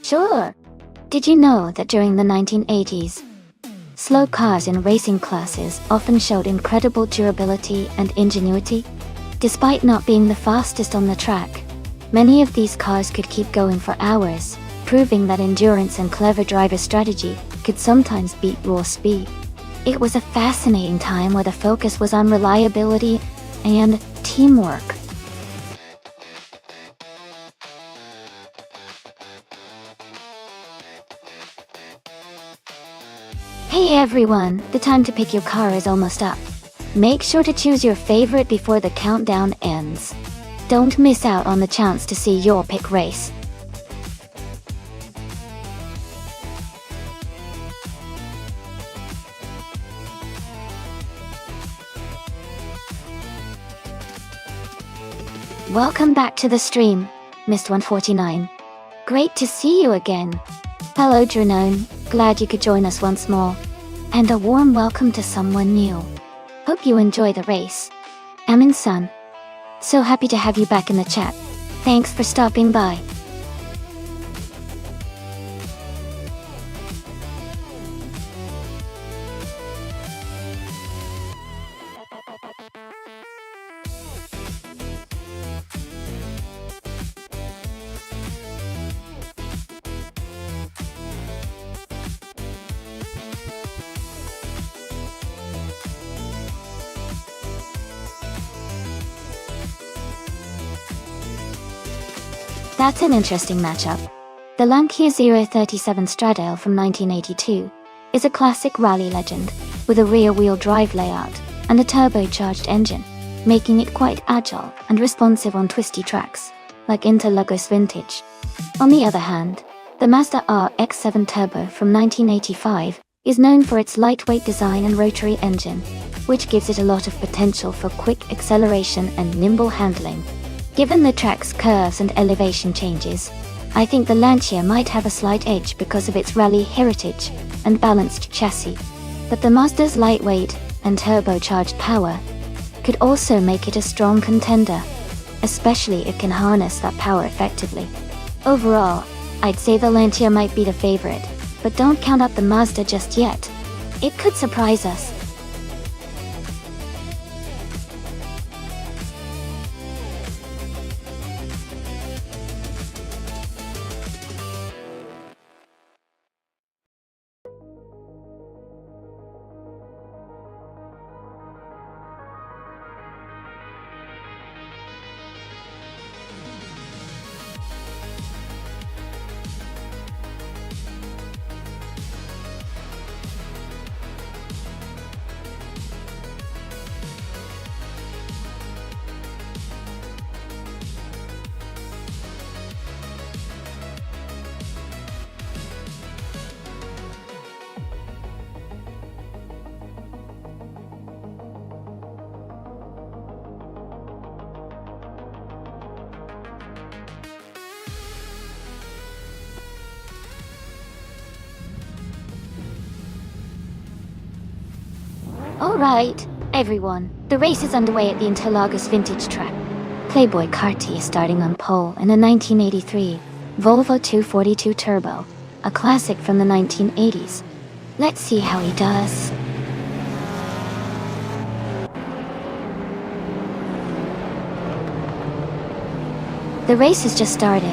Sure. Did you know that during the 1980s, slow cars in racing classes often showed incredible durability and ingenuity? Despite not being the fastest on the track, many of these cars could keep going for hours, proving that endurance and clever driver strategy could sometimes beat raw speed. It was a fascinating time where the focus was on reliability and teamwork. Hey everyone, the time to pick your car is almost up. Make sure to choose your favorite before the countdown ends. Don't miss out on the chance to see your pick race. Welcome back to the stream, Mist 149. Great to see you again. Hello Dranone, glad you could join us once more. And a warm welcome to someone new. Hope you enjoy the race. Amin-san. So happy to have you back in the chat. Thanks for stopping by. That's an interesting matchup. The Lancia 037 Stradale from 1982 is a classic rally legend with a rear-wheel drive layout and a turbocharged engine, making it quite agile and responsive on twisty tracks, like Interlagos Vintage. On the other hand, the Mazda RX-7 Turbo from 1985 is known for its lightweight design and rotary engine, which gives it a lot of potential for quick acceleration and nimble handling. Given the track's curves and elevation changes, I think the Lancia might have a slight edge because of its rally heritage and balanced chassis, but the Mazda's lightweight and turbocharged power could also make it a strong contender, especially if it can harness that power effectively. Overall, I'd say the Lancia might be the favorite, but don't count out the Mazda just yet. It could surprise us. Alright, everyone, the race is underway at the Interlagos Vintage track. Playboy Carti is starting on pole in a 1983 Volvo 242 Turbo, a classic from the 1980s. Let's see how he does. The race has just started,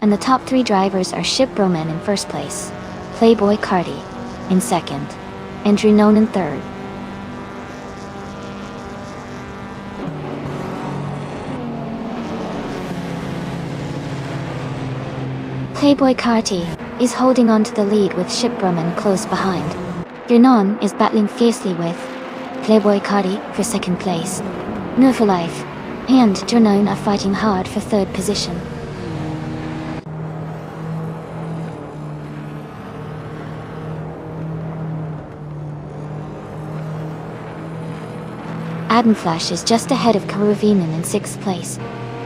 and the top three drivers are Ship Broman in first place, Playboy Carti in second, and Dranone in third. Playboy Carti is holding on to the lead with Ship Broman close behind. Dranone is battling fiercely with Playboy Carti for second place. Life and Dranone are fighting hard for third position. Adamflash is just ahead of Karuvinen in sixth place.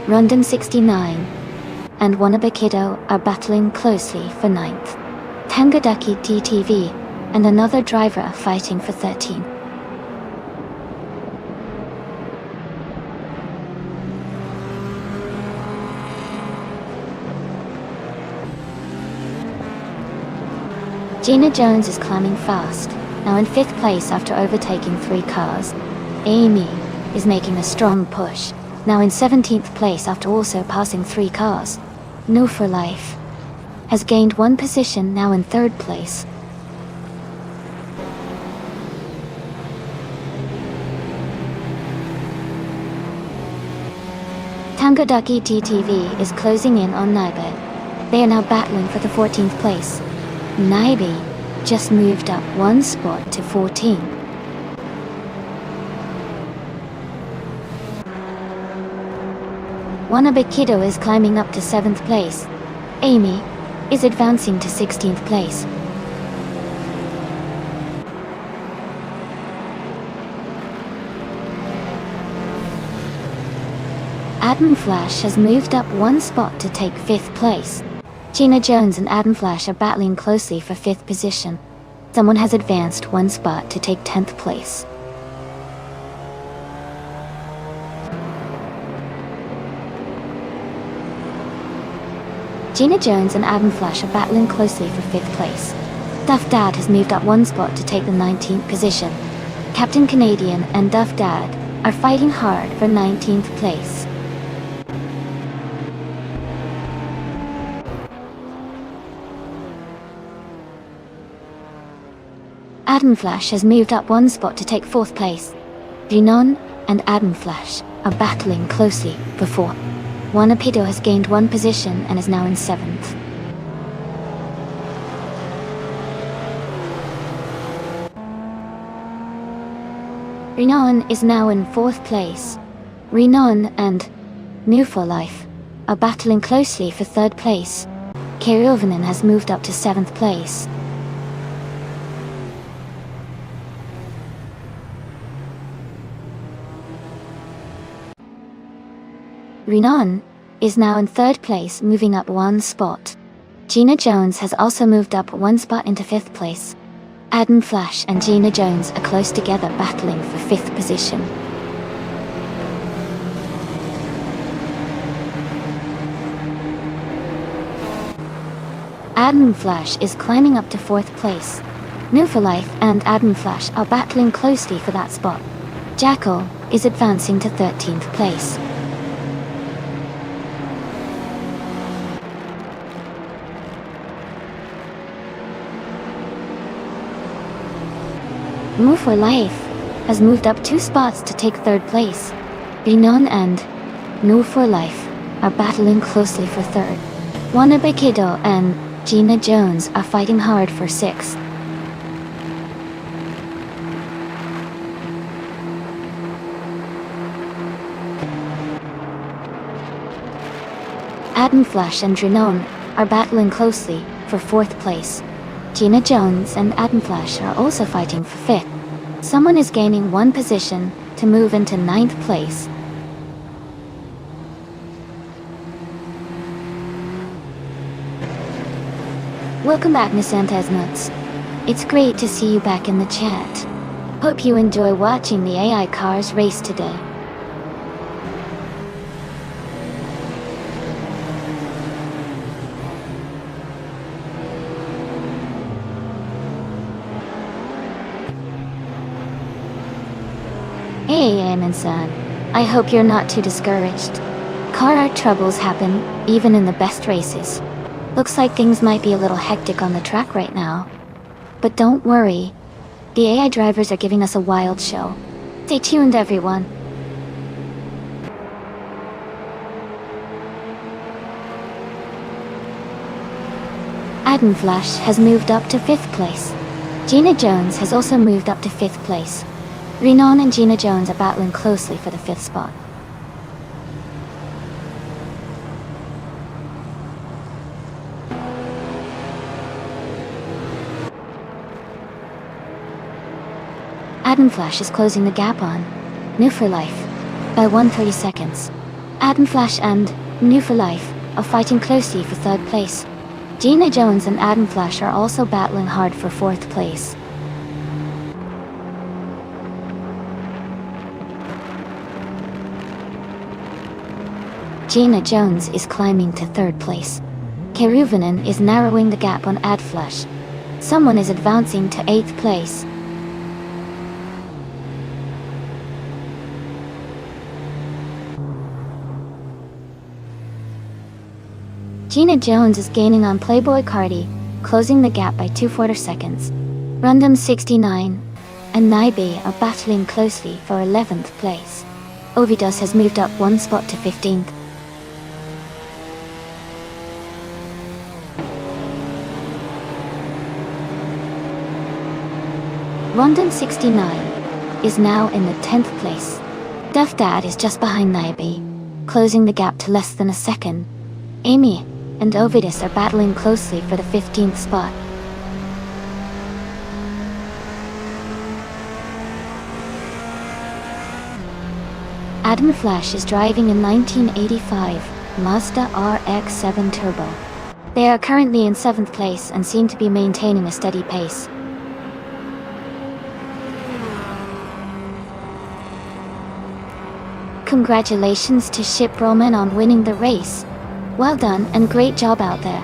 Rondon 69 and Wanabakido are battling closely for ninth. Tangadaki TTV and another driver are fighting for 13. Gina Jones is climbing fast, now in 5th place after overtaking 3 cars. Amy is making a strong push, now in 17th place after also passing 3 cars. No for Life has gained 1 position, now in 3rd place. Tangodaki TTV is closing in on Naibe. They are now battling for the 14th place. Naibe just moved up 1 spot to 14. Wanabe is climbing up to 7th place. Amy is advancing to 16th place. Adam Flash has moved up 1 spot to take 5th place. Gina Jones and Adam Flash are battling closely for 5th position. Someone has advanced 1 spot to take 10th place. Gina Jones and Adam Flash are battling closely for 5th place. Duff Dad has moved up 1 spot to take the 19th position. Captain Canadian and Duff Dad are fighting hard for 19th place. Adam Flash has moved up 1 spot to take 4th place. Rinon and Adam Flash are battling closely for 4th. Wanapido has gained 1 position and is now in 7th. Rinon is now in 4th place. Rinon and New for Life are battling closely for 3rd place. Keriovanen has moved up to 7th place. Rinon is now in 3rd place, moving up 1 spot. Gina Jones has also moved up 1 spot into 5th place. Adam Flash and Gina Jones are close together, battling for 5th position. Adam Flash is climbing up to 4th place. New for Life and Adam Flash are battling closely for that spot. Jackal is advancing to 13th place. Move for Life has moved up 2 spots to take 3rd place. Rinon and Move for Life are battling closely for 3rd. Wanabe Kiddo and Gina Jones are fighting hard for 6th. Adam Flash and Rinon are battling closely for 4th place. Gina Jones and Adam Flash are also fighting for 5th. Someone is gaining 1 position to move into 9th place. Welcome back, Miss Antesnuts. It's great to see you back in the chat. Hope you enjoy watching the AI cars race today. Hey, Amin-san. I hope you're not too discouraged. Car troubles happen, even in the best races. Looks like things might be a little hectic on the track right now. But don't worry. The AI drivers are giving us a wild show. Stay tuned, everyone. Adam Flash has moved up to 5th place. Gina Jones has also moved up to 5th place. Rinon and Gina Jones are battling closely for the 5th spot. Adam Flash is closing the gap on New for Life by 130 seconds. Adam Flash and New for Life are fighting closely for 3rd place. Gina Jones and Adam Flash are also battling hard for 4th place. Gina Jones is climbing to 3rd place. Keruvanen is narrowing the gap on Ad Flash. Someone is advancing to 8th place. Gina Jones is gaining on Playboy Cardi, closing the gap by 2/4 seconds. Random 69 and Naibe are battling closely for 11th place. Ovidos has moved up 1 spot to 15th. Rondon 69 is now in the 10th place. Duff Dad is just behind Naibe, closing the gap to less than a second. Amy and Ovidus are battling closely for the 15th spot. Adam Flash is driving a 1985 Mazda RX-7 Turbo. They are currently in 7th place and seem to be maintaining a steady pace. Congratulations to Ship Roman on winning the race. Well done and great job out there.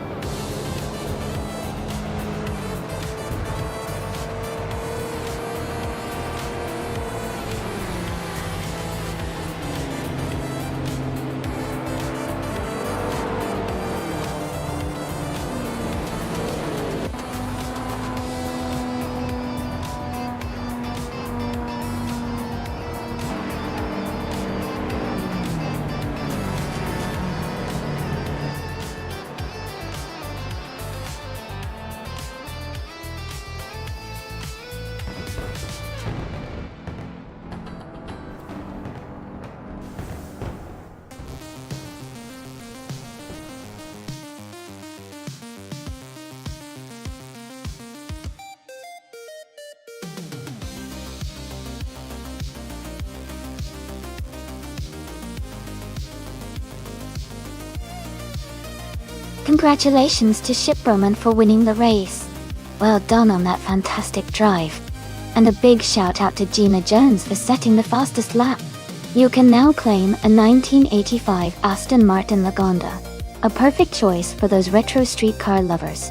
Congratulations to Ship Roman for winning the race. Well done on that fantastic drive. And a big shout out to Gina Jones for setting the fastest lap. You can now claim a 1985 Aston Martin Lagonda, a perfect choice for those retro street car lovers.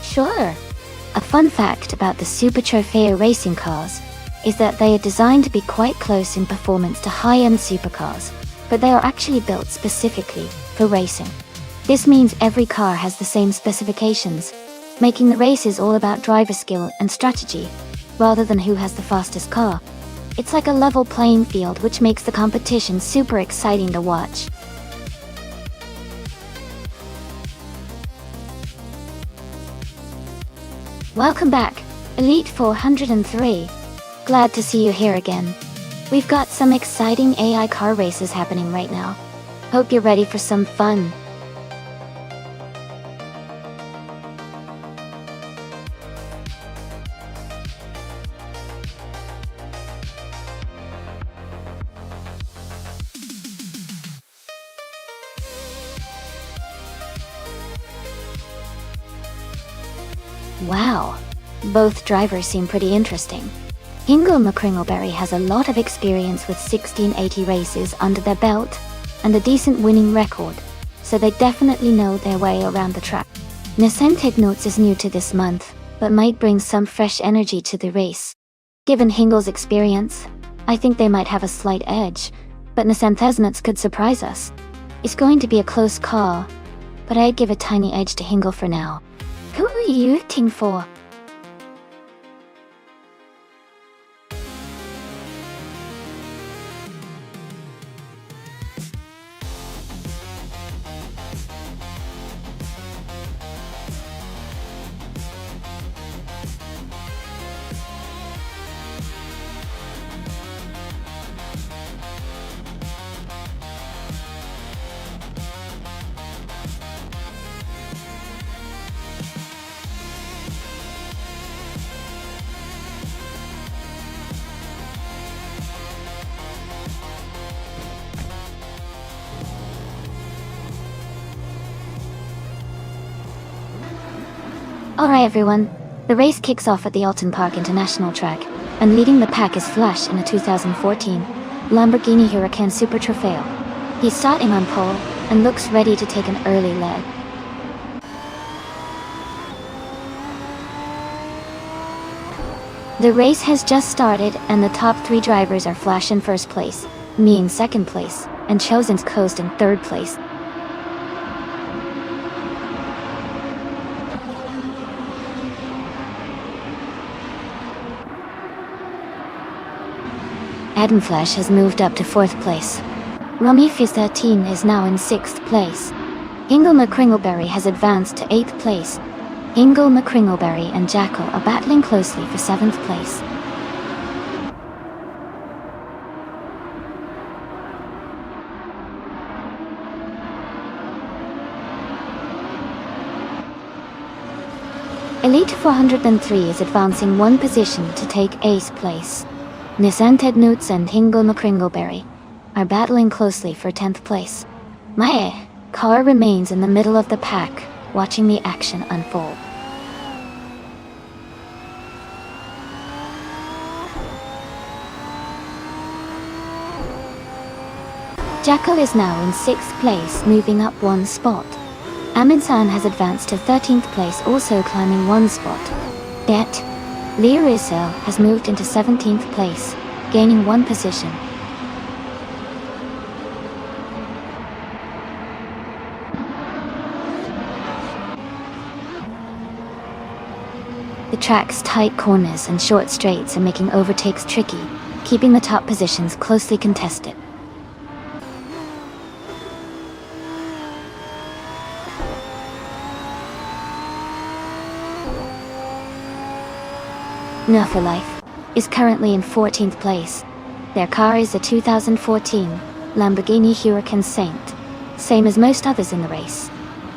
Sure. A fun fact about the Super Trofeo racing cars is that they are designed to be quite close in performance to high-end supercars, but they are actually built specifically for racing. This means every car has the same specifications, making the races all about driver skill and strategy, rather than who has the fastest car. It's like a level playing field, which makes the competition super exciting to watch. Welcome back, Elite 403. Glad to see you here again. We've got some exciting AI car races happening right now. Hope you're ready for some fun. Wow, both drivers seem pretty interesting. Hingo McCringleberry has a lot of experience with 1680 races under their belt and a decent winning record, so they definitely know their way around the track. Nesenteg Notes is new to this month, but might bring some fresh energy to the race. Given Hingel's experience, I think they might have a slight edge, but Nesentesnuts could surprise us. It's going to be a close call, but I'd give a tiny edge to Hingle for now. Who are you rooting for? Alright everyone, the race kicks off at the Alton Park International Track, and leading the pack is Flash in a 2014 Lamborghini Huracan Super Trofeo. He's starting on pole, and looks ready to take an early lead. The race has just started, and the top 3 drivers are Flash in first place, me in second place, and Chosen's Coast in third place. Adam Flash has moved up to 4th place. Rummy Fizz 13 is now in 6th place. Hingle McCringleberry has advanced to 8th place. Hingle McCringleberry and Jackal are battling closely for 7th place. Elite 403 is advancing 1 position to take 8th place. Nissan Ted Newts and Hingle McCringleberry are battling closely for 10th place. My car remains in the middle of the pack, watching the action unfold. Jackal is now in 6th place, moving up 1 spot. Amundsen has advanced to 13th place, also climbing 1 spot. Det Lear Rizal has moved into 17th place, gaining 1 position. The track's tight corners and short straights are making overtakes tricky, keeping the top positions closely contested. No for Life is currently in 14th place. Their car is a 2014 Lamborghini Huracan Saint, same as most others in the race.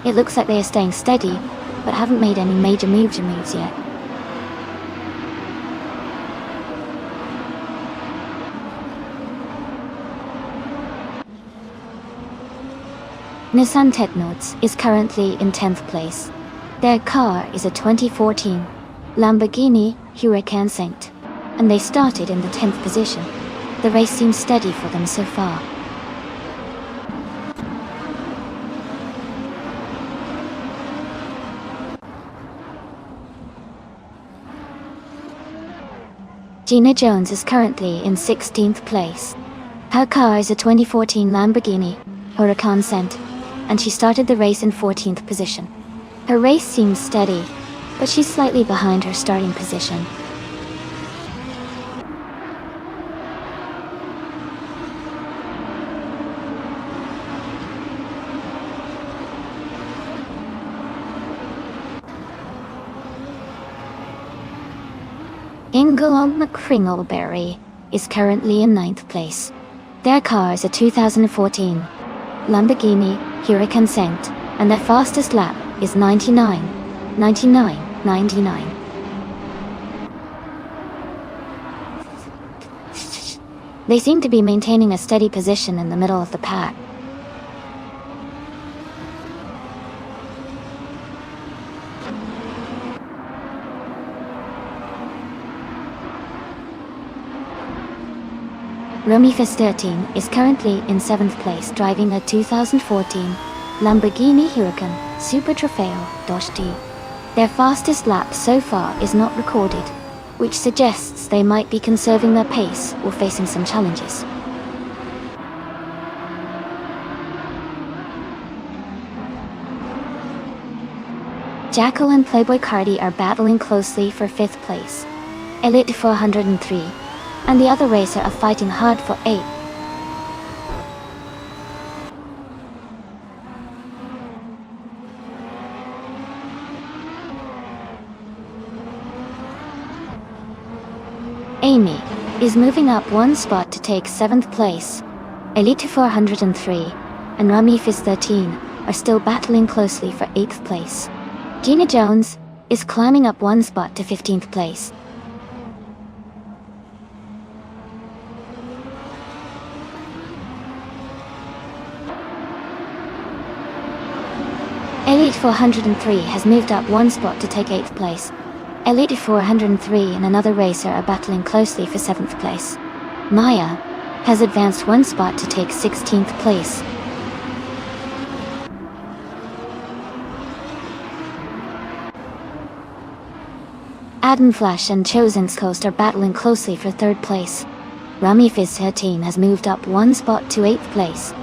It looks like they are staying steady, but haven't made any major moves yet. Nissan Tetnods is currently in 10th place. Their car is a 2014 Lamborghini Huracan Saint, and they started in the 10th position. The race seems steady for them so far. Gina Jones is currently in 16th place. Her car is a 2014 Lamborghini Huracan Saint, and she started the race in 14th position. Her race seems steady, but she's slightly behind her starting position. Hingle McCringleberry is currently in 9th place. Their car is a 2014 Lamborghini Huracan Saint, and their fastest lap is 99. They seem to be maintaining a steady position in the middle of the pack. Romy Fizz 13 is currently in 7th place, driving a 2014 Lamborghini Huracan Super Trofeo D. Their fastest lap so far is not recorded, which suggests they might be conserving their pace or facing some challenges. Jackal and Playboy Cardi are battling closely for 5th place. Elite 403 and the other racer are fighting hard for 8th. Amy is moving up 1 spot to take 7th place. Elite 403 and Rummy Fizz 13 are still battling closely for 8th place. Gina Jones is climbing up 1 spot to 15th place. Elite 403 has moved up one spot to take 8th place. Elite 403 and another racer are battling closely for 7th place. Maya has advanced one spot to take 16th place. Adam Flash and Chosen's Coast are battling closely for 3rd place. Rami Fizz 13 has moved up one spot to 8th place.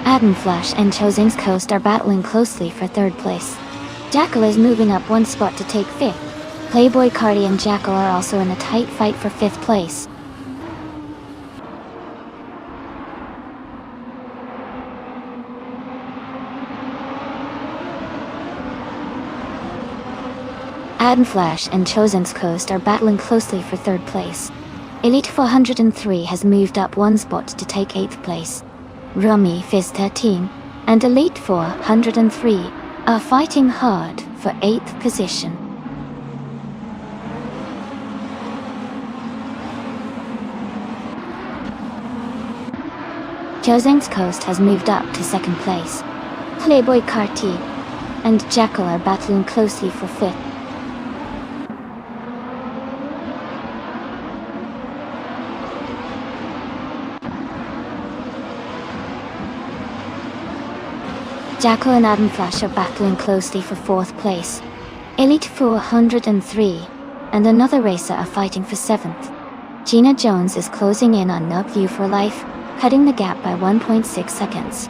Adam Flash and Chosen's Coast are battling closely for 3rd place. Jackal is moving up one spot to take 5th. Playboy Cardi and Jackal are also in a tight fight for 5th place. Adam Flash and Chosen's Coast are battling closely for 3rd place. Elite 403 has moved up one spot to take 8th place. Rami Fizz 13 and Elite 403 are fighting hard for 8th position. Chosen's Coast has moved up to 2nd place. Playboy Carti and Jackal are battling closely for 5th. Jackal and Adam Flash are battling closely for 4th place. Elite 403 and another racer are fighting for 7th. Gina Jones is closing in on Nub View for Life, cutting the gap by 1.6 seconds.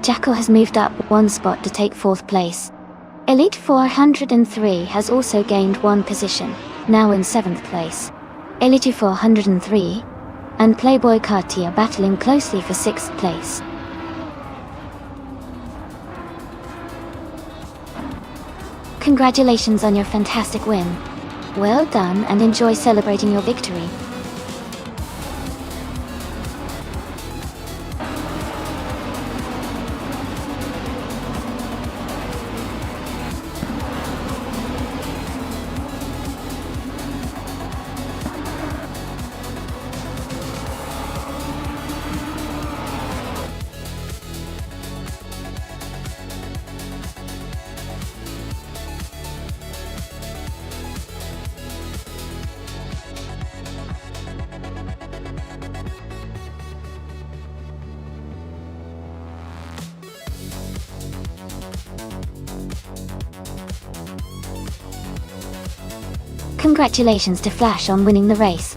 Jackal has moved up one spot to take 4th place. Elite 403 has also gained one position, now in 7th place. Elite 403 and Playboy Carti are battling closely for 6th place. Congratulations on your fantastic win. Well done and enjoy celebrating your victory. Congratulations to Flash on winning the race.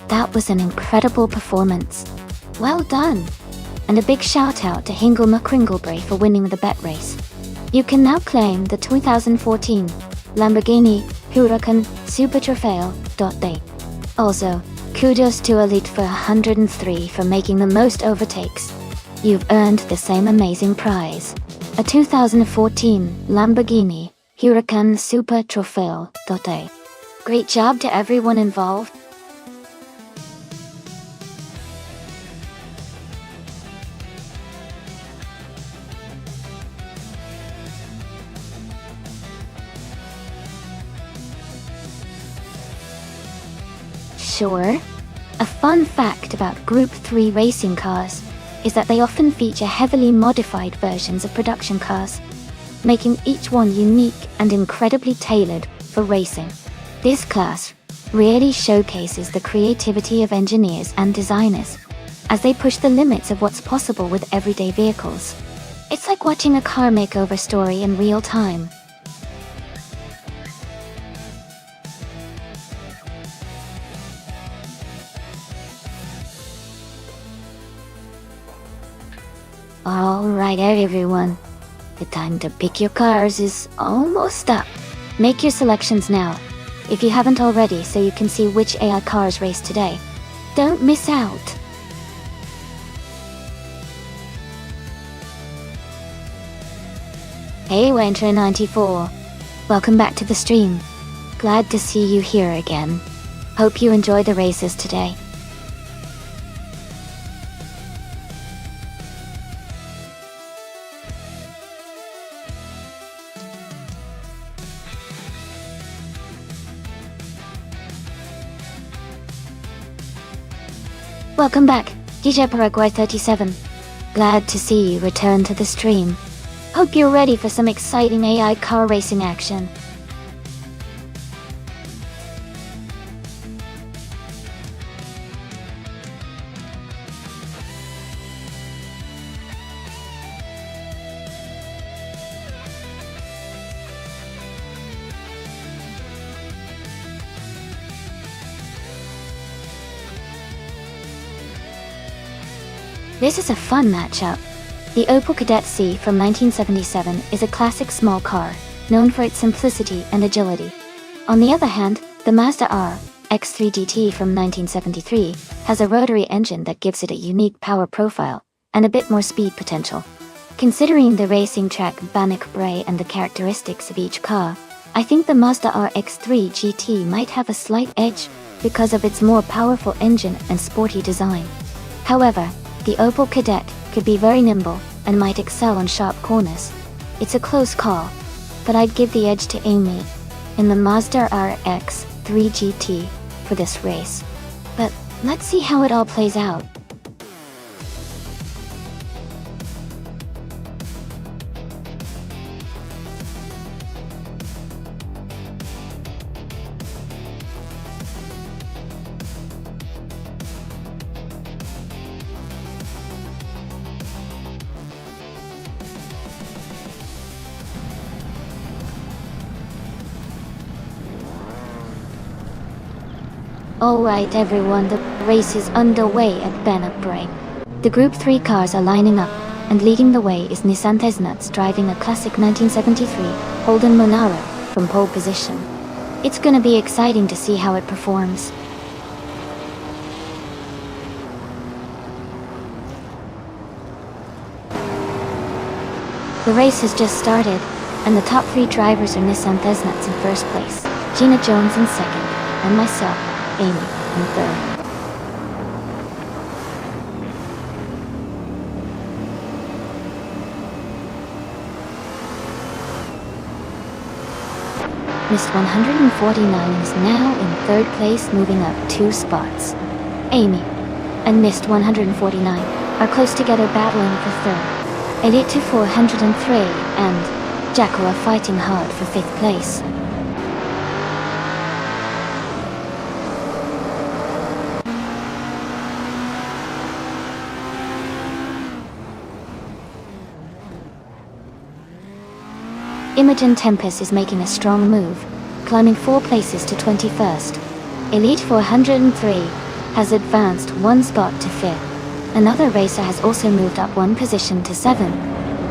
That was an incredible performance. Well done! And a big shout out to Hingle McCringlebury for winning the bet race. You can now claim the 2014 Lamborghini Huracan Super Trofeo.day. Also, kudos to Elite 403 for making the most overtakes. You've earned the same amazing prize, a 2014 Lamborghini Huracan Super Trofeo.day. Great job to everyone involved. Sure. A fun fact about Group 3 racing cars is that they often feature heavily modified versions of production cars, making each one unique and incredibly tailored for racing. This class really showcases the creativity of engineers and designers as they push the limits of what's possible with everyday vehicles. It's like watching a car makeover story in real time. Alright everyone, the time to pick your cars is almost up. Make your selections now, if you haven't already, so you can see which AI cars race today. Don't miss out! Hey Winter94, welcome back to the stream. Glad to see you here again. Hope you enjoy the races today. Welcome back, DJ Paraguay 37. Glad to see you return to the stream. Hope you're ready for some exciting AI car racing action. This is a fun matchup. The Opel Kadett C from 1977 is a classic small car, known for its simplicity and agility. On the other hand, the Mazda R X3 GT from 1973 has a rotary engine that gives it a unique power profile and a bit more speed potential. Considering the racing track Bannock Bray and the characteristics of each car, I think the Mazda R X3 GT might have a slight edge because of its more powerful engine and sporty design. However, the Opel Kadett could be very nimble and might excel on sharp corners. It's a close call, but I'd give the edge to Amy in the Mazda RX-3 GT for this race. But let's see how it all plays out. Alright everyone, the race is underway at Bannock Bray. The Group 3 cars are lining up, and leading the way is Nissan Chestnuts driving a classic 1973 Holden Monaro from pole position. It's gonna be exciting to see how it performs. The race has just started, and the top 3 drivers are Nissan Chestnuts in first place, Gina Jones in second, and myself, Amy, in third. Mist 149 is now in third place, moving up 2 spots. Amy and Mist 149 are close together, battling for third. Elite to 403 and Jacko are fighting hard for 5th place. Imogen Tempest is making a strong move, climbing 4 places to 21st. Elite 403 has advanced 1 spot to 5th. Another racer has also moved up 1 position to 7.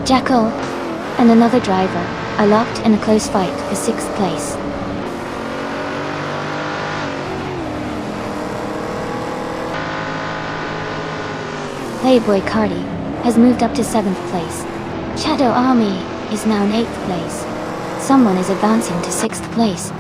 Jacko and another driver are locked in a close fight for 6th place. Playboy Cardi has moved up to 7th place. Shadow Army is now in 8th place. Someone is advancing to 6th place.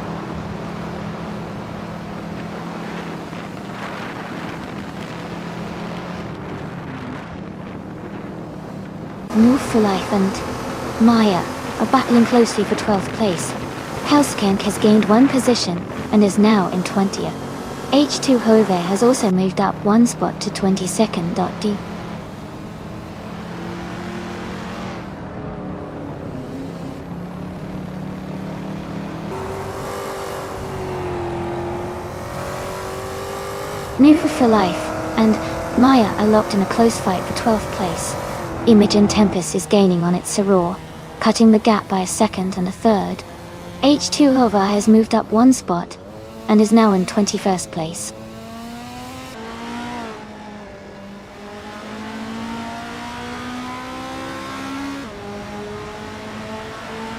Move for Life and Maya are battling closely for 12th place. Hellskank has gained 1 position and is now in 20th. H2 Hove has also moved up 1 spot to 22nd. D. Move for Life and Maya are locked in a close fight for 12th place. Imogen Tempest is gaining on its Soror, cutting the gap by a 2nd and a 3rd. H2 Hova has moved up 1 spot and is now in 21st place.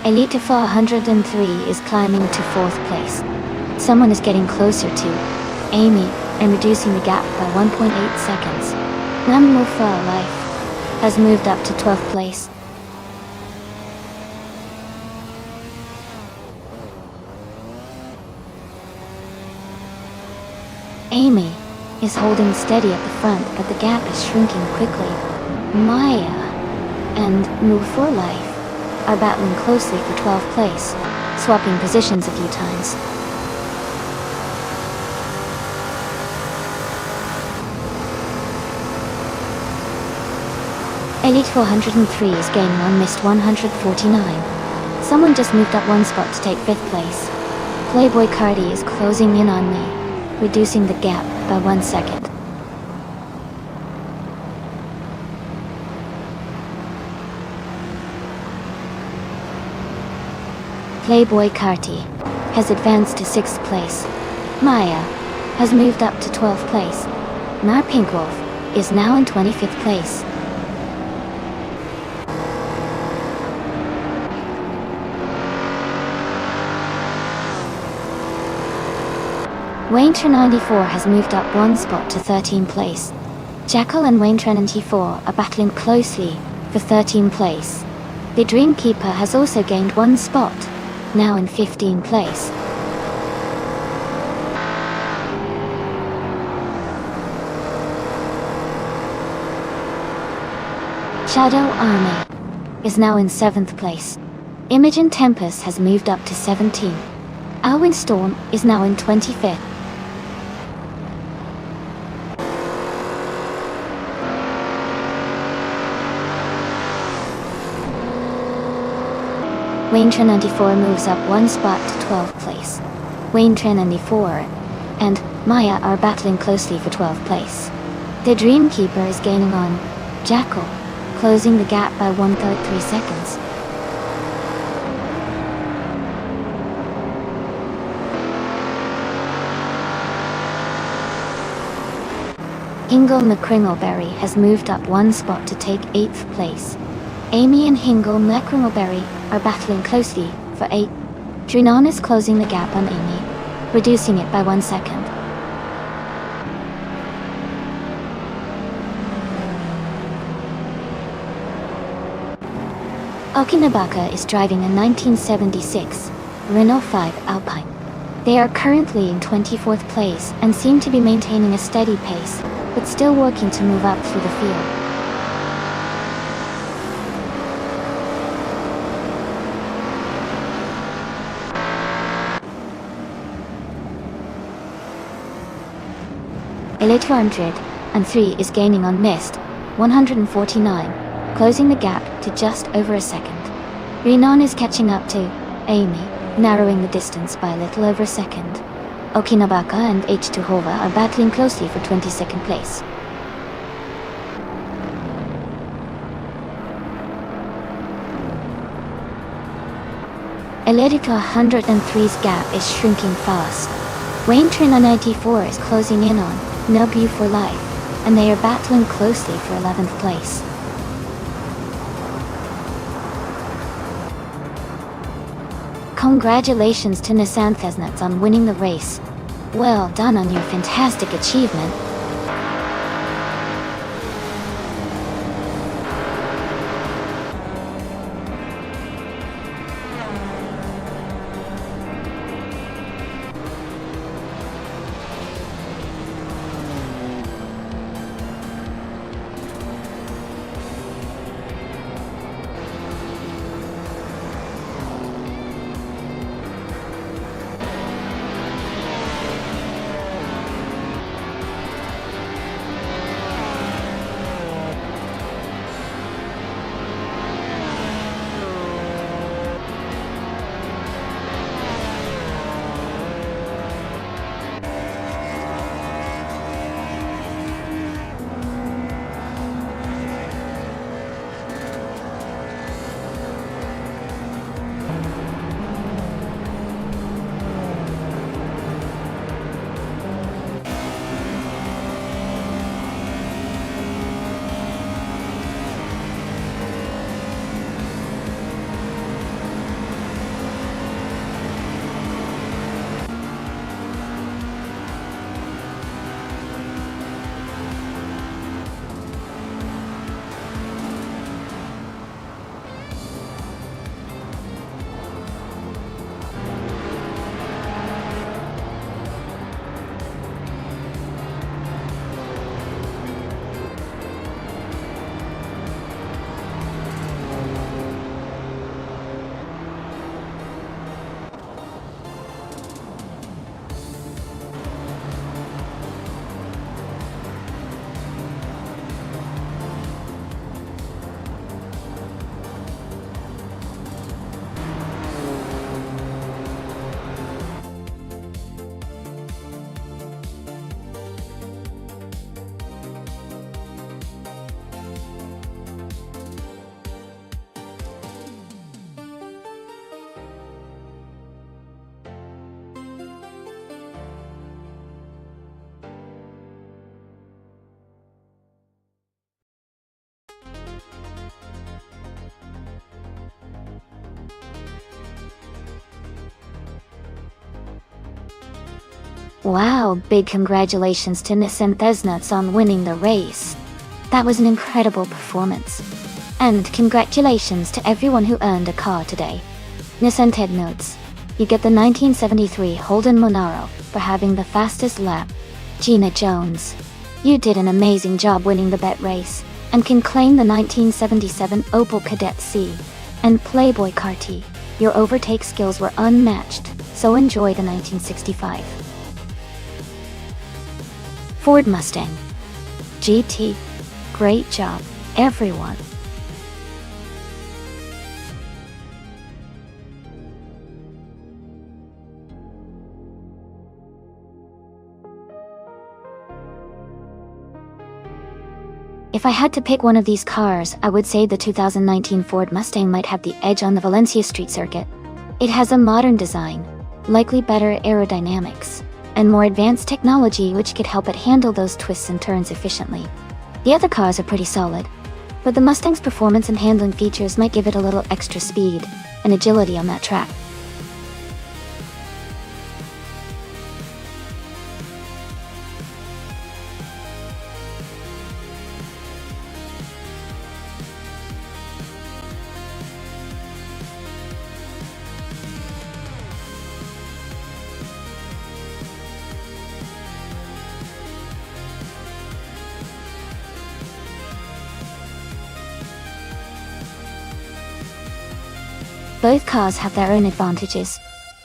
Elite 403 is climbing to 4th place. Someone is getting closer to Amy and reducing the gap by 1.8 seconds. Move for Life has moved up to 12th place. Amy is holding steady at the front, but the gap is shrinking quickly. Maya and Move for Life are battling closely for 12th place, swapping positions a few times. Elite 403 is gaining on Mist 149. Someone just moved up one spot to take 5th place. Playboy Cardi is closing in on me, reducing the gap by 1 second. Playboy Carti has advanced to 6th place. Maya has moved up to 12th place. Mar Pinkwolf is now in 25th place. Wayne94 has moved up 1 spot to 13th place. Jackal and Wayne94 are battling closely for 13th place. The Dreamkeeper has also gained 1 spot, now in 15th place. Shadow Army is now in 7th place. Imogen Tempest has moved up to 17th. Alwyn Storm is now in 25th. Wayne94 moves up 1 spot to 12th place. Wayne94 and Maya are battling closely for 12th place. The Dreamkeeper is gaining on Jackal, closing the gap by 1/3 seconds. Hingle McCringleberry has moved up 1 spot to take 8th place. Amy and Hingle McCringleberry are battling closely for 8th. Drinon is closing the gap on Amy, reducing it by 1 second. Okinabaka is driving a 1976 Renault 5 Alpine. They are currently in 24th place and seem to be maintaining a steady pace, but still working to move up through the field. Elite 203 is gaining on Mist 149, closing the gap to just over a second. Renan is catching up to Amy, narrowing the distance by a little over a second. Okinabaka and H2 Hova are battling closely for 22nd place. Elite 103's gap is shrinking fast. Wayne Trina 94 is closing in on Nobu for Life, and they are battling closely for 11th place. Congratulations to Nissan Thesnuts on winning the race. Well done on your fantastic achievement. Wow, big congratulations to Nissan Thesnuts on winning the race. That was an incredible performance. And congratulations to everyone who earned a car today. Nissan Thesnuts, you get the 1973 Holden Monaro for having the fastest lap. Gina Jones, you did an amazing job winning the bet race, and can claim the 1977 Opel Kadett C. And Playboy Carti, your overtake skills were unmatched, so enjoy the 1965 Ford Mustang GT. Great job, everyone. If I had to pick one of these cars, I would say the 2019 Ford Mustang might have the edge on the Valencia street circuit. It has a modern design, likely better aerodynamics, and more advanced technology which could help it handle those twists and turns efficiently. The other cars are pretty solid, but the Mustang's performance and handling features might give it a little extra speed and agility on that track. Both cars have their own advantages.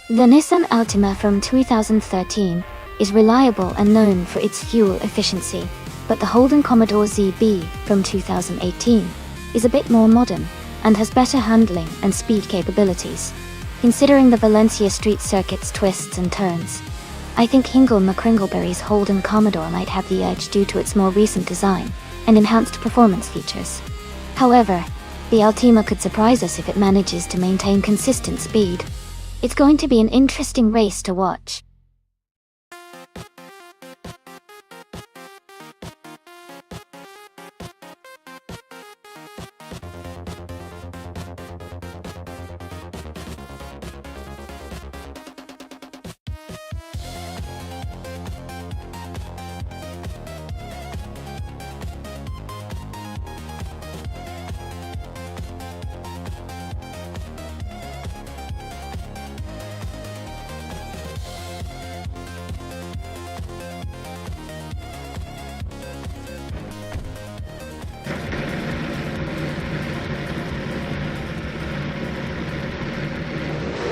The Nissan Altima from 2013 is reliable and known for its fuel efficiency, but the Holden Commodore ZB from 2018 is a bit more modern and has better handling and speed capabilities. Considering the Valencia street circuit's twists and turns, I think Hingle McCringleberry's Holden Commodore might have the edge due to its more recent design and enhanced performance features. However, the Altima could surprise us if it manages to maintain consistent speed. It's going to be an interesting race to watch.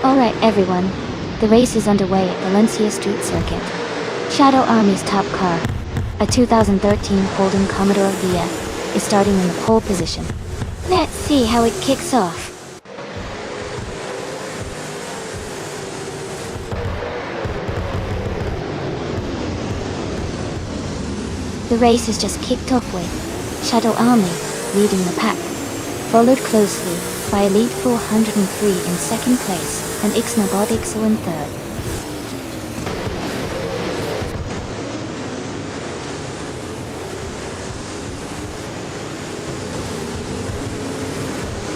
Alright everyone, the race is underway at Valencia Street Circuit. Shadow Army's top car, a 2013 Holden Commodore VF, is starting in the pole position. Let's see how it kicks off. The race has just kicked off with Shadow Army leading the pack, followed closely by Elite 403 in second place and Ixnobodixel in third.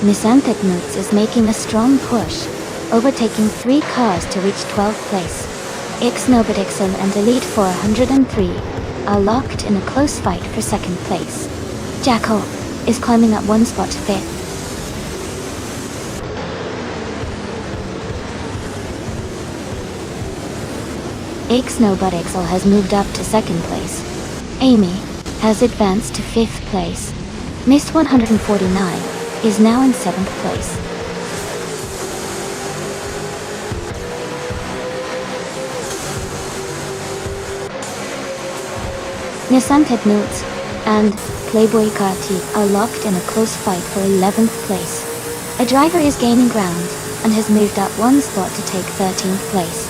Nissan Technotes is making a strong push, overtaking 3 cars to reach 12th place. Ixnobodixel and Elite 403 are locked in a close fight for second place. Jackal is climbing up 1 spot to 5th. Ixnobodixel has moved up to second place. Amy has advanced to 5th place. Miss 149 is now in 7th place. Nissan Technotes and Playboy Carti are locked in a close fight for 11th place. A driver is gaining ground and has moved up 1 spot to take 13th place.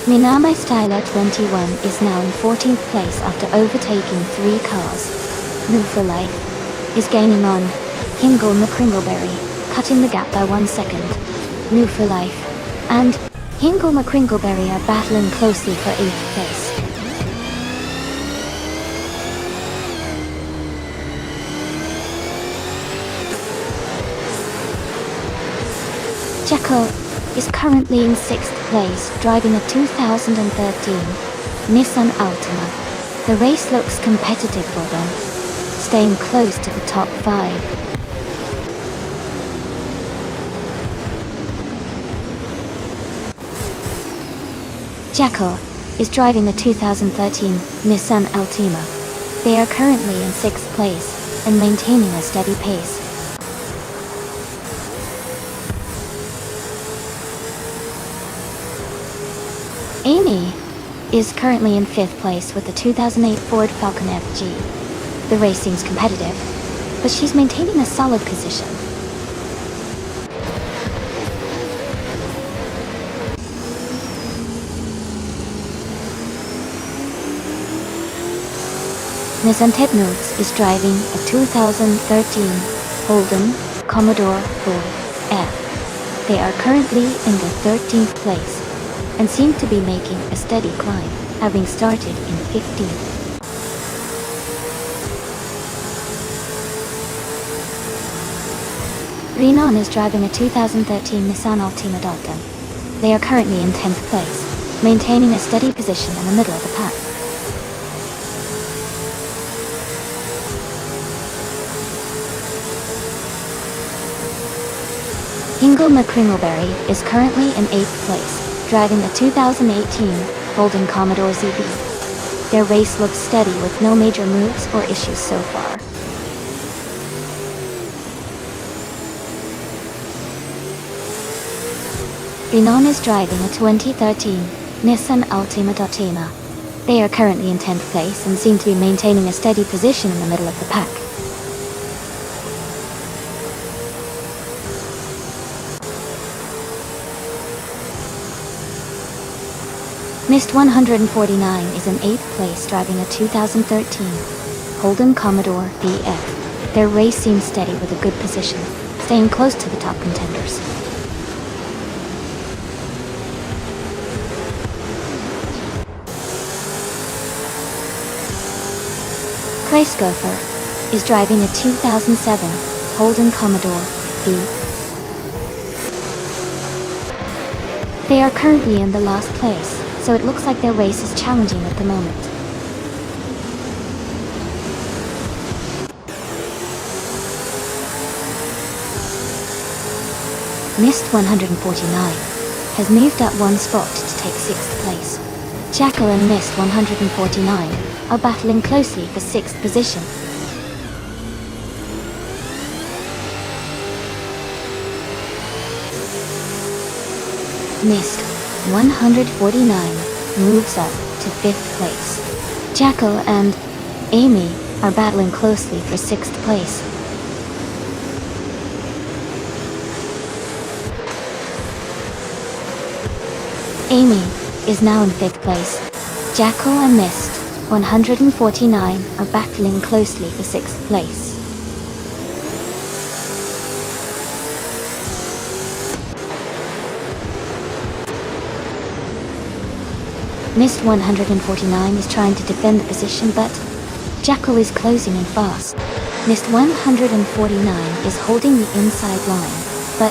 Minami Styler 21 is now in 14th place after overtaking 3 cars. Move for Life is gaining on Hingle McCringleberry, cutting the gap by 1 second. Move for Life and Hingle McCringleberry are battling closely for 8th place. Jacko is currently in 6th place, driving a 2013 Nissan Altima. The race looks competitive for them, staying close to the top 5. Jacko is driving the 2013 Nissan Altima. They are currently in 6th place and maintaining a steady pace. Amy is currently in 5th place with the 2008 Ford Falcon FG. The race seems competitive, but she's maintaining a solid position. Nissan Technodes is driving a 2013 Holden Commodore 4F. They are currently in the 13th place and seem to be making a steady climb, having started in 15th. Renan is driving a 2013 Nissan Altima Dalton. They are currently in 10th place, maintaining a steady position in the middle of the pack. Ingle McCringleberry is currently in 8th place, driving the 2018 Holden Commodore ZB. Their race looks steady with no major moves or issues so far. Renan is driving a 2013 Nissan Altima Daltina. They are currently in 10th place and seem to be maintaining a steady position in the middle of the pack. Mist 149 is in 8th place, driving a 2013 Holden Commodore VF. Their race seems steady with a good position, staying close to the top contenders. Grace Gopher is driving a 2007 Holden Commodore V. They are currently in the last place, so it looks like their race is challenging at the moment. Mist 149 has moved up one spot to take 6th place. Jacko and Mist 149 are battling closely for 6th position. Mist 149 moves up to 5th place. Jacko and Amy are battling closely for 6th place. Amy is now in 5th place. Jacko and Mist 149 are battling closely for 6th place. Mist 149 is trying to defend the position, but Jacko is closing in fast. Mist 149 is holding the inside line, but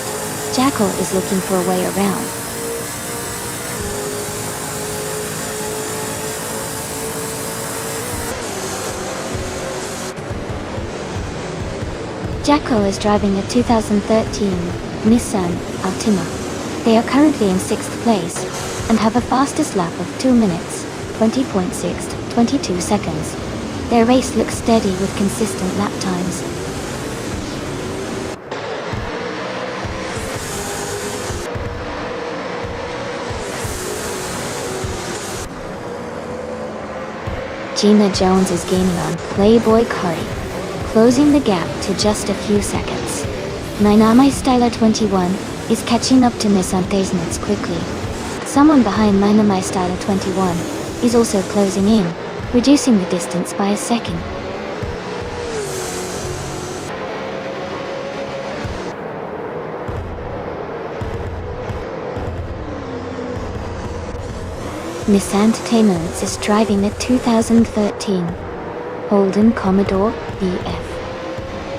Jacko is looking for a way around. Jacko is driving a 2013 Nissan Altima. They are currently in 6th place and have a fastest lap of 2 minutes, 20.622 seconds. Their race looks steady with consistent lap times. Gina Jones is gaining on Playboy Cardi, closing the gap to just a few seconds. Nainamai Styler 21 is catching up to Miss Antesnitz quickly. Someone behind Nainamai Styler 21 is also closing in, reducing the distance by a second. Miss Entertainment is driving the 2013 Holden Commodore VF.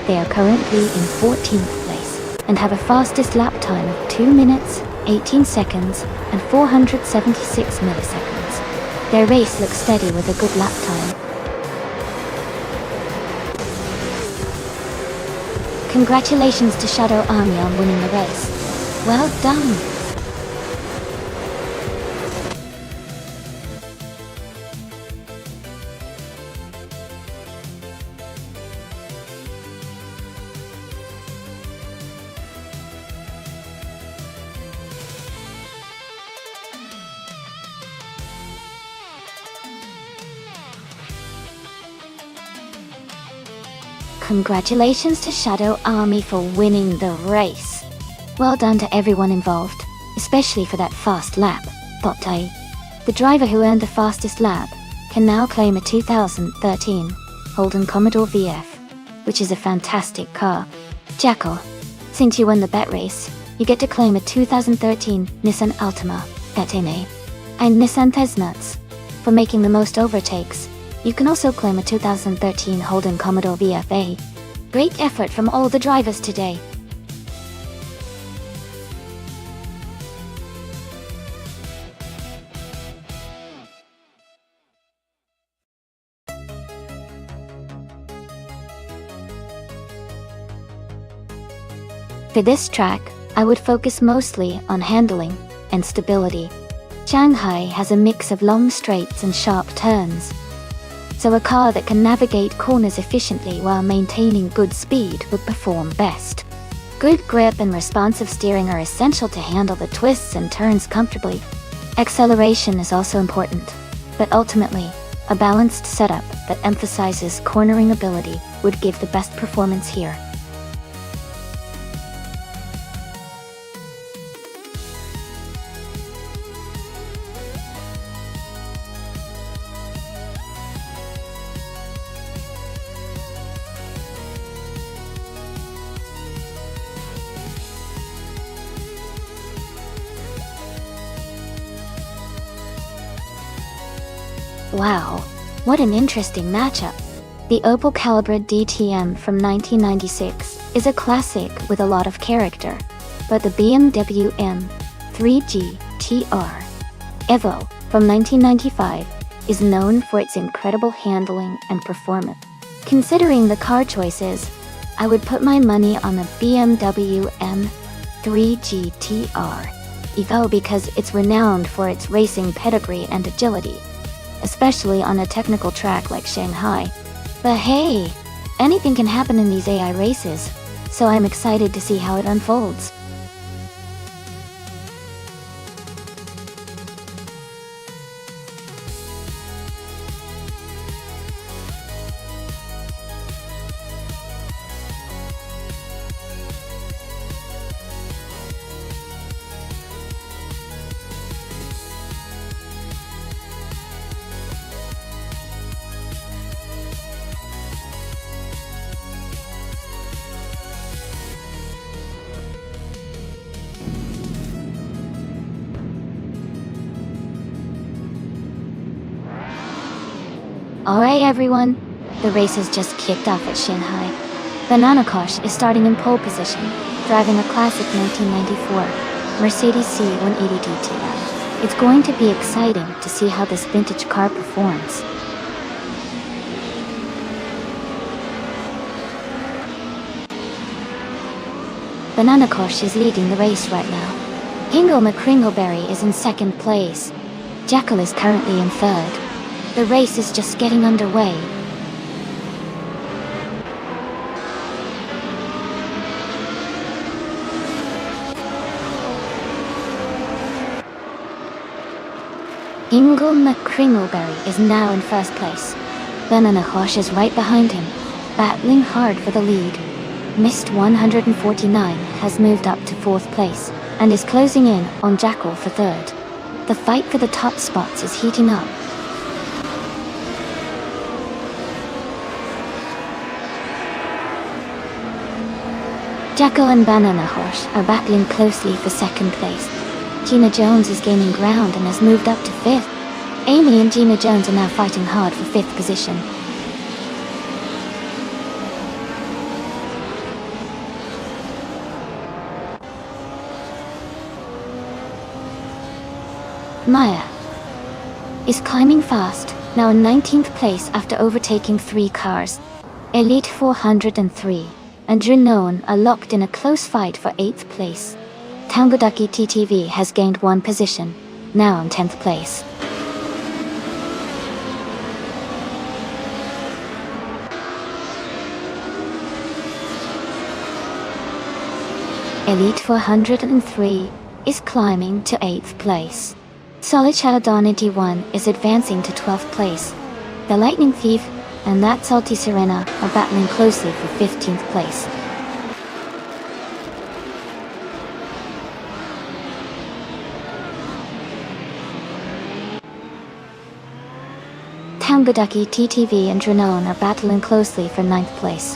They are currently in 14th place and have a fastest lap time of 2 minutes, 18 seconds, and 476 milliseconds. Their race looks steady with a good lap time. Congratulations to Shadow Army on winning the race. Well done! Congratulations to Shadow Army for winning the race. Well done to everyone involved, especially for that fast lap, thought I. The driver who earned the fastest lap can now claim a 2013 Holden Commodore VF, which is a fantastic car. Jackal, since you won the bet race, you get to claim a 2013 Nissan Altima Etene and Nissan Tesnuts. For making the most overtakes, you can also claim a 2013 Holden Commodore VFA. Great effort from all the drivers today. For this track, I would focus mostly on handling and stability. Shanghai has a mix of long straights and sharp turns, so a car that can navigate corners efficiently while maintaining good speed would perform best. Good grip and responsive steering are essential to handle the twists and turns comfortably. Acceleration is also important, but ultimately, a balanced setup that emphasizes cornering ability would give the best performance here. Wow, what an interesting matchup. The Opel Calibra DTM from 1996 is a classic with a lot of character, but the BMW M3 GTR Evo from 1995 is known for its incredible handling and performance. Considering the car choices, I would put my money on the BMW M3 GTR Evo because it's renowned for its racing pedigree and agility, especially on a technical track like Shanghai. But hey, anything can happen in these AI races, so I'm excited to see how it unfolds. Alright everyone, the race has just kicked off at Shanghai. Banana Kosh is starting in pole position, driving a classic 1994 Mercedes C180 DTM. It's going to be exciting to see how this vintage car performs. Banana Kosh is leading the race right now. Hingle McCringleberry is in second place. Jackal is currently in third. The race is just getting underway. Hingle McCringleberry is now in first place. Banana Kosh is right behind him, battling hard for the lead. Mist 149 has moved up to fourth place and is closing in on Jackal for third. The fight for the top spots is heating up. Jackal and Banana Kosh are battling closely for second place. Gina Jones is gaining ground and has moved up to fifth. Amy and Gina Jones are now fighting hard for fifth position. Maya is climbing fast, now in 19th place after overtaking 3 cars. Elite 403 and Junon are locked in a close fight for 8th place. Tangodaki TTV has gained 1 position, now in 10th place. Elite 403 is climbing to 8th place. Solid Shadow Dawn 81 is advancing to 12th place. The Lightning Thief and That Salty Sirena are battling closely for 15th place. Tangodaki TTV and Junon are battling closely for 9th place.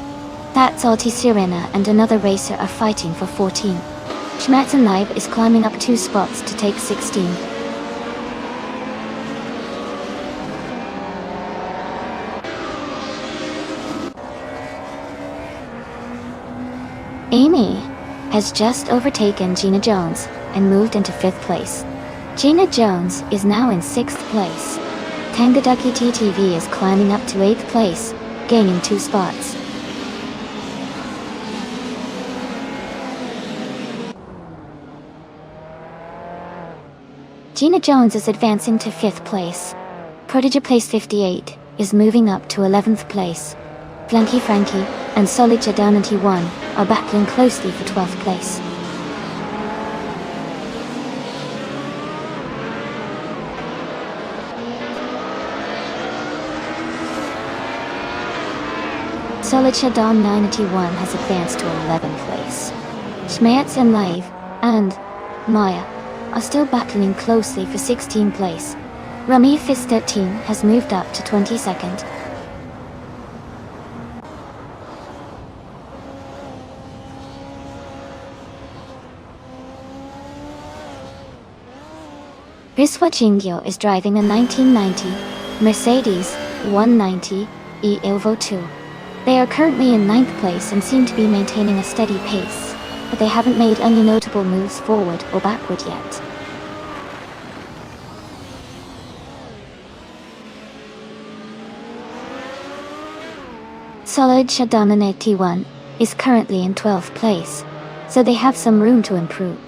That Salty Sirena and another racer are fighting for 14. Schmerzen Live is climbing up 2 spots to take 16. Amy has just overtaken Gina Jones and moved into 5th place. Gina Jones is now in 6th place. Tangodaki TTV is climbing up to 8th place, gaining 2 spots. Gina Jones is advancing to 5th place. Prodigy Place 58 is moving up to 11th place. Flanky Frankie and Solid Shadow 91 are battling closely for 12th place. Solid Shadow 91 has advanced to 11th place. Schmerzen Live and Maya are still battling closely for 16th place. Rummy Fist 13 has moved up to 22nd. Riswa Jingyo is driving a 1990 Mercedes 190 E Evo 2. They are currently in 9th place and seem to be maintaining a steady pace, but they haven't made any notable moves forward or backward yet. Solid Shadow 81 is currently in 12th place, so they have some room to improve.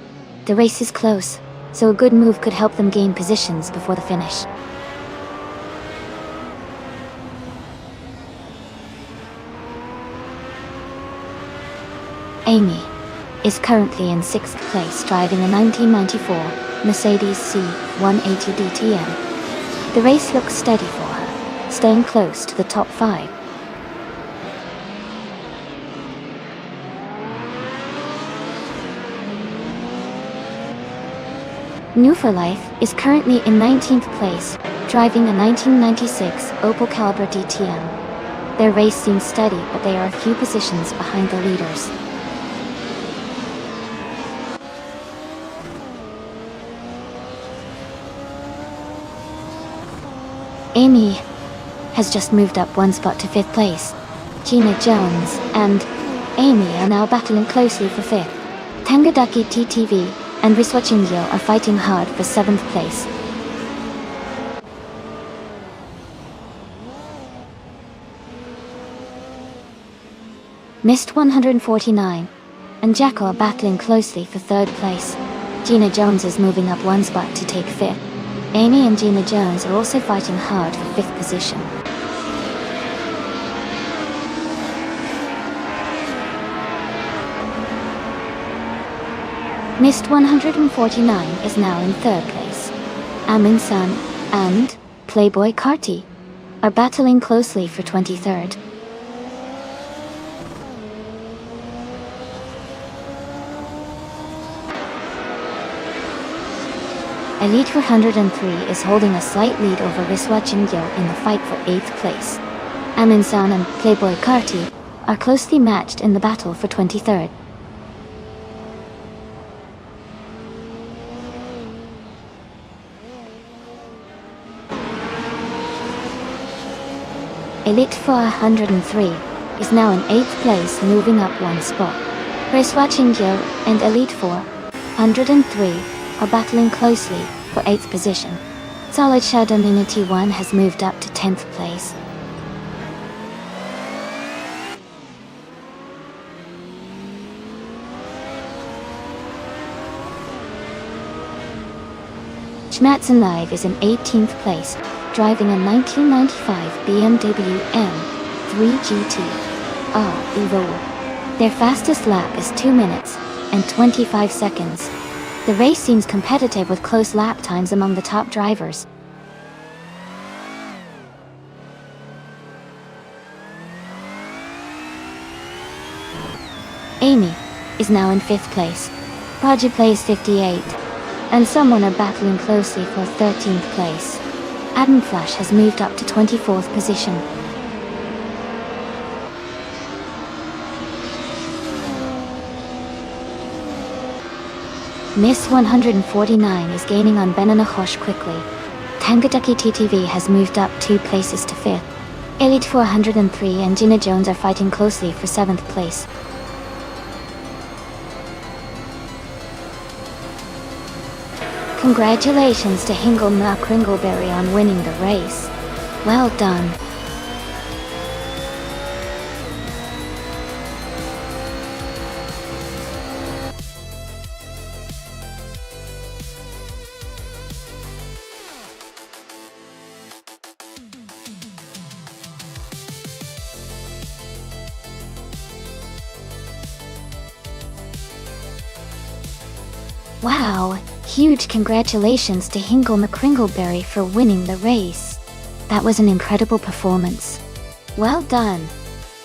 The race is close, so a good move could help them gain positions before the finish. Amy is currently in 6th place driving a 1994 Mercedes C180 DTM. The race looks steady for her, staying close to the top 5. New for Life is currently in 19th place, driving a 1996 Opel Calibra DTM. Their race seems steady, but they are a few positions behind the leaders. Amy has just moved up 1 spot to 5th place. Gina Jones and Amy are now battling closely for 5th. Tangodaki TTV and Riswa Jingyo are fighting hard for 7th place. Mist 149 and Jacko are battling closely for 3rd place. Gina Jones is moving up 1 spot to take 5th. Amy and Gina Jones are also fighting hard for 5th position. Mist 149 is now in 3rd place. Amin Sun and Playboy Carti are battling closely for 23rd. Elite 403 is holding a slight lead over Riswa Jingyo in the fight for 8th place. Amin San and Playboy Carti are closely matched in the battle for 23rd. Elite 403 is now in 8th place, moving up 1 spot. Riswa Jingyo and Elite 403 are battling closely for 8th position. Solid Shadow Minity 1 has moved up to 10th place. Schmatzen Live is in 18th place, driving a 1995 BMW M3 GT Evo. Their fastest lap is 2 minutes and 25 seconds. The race seems competitive with close lap times among the top drivers. Amy is now in 5th place. Roger plays 58, and someone are battling closely for 13th place. Adam Flash has moved up to 24th position. Miss 149 is gaining on Benanahosh quickly. Tangadaki TTV has moved up 2 places to 5th. Elite 403 and Gina Jones are fighting closely for 7th place. Congratulations to Hingle Kringleberry on winning the race. Well done. Wow, huge congratulations to Hingle McCringleberry for winning the race. That was an incredible performance. Well done.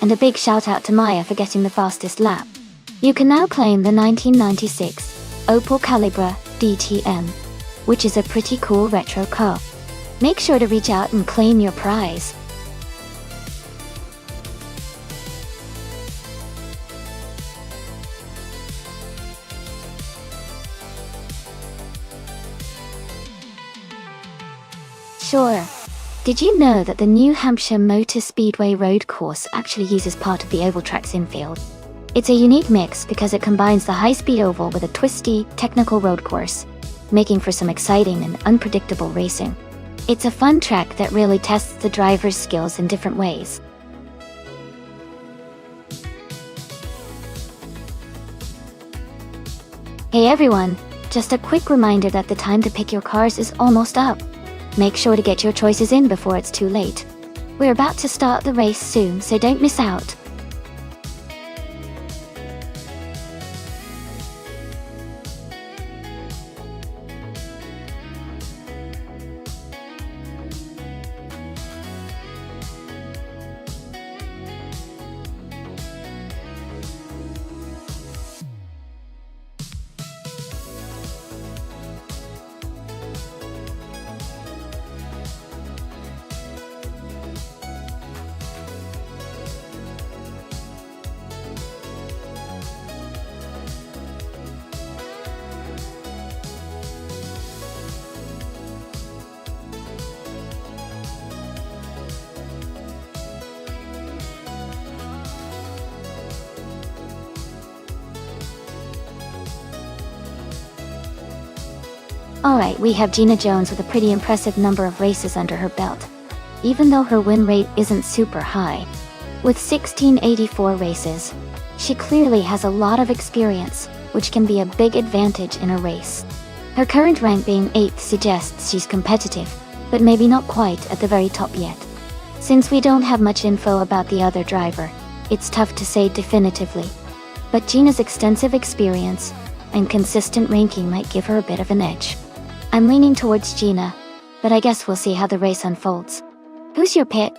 And a big shout out to Maya for getting the fastest lap. You can now claim the 1996 Opel Calibra DTM, which is a pretty cool retro car. Make sure to reach out and claim your prize. Sure. Did you know that the New Hampshire Motor Speedway road course actually uses part of the oval track's infield? It's a unique mix because it combines the high-speed oval with a twisty, technical road course, making for some exciting and unpredictable racing. It's a fun track that really tests the driver's skills in different ways. Hey everyone, just a quick reminder that the time to pick your cars is almost up. Make sure to get your choices in before it's too late. We're about to start the race soon, so don't miss out. Alright, we have Gina Jones with a pretty impressive number of races under her belt, even though her win rate isn't super high. With 1684 races, she clearly has a lot of experience, which can be a big advantage in a race. Her current rank being 8th suggests she's competitive, but maybe not quite at the very top yet. Since we don't have much info about the other driver, it's tough to say definitively. But Gina's extensive experience and consistent ranking might give her a bit of an edge. I'm leaning towards Gina, but I guess we'll see how the race unfolds. Who's your pick?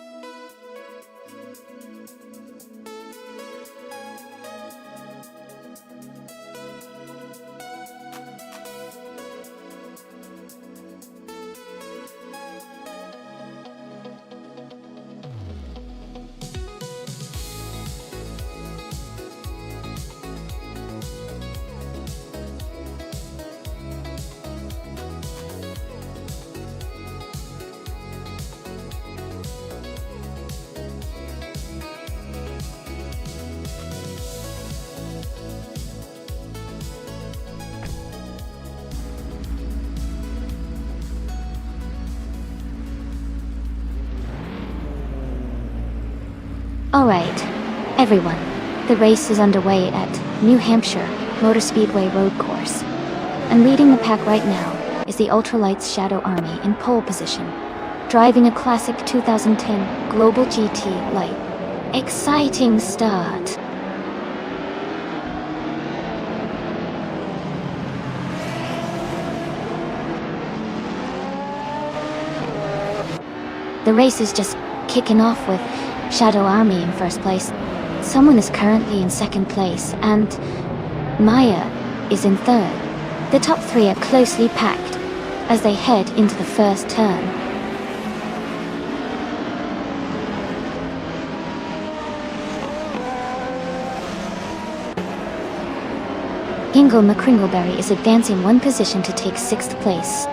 Alright, everyone, the race is underway at New Hampshire Motor Speedway Road Course. And leading the pack right now is the Ultralights Shadow Army in pole position, driving a classic 2010 Global GT Light. Exciting start. The race is just kicking off with Shadow Army in first place. Someone is currently in second place, and Maya is in third. The top three are closely packed as they head into the first turn. Hingle McCringleberry is advancing one position to take sixth place.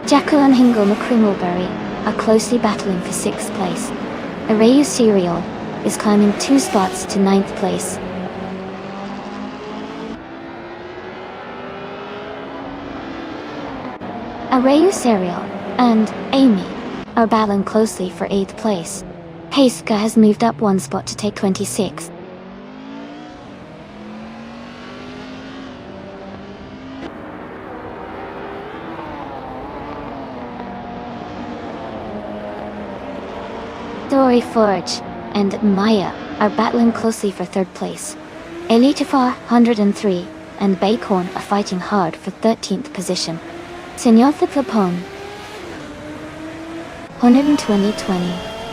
Jacko and Hingle McCringleberry are closely battling for sixth place. Arayu Serial is climbing 2 spots to ninth place. Arayu Serial and Amy are battling closely for 8th place. Heiska has moved up 1 spot to take 26th. Dory Forge and Maya are battling closely for 3rd place. Elitifar 103 and Bacon are fighting hard for 13th position. Senor Thipapone 120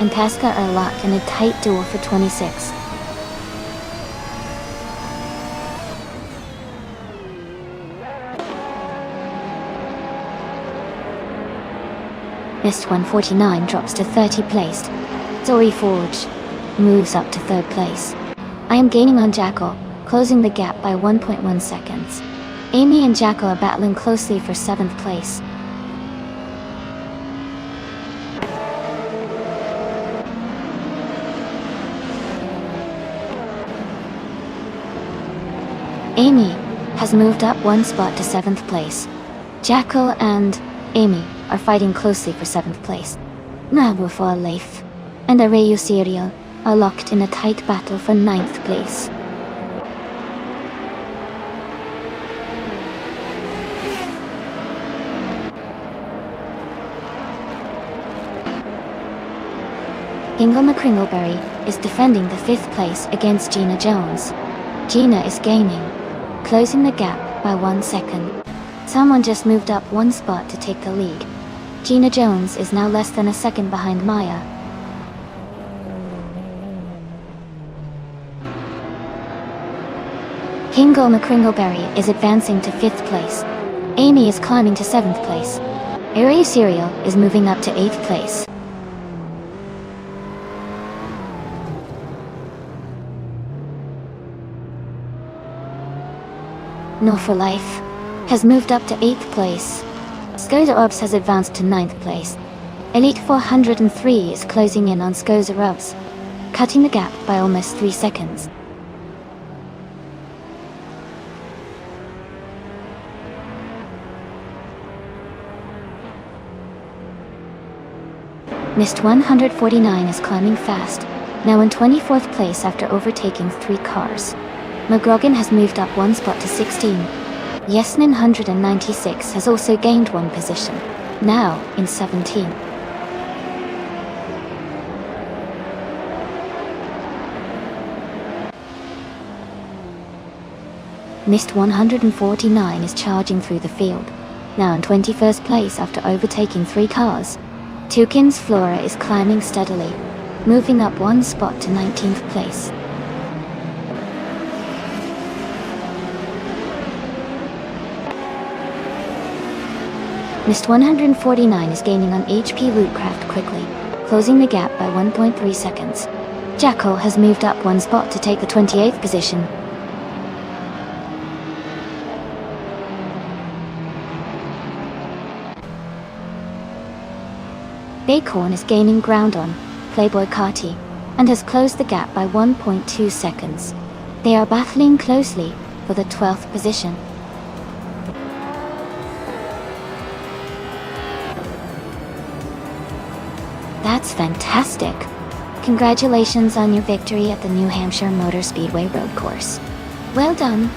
and Tasca are locked in a tight duel for 26th. Mist 149 drops to 30 placed. Dory Forge moves up to 3rd place. I am gaining on Jackal, closing the gap by 1.1 seconds. Amy and Jackal are battling closely for 7th place. Amy has moved up 1 spot to 7th place. Jackal and Amy are fighting closely for 7th place. Nabu for Leif and Arayu Serial are locked in a tight battle for 9th place. Hingle McCringleberry is defending the 5th place against Gina Jones. Gina is gaining, closing the gap by 1 second. Someone just moved up 1 spot to take the lead. Gina Jones is now less than a second behind Maya. Hingle McCringleberry is advancing to 5th place. Amy is climbing to 7th place. Arayu Serial is moving up to 8th place. No for Life has moved up to 8th place. Skoza Urbs has advanced to 9th place. Elite 403 is closing in on Skoza Urbs, cutting the gap by almost 3 seconds. Mist 149 is climbing fast, now in 24th place after overtaking 3 cars. McGrogan has moved up 1 spot to 16. Yesnin 196 has also gained 1 position, now in 17. Mist 149 is charging through the field, now in 21st place after overtaking 3 cars. Tukin's Flora is climbing steadily, moving up 1 spot to 19th place. Mist 149 is gaining on HP Lootcraft quickly, closing the gap by 1.3 seconds. Jackal has moved up 1 spot to take the 28th position. Bacon is gaining ground on Playboy Carti and has closed the gap by 1.2 seconds. They are battling closely for the 12th position. That's fantastic. Congratulations on your victory at the New Hampshire Motor Speedway road course. Well done.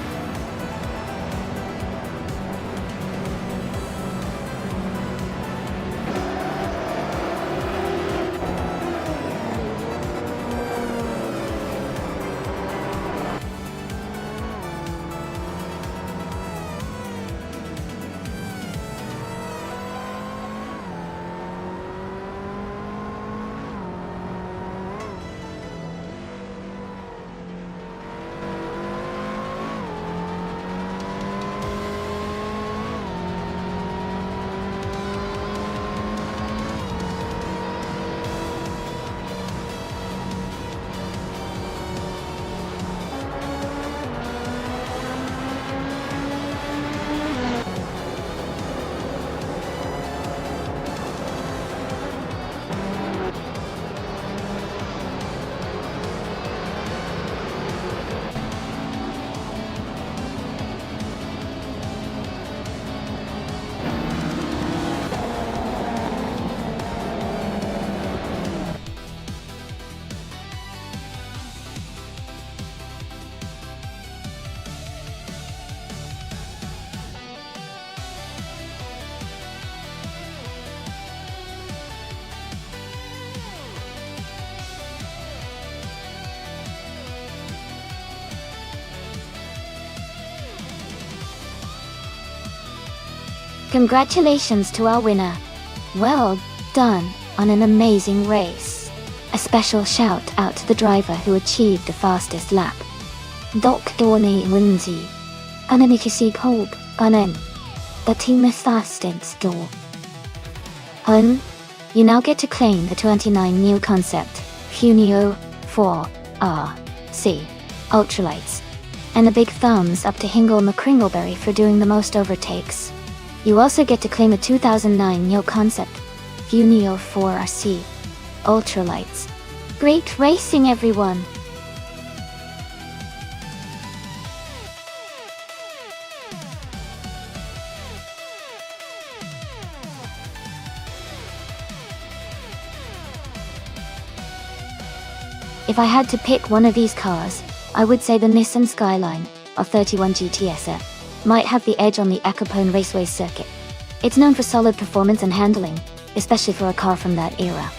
Congratulations to our winner. Well done on an amazing race. A special shout out to the driver who achieved the fastest lap. Dr. Lindsay. Anamikisi Pope. Anen. The team is fastest store. You now get to claim the 29 new concept, Funio 4RC Ultralights. And a big thumbs up to Hingle McCringleberry for doing the most overtakes. You also get to claim a 2009 Neo concept, Funio 4RC Ultralights. Great racing, everyone! If I had to pick one of these cars, I would say the Nissan Skyline, or 31 GTSF, might have the edge on the Acapone Raceway circuit. It's known for solid performance and handling, especially for a car from that era.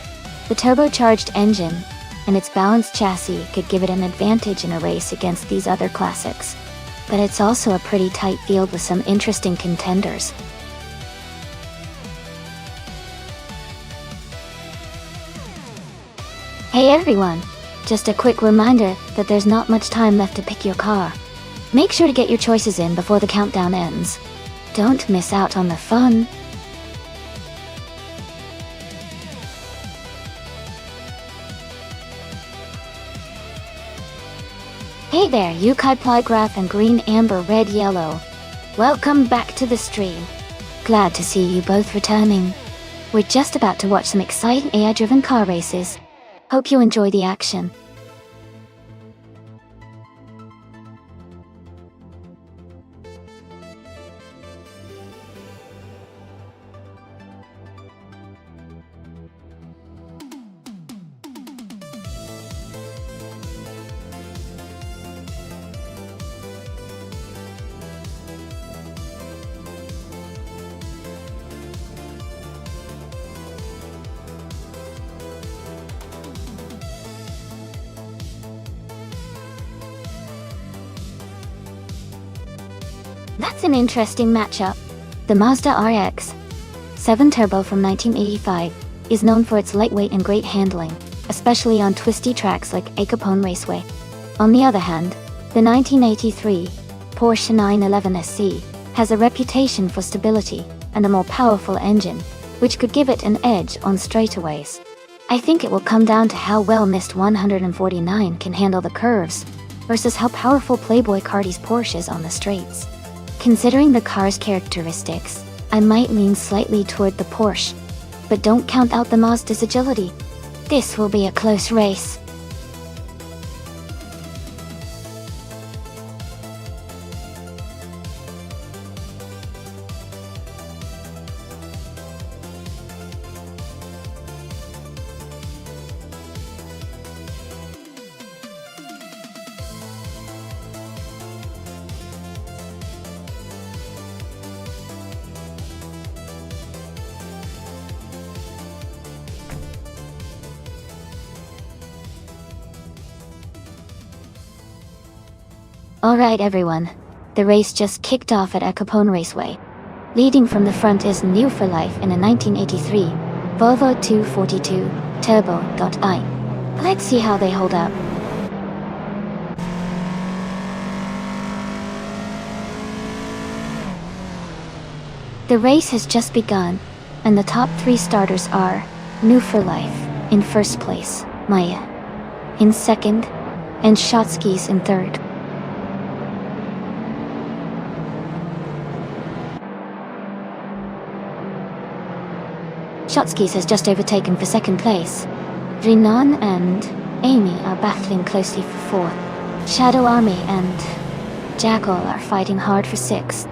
The turbocharged engine and its balanced chassis could give it an advantage in a race against these other classics. But it's also a pretty tight field with some interesting contenders. Hey everyone! Just a quick reminder that there's not much time left to pick your car. Make sure to get your choices in before the countdown ends. Don't miss out on the fun. Hey there, Yukai Plygraph and Green Amber Red Yellow. Welcome back to the stream. Glad to see you both returning. We're just about to watch some exciting AI-driven car races. Hope you enjoy the action. That's an interesting matchup. The Mazda RX 7 Turbo from 1985 is known for its lightweight and great handling, especially on twisty tracks like Acapone Raceway. On the other hand, the 1983 Porsche 911 SC has a reputation for stability and a more powerful engine, which could give it an edge on straightaways. I think it will come down to how well Mist 149 can handle the curves, versus how powerful Playboy Cardi's Porsche is on the straights. Considering the car's characteristics, I might lean slightly toward the Porsche, but don't count out the Mazda's agility. This will be a close race. Alright everyone, the race just kicked off at Capone Raceway. Leading from the front is New for Life in a 1983 Volvo 242 Turbo.I. Let's see how they hold up. The race has just begun, and the top 3 starters are New for Life in first place, Maya in second, and Shotskis in third. Shotskis has just overtaken for second place. Renan and Amy are battling closely for fourth. Shadow Army and Jackal are fighting hard for sixth.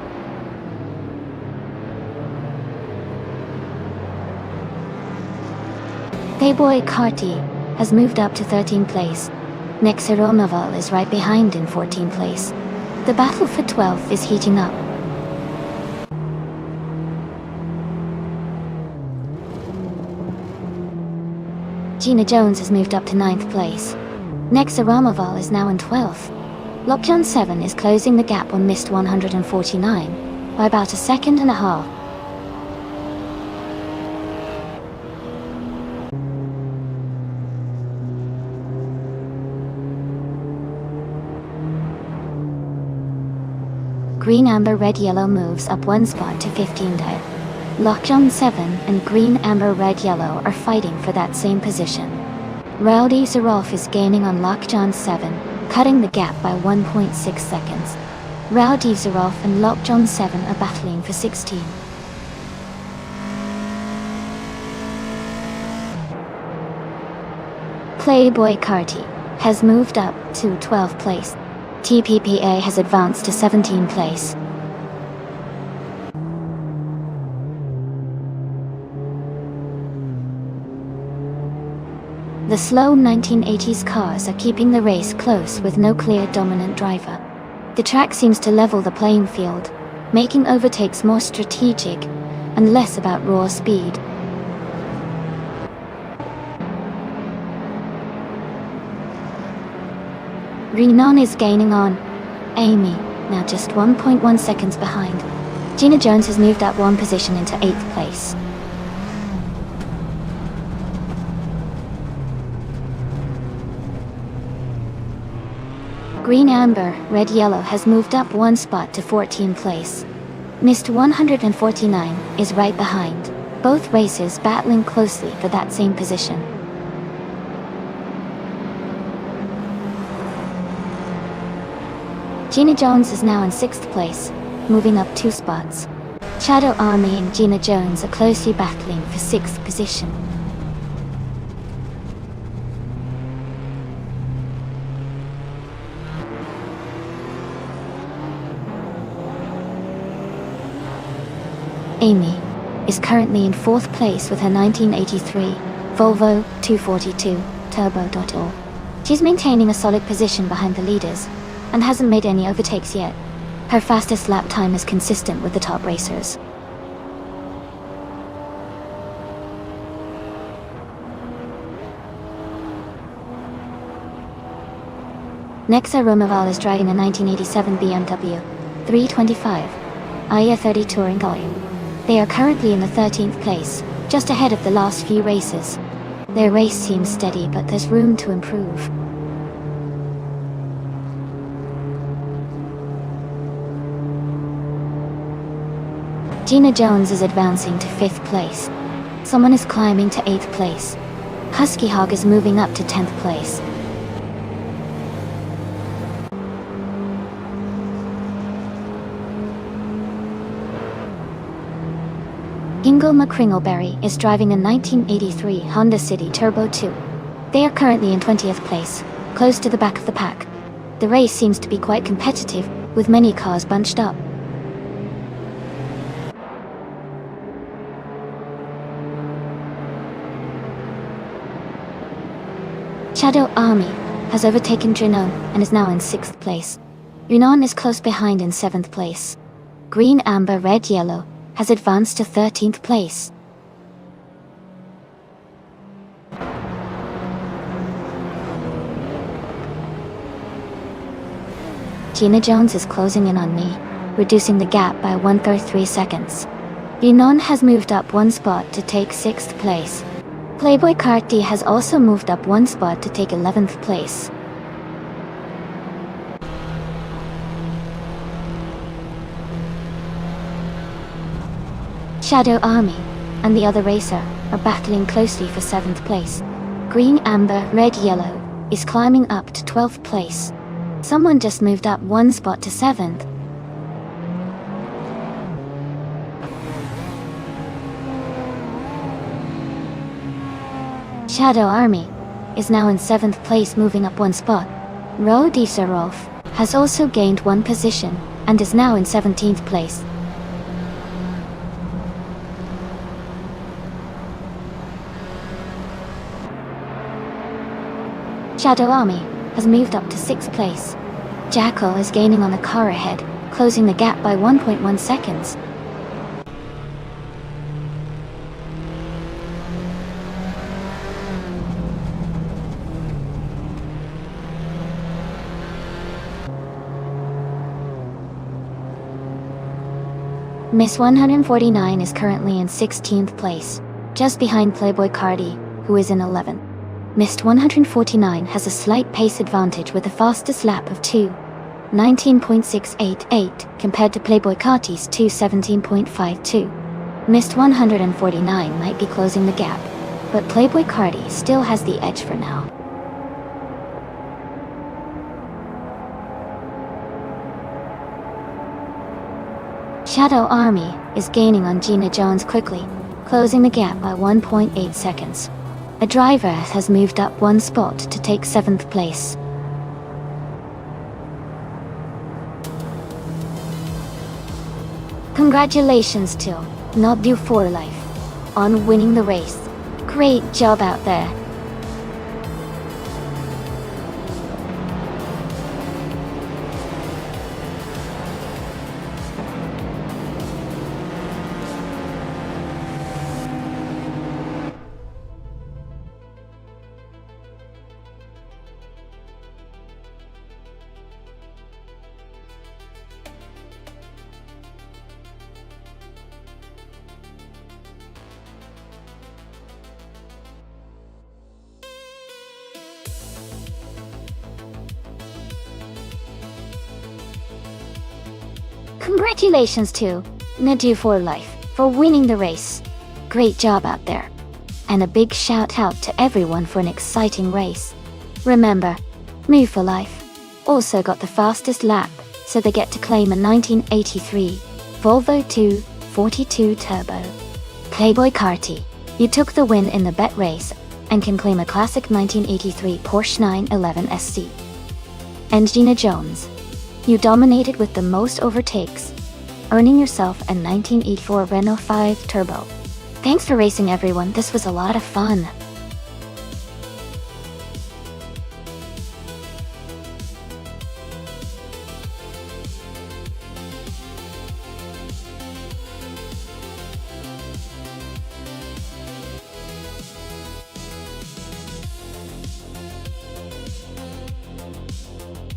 Playboy Carty has moved up to 13th place. Nexeromaval is right behind in 14th place. The battle for 12th is heating up. Gina Jones has moved up to 9th place. Nexeromaval is now in 12th. Lockdown 7 is closing the gap on Mist 149 by about a second and a half. Green, Amber, Red, Yellow moves up 1 spot to 15th. Lockdown 7 and Green, Amber, Red, Yellow are fighting for that same position. Rowdy Zarolf is gaining on Lockdown 7, cutting the gap by 1.6 seconds. Rowdy Zarolf and Lockdown 7 are battling for 16. Playboy Carty has moved up to 12th place. TPPA has advanced to 17th place. The slow 1980s cars are keeping the race close with no clear dominant driver. The track seems to level the playing field, making overtakes more strategic and less about raw speed. Renan is gaining on Amy, now just 1.1 seconds behind. Gina Jones has moved up 1 position into 8th place. Green, Amber, Red, Yellow has moved up 1 spot to 14th place. Mist 149 is right behind, both races battling closely for that same position. Gina Jones is now in 6th place, moving up 2 spots. Shadow Army and Gina Jones are closely battling for 6th position. Amy is currently in 4th place with her 1983 Volvo 242 Turbo.O. She's maintaining a solid position behind the leaders and hasn't made any overtakes yet. Her fastest lap time is consistent with the top racers. Nexa Romaval is driving a 1987 BMW 325 IA30 Touring Volume. They are currently in the 13th place, just ahead of the last few races. Their race seems steady, but there's room to improve. Gina Jones is advancing to 5th place. Someone is climbing to 8th place. Husky Hog is moving up to 10th place. Ingle McCringleberry is driving a 1983 Honda City Turbo 2. They are currently in 20th place, close to the back of the pack. The race seems to be quite competitive, with many cars bunched up. Shadow Army has overtaken Drinon and is now in 6th place. Renan is close behind in 7th place. Green, Amber, Red, Yellow has advanced to 13th place. Gina Jones is closing in on me, reducing the gap by 1/3 seconds. Yinon has moved up one spot to take 6th place. Playboy Carti has also moved up one spot to take 11th place. Shadow Army and the other racer are battling closely for 7th place. Green, Amber, Red, Yellow is climbing up to 12th place. Someone just moved up one spot to 7th. Shadow Army is now in 7th place, moving up one spot. Rodisarov has also gained one position and is now in 17th place. Shadow Army has moved up to 6th place. Jackal is gaining on the car ahead, closing the gap by 1.1 seconds. Miss 149 is currently in 16th place, just behind Playboy Carti, who is in 11th. Miss 149 has a slight pace advantage with a fastest lap of 2:19.688 compared to Playboy Carti's 2:17.52. Miss 149 might be closing the gap, but Playboy Carti still has the edge for now. Shadow Army is gaining on Gina Jones quickly, closing the gap by 1.8 seconds. A driver has moved up one spot to take 7th place. Congratulations to Not Due for Life on winning the race. Great job out there. Congratulations to Not Due for Life for winning the race. Great job out there. And a big shout out to everyone for an exciting race. Remember, Move for Life also got the fastest lap, so they get to claim a 1983 Volvo 242 Turbo. Playboy Carti, you took the win in the bet race and can claim a classic 1983 Porsche 911 SC. And Gina Jones, you dominated with the most overtakes, earning yourself a 1984 Renault 5 Turbo. Thanks for racing, everyone. This was a lot of fun.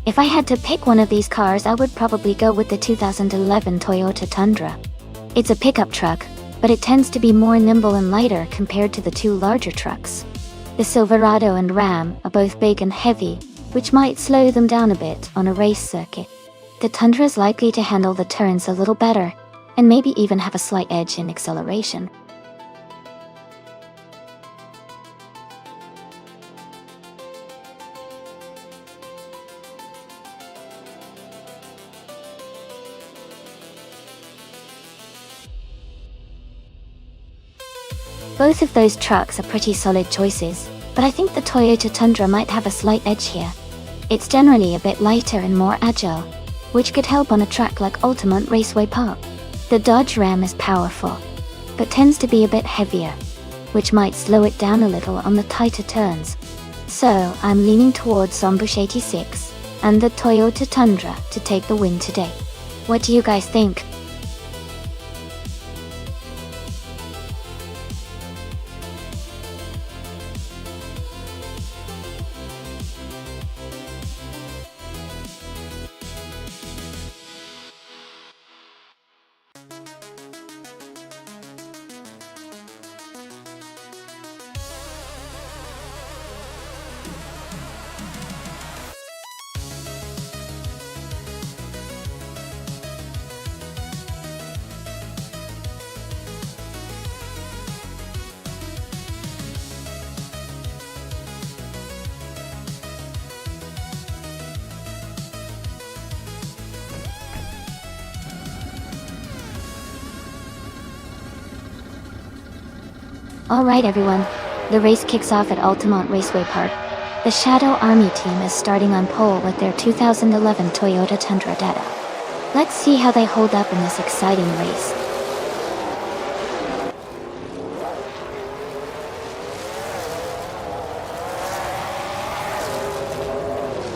If I had to pick one of these cars, I would probably go with the 2011 Toyota Tundra. It's a pickup truck, but it tends to be more nimble and lighter compared to the two larger trucks. The Silverado and Ram are both big and heavy, which might slow them down a bit on a race circuit. The Tundra is likely to handle the turns a little better, and maybe even have a slight edge in acceleration. Both of those trucks are pretty solid choices, but I think the Toyota Tundra might have a slight edge here. It's generally a bit lighter and more agile, which could help on a track like Altamont Raceway Park. The Dodge Ram is powerful, but tends to be a bit heavier, which might slow it down a little on the tighter turns. So I'm leaning towards Sombush 86 and the Toyota Tundra to take the win today. What do you guys think? Alright everyone, the race kicks off at Altamont Raceway Park. The Shadow Army team is starting on pole with their 2011 Toyota Tundra Data. Let's see how they hold up in this exciting race.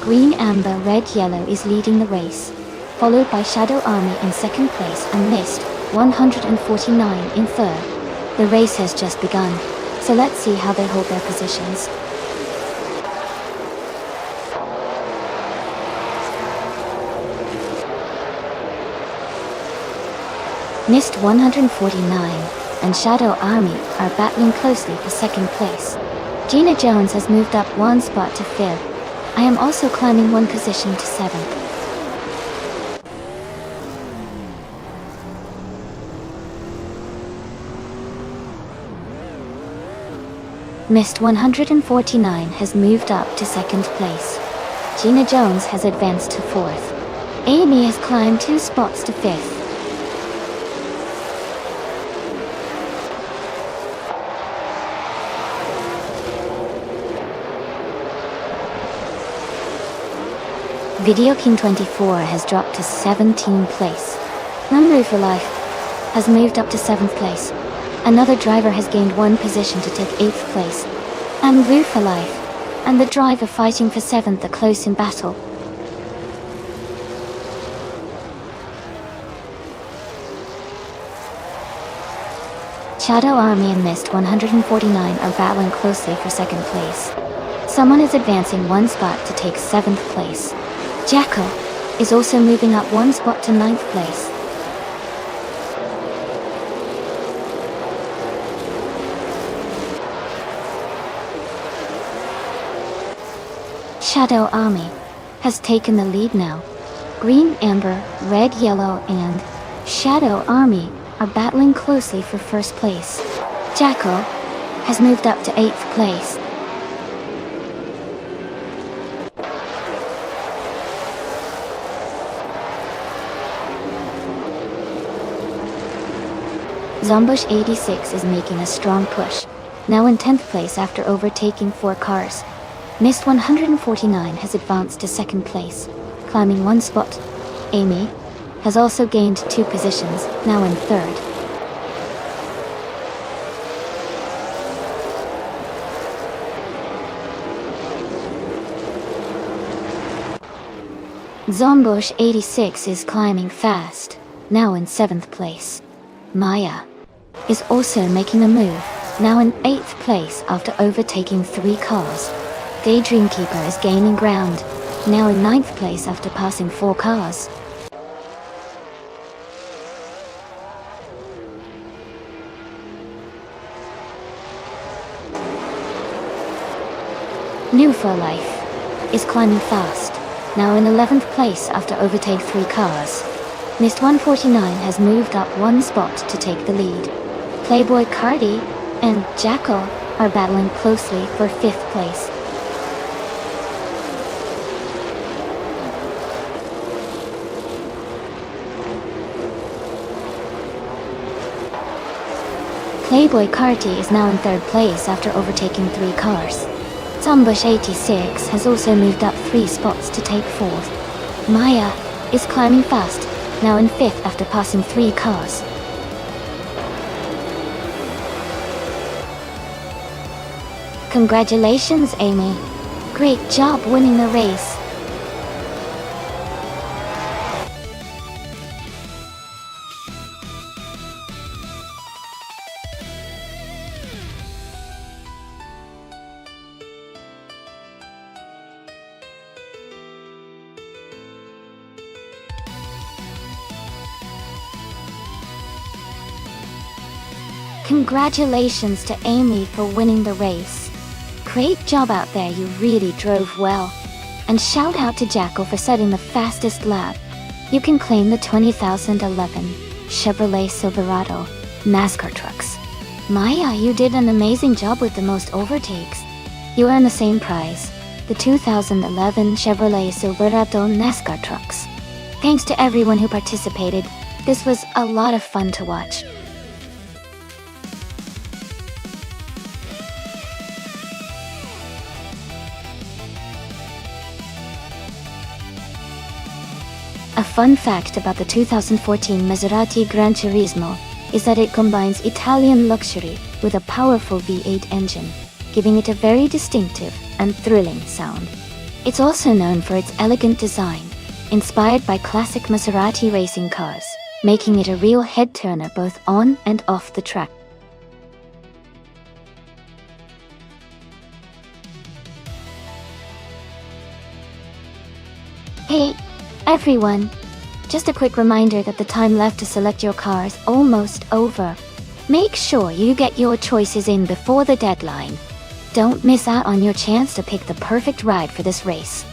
Green, Amber, Red, Yellow is leading the race, followed by Shadow Army in second place and Mist 149 in third. The race has just begun, so let's see how they hold their positions. Mist 149 and Shadow Army are battling closely for second place. Gina Jones has moved up one spot to fifth. I am also climbing one position to seventh. Mist 149 has moved up to second place. Gina Jones has advanced to fourth. Amy has climbed 2 spots to fifth. Video King 24 has dropped to 17th place. Number for Life has moved up to 7th place. Another driver has gained 1 position to take 8th place. And Blue for Life and the driver fighting for 7th are close in battle. Shadow Army and Mist 149 are battling closely for second place. Someone is advancing 1 spot to take 7th place. Jackal is also moving up 1 spot to 9th place. Shadow Army has taken the lead now. Green, Amber, Red, Yellow, and Shadow Army are battling closely for first place. Jackal has moved up to 8th place. Zombush 86 is making a strong push, now in 10th place after overtaking 4 cars. Mist 149 has advanced to second place, climbing 1 spot. Amy has also gained 2 positions, now in third. Zombush 86 is climbing fast, now in 7th place. Maya is also making a move, now in 8th place after overtaking 3 cars. Daydream Keeper is gaining ground, now in 9th place after passing 4 cars. New for Life is climbing fast, now in 11th place after overtaking 3 cars. Mist 149 has moved up 1 spot to take the lead. Playboy Cardi and Jackal are battling closely for 5th place. Playboy Carti is now in 3rd place after overtaking 3 cars. Zombush 86 has also moved up 3 spots to take 4th. Maya is climbing fast, now in 5th after passing 3 cars. Congratulations, Amy. Great job winning the race. Congratulations to Amy for winning the race. Great job out there, you really drove well. And shout out to Jackal for setting the fastest lap. You can claim the 2011 Chevrolet Silverado NASCAR trucks. Maya, you did an amazing job with the most overtakes. You earn the same prize, the 2011 Chevrolet Silverado NASCAR trucks. Thanks to everyone who participated. This was a lot of fun to watch. A fun fact about the 2014 Maserati Gran Turismo is that it combines Italian luxury with a powerful V8 engine, giving it a very distinctive and thrilling sound. It's also known for its elegant design, inspired by classic Maserati racing cars, making it a real head-turner both on and off the track. Hey, everyone! Just a quick reminder that the time left to select your car is almost over. Make sure you get your choices in before the deadline. Don't miss out on your chance to pick the perfect ride for this race.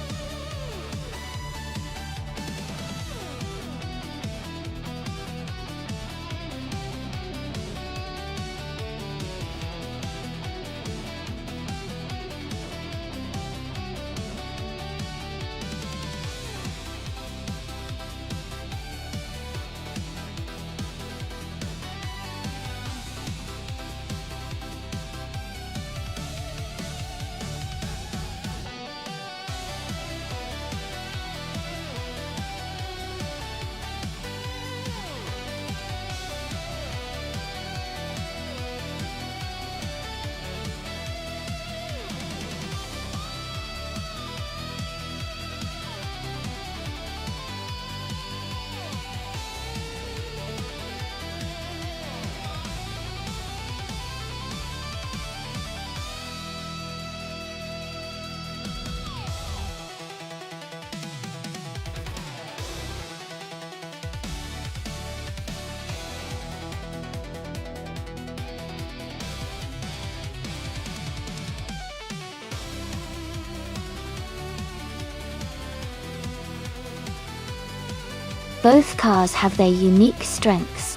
Both cars have their unique strengths.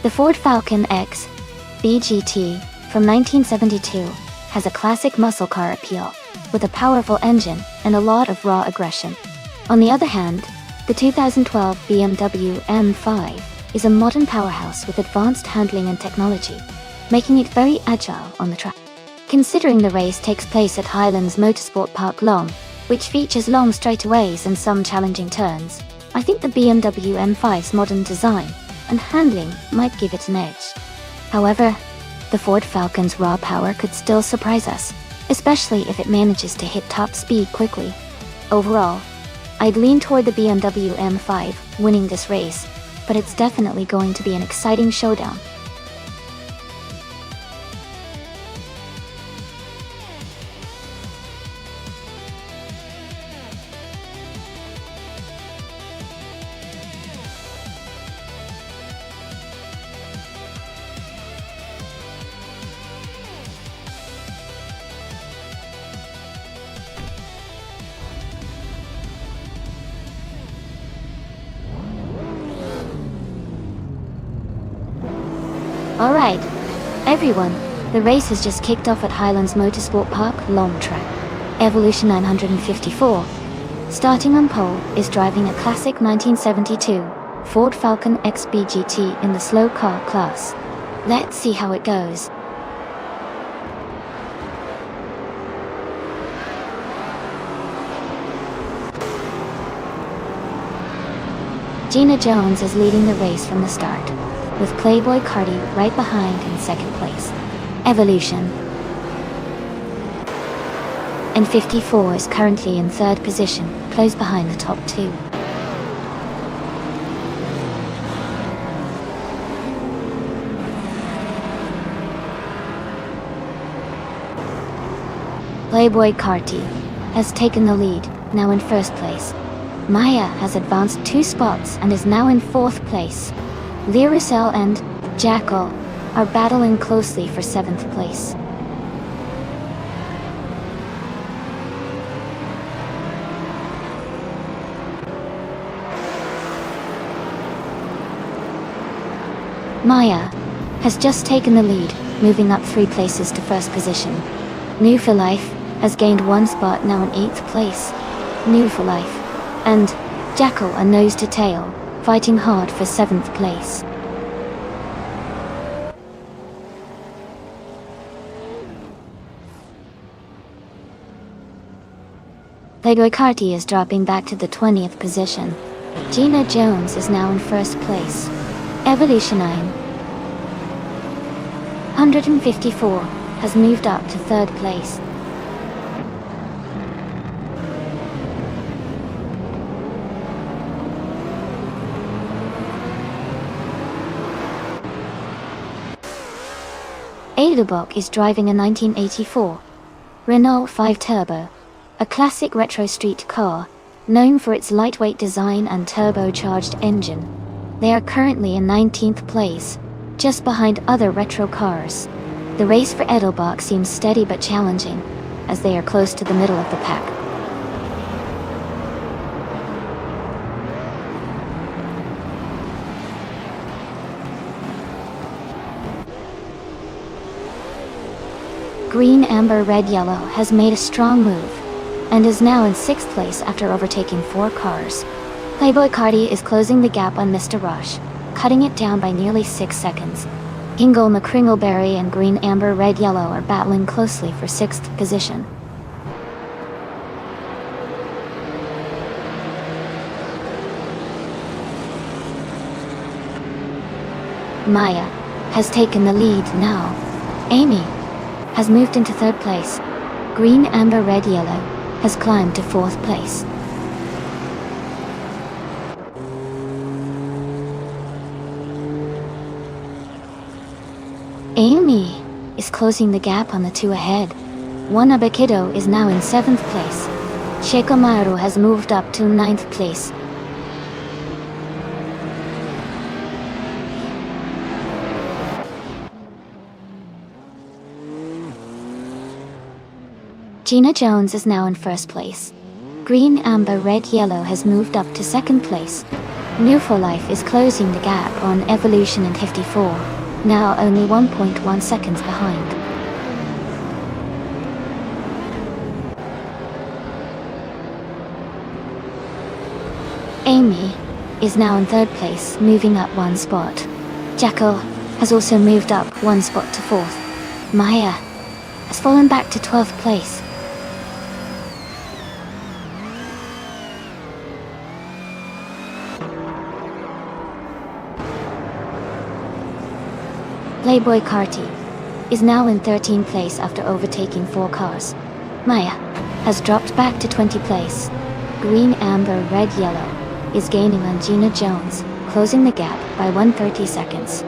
The Ford Falcon X BGT from 1972 has a classic muscle car appeal, with a powerful engine and a lot of raw aggression. On the other hand, the 2012 BMW M5 is a modern powerhouse with advanced handling and technology, making it very agile on the track. Considering the race takes place at Highlands Motorsport Park Long, which features long straightaways and some challenging turns, I think the BMW M5's modern design and handling might give it an edge. However, the Ford Falcon's raw power could still surprise us, especially if it manages to hit top speed quickly. Overall, I'd lean toward the BMW M5 winning this race, but it's definitely going to be an exciting showdown. Alright, everyone, the race has just kicked off at Highlands Motorsport Park Long Track. Evolution 954. Starting on pole is driving a classic 1972 Ford Falcon X BGT in the slow car class. Let's see how it goes. Gina Jones is leading the race from the start, with Playboy Cardi right behind in second place. Evolution. And 54 is currently in third position, close behind the top two. Playboy Carti has taken the lead, now in first place. Maya has advanced 2 spots and is now in fourth place. Lyricel and Jackal are battling closely for 7th place. Maya has just taken the lead, moving up 3 places to first position. New for Life has gained 1 spot, now in 8th place. New for Life and Jackal are nose to tail, fighting hard for 7th place. Playboy Carti is dropping back to the 20th position. Gina Jones is now in first place. Evolution 954 has moved up to third place. Adubok is driving a 1984 Renault 5 Turbo, a classic retro street car, known for its lightweight design and turbocharged engine. They are currently in 19th place, just behind other retro cars. The race for Edelbach seems steady but challenging, as they are close to the middle of the pack. Green, Amber, Red, Yellow has made a strong move, and is now in 6th place after overtaking 4 cars. Playboy Cardi is closing the gap on Mr. Rush, cutting it down by nearly 6 seconds. Ingle McCringleberry and Green, Amber, Red, Yellow are battling closely for 6th position. Maya has taken the lead now. Amy has moved into 3rd place. Green, Amber, Red, Yellow has climbed to 4th place. Amy is closing the gap on the 2 ahead. Wanabakido is now in 7th place. Shekomaru has moved up to 9th place. Gina Jones is now in 1st place. Green, Amber, Red, Yellow has moved up to 2nd place. New for Life is closing the gap on Evolution and 54, now only 1.1 seconds behind. Amy is now in 3rd place, moving up 1 spot. Jackal has also moved up 1 spot to 4th. Maya has fallen back to 12th place. Playboy Carti is now in 13th place after overtaking 4 cars. Maya has dropped back to 20th place. Green, Amber, Red, Yellow is gaining on Gina Jones, closing the gap by 130 seconds.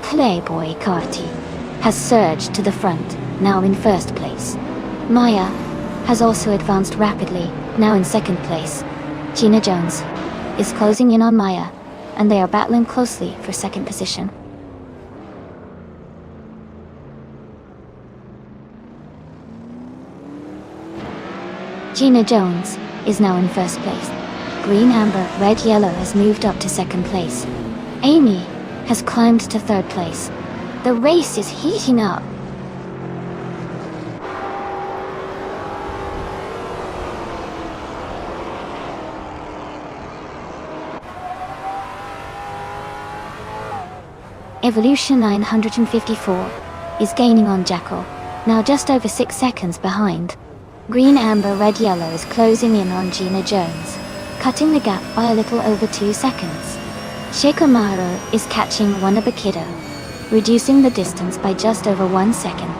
Playboy Carti has surged to the front, now in 1st place. Maya has also advanced rapidly, now in 2nd place. Gina Jones is closing in on Maya, and they are battling closely for 2nd position. Gina Jones is now in 1st place. Green, Amber, Red, Yellow has moved up to 2nd place. Amy has climbed to 3rd place. The race is heating up. Evolution 954 is gaining on Jackal, now just over 6 seconds behind. Green, Amber, Red, Yellow is closing in on Gina Jones, cutting the gap by a little over 2 seconds. Shekomaru is catching Wanabakido, reducing the distance by just over 1 second.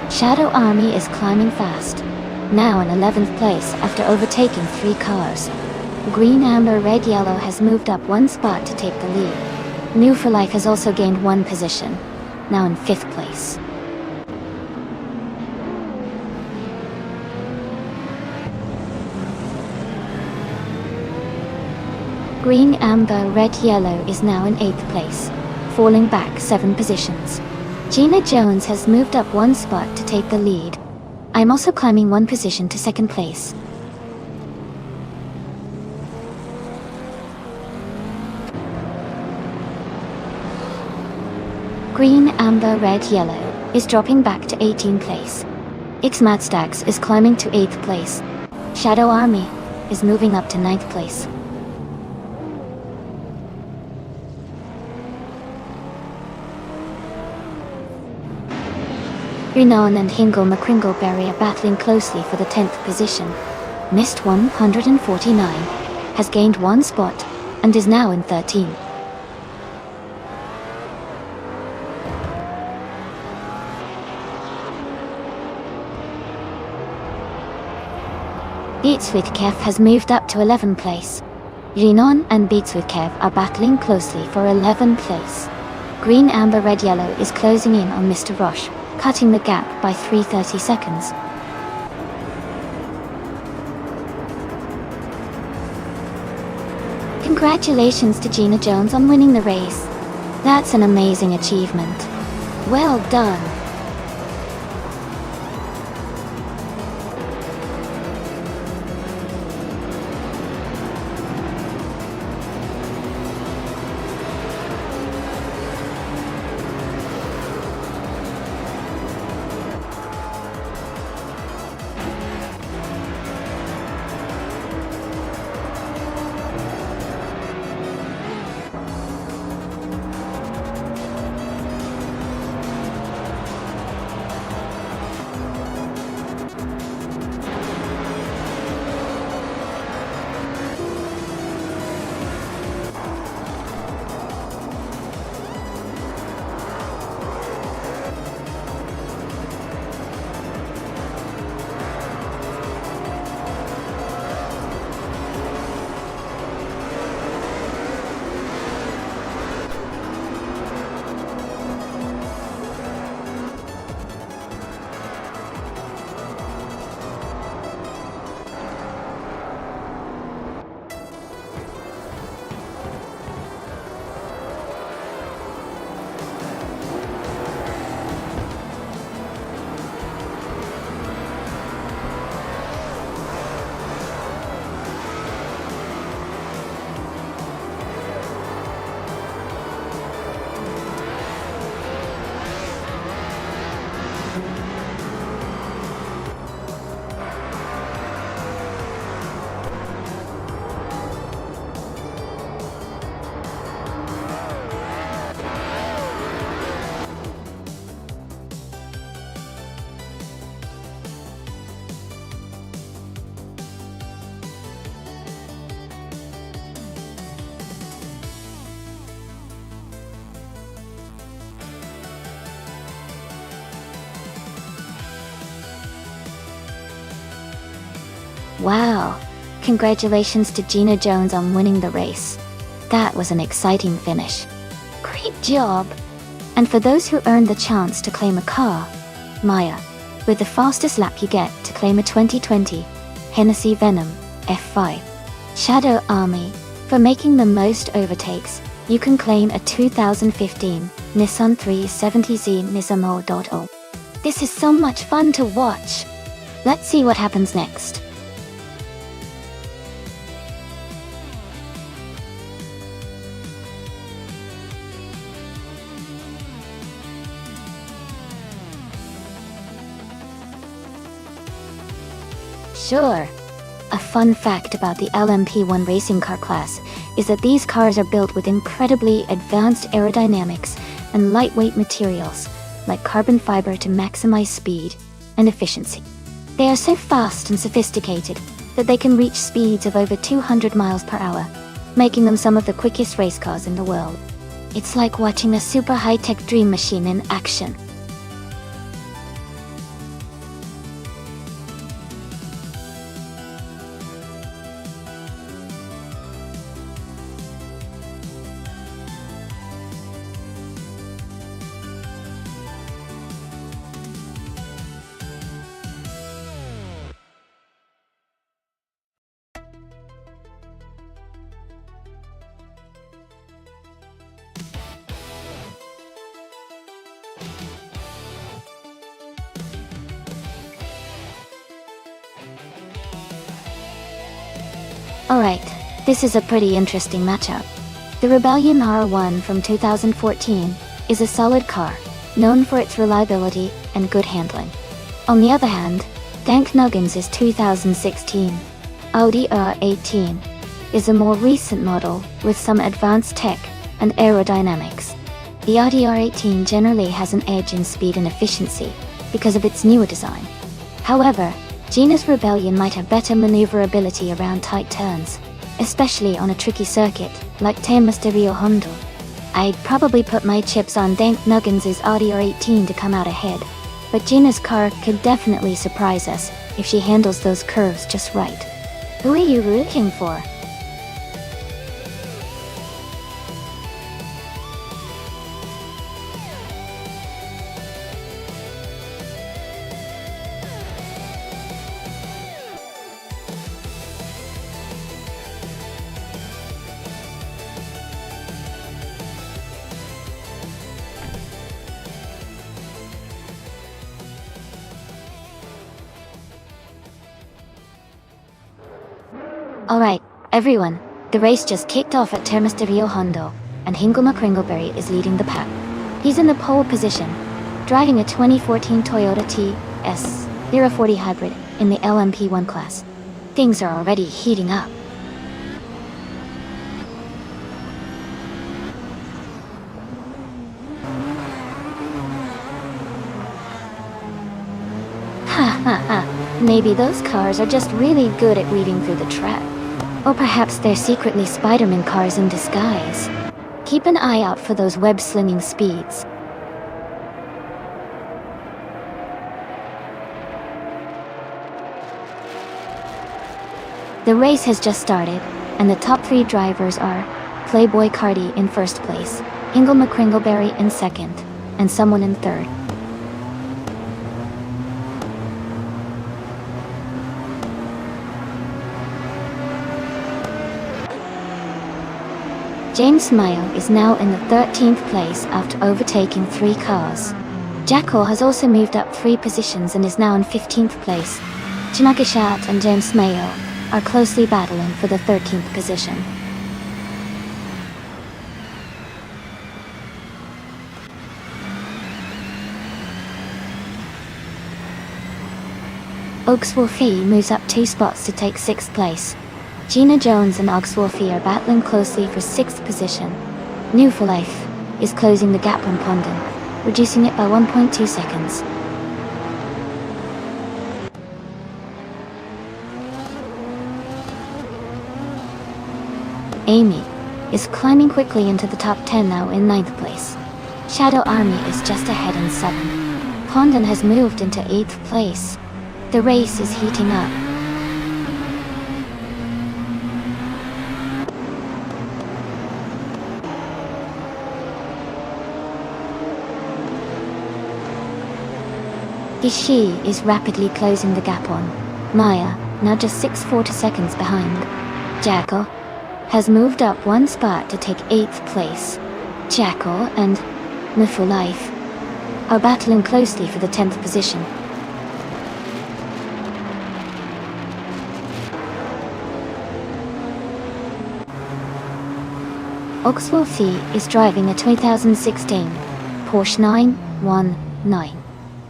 Shadow Army is climbing fast, now in 11th place after overtaking 3 cars. Green, Amber, Red, Yellow has moved up 1 spot to take the lead. New for Life has also gained 1 position, now in 5th place. Green, Amber, Red, Yellow is now in 8th place, falling back 7 positions. Gina Jones has moved up 1 spot to take the lead. I'm also climbing 1 position to 2nd place. Green, Amber, Red, Yellow is dropping back to 18th place. Xmatstax is climbing to 8th place. Shadow Army is moving up to 9th place. Renan and Hingle McCringleberry are battling closely for the 10th position. Mist 149 has gained 1 spot and is now in 13. Beats with Kev has moved up to 11th place. Renan and Beats with Kev are battling closely for 11th place. Green Amber Red Yellow is closing in on Mr. Rush, cutting the gap by 3:30 seconds. Congratulations to Gina Jones on winning the race. That's an amazing achievement. Well done. Wow! Congratulations to Gina Jones on winning the race. That was an exciting finish. Great job! And for those who earned the chance to claim a car, Maya, with the fastest lap you get to claim a 2020 Hennessy Venom F5. Shadow Army, for making the most overtakes, you can claim a 2015 Nissan 370Z Nismo.0. This is so much fun to watch. Let's see what happens next. Sure. A fun fact about the LMP1 racing car class is that these cars are built with incredibly advanced aerodynamics and lightweight materials, like carbon fiber to maximize speed and efficiency. They are so fast and sophisticated that they can reach speeds of over 200 miles per hour, making them some of the quickest race cars in the world. It's like watching a super high-tech dream machine in action. Alright, this is a pretty interesting matchup. The Rebellion R1 from 2014 is a solid car, known for its reliability and good handling. On the other hand, Dank Nuggins' 2016 Audi R18 is a more recent model with some advanced tech and aerodynamics. The Audi R18 generally has an edge in speed and efficiency because of its newer design. However, Gina's Rebellion might have better maneuverability around tight turns, especially on a tricky circuit like Misterio Hondo. I'd probably put my chips on Dank Nuggins' Audi R18 to come out ahead, but Gina's car could definitely surprise us if she handles those curves just right. Who are you rooting for? Alright, everyone, the race just kicked off at Misterio Hondo, and Hingle McCringleberry is leading the pack. He's in the pole position, driving a 2014 Toyota TS040 hybrid in the LMP1 class. Things are already heating up. Ha ha ha, maybe those cars are just really good at weaving through the track. Or perhaps they're secretly Spider-Man cars in disguise. Keep an eye out for those web-slinging speeds. The race has just started, and the top 3 drivers are Playboy Cardi in first place, Hingle McCringleberry in second, and someone in third. James Smile is now in the 13th place after overtaking 3 cars. Jackal has also moved up 3 positions and is now in 15th place. Chinagishat and James Smile are closely battling for the 13th position. Ogswolfie moves up 2 spots to take 6th place. Gina Jones and Ogswolfie are battling closely for 6th position. New for Life is closing the gap on Pondon, reducing it by 1.2 seconds. Amy is climbing quickly into the top 10 now in 9th place. Shadow Army is just ahead in 7th. Pondon has moved into 8th place. The race is heating up. Gishi is rapidly closing the gap on Maya, now just 6.4 seconds behind. Jackal has moved up 1 spot to take 8th place. Jackal and For Life are battling closely for the 10th position. Ogswolfie is driving a 2016 Porsche 919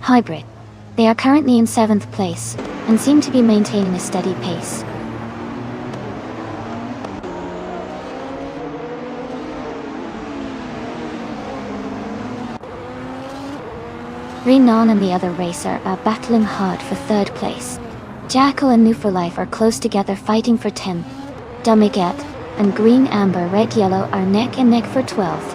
hybrid. They are currently in 7th place and seem to be maintaining a steady pace. Renan and the other racer are battling hard for 3rd place. Jackal and New for Life are close together fighting for 10th. Dumiget and Green Amber Red Yellow are neck and neck for 12th.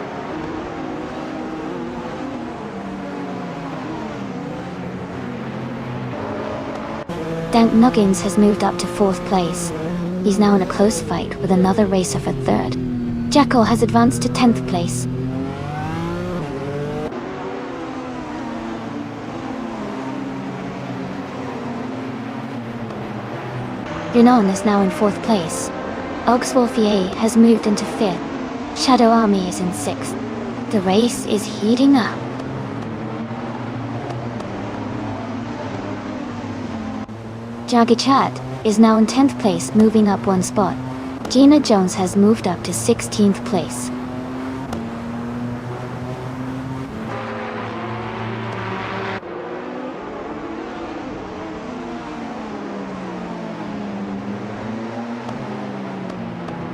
Dank Nuggins has moved up to 4th place. He's now in a close fight with another racer for 3rd. Jackal has advanced to 10th place. Renan is now in 4th place. Ogswolfie has moved into 5th. Shadow Army is in 6th. The race is heating up. Jagichat is now in 10th place, moving up 1 spot. Gina Jones has moved up to 16th place.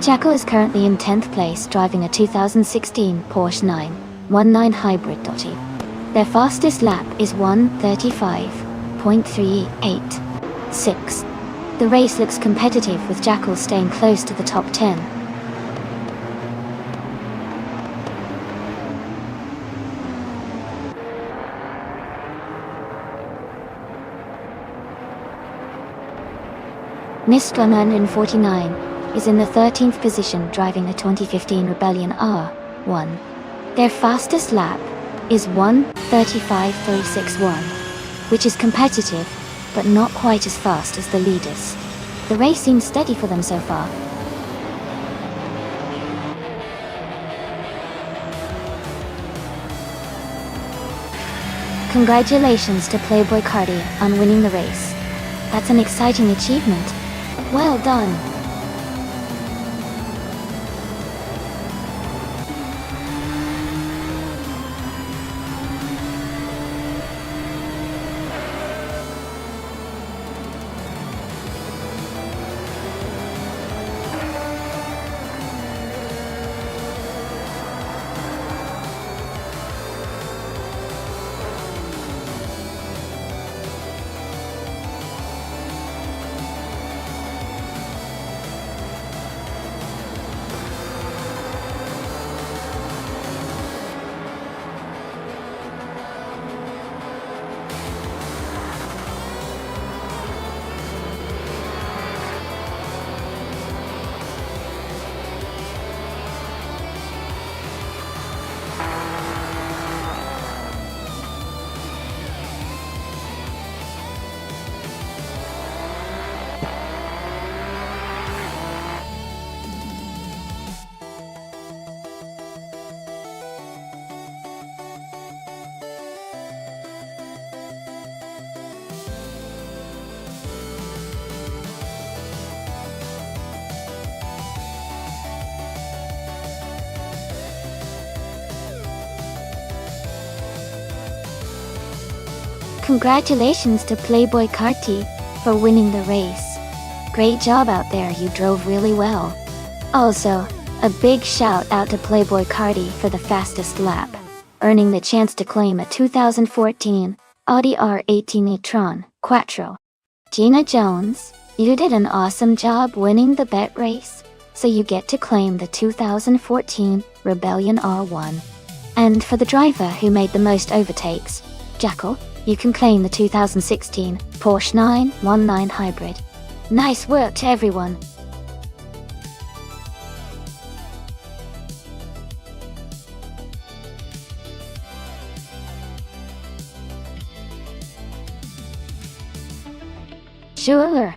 Jacko is currently in 10th place driving a 2016 Porsche 919 Hybrid Dottie. Their fastest lap is 1:35.386. The race looks competitive with Jackal staying close to the top 10. Nonstop 949 is in the 13th position driving a 2015 Rebellion R1. Their fastest lap is 1:35.361, which is competitive, but not quite as fast as the leaders. The race seems steady for them so far. Congratulations to Playboy Cardi on winning the race. That's an exciting achievement. Well done. Congratulations to Playboy Carti for winning the race. Great job out there, you drove really well. Also, a big shout out to Playboy Carti for the fastest lap, earning the chance to claim a 2014 Audi R18 e-tron Quattro. Gina Jones, you did an awesome job winning the bet race, so you get to claim the 2014 Rebellion R1. And for the driver who made the most overtakes, Jackal, you can claim the 2016 Porsche 919 Hybrid. Nice work to everyone. Sure.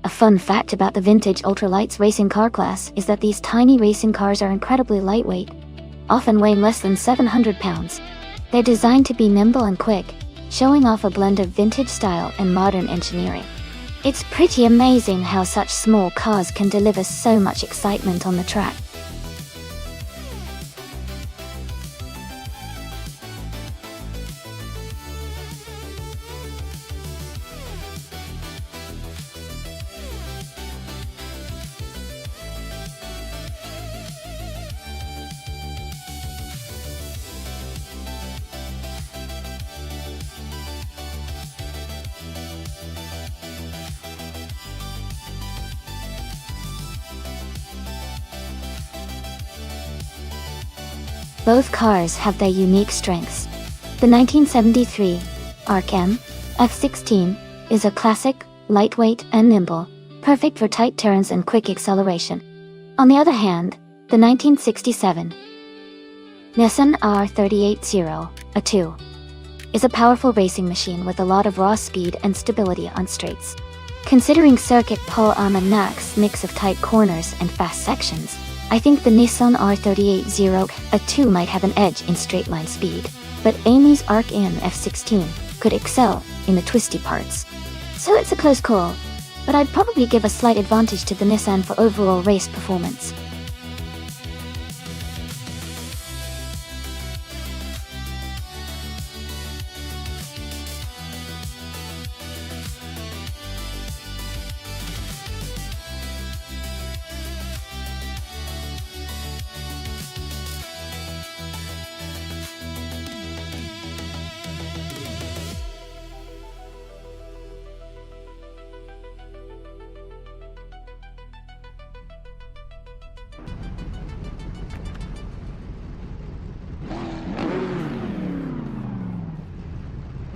A fun fact about the vintage ultralights racing car class is that these tiny racing cars are incredibly lightweight, often weighing less than 700 pounds. They're designed to be nimble and quick, showing off a blend of vintage style and modern engineering. It's pretty amazing how such small cars can deliver so much excitement on the track. Both cars have their unique strengths. The 1973 Arc-M F16 is a classic, lightweight and nimble, perfect for tight turns and quick acceleration. On the other hand, the 1967 Nissan R380 A2 is a powerful racing machine with a lot of raw speed and stability on straights. Considering Circuit Paul Almanach's mix of tight corners and fast sections, I think the Nissan R380 A2 might have an edge in straight-line speed, but Amy's Arc-M F16 could excel in the twisty parts. So it's a close call, but I'd probably give a slight advantage to the Nissan for overall race performance.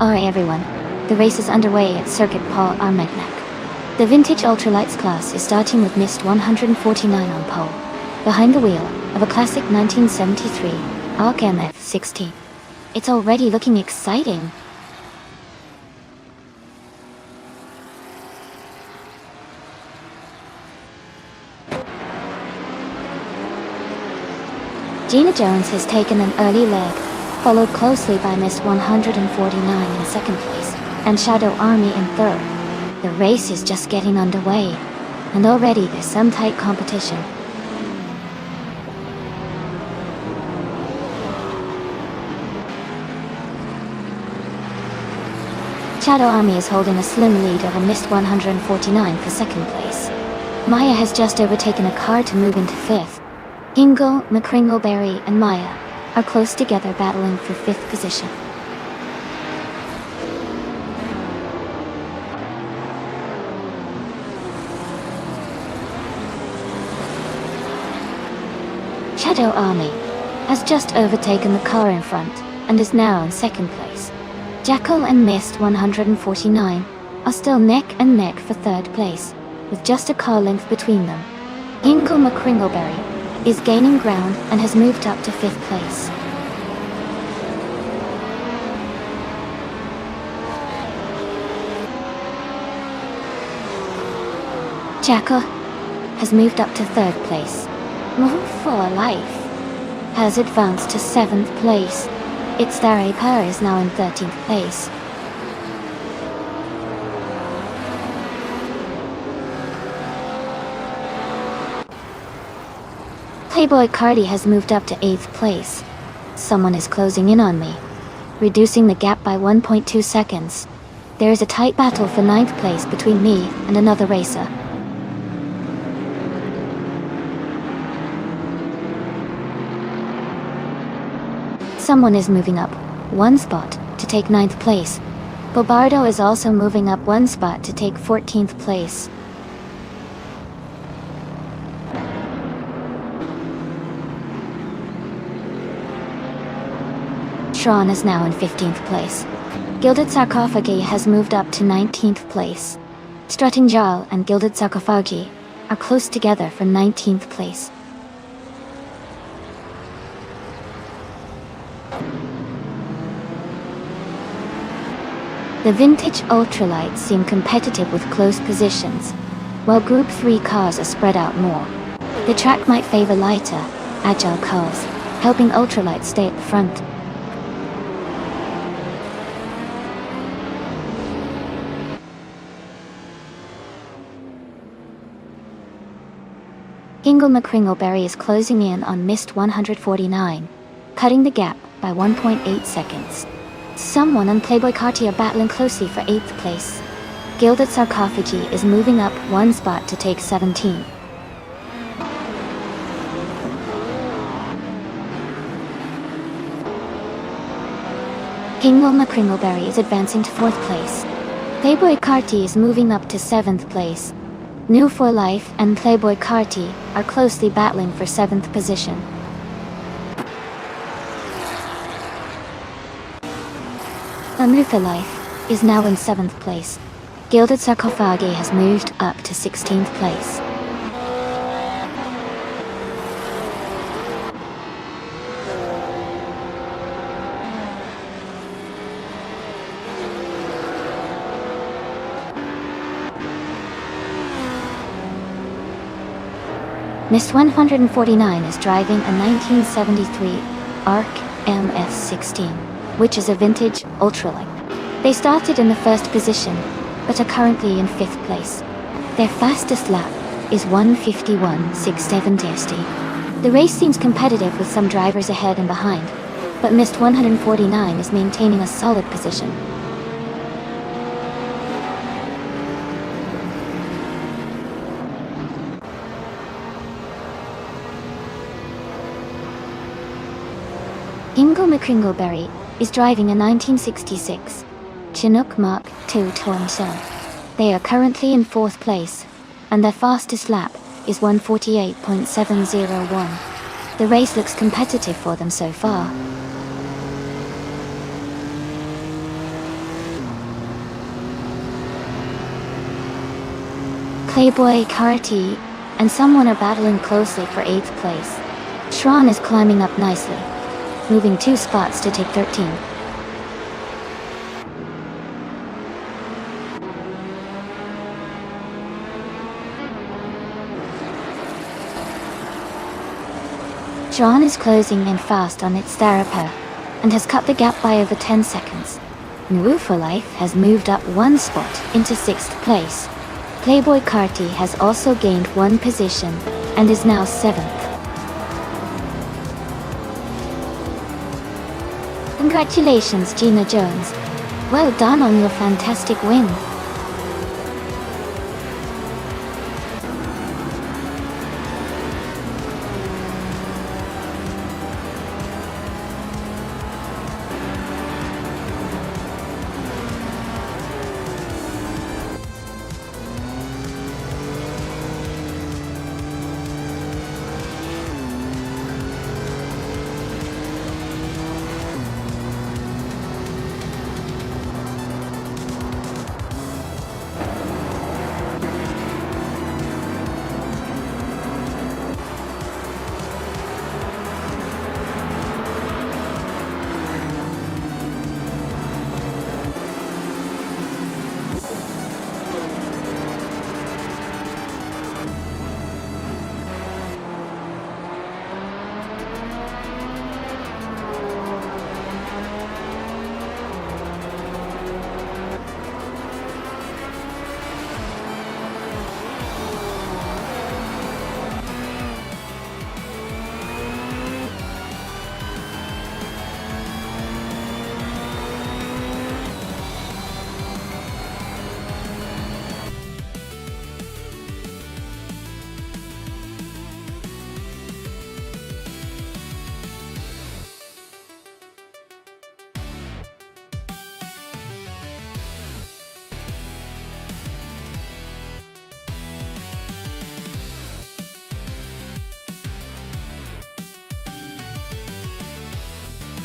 Alright everyone, the race is underway at Circuit Paul Armagnac. The Vintage Ultralights class is starting with Mist 149 on pole, behind the wheel of a classic 1973 ARC MF16. It's already looking exciting. Gina Jones has taken an early leg, followed closely by Mist 149 in second place, and Shadow Army in third. The race is just getting underway, and already there's some tight competition. Shadow Army is holding a slim lead over Mist 149 for second place. Maya has just overtaken a car to move into fifth. Hingle, McCringleberry, and Maya are close together battling for fifth position. Shadow Army has just overtaken the car in front and is now in second place. Jackal and Mist 149 are still neck and neck for third place, with just a car length between them. Hingle McCringleberry is gaining ground and has moved up to fifth place. Jackal has moved up to third place. Move for Life has advanced to seventh place. Its Tharapur is now in 13th place. Playboy Cardi has moved up to 8th place. Someone is closing in on me, reducing the gap by 1.2 seconds. There is a tight battle for 9th place between me and another racer. Someone is moving up one spot to take 9th place. Bobardo is also moving up one spot to take 14th place. Sean is now in 15th place. Gilded Sarcophagi has moved up to 19th place. Strutting Jal and Gilded Sarcophagi are close together for 19th place. The Vintage Ultralights seem competitive with close positions, while Group 3 cars are spread out more. The track might favor lighter, agile cars, helping Ultralights stay at the front. Hingle McCringleberry is closing in on Mist 149, cutting the gap by 1.8 seconds. Someone and Playboy Carti are battling closely for 8th place. Gilded Sarcophagi is moving up one spot to take 17. Hingle McCringleberry is advancing to 4th place. Playboy Carti is moving up to 7th place. New for Life and Playboy Carti are closely battling for 7th position. New for Life is now in 7th place. Gilded Sarcophagi has moved up to 16th place. Mist 149 is driving a 1973 ARC MS16, which is a vintage ultralight. They started in the first position, but are currently in 5th place. Their fastest lap is 1:51.67. The race seems competitive with some drivers ahead and behind, but Mist 149 is maintaining a solid position. Hingle McCringleberry is driving a 1966 Chinook Mark II Toyota. They are currently in 4th place, and their fastest lap is 1:48.701. The race looks competitive for them so far. Playboy Carti and someone are battling closely for 8th place. Shran is climbing up nicely, moving 2 spots to take 13. Shran is closing in fast on its Therapy and has cut the gap by over 10 seconds. Nwu for Life has moved up 1 spot into 6th place. Playboy Carti has also gained 1 position and is now 7th. Congratulations, Gina Jones. Well done on your fantastic win.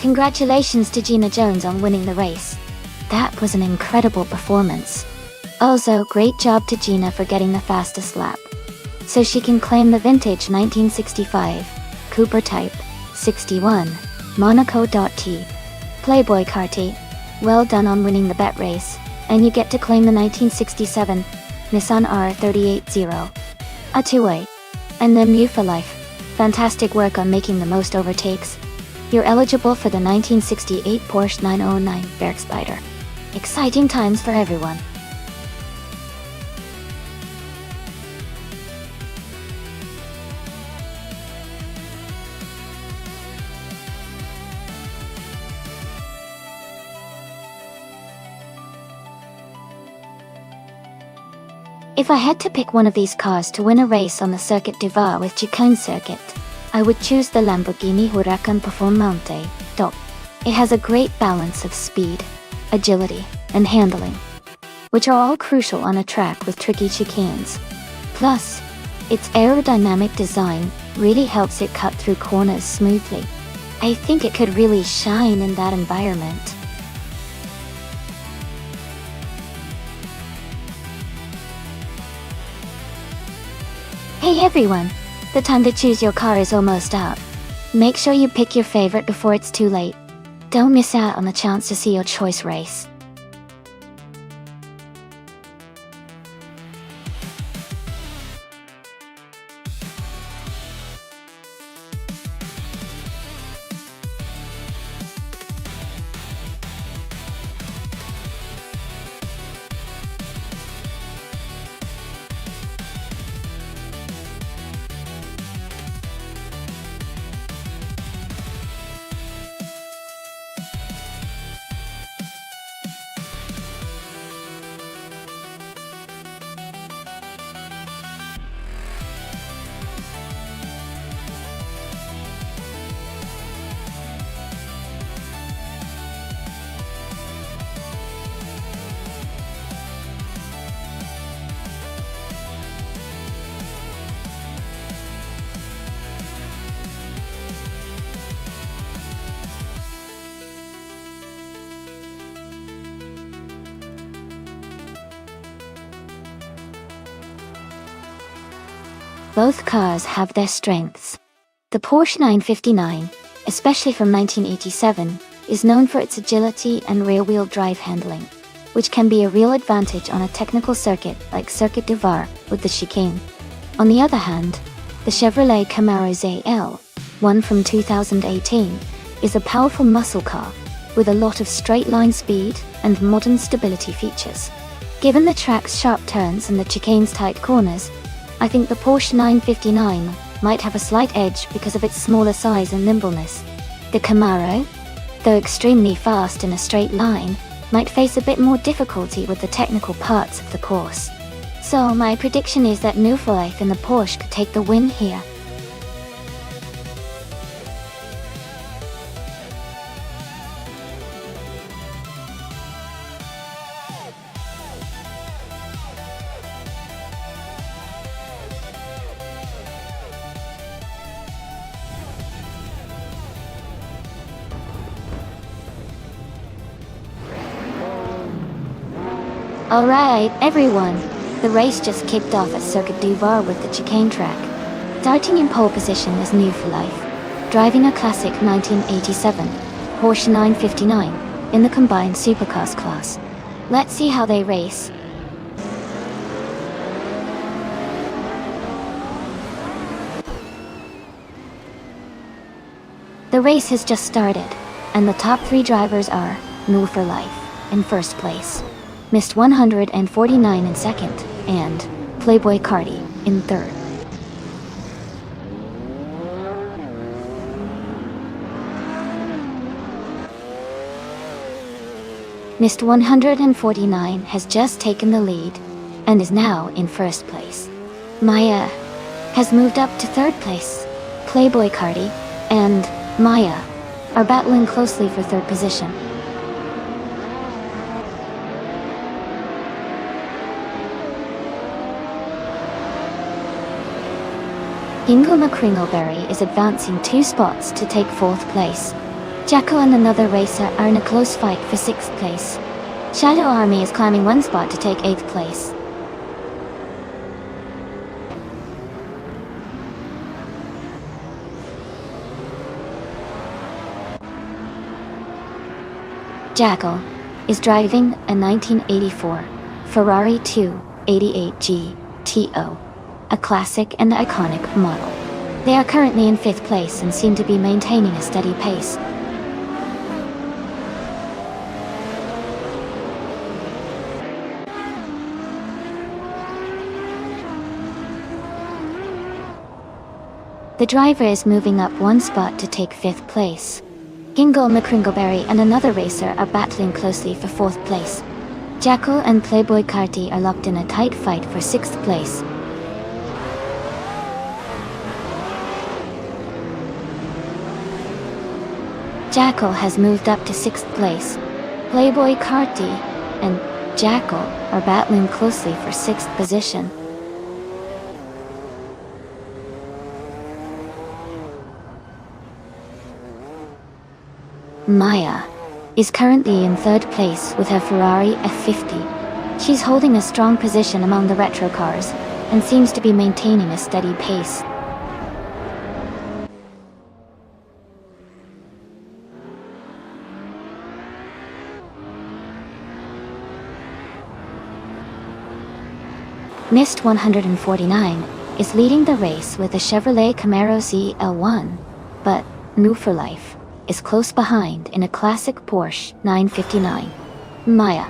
Congratulations to Gina Jones on winning the race. That was an incredible performance. Also, great job to Gina for getting the fastest lap. So she can claim the vintage 1965 Cooper Type 61 Monaco.T. Playboy Carti, well done on winning the bet race, and you get to claim the 1967 Nissan R380 a two-way. And then you for life. Fantastic work on making the most overtakes. You're eligible for the 1968 Porsche 909 Bergspider. Exciting times for everyone. If I had to pick one of these cars to win a race on the Circuit du Var with Chicane Circuit, I would choose the Lamborghini Huracan Performante. It has a great balance of speed, agility, and handling, which are all crucial on a track with tricky chicanes. Plus, its aerodynamic design really helps it cut through corners smoothly. I think it could really shine in that environment. Hey everyone! The time to choose your car is almost up. Make sure you pick your favorite before it's too late. Don't miss out on the chance to see your choice race. both cars have their strengths. The Porsche 959, especially from 1987, is known for its agility and rear-wheel drive handling, which can be a real advantage on a technical circuit like Circuit du Var with the chicane. On the other hand, the Chevrolet Camaro ZL, one from 2018, is a powerful muscle car with a lot of straight-line speed and modern stability features. Given the track's sharp turns and the chicane's tight corners, I think the Porsche 959 might have a slight edge because of its smaller size and nimbleness. The Camaro, though extremely fast in a straight line, might face a bit more difficulty with the technical parts of the course. So my prediction is that Nonstop and the Porsche could take the win here. Alright, everyone, the race just kicked off at Circuit du Var with the chicane track. Starting in pole position is Nonstop, driving a classic 1987 Porsche 959 in the combined supercars class. Let's see how they race. The race has just started, and the top three drivers are Nonstop in first place, Mist 149 in second, and Playboy Cardi in third. Mist 149 has just taken the lead and is now in first place. Maya has moved up to third place. Playboy Cardi and Maya are battling closely for third position. Ingo McCringleberry is advancing 2 spots to take 4th place. Jacko and another racer are in a close fight for 6th place. Shadow Army is climbing 1 spot to take 8th place. Jacko is driving a 1984 Ferrari 288 GTO. A classic and iconic model. They are currently in 5th place and seem to be maintaining a steady pace. The driver is moving up 1 spot to take 5th place. Ingo McCringleberry and another racer are battling closely for 4th place. Jacko and Playboy Carti are locked in a tight fight for 6th place. Jacko has moved up to 6th place. Playboy Carti and Jacko are battling closely for 6th position. Maya is currently in 3rd place with her Ferrari F50. She's holding a strong position among the retro cars and seems to be maintaining a steady pace. Mist 149 is leading the race with the Chevrolet Camaro ZL1, but Nonstop is close behind in a classic Porsche 959. Maya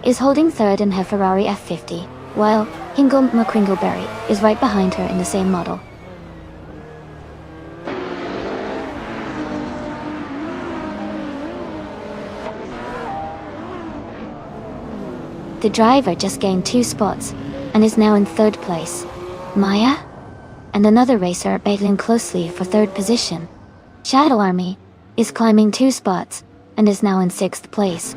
is holding 3rd in her Ferrari F50, while Ingo McCringleberry is right behind her in the same model. The driver just gained 2 spots and is now in 3rd place. Maya and another racer are battling closely for 3rd position. Shadow Army is climbing 2 spots and is now in 6th place.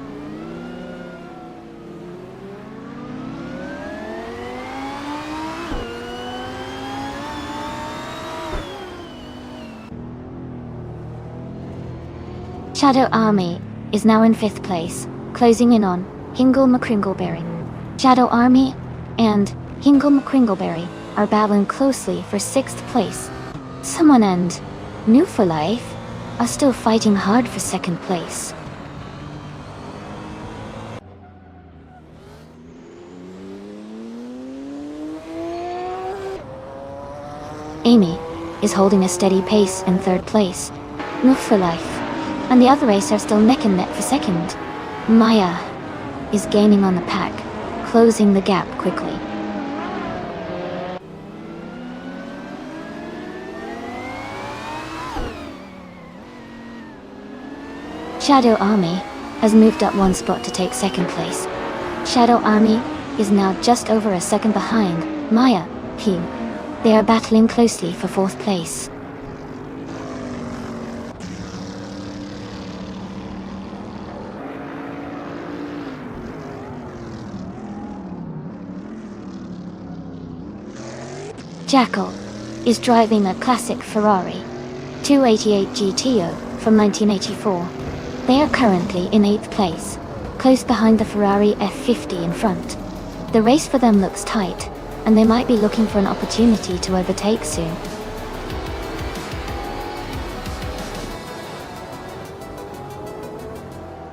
Shadow Army is now in 5th place, closing in on Ingo McCringleberry. Shadow Army and Ingo McCringleberry are battling closely for 6th place. Someone and New for Life are still fighting hard for 2nd place. Amy is holding a steady pace in 3rd place. New for Life and the other race are still neck and neck for 2nd. Maya is gaining on the pack, closing the gap quickly. Shadow Army has moved up 1 spot to take 2nd place. Shadow Army is now just over a second behind Maya team. They are battling closely for 4th place. Jackal is driving a classic Ferrari 288 GTO from 1984. They are currently in 8th place, close behind the Ferrari F50 in front. The race for them looks tight, and they might be looking for an opportunity to overtake soon.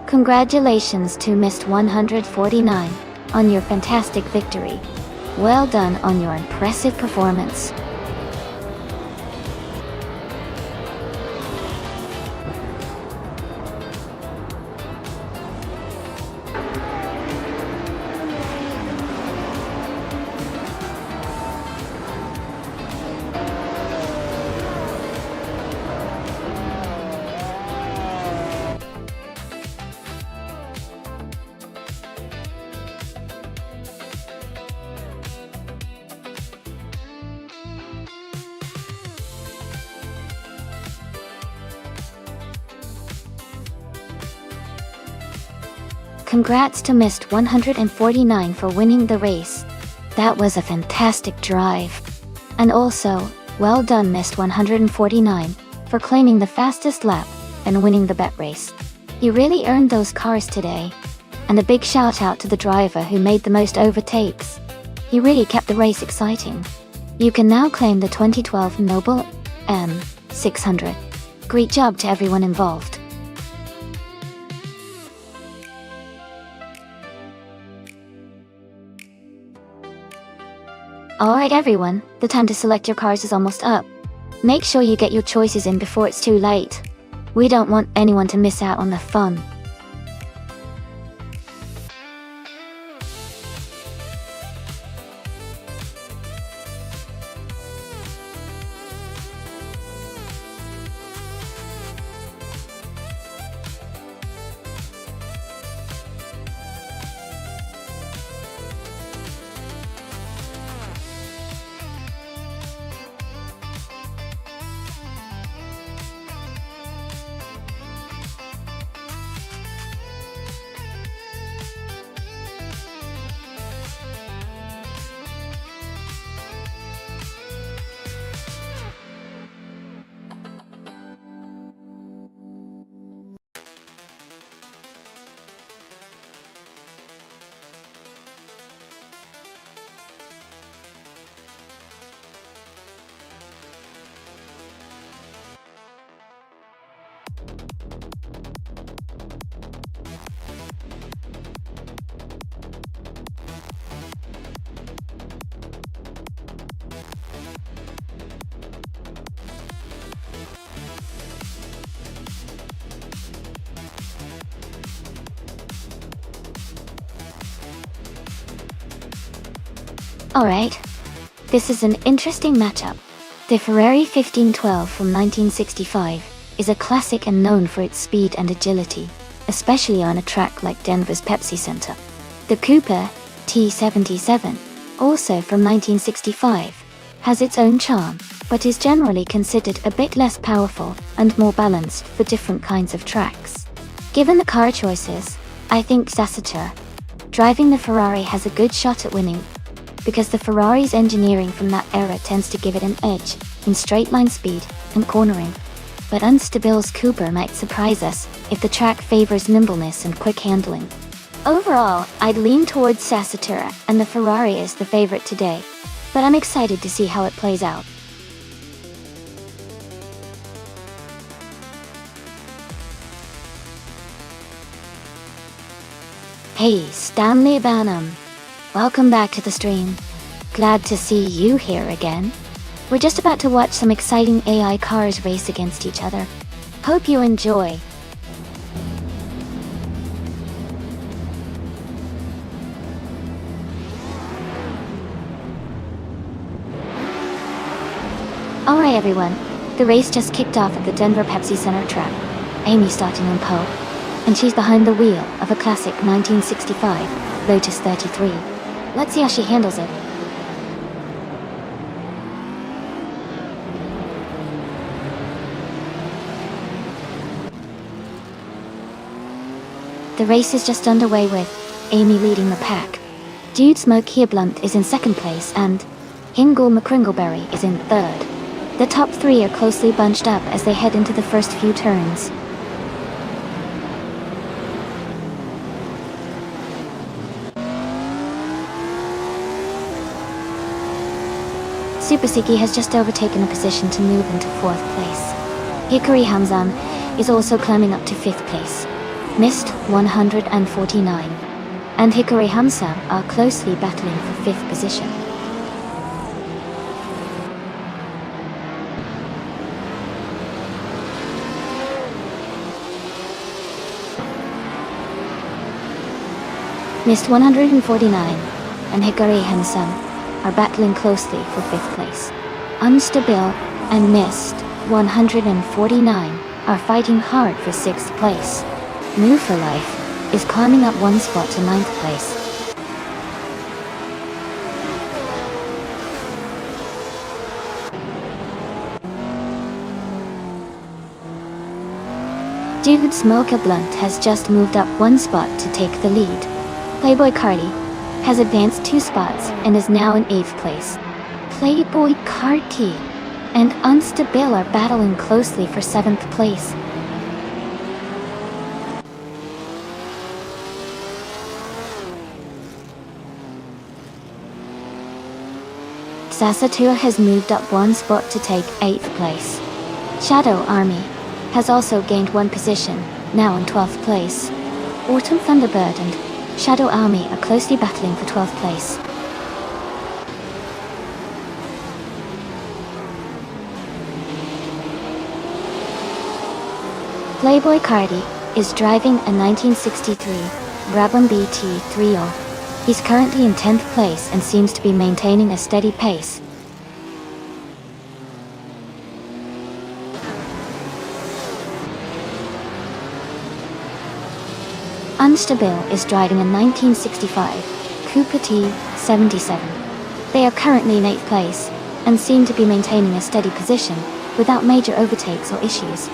Congratulations to Mist 149 on your fantastic victory. Well done on your impressive performance. Congrats to Mist 149 for winning the race. That was a fantastic drive. And also, well done Mist 149 for claiming the fastest lap and winning the bet race. You really earned those cars today. And a big shout out to the driver who made the most overtakes. He really kept the race exciting. You can now claim the 2012 Noble M600. Great job to everyone involved. Alright everyone, the time to select your cars is almost up. Make sure you get your choices in before it's too late. We don't want anyone to miss out on the fun. Alright, this is an interesting matchup. The Ferrari 1512 from 1965 is a classic and known for its speed and agility, especially on a track like Denver's Pepsi Center. The Cooper T77, also from 1965, has its own charm, but is generally considered a bit less powerful and more balanced for different kinds of tracks. Given the car choices, I think Sassiter driving the Ferrari has a good shot at winning, because the Ferrari's engineering from that era tends to give it an edge in straight-line speed and cornering. But Unstabile's Cooper might surprise us if the track favors nimbleness and quick handling. Overall, I'd lean towards Sassiter, and the Ferrari is the favorite today. but I'm excited to see how it plays out. Hey, Stanley Banham. Welcome back to the stream. Glad to see you here again. We're just about to watch some exciting AI cars race against each other. Hope you enjoy. Alright everyone, the race just kicked off at the Denver Pepsi Center track. Amy starting on pole, and she's behind the wheel of a classic 1965 Lotus 33. Let's see how she handles it. The race is just underway with Amy leading the pack. Jude Smoke Blunt is in second place and Hingle McCringleberry is in third. The top three are closely bunched up as they head into the first few turns. Super Siki has just overtaken a position to move into fourth place. Hikari Hamzan is also climbing up to fifth place. Mist 149 and Hikari Hamsa are closely battling for fifth position. Mist 149 and Hikari Hamsa are battling closely for fifth place. Unstable and Mist 149 are fighting hard for sixth place. Move for Life is climbing up one spot to ninth place. Jude Smoke Blunt has just moved up one spot to take the lead. Playboy Cardi has advanced 2 spots and is now in 8th place. Playboy Cardi and Unstable are battling closely for 7th place. Sasatur has moved up one spot to take 8th place. Shadow Army has also gained one position, now in 12th place. Autumn Thunderbird and Shadow Army are closely battling for 12th place. Playboy Cardi is driving a 1963 Brabham BT30. He's currently in 10th place and seems to be maintaining a steady pace. Unstable is driving a 1965 Cooper T77. They are currently in 8th place and seem to be maintaining a steady position without major overtakes or issues.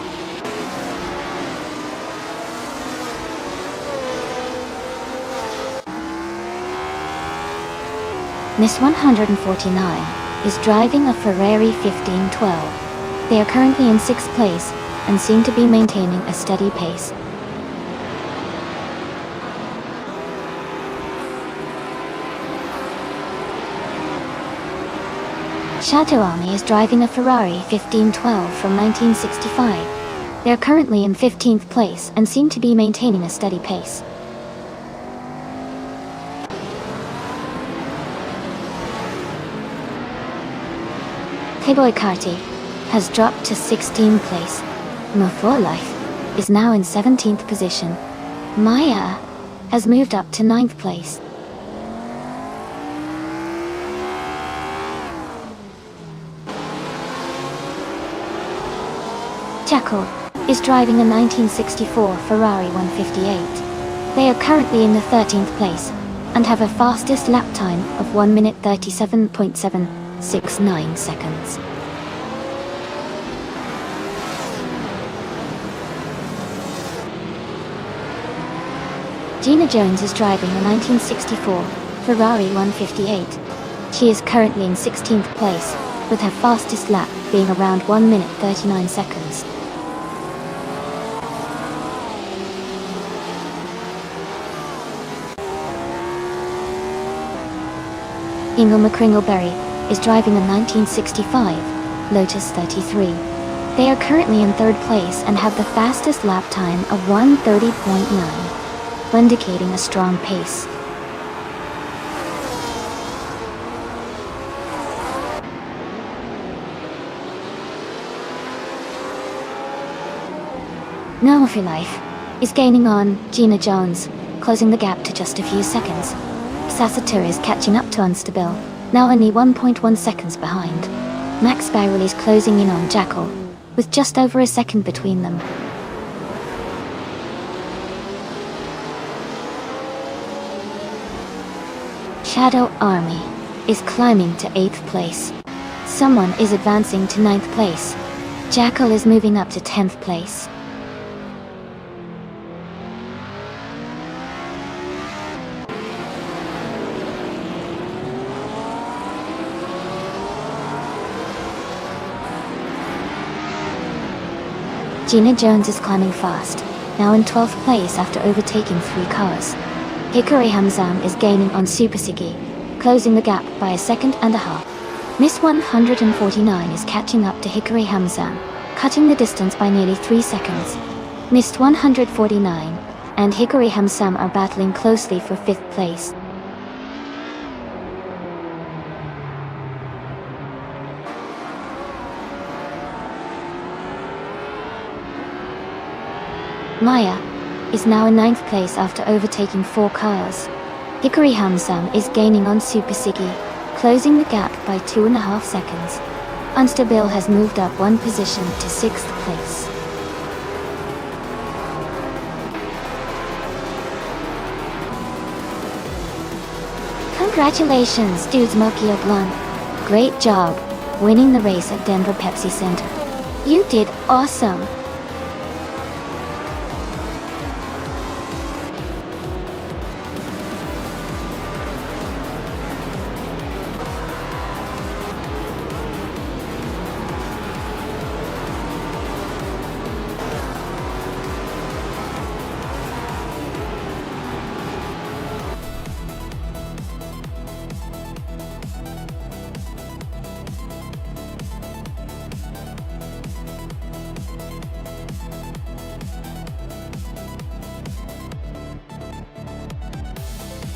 Miss 149 is driving a Ferrari 1512. They are currently in 6th place and seem to be maintaining a steady pace. Shadow Army is driving a Ferrari 1512 from 1965. They are currently in 15th place and seem to be maintaining a steady pace. Playboy Carti has dropped to 16th place. Before Life is now in 17th position. Maya has moved up to 9th place. Jackal is driving a 1964 Ferrari 158. They are currently in the 13th place and have a fastest lap time of 1 minute 37.769 seconds. Gina Jones is driving a 1964 Ferrari 158. She is currently in 16th place, with her fastest lap being around 1 minute 39 seconds. Ingle McCringleberry is driving a 1965 Lotus 33. They are currently in third place and have the fastest lap time of 1:30.9, indicating a strong pace. No for Life is gaining on Gina Jones, closing the gap to just a few seconds. Sassatur is catching up to Unstable, now only 1.1 seconds behind. Max Spiral is closing in on Jackal, with just over a second between them. Shadow Army is climbing to 8th place. Someone is advancing to 9th place. Jackal is moving up to 10th place. Gina Jones is climbing fast, now in 12th place after overtaking 3 cars. Hikari Hamzam is gaining on Super Siggy, closing the gap by a second and a half. Miss 149 is catching up to Hikari Hamzam, cutting the distance by nearly 3 seconds. Miss 149 and Hikari Hamzam are battling closely for 5th place. Maya is now in 9th place after overtaking 4 cars. Hikari Hamzam is gaining on Super Siggy, closing the gap by 2.5 seconds. Unstable has moved up 1 position to 6th place. Congratulations, Dudes Mokio Blunt. Great job winning the race at Denver Pepsi Center. You did awesome.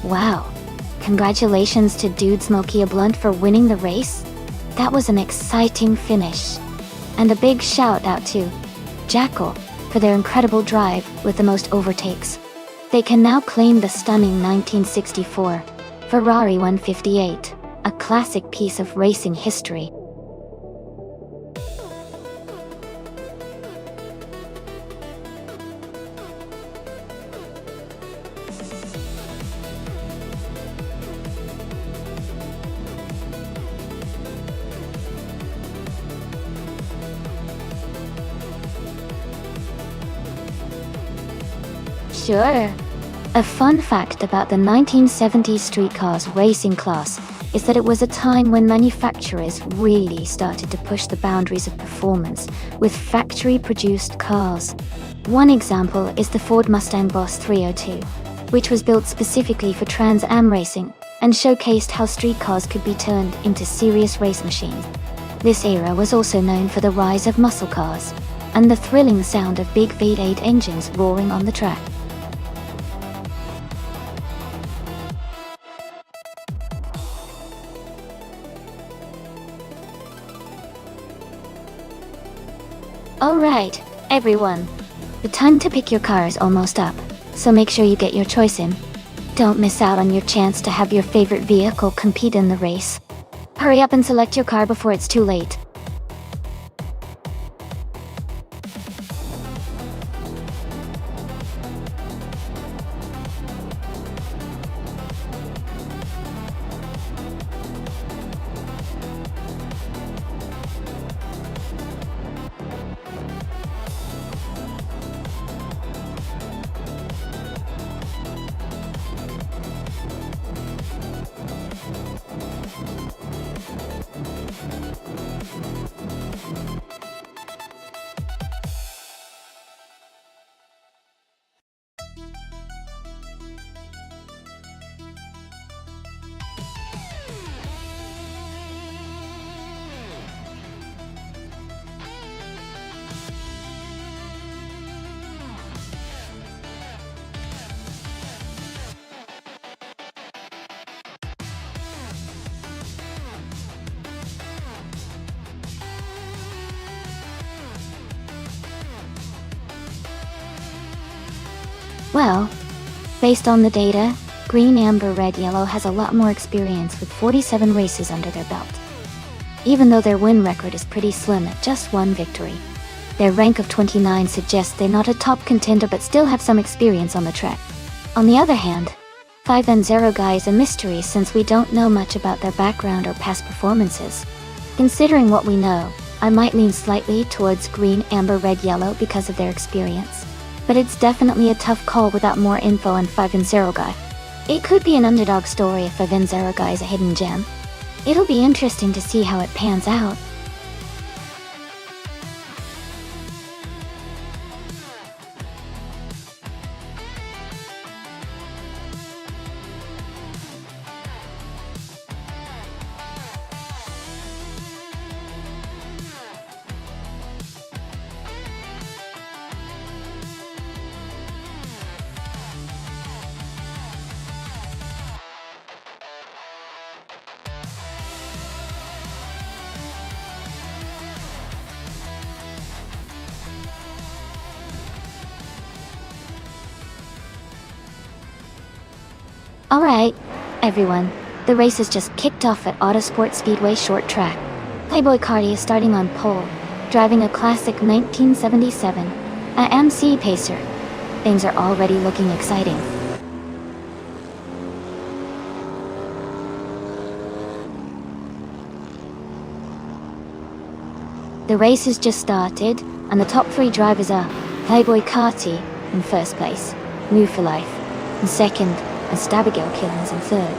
Wow. Congratulations to Dude Smokey a Blunt for winning the race. That was an exciting finish. And a big shout out to Jackal for their incredible drive with the most overtakes. They can now claim the stunning 1964 Ferrari 158, a classic piece of racing history. Sure. A fun fact about the 1970s streetcars racing class is that it was a time when manufacturers really started to push the boundaries of performance with factory-produced cars. One example is the Ford Mustang Boss 302, which was built specifically for Trans Am racing and showcased how streetcars could be turned into serious race machines. This era was also known for the rise of muscle cars and the thrilling sound of big V8 engines roaring on the track. Alright, everyone. The time to pick your car is almost up, so make sure you get your choice in. Don't miss out on your chance to have your favorite vehicle compete in the race. Hurry up and select your car before it's too late. Well, based on the data, Green, Amber, Red, Yellow has a lot more experience with 47 races under their belt. Even though their win record is pretty slim at just one victory, their rank of 29 suggests they're not a top contender but still have some experience on the track. On the other hand, 5N0 Guy is a mystery since we don't know much about their background or past performances. Considering what we know, I might lean slightly towards Green, Amber, Red, Yellow because of their experience. But it's definitely a tough call without more info on 5N0 Guy. It could be an underdog story if 5N0 Guy is a hidden gem. It'll be interesting to see how it pans out. Alright, everyone, the race has just kicked off at Autosport Speedway Short Track. Playboy Carti is starting on pole, driving a classic 1977 AMC Pacer. Things are already looking exciting. The race has just started, and the top 3 drivers are Playboy Carti in first place, Move for Life in second, and Abigail Killens in third.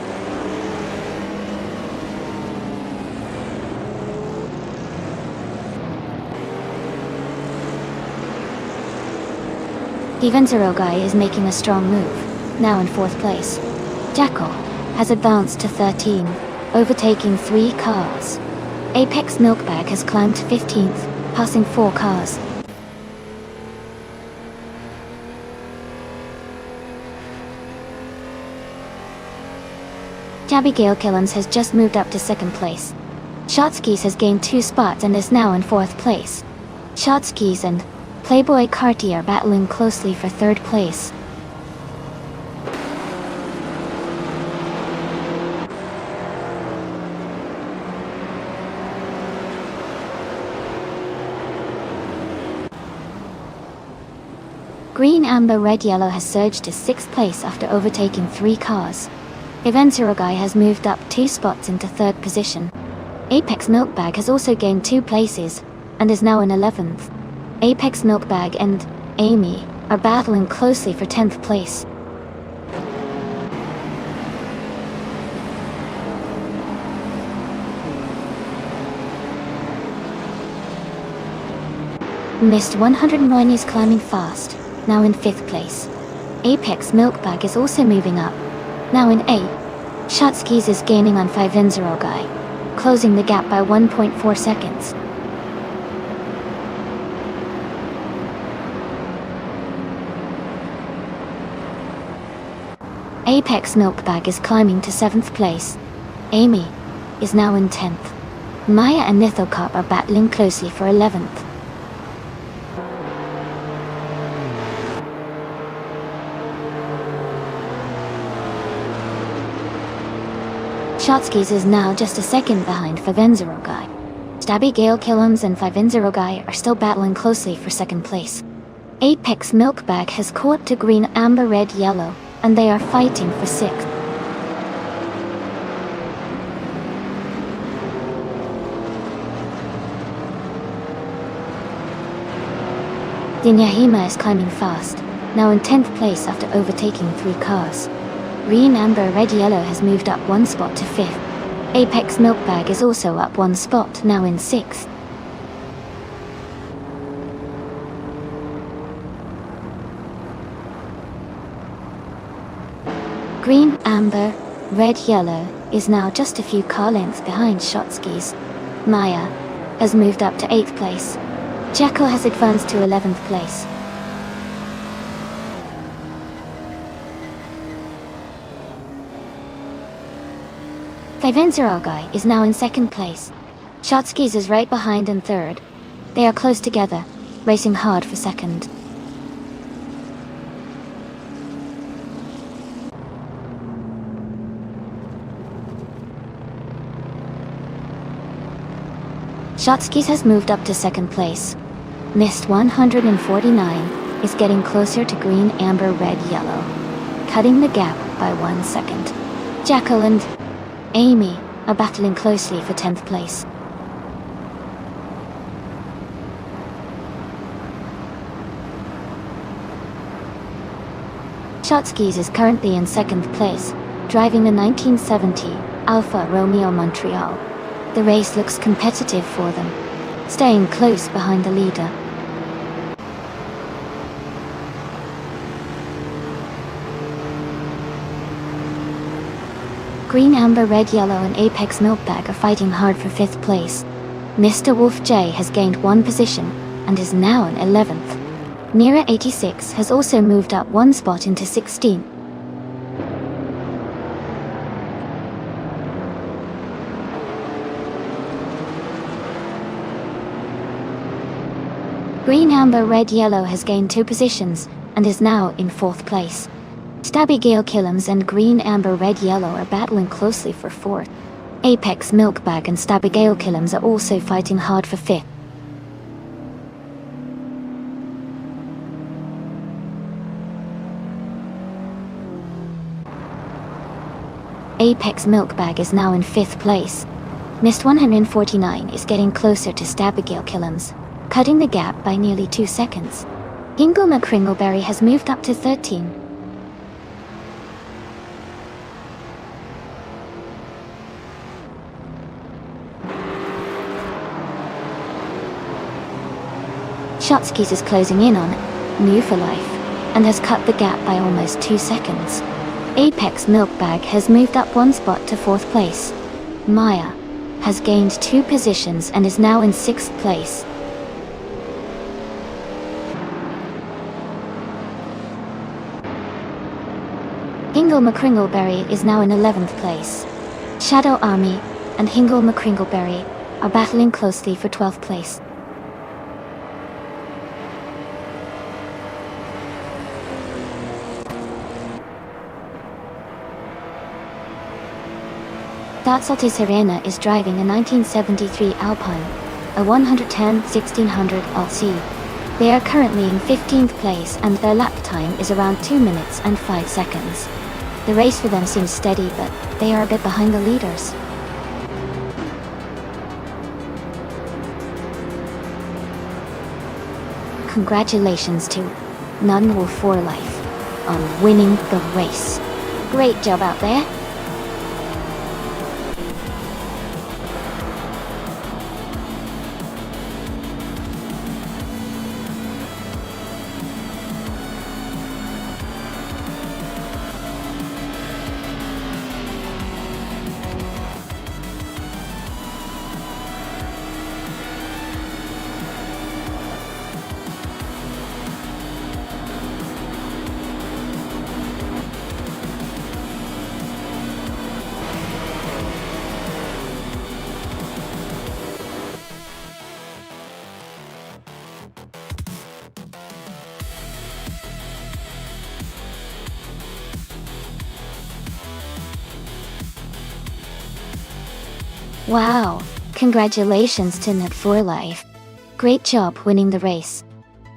Zero Guy is making a strong move, now in fourth place. Jackal has advanced to 13, overtaking 3 cars. Apex Milkbag has climbed to 15th, passing 4 cars. Abigail Killens has just moved up to second place. Shotskis has gained 2 spots and is now in fourth place. Shotskis and Playboy Carti are battling closely for third place. Green, Amber, Red, Yellow has surged to 6th place after overtaking 3 cars. Zero Guy has moved up 2 spots into 3rd position. Apex Milkbag has also gained 2 places, and is now in 11th. Apex Milkbag and Amy are battling closely for 10th place. Mist 101 is climbing fast, now in 5th place. Apex Milkbag is also moving up, now in 8th. Shotskis is gaining on 5N0 Guy, closing the gap by 1.4 seconds. Apex Milkbag is climbing to 7th place. Amy is now in 10th. Maya and Nithocop are battling closely for 11th. Shotskis is now just a second behind 5N0 Guy. Abigail Killens and 5N0 Guy are still battling closely for second place. Apex Milkbag has caught to Green, Amber, Red, Yellow, and they are fighting for 6th. Dinyahima is climbing fast, now in 10th place after overtaking 3 cars. Green, Amber, Red, Yellow has moved up 1 spot to 5th. Apex Milkbag is also up 1 spot, now in 6th. Green, Amber, Red, Yellow is now just a few car lengths behind Shotskis. Maya has moved up to 8th place. Jackal has advanced to 11th place. Zero Guy is now in 2nd place. Shotskis is right behind in 3rd. They are close together, racing hard for 2nd. Shotskis has moved up to second place. Mist 149 is getting closer to green, amber, red, yellow, cutting the gap by 1 second. Jackal and Amy are battling closely for 10th place. Shotskis is currently in second place, driving the 1970 Alfa Romeo Montreal. The race looks competitive for them, staying close behind the leader. Green, Amber, Red, Yellow and Apex Milkbag are fighting hard for 5th place. Mr. Wolf J has gained 1 position and is now in 11th. Nira 86 has also moved up 1 spot into 16th. Green, Amber, Red, Yellow has gained 2 positions and is now in 4th place. Stabby Gale Killums and Green, Amber, Red, Yellow are battling closely for 4th. Apex Milkbag and Stabby Gale Killums are also fighting hard for 5th. Apex Milkbag is now in 5th place. Mist 149 is getting closer to Stabby Gale Killums, cutting the gap by nearly 2 seconds. Hingle McCringleberry has moved up to 13. Shotskis is closing in on New for Life and has cut the gap by almost 2 seconds. Apex Milkbag has moved up 1 spot to 4th place. Maya has gained 2 positions and is now in 6th place. Hingle McCringleberry is now in 11th place. Shadow Army and Hingle McCringleberry are battling closely for 12th place. Datsalty Serena is driving a 1973 Alpine, a 110-1600 LC. They are currently in 15th place and their lap time is around 2 minutes and 5 seconds. The race for them seems steady, but they are a bit behind the leaders. Congratulations to Nonstop for Life on winning the race. Great job out there. Wow, congratulations to Nut for Life. Great job winning the race.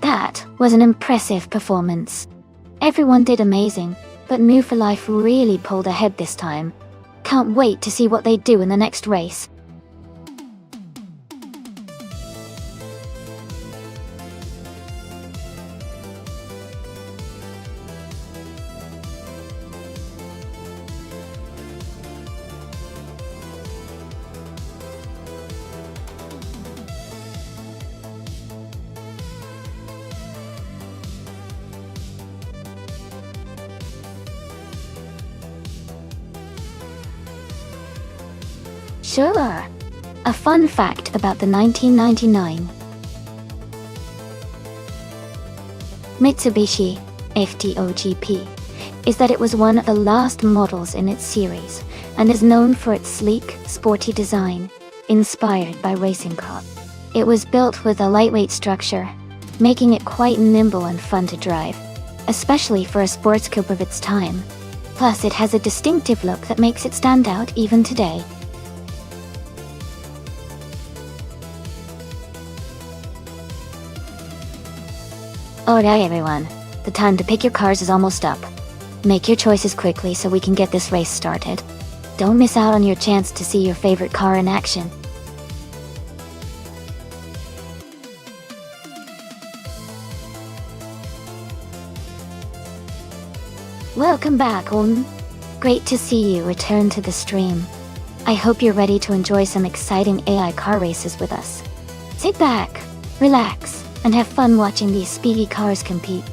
That was an impressive performance. Everyone did amazing, but New for Life really pulled ahead this time. Can't wait to see what they do in the next race. Sure. A fun fact about the 1999 Mitsubishi FTO-GP is that it was one of the last models in its series and is known for its sleek, sporty design, inspired by racing cars. It was built with a lightweight structure, making it quite nimble and fun to drive, especially for a sports coupe of its time. Plus, it has a distinctive look that makes it stand out even today. Alright everyone, the time to pick your cars is almost up. Make your choices quickly so we can get this race started. Don't miss out on your chance to see your favorite car in action. Welcome back, Olden. Great to see you return to the stream. I hope you're ready to enjoy some exciting AI car races with us. Sit back, relax, and have fun watching these speedy cars compete.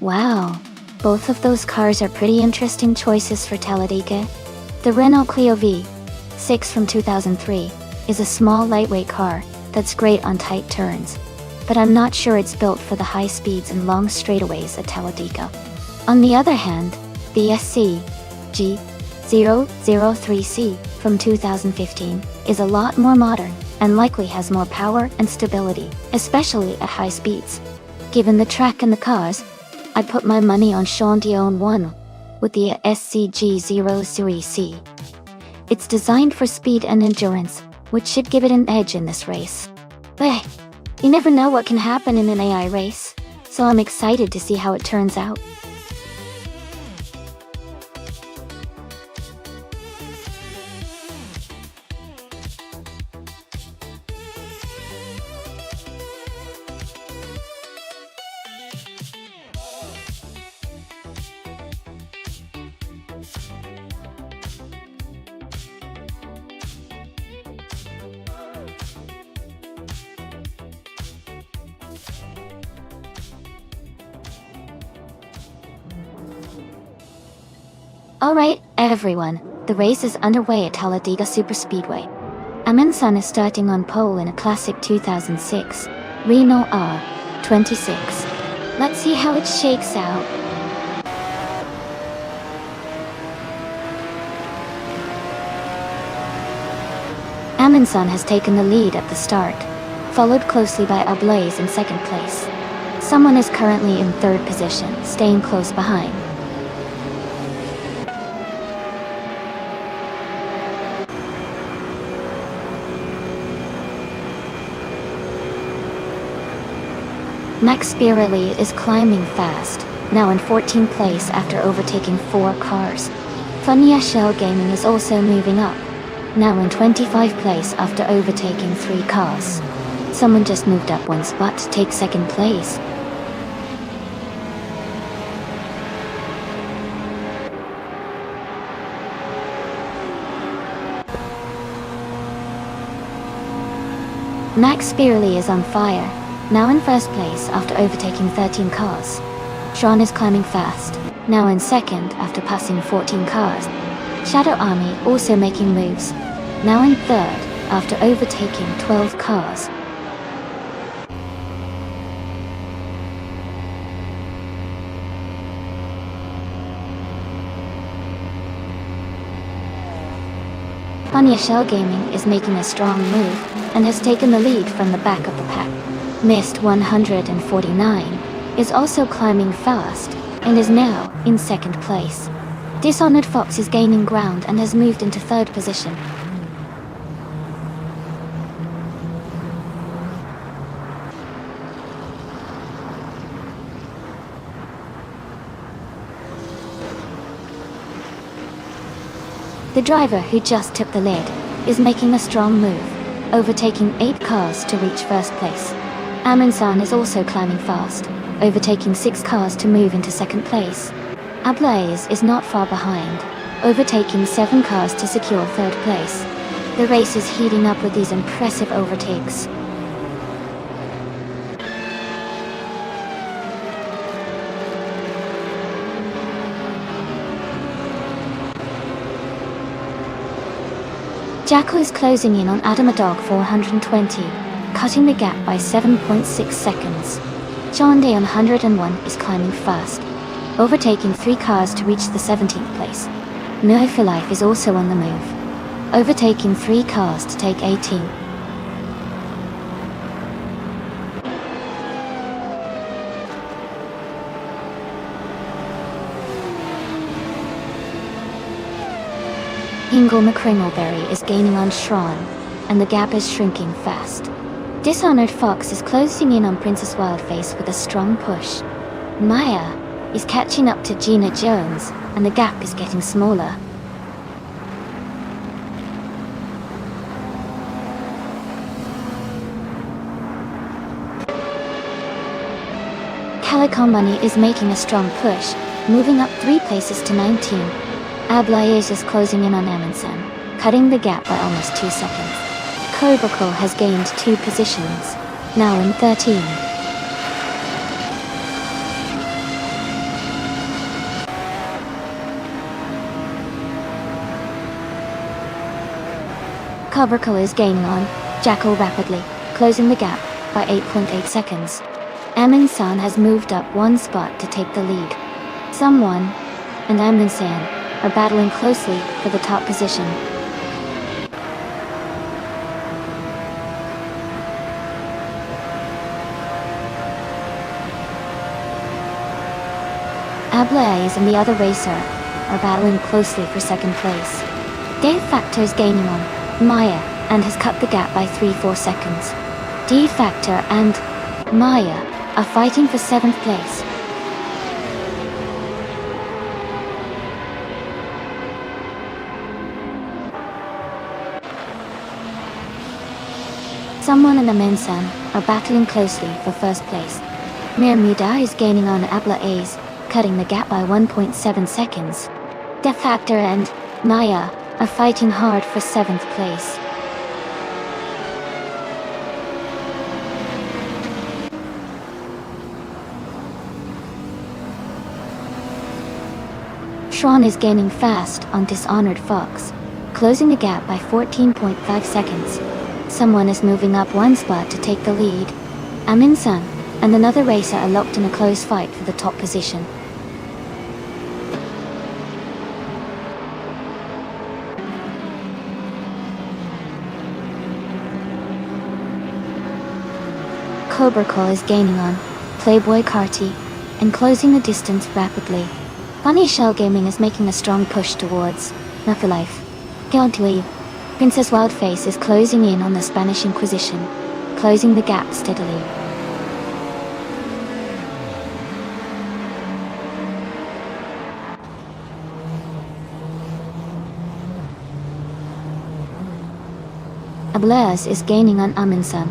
Wow, both of those cars are pretty interesting choices for Talladega. The Renault Clio V6 from 2003 is a small lightweight car that's great on tight turns, but I'm not sure it's built for the high speeds and long straightaways at Talladega. On the other hand, the SCG-003C from 2015 is a lot more modern and likely has more power and stability, especially at high speeds. Given the track and the cars, I'd put my money on Sean Dion 1 with the SCG-003C. It's designed for speed and endurance, which should give it an edge in this race. But you never know what can happen in an AI race, so I'm excited to see how it turns out. Alright, everyone, the race is underway at Talladega Superspeedway. Amin-san is starting on pole in a classic 2006 Renault R26. Let's see how it shakes out. Amin-san has taken the lead at the start, followed closely by Ablaze in second place. Someone is currently in third position, staying close behind. Max Birelli is climbing fast, now in 14th place after overtaking 4 cars. Funya Shell Gaming is also moving up, now in 25th place after overtaking 3 cars. Someone just moved up 1 spot to take second place. Max Birelli is on fire, now in first place after overtaking 13 cars. Sean is climbing fast, now in second after passing 14 cars. Shadow Army also making moves, now in third after overtaking 12 cars. Funya Shell Gaming is making a strong move and has taken the lead from the back of the pack. Mist 149 is also climbing fast and is now in second place. Dishonored Fox is gaining ground and has moved into third position. The driver who just took the lead is making a strong move, overtaking 8 cars to reach first place. Amin-san is also climbing fast, overtaking 6 cars to move into second place. Ablaze is not far behind, overtaking 7 cars to secure 3rd place. The race is heating up with these impressive overtakes. Jacko is closing in on Adamadog 420, cutting the gap by 7.6 seconds. John Day on 101 is climbing fast, overtaking 3 cars to reach the 17th place. No for Life is also on the move, overtaking 3 cars to take 18. Ingle McCringleberry is gaining on Shron, and the gap is shrinking fast. Dishonored Fox is closing in on Princess Wildface with a strong push. Maya is catching up to Gina Jones, and the gap is getting smaller. Calicom Money is making a strong push, moving up 3 places to 19. Ablaze is closing in on Amundsen, cutting the gap by almost 2 seconds. Cobracle has gained 2 positions, now in 13. Cobracle is gaining on Jackal rapidly, closing the gap by 8.8 seconds. Amundsen has moved up 1 spot to take the lead. Someone and Amundsen are battling closely for the top position. Ablaze and the other racer are battling closely for 2nd place. Dave Factor is gaining on Maya and has cut the gap by 3-4 seconds. D Factor and Maya are fighting for 7th place. Someone and Amundsen are battling closely for 1st place. Mirmuda is gaining on Ablaze, cutting the gap by 1.7 seconds. De Factor and Maya are fighting hard for 7th place. Shron is gaining fast on Dishonored Fox, closing the gap by 14.5 seconds. Someone is moving up 1 spot to take the lead. Amundsen and another racer are locked in a close fight for the top position. Cobracle is gaining on Playboy Carty and closing the distance rapidly. Funny Shell Gaming is making a strong push towards Life. Guilty. Princess Wildface is closing in on the Spanish Inquisition, closing the gap steadily. Ablaze is gaining on Amundsen,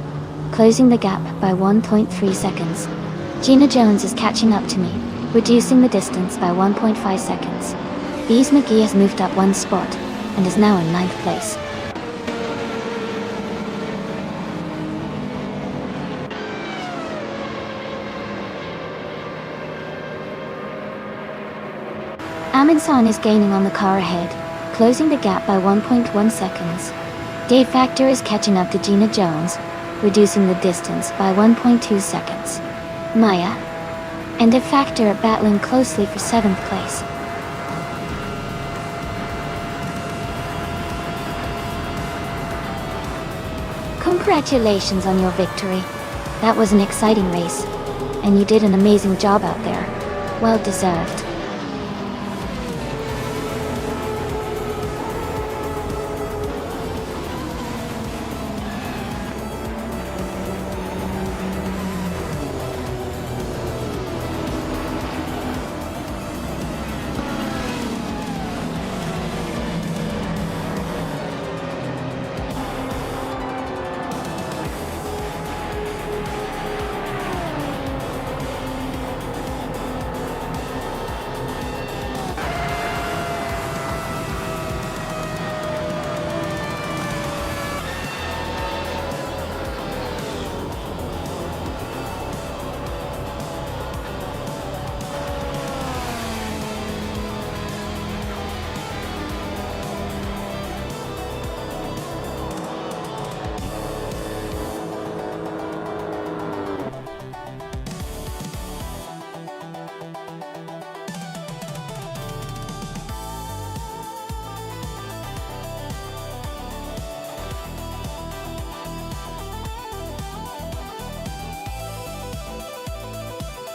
closing the gap by 1.3 seconds. Gina Jones is catching up to me, reducing the distance by 1.5 seconds. Bees McGee has moved up 1 spot, and is now in 9th place. Amundsen is gaining on the car ahead, closing the gap by 1.1 seconds. Dave Factor is catching up to Gina Jones, reducing the distance by 1.2 seconds. Maya and Dave Factor are battling closely for 7th place. Congratulations on your victory. That was an exciting race, and you did an amazing job out there. Well deserved.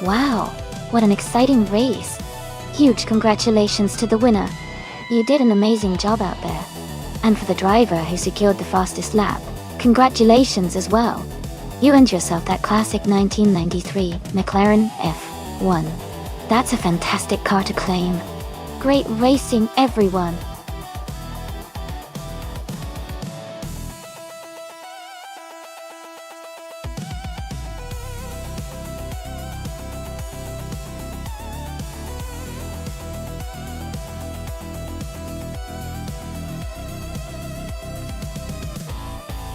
Wow, what an exciting race. Huge congratulations to the winner. You did an amazing job out there. And for the driver who secured the fastest lap, congratulations as well. You earned yourself that classic 1993 McLaren F1. That's a fantastic car to claim. Great racing, everyone.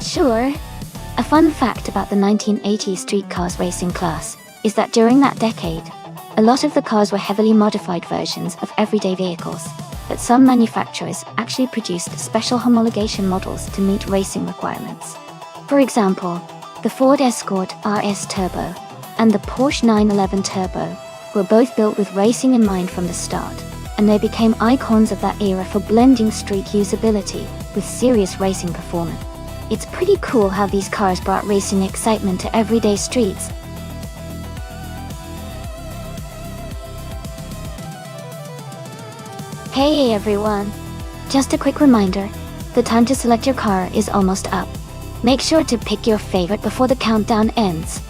Sure. A fun fact about the 1980s street cars racing class is that during that decade, a lot of the cars were heavily modified versions of everyday vehicles, but some manufacturers actually produced special homologation models to meet racing requirements. For example, the Ford Escort RS Turbo and the Porsche 911 Turbo were both built with racing in mind from the start, and they became icons of that era for blending street usability with serious racing performance. It's pretty cool how these cars brought racing excitement to everyday streets. Hey everyone! Just a quick reminder, the time to select your car is almost up. Make sure to pick your favorite before the countdown ends.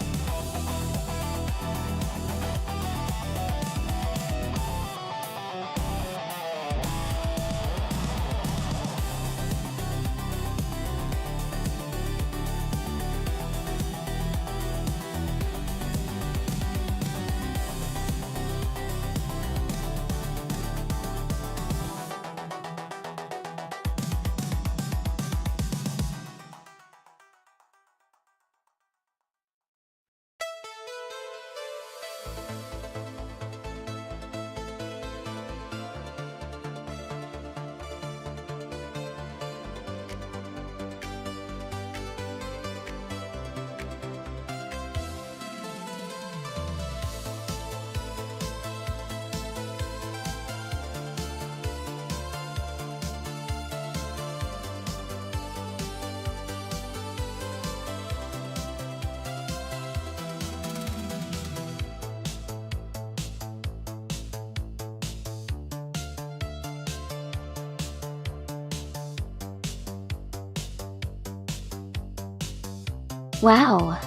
Wow,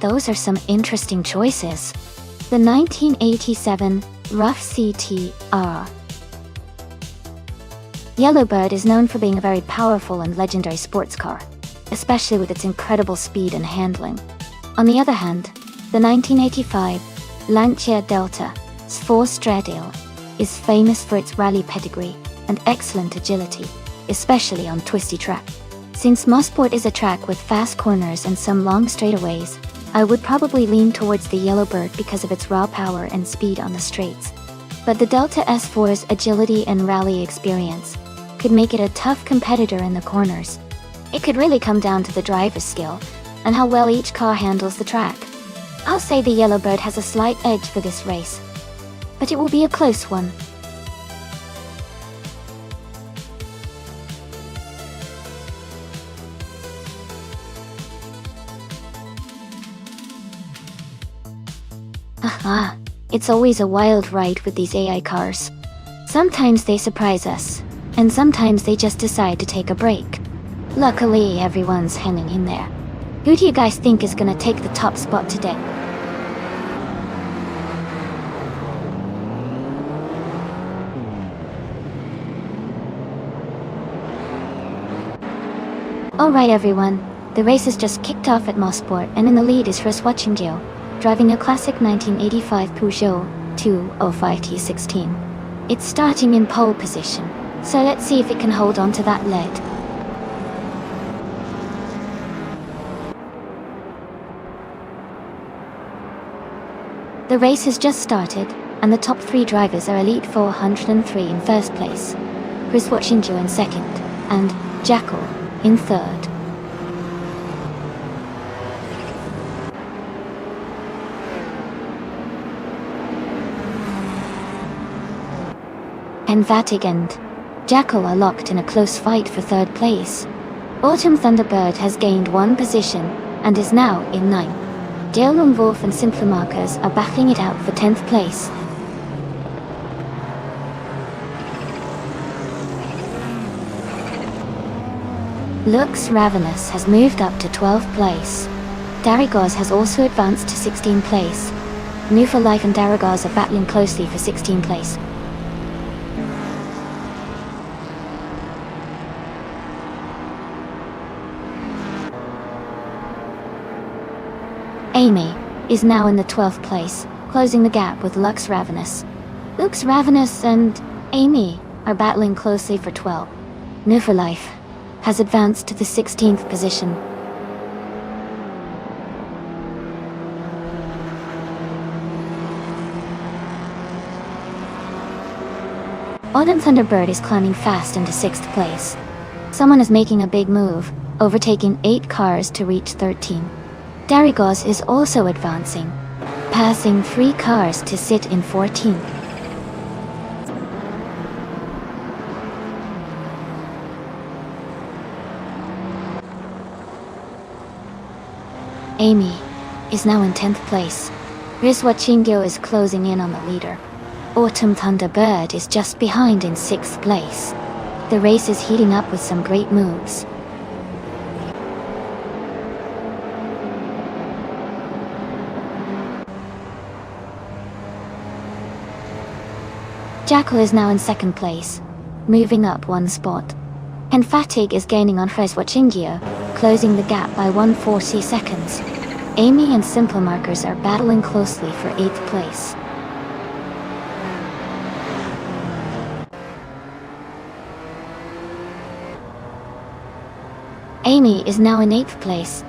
those are some interesting choices. The 1987 Rough CTR. Yellowbird is known for being a very powerful and legendary sports car, especially with its incredible speed and handling. On the other hand, the 1985 Lancia Delta S4 Stradale is famous for its rally pedigree and excellent agility, especially on twisty track. Since Mosport is a track with fast corners and some long straightaways, I would probably lean towards the Yellowbird because of its raw power and speed on the straights. But the Delta S4's agility and rally experience could make it a tough competitor in the corners. It could really come down to the driver's skill and how well each car handles the track. I'll say the Yellowbird has a slight edge for this race, but it will be a close one. Haha, it's always a wild ride with these AI cars. Sometimes they surprise us, and sometimes they just decide to take a break. Luckily, everyone's hanging in there. Who do you guys think is gonna take the top spot today? Alright everyone, the race has just kicked off at Mosport, and in the lead is Chris Watchingio, driving a classic 1985 Peugeot 205 T16. It's starting in pole position, so let's see if it can hold on to that lead. The race has just started, and the top three drivers are Elite 403 in first place, Chris Watchingio in second, and Jackal in third. And Vatig and Jackal are locked in a close fight for third place. Autumn Thunderbird has gained one position and is now in ninth. Jill Wolf and Simple Markers are battling it out for 10th place. Lux Ravenous has moved up to 12th place. Darigos has also advanced to 16th place. New for Life and Darigos are battling closely for 16th place. Amy is now in the 12th place, closing the gap with Lux Ravenous. Lux Ravenous and Amy are battling closely for 12. New for Life has advanced to the 16th position. Autumn Thunderbird is climbing fast into 6th place. Someone is making a big move, overtaking 8 cars to reach 13. Darigos is also advancing, passing 3 cars to sit in 14th. Amy is now in 10th place. Rizwa Chingyo is closing in on the leader. Autumn Thunderbird is just behind in 6th place. The race is heating up with some great moves. Jackal is now in 2nd place, moving up 1 spot. And Fatigue is gaining on Rizwa Chingyo, closing the gap by 140 seconds. Amy and Simple Markers are battling closely for 8th place. Amy is now in 8th place.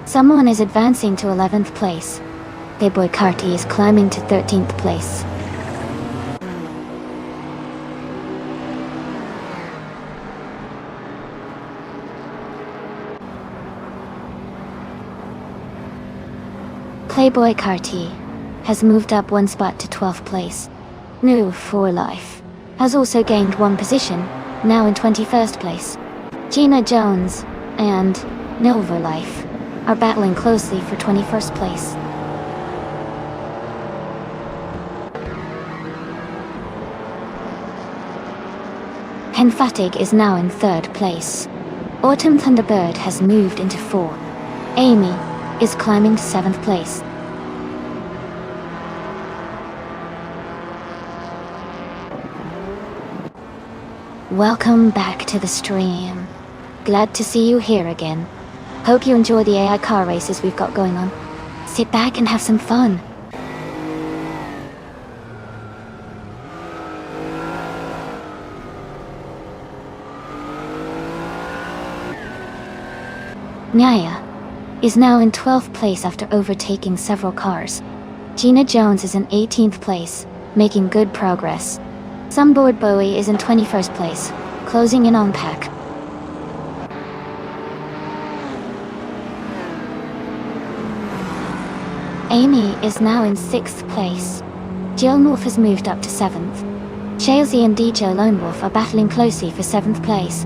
Someone is advancing to 11th place. Playboy Carty is climbing to 13th place. Playboy Carty has moved up 1 spot to 12th place. New for Life has also gained 1 position, now in 21st place. Gina Jones and Nova Life are battling closely for 21st place. Henfatig is now in 3rd place. Autumn Thunderbird has moved into 4. Amy is climbing to 7th place. Welcome back to the stream. Glad to see you here again. Hope you enjoy the AI car races we've got going on. Sit back and have some fun. Nyaya is now in 12th place after overtaking several cars. Gina Jones is in 18th place, making good progress. Sunboard Bowie is in 21st place, closing in on Pack. Amy is now in 6th place. Jill North has moved up to 7th. Shalesy and DJ Lone Wolf are battling closely for 7th place.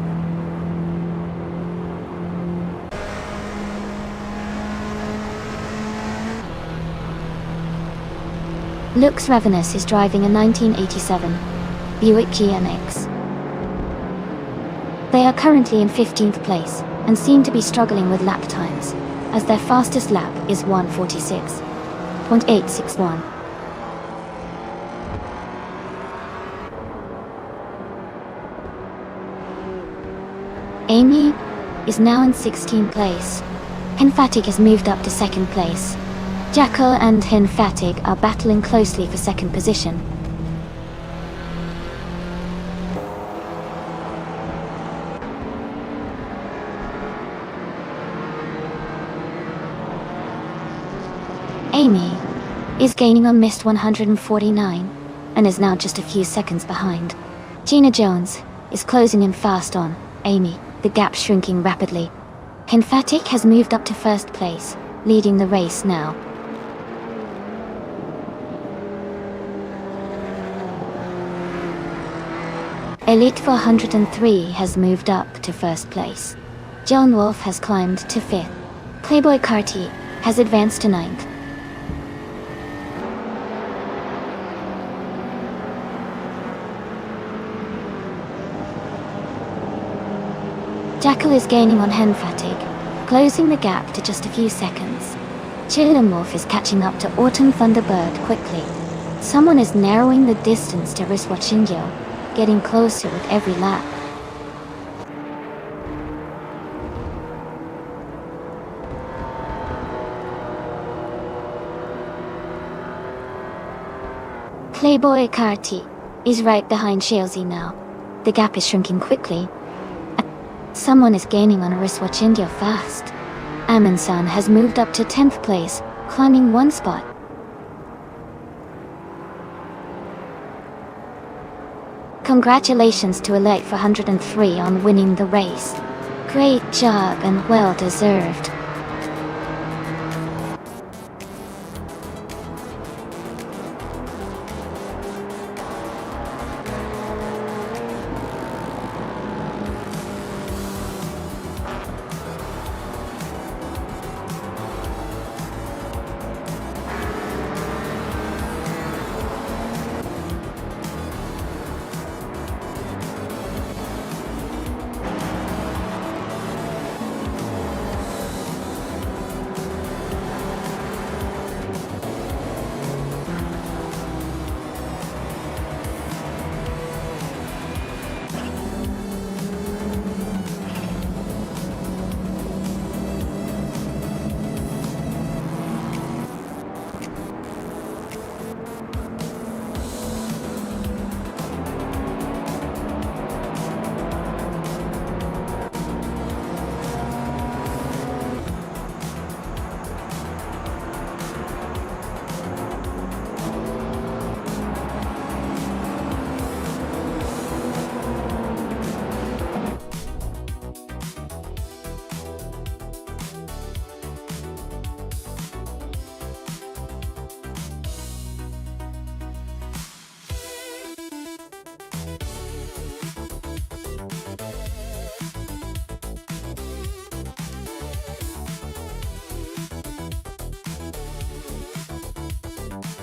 Lux Ravenous is driving a 1987 Buick GMX. They are currently in 15th place and seem to be struggling with lap times, as their fastest lap is 1:46.861. Amy is now in 16th place. Henfatig has moved up to 2nd place. Jackal and Henfatig are battling closely for 2nd position. Amy is gaining on Mist 149 and is now just a few seconds behind. Gina Jones is closing in fast on Amy, the gap shrinking rapidly. Henfatig has moved up to 1st place, leading the race now. Elite 403 has moved up to 1st place. Joan Wolf has climbed to 5th. Playboy Carty has advanced to 9th. Jackal is gaining on hen fatigue, closing the gap to just a few seconds. Chillimorph is catching up to Autumn Thunderbird quickly. Someone is narrowing the distance to Riswachingyo, getting closer with every lap. Playboy Karti is right behind Shailzy now. The gap is shrinking quickly. Someone is gaining on Riswachingyo fast. Amin-san has moved up to 10th place, climbing one spot. Congratulations to Elite 403 on winning the race. Great job and well deserved.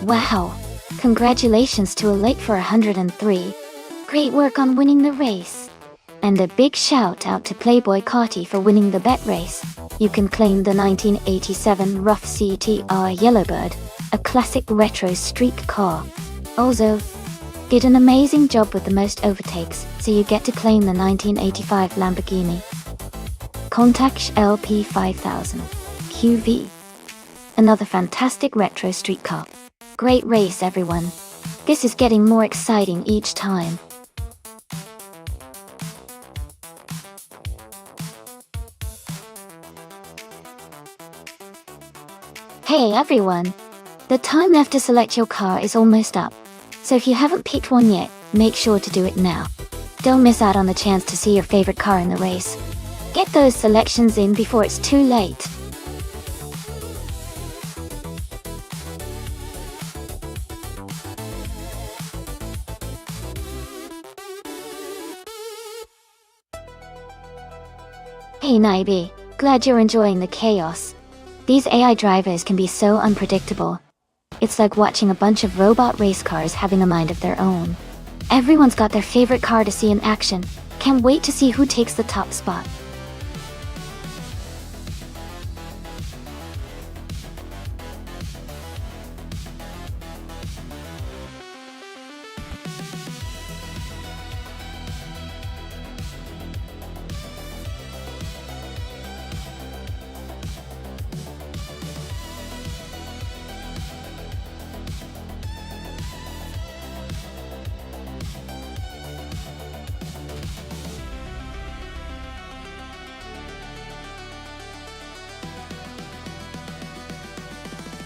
Wow! Congratulations to Elite for 103. Great work on winning the race. And a big shout out to Playboy Carti for winning the bet race. You can claim the 1987 Rough CTR Yellowbird, a classic retro street car. Also, did an amazing job with the most overtakes, so you get to claim the 1985 Lamborghini Countach LP 5000 QV. Another fantastic retro street car. Great race, everyone. This is getting more exciting each time. Hey everyone! The time left to select your car is almost up. So if you haven't picked one yet, make sure to do it now. Don't miss out on the chance to see your favorite car in the race. Get those selections in before it's too late. Hey Naibi, glad you're enjoying the chaos. These AI drivers can be so unpredictable. It's like watching a bunch of robot race cars having a mind of their own. Everyone's got their favorite car to see in action. Can't wait to see who takes the top spot.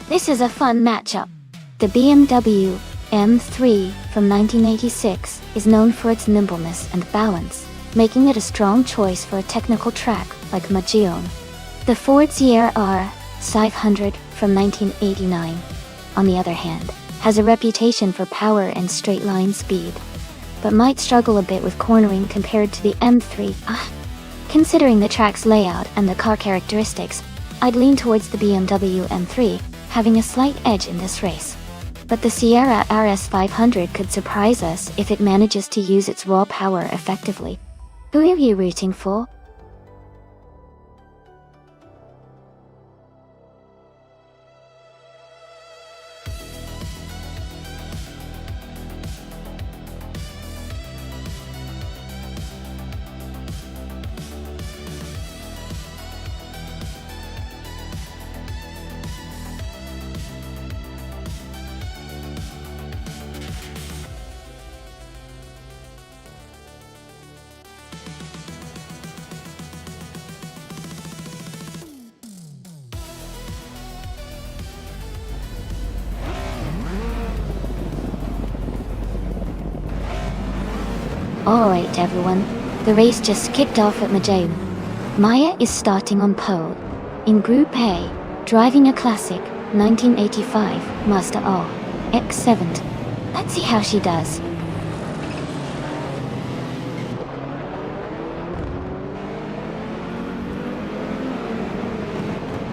This is a fun matchup. The BMW M3 from 1986 is known for its nimbleness and balance, making it a strong choice for a technical track like Magione. The Ford Sierra R 500 from 1989, on the other hand, has a reputation for power and straight-line speed, but might struggle a bit with cornering compared to the M3. Considering the track's layout and the car characteristics, I'd lean towards the BMW M3, having a slight edge in this race. But the Sierra RS 500 could surprise us if it manages to use its raw power effectively. Who are you rooting for? Alright everyone, the race just kicked off at Majaun. Maya is starting on pole. In Group A, driving a classic 1985 Mazda RX-7. Let's see how she does.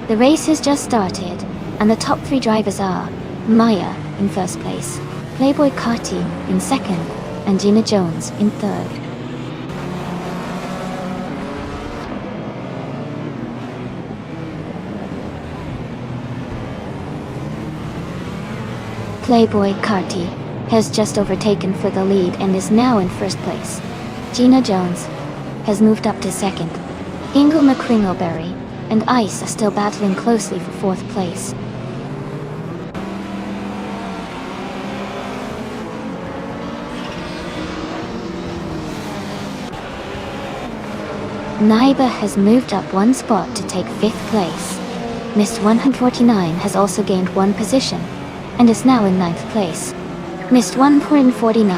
The race has just started, and the top 3 drivers are Maya in first place, Playboy Carti in second, and Gina Jones in third. Playboy Carti has just overtaken for the lead and is now in first place. Gina Jones has moved up to second. Ingle McCringleberry and Ice are still battling closely for fourth place. Naiba has moved up 1 spot to take 5th place. Mist 149 has also gained 1 position, and is now in 9th place. Mist 149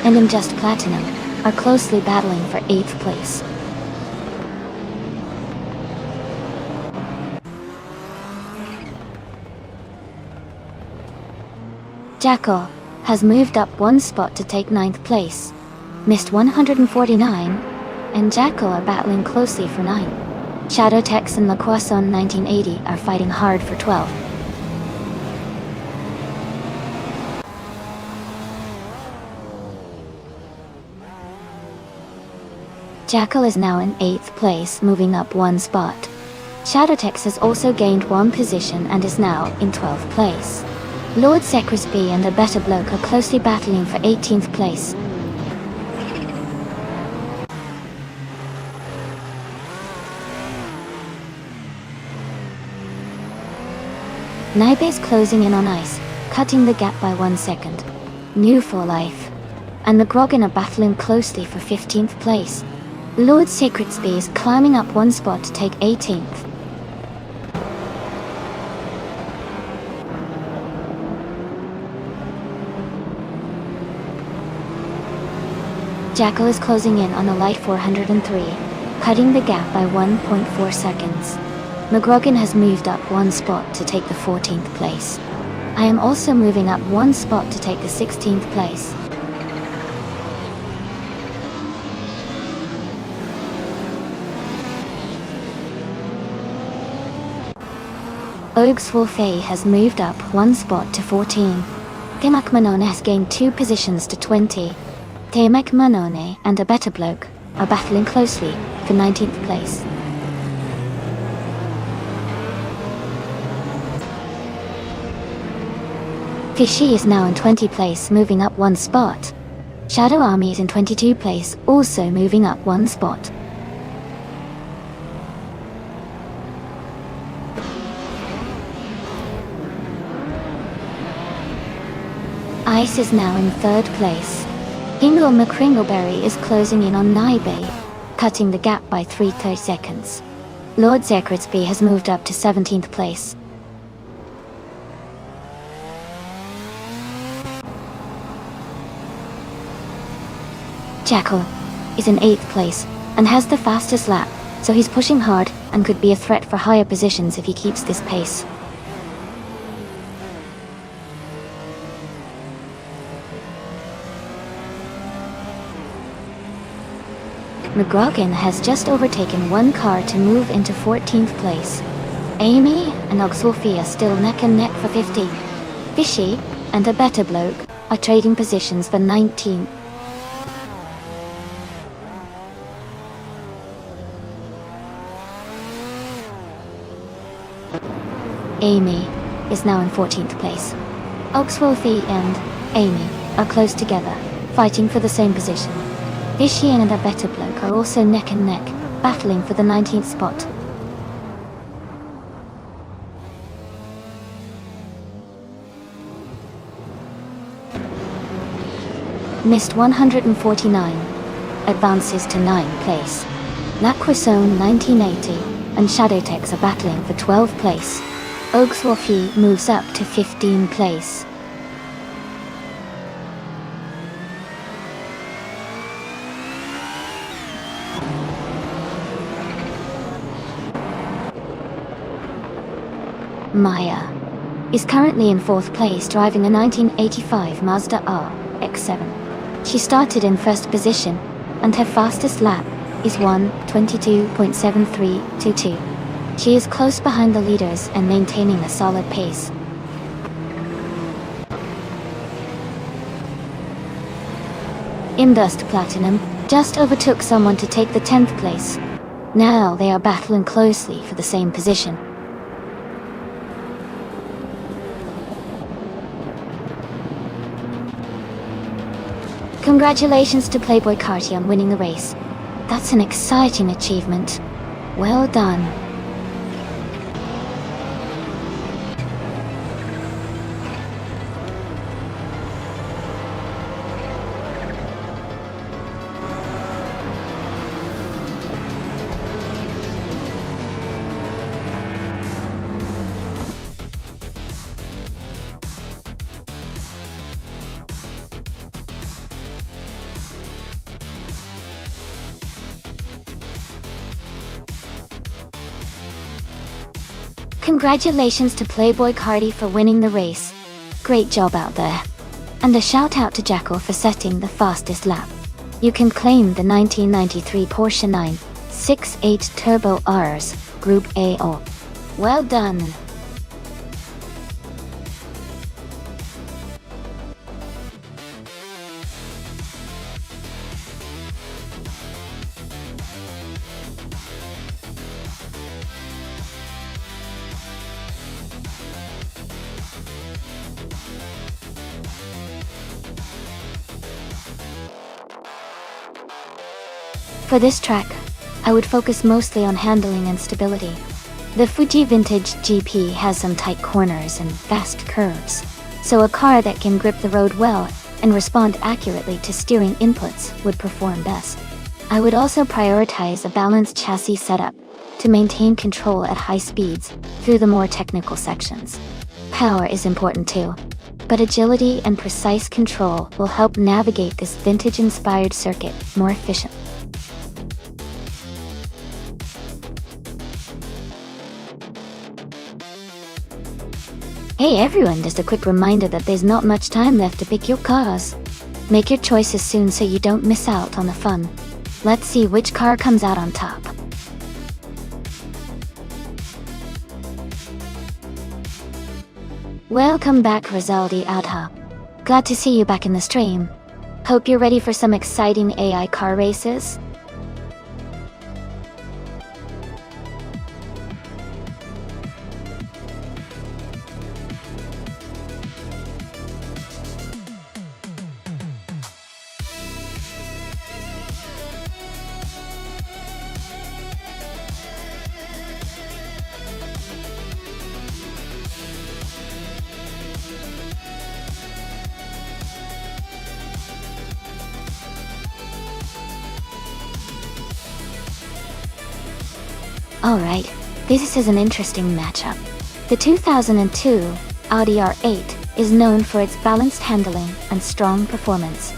and Just Platinum are closely battling for 8th place. Jackal has moved up 1 spot to take 9th place. Mist 149 and Jackal are battling closely for 9. Shadow Tex and La Croissant 1980 are fighting hard for 12. Jackal is now in 8th place, moving up 1 spot. Shadow Tex has also gained 1 position and is now in 12th place. Lord Secrisby and the Better Bloke are closely battling for 18th place. Naibe is closing in on Ice, cutting the gap by 1 second. New for life. And the Grogan are battling closely for 15th place. Lord Secretsby is climbing up 1 spot to take 18th. Jackal is closing in on a light 403, cutting the gap by 1.4 seconds. McGrogan has moved up 1 spot to take the 14th place. I am also moving up 1 spot to take the 16th place. Oaks Wolfay has moved up 1 spot to 14. Temak Manone has gained 2 positions to 20. Temak Manone and a Better Bloke are battling closely for 19th place. Fishy is now in 20th place, moving up 1 spot. Shadow Army is in 22nd place, also moving up 1 spot. Ice is now in 3rd place. Ingle McCringleberry is closing in on Naibe, cutting the gap by 3 seconds. Lord Secretsby has moved up to 17th place. Jackal is in 8th place and has the fastest lap, so he's pushing hard and could be a threat for higher positions if he keeps this pace. McGrogan has just overtaken 1 car to move into 14th place. Amy and Oxwolfie are still neck and neck for 15. Fishy and a Better Bloke are trading positions for 19. Amy is now in 14th place. Oxwolfie and Amy are close together, fighting for the same position. Fishy and a Better Bloke are also neck and neck, battling for the 19th spot. Mist 149 advances to 9th place. La Croissant 1980 and Shadowtex are battling for 12th place. Oxwolfie moves up to 15th place. Maya is currently in 4th place driving a 1985 Mazda RX-7. She started in 1st position, and her fastest lap is 1:22.7322. She is close behind the leaders and maintaining a solid pace. Indust Platinum just overtook someone to take the 10th place. Now they are battling closely for the same position. Congratulations to Playboy Carti on winning the race. That's an exciting achievement. Well done. Congratulations to Playboy Carti for winning the race. Great job out there. And a shout out to Jackal for setting the fastest lap. You can claim the 1993 Porsche 968 Turbo Rs Group AO. Well done. For this track, I would focus mostly on handling and stability. The Fuji Vintage GP has some tight corners and fast curves, so a car that can grip the road well and respond accurately to steering inputs would perform best. I would also prioritize a balanced chassis setup to maintain control at high speeds through the more technical sections. Power is important too, but agility and precise control will help navigate this vintage-inspired circuit more efficiently. Hey everyone, just a quick reminder that there's not much time left to pick your cars. Make your choices soon so you don't miss out on the fun. Let's see which car comes out on top. Welcome back, Rizaldi Adha. Glad to see you back in the stream. Hope you're ready for some exciting AI car races. Alright, this is an interesting matchup. The 2002 Audi R8 is known for its balanced handling and strong performance.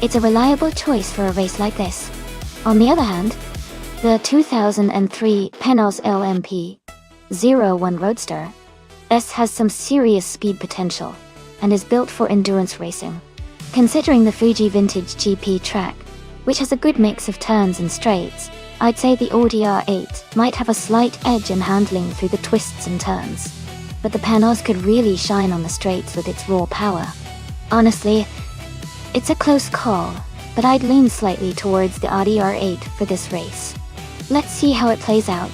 It's a reliable choice for a race like this. On the other hand, the 2003 Penos LMP01 Roadster S has some serious speed potential and is built for endurance racing. Considering the Fuji Vintage GP track, which has a good mix of turns and straights, I'd say the Audi R8 might have a slight edge in handling through the twists and turns, but the Panos could really shine on the straights with its raw power. Honestly, it's a close call, but I'd lean slightly towards the Audi R8 for this race. Let's see how it plays out.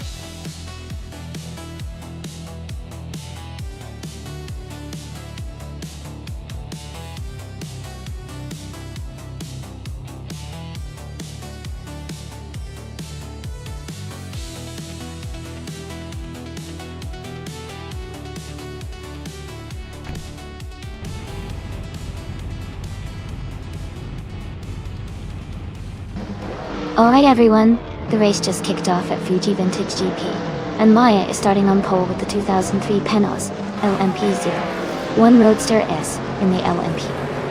Alright everyone, the race just kicked off at Fuji Vintage GP, and Maya is starting on pole with the 2003 Penos LMP01 Roadster S in the LMP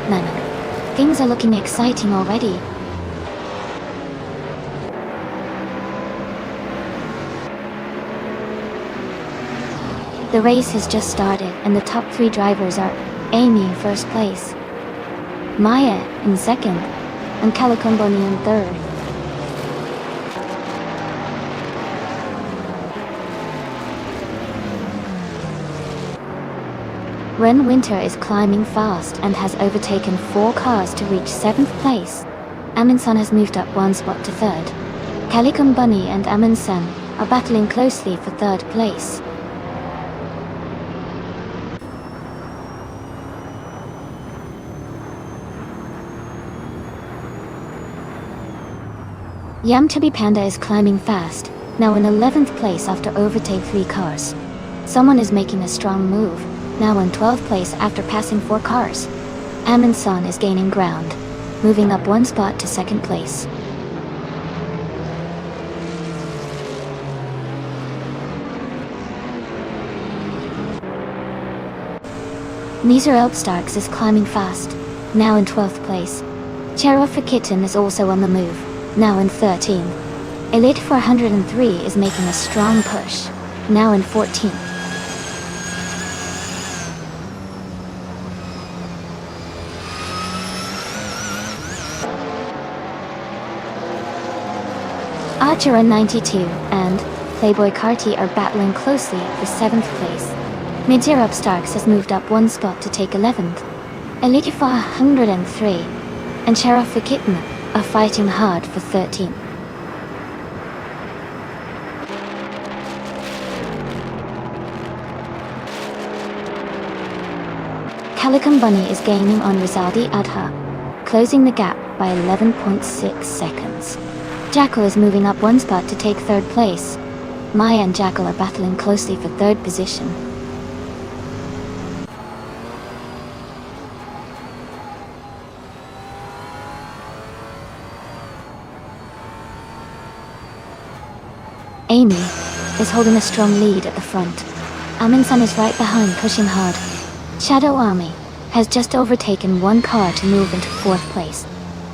900. Things are looking exciting already. The race has just started and the top 3 drivers are Amy in first place, Maya in second, and Calicomboni in third. Ren Winter is climbing fast and has overtaken 4 cars to reach 7th place. Amundsen has moved up 1 spot to 3rd. Calicomboni and Amundsen are battling closely for 3rd place. Yamchabi Panda is climbing fast, now in 11th place after overtake 3 cars. Someone is making a strong move, now in 12th place after passing 4 cars. Amundsen is gaining ground, moving up 1 spot to 2nd place. Nizar Elbstarks is climbing fast, now in 12th place. Cherofakitten is also on the move, now in 13th. Elite 403 is making a strong push, now in 14th. Archer 92 and Playboy Carty are battling closely for 7th place. Midzerup Starks has moved up 1 spot to take 11th. Elite 403 and Cherofakitten are fighting hard for 13th. Calicomboni is gaining on Rizaldi Adha, closing the gap by 11.6 seconds. Jackal is moving up 1 spot to take 3rd place. Maya and Jackal are battling closely for 3rd position. Amy is holding a strong lead at the front. Amundsen is right behind, pushing hard. Shadow Army has just overtaken 1 car to move into 4th place.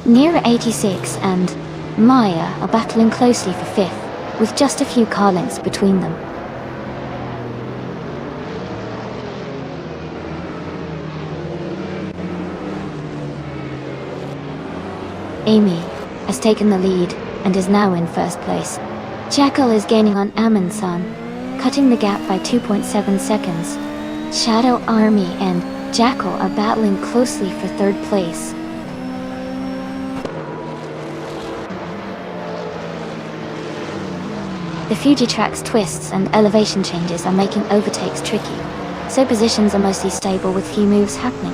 Near 86 and Maya are battling closely for 5th, with just a few car lengths between them. Amy has taken the lead and is now in 1st place. Jackal is gaining on Amundsen, cutting the gap by 2.7 seconds. Shadow Army and Jackal are battling closely for 3rd place. The Fuji track's twists and elevation changes are making overtakes tricky, so positions are mostly stable with few moves happening.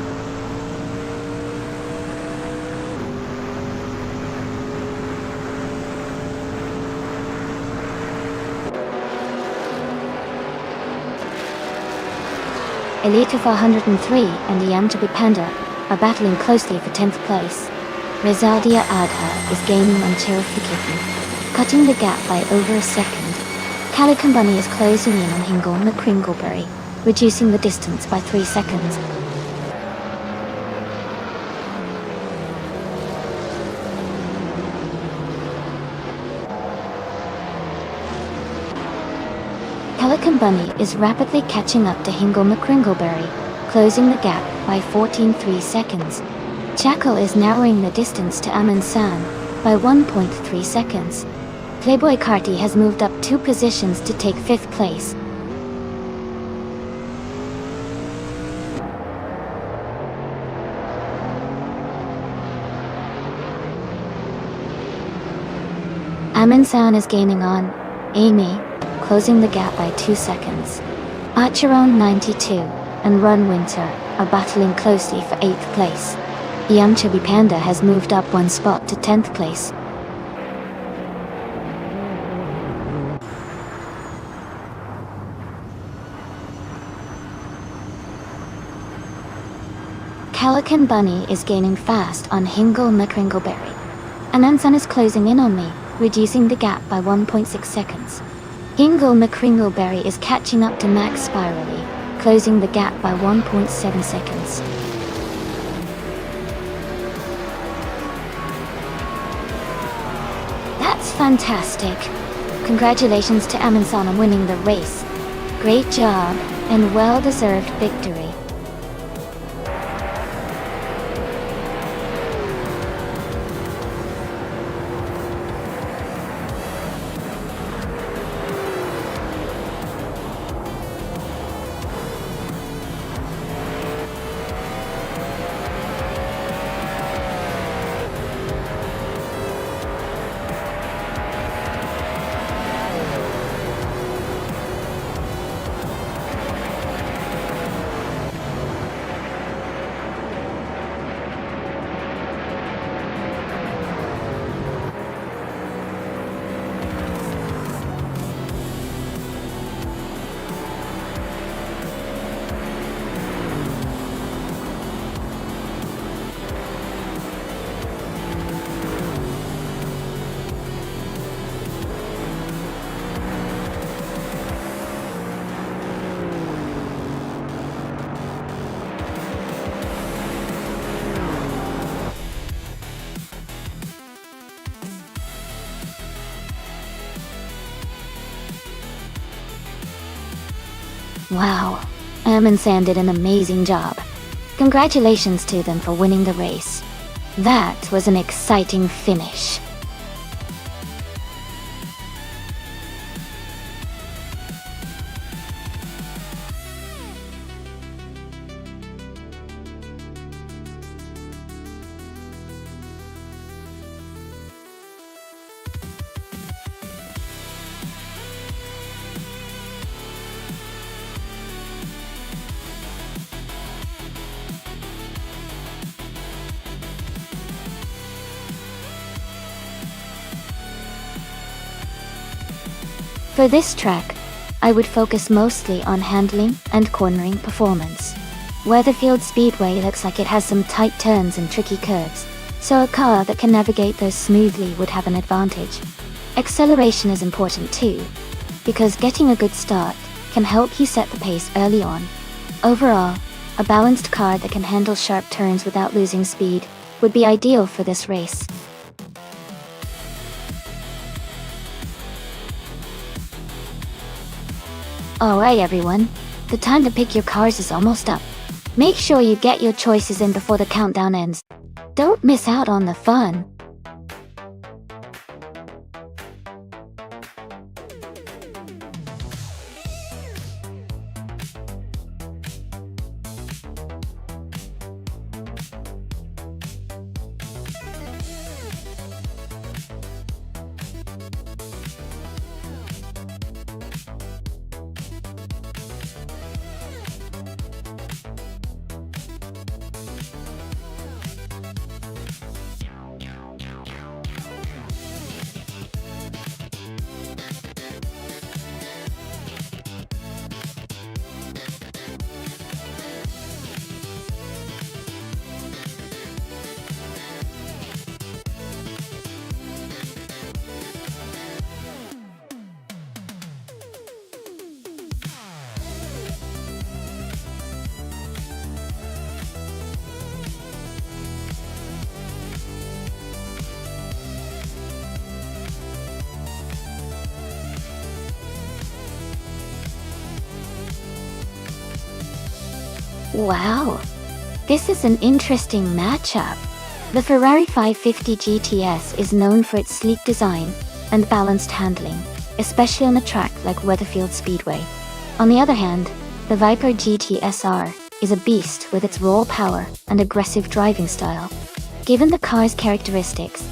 Elite 403 and Yamchabi Panda are battling closely for 10th place. Rizaldia Adha is gaining on Cherofakitten, cutting the gap by over a second. Calicomboni is closing in on Hingle McCringleberry, reducing the distance by 3 seconds. Calicomboni is rapidly catching up to Hingle McCringleberry, closing the gap by 14.3 seconds. Jackal is narrowing the distance to Amundsen by 1.3 seconds. Playboy Carty has moved up 2 positions to take 5th place. Amundsen is gaining on Amy, closing the gap by 2 seconds. Archeron 92 and Run Winter are battling closely for 8th place. Yamchabi Panda has moved up 1 spot to 10th place. Calicomboni is gaining fast on Hingle McCringleberry. Amundsen is closing in on me, reducing the gap by 1.6 seconds. Hingle McCringleberry is catching up to Max Spirally, closing the gap by 1.7 seconds. That's fantastic. Congratulations to Amundsen on winning the race. Great job, and well-deserved victory. Wow, Em and Sam did an amazing job. Congratulations to them for winning the race. That was an exciting finish. For this track, I would focus mostly on handling and cornering performance. Weatherfield Speedway looks like it has some tight turns and tricky curves, so a car that can navigate those smoothly would have an advantage. Acceleration is important too, because getting a good start can help you set the pace early on. Overall, a balanced car that can handle sharp turns without losing speed would be ideal for this race. Alright everyone, the time to pick your cars is almost up. Make sure you get your choices in before the countdown ends. Don't miss out on the fun. Wow, this is an interesting matchup. The Ferrari 550 GTS is known for its sleek design and balanced handling, especially on a track like Weatherfield Speedway. On the other hand, the Viper GT-SR is a beast with its raw power and aggressive driving style. Given the car's characteristics,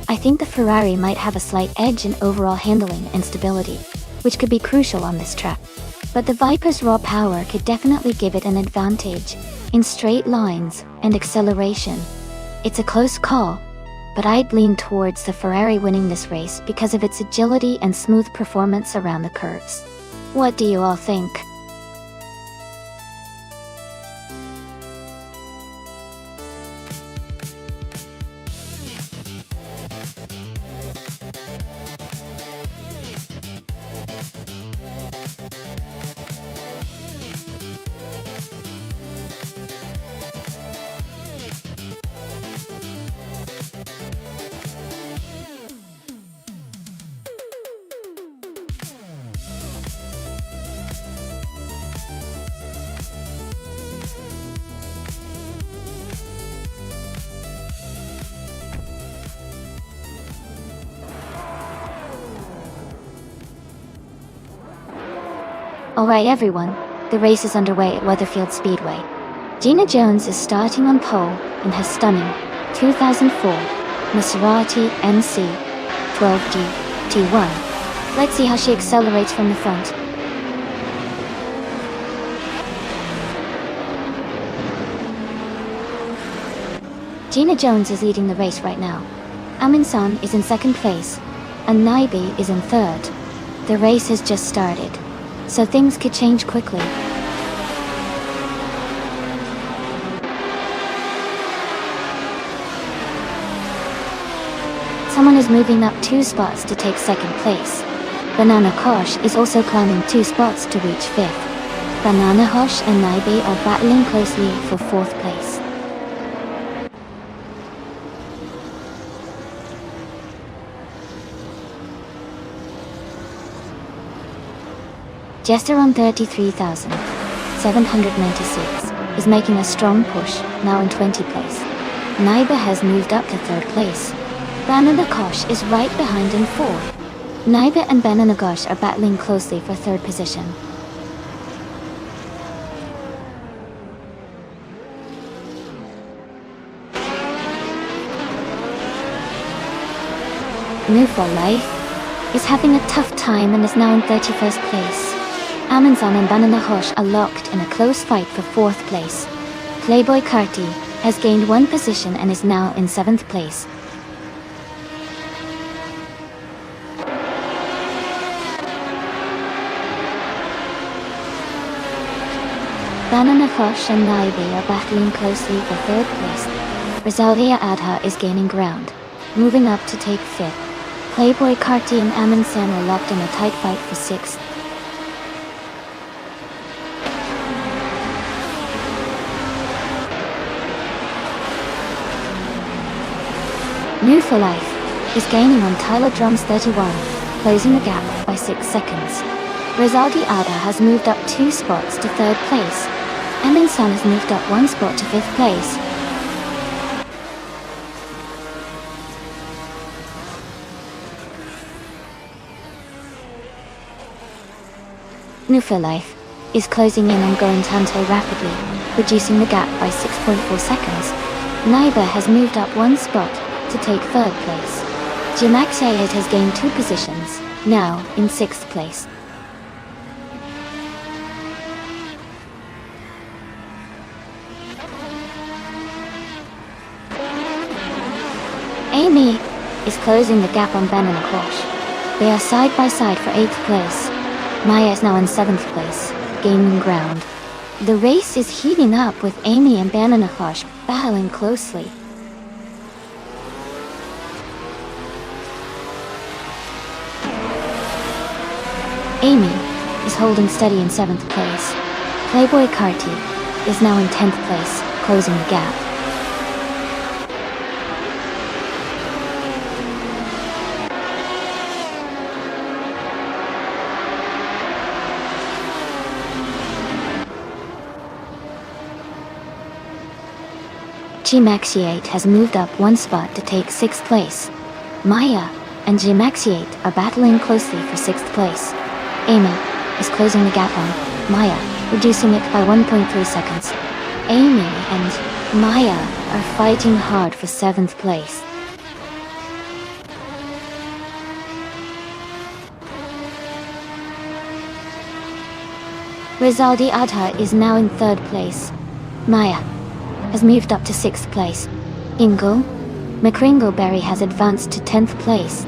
I think the Ferrari might have a slight edge in overall handling and stability, which could be crucial on this track. But the Viper's raw power could definitely give it an advantage in straight lines and acceleration. It's a close call, but I'd lean towards the Ferrari winning this race because of its agility and smooth performance around the curves. What do you all think? Alright everyone, the race is underway at Weatherfield Speedway. Gina Jones is starting on pole in her stunning 2004 Maserati MC 12G T1. Let's see how she accelerates from the front. Gina Jones is leading the race right now. Amin is in second place, and Naibi is in third. The race has just started, so things could change quickly. Someone is moving up 2 spots to take second place. Banana Kosh is also climbing 2 spots to reach 5th. Banana Hosh and Naibi are battling closely for 4th place. Jesteron 33,796 is making a strong push, now in 20th place. Naiba has moved up to 3rd place. Banana Kosh is right behind in 4th. Naiba and Banana Kosh are battling closely for 3rd position. New for Life is having a tough time and is now in 31st place. Amazon and Banana Hosh are locked in a close fight for 4th place. Playboy Carti has gained 1 position and is now in 7th place. Banana Hosh and Naibi are battling closely for 3rd place. Rosalia Adha is gaining ground, moving up to take 5th. Playboy Carti and Amundsen are locked in a tight fight for 6th. New for Life is gaining on Tyler Drums 31, closing the gap by 6 seconds. Rosaldi Ada has moved up 2 spots to 3rd place. Amundsen has moved up 1 spot to 5th place. New for Life is closing in on Going Tanto rapidly, reducing the gap by 6.4 seconds. Naiba has moved up 1 spot to take 3rd place. Jimax Ayed has gained 2 positions, now in 6th place. Amy is closing the gap on Banana Kosh. They are side by side for 8th place. Maya is now in 7th place, gaining ground. The race is heating up with Amy and Banana Kosh battling closely. Amy is holding steady in 7th place. Playboy Carti is now in 10th place, closing the gap. Gmaxiate has moved up 1 spot to take 6th place. Maya and Gmaxiate are battling closely for 6th place. Amy is closing the gap on Maya, reducing it by 1.3 seconds. Amy and Maya are fighting hard for 7th place. Rizaldi Adha is now in 3rd place. Maya has moved up to 6th place. Ingo McCringleberry has advanced to 10th place.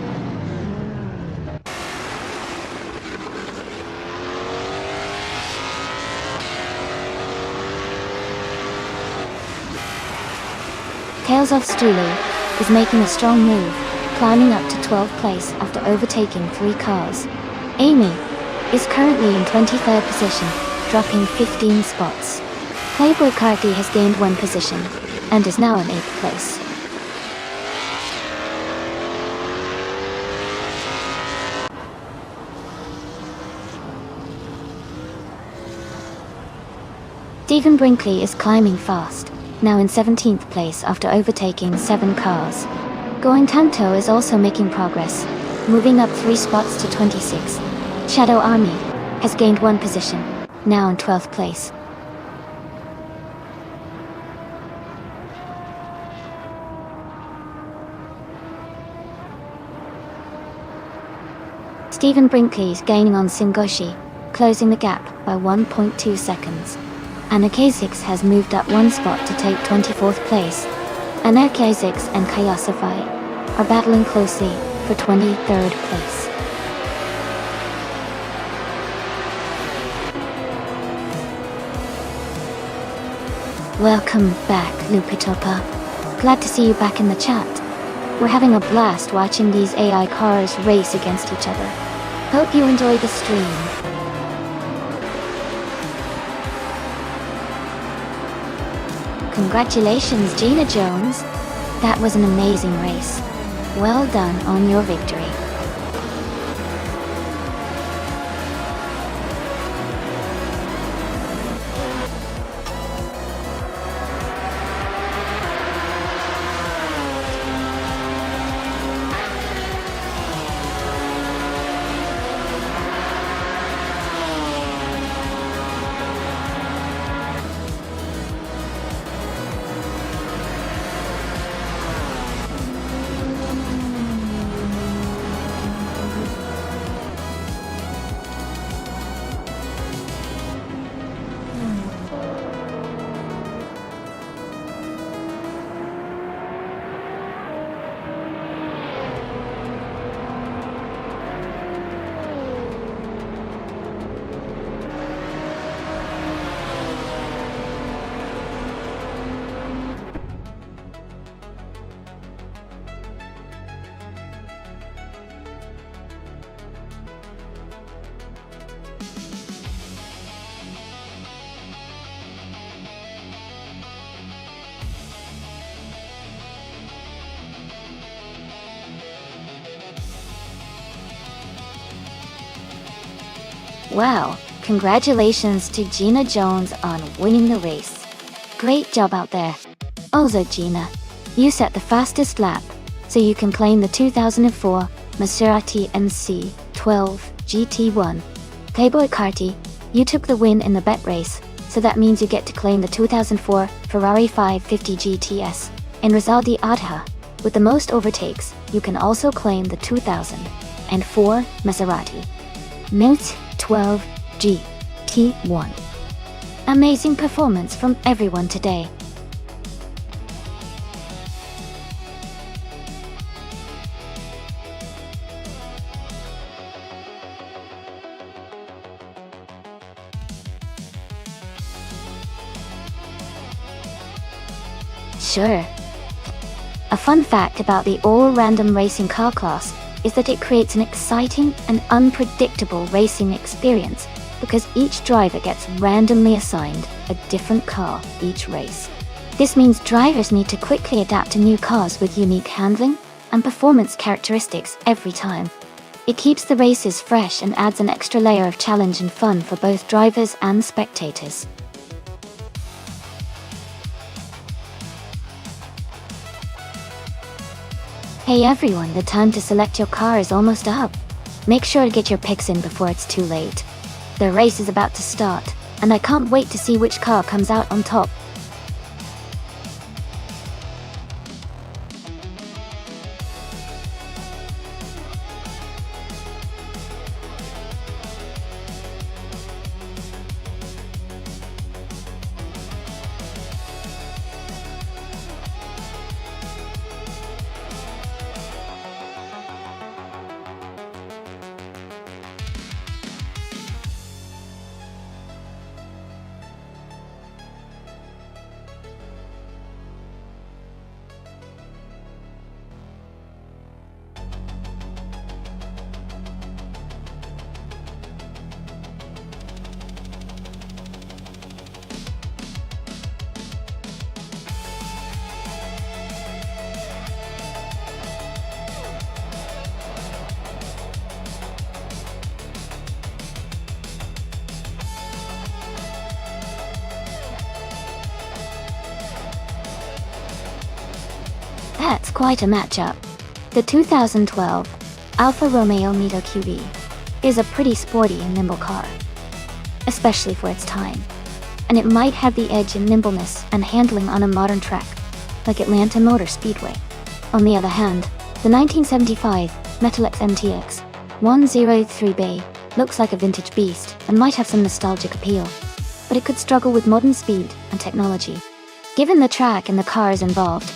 Tales of Stulu is making a strong move, climbing up to 12th place after overtaking 3 cars. Amy is currently in 23rd position, dropping 15 spots. Playboy Carti has gained 1 position, and is now in 8th place. Stephen Brinkley is climbing fast, now in 17th place after overtaking 7 cars. Going Tanto is also making progress, moving up 3 spots to 26. Shadow Army has gained one position, now in 12th place. Stephen Brinkley is gaining on Singoshi, closing the gap by 1.2 seconds. Anna K6 has moved up one spot to take 24th place. Anna K6 and Kayasafai are battling closely for 23rd place. Welcome back, Lupitopa. Glad to see you back in the chat. We're having a blast watching these AI cars race against each other. Hope you enjoy the stream. Congratulations, Gina Jones. That was an amazing race. Well done on your victory. Wow, congratulations to Gina Jones on winning the race. Great job out there. Also Gina, you set the fastest lap, so you can claim the 2004 Maserati MC12 GT1. Playboy Carti, you took the win in the bet race, so that means you get to claim the 2004 Ferrari 550 GTS. And Rizaldi Adha, with the most overtakes, you can also claim the 2004 Maserati Mint 12 GT1. Amazing performance from everyone today. Sure. A fun fact about the all-random racing car class is that it creates an exciting and unpredictable racing experience because each driver gets randomly assigned a different car each race. This means drivers need to quickly adapt to new cars with unique handling and performance characteristics every time. It keeps the races fresh and adds an extra layer of challenge and fun for both drivers and spectators. Hey everyone, the time to select your car is almost up. Make sure to get your picks in before it's too late. The race is about to start, and I can't wait to see which car comes out on top. That's quite a matchup. The 2012 Alfa Romeo Mito QB is a pretty sporty and nimble car, especially for its time. And it might have the edge in nimbleness and handling on a modern track, like Atlanta Motor Speedway. On the other hand, the 1975 Metalex MTX 103B looks like a vintage beast and might have some nostalgic appeal, but it could struggle with modern speed and technology. Given the track and the cars involved,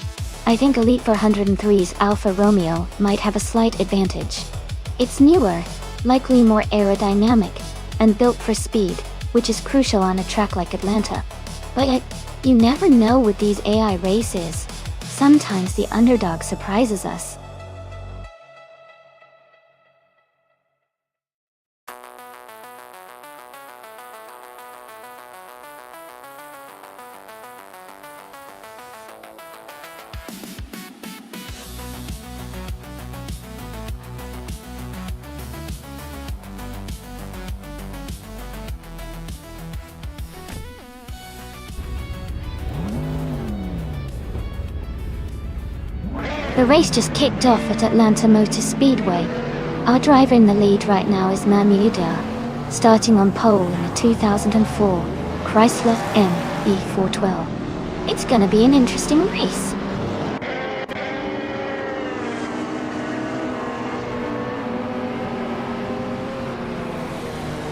I think Elite 403's Alfa Romeo might have a slight advantage. It's newer, likely more aerodynamic, and built for speed, which is crucial on a track like Atlanta. But you never know with these AI races. Sometimes the underdog surprises us. The race just kicked off at Atlanta Motor Speedway. Our driver in the lead right now is Mamuda, starting on pole in the 2004 Chrysler ME412. It's gonna be an interesting race.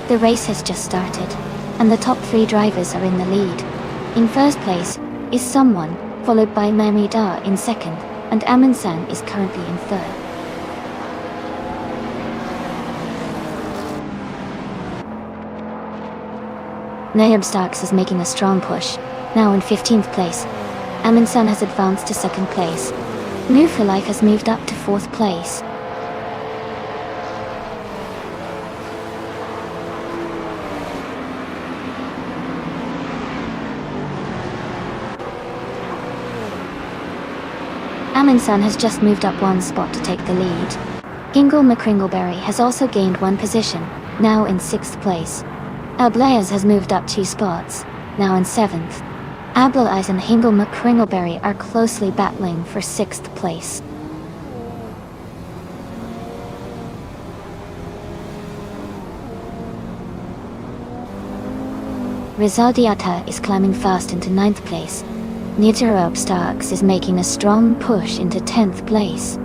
The race has just started, and the top 3 drivers are in the lead. In first place is someone, followed by Mamuda in second, and Amundsen is currently in third. Nahib Starks is making a strong push, now in 15th place. Amundsen has advanced to second place. New for Life has moved up to 4th place. Amundsen has just moved up 1 spot to take the lead. Hingle McCringleberry has also gained 1 position, now in 6th place. Ablaze has moved up 2 spots, now in 7th. Ablaze and Hingle McCringleberry are closely battling for 6th place. Rizaldiata is climbing fast into 9th place. Niterop Starks is making a strong push into 10th place.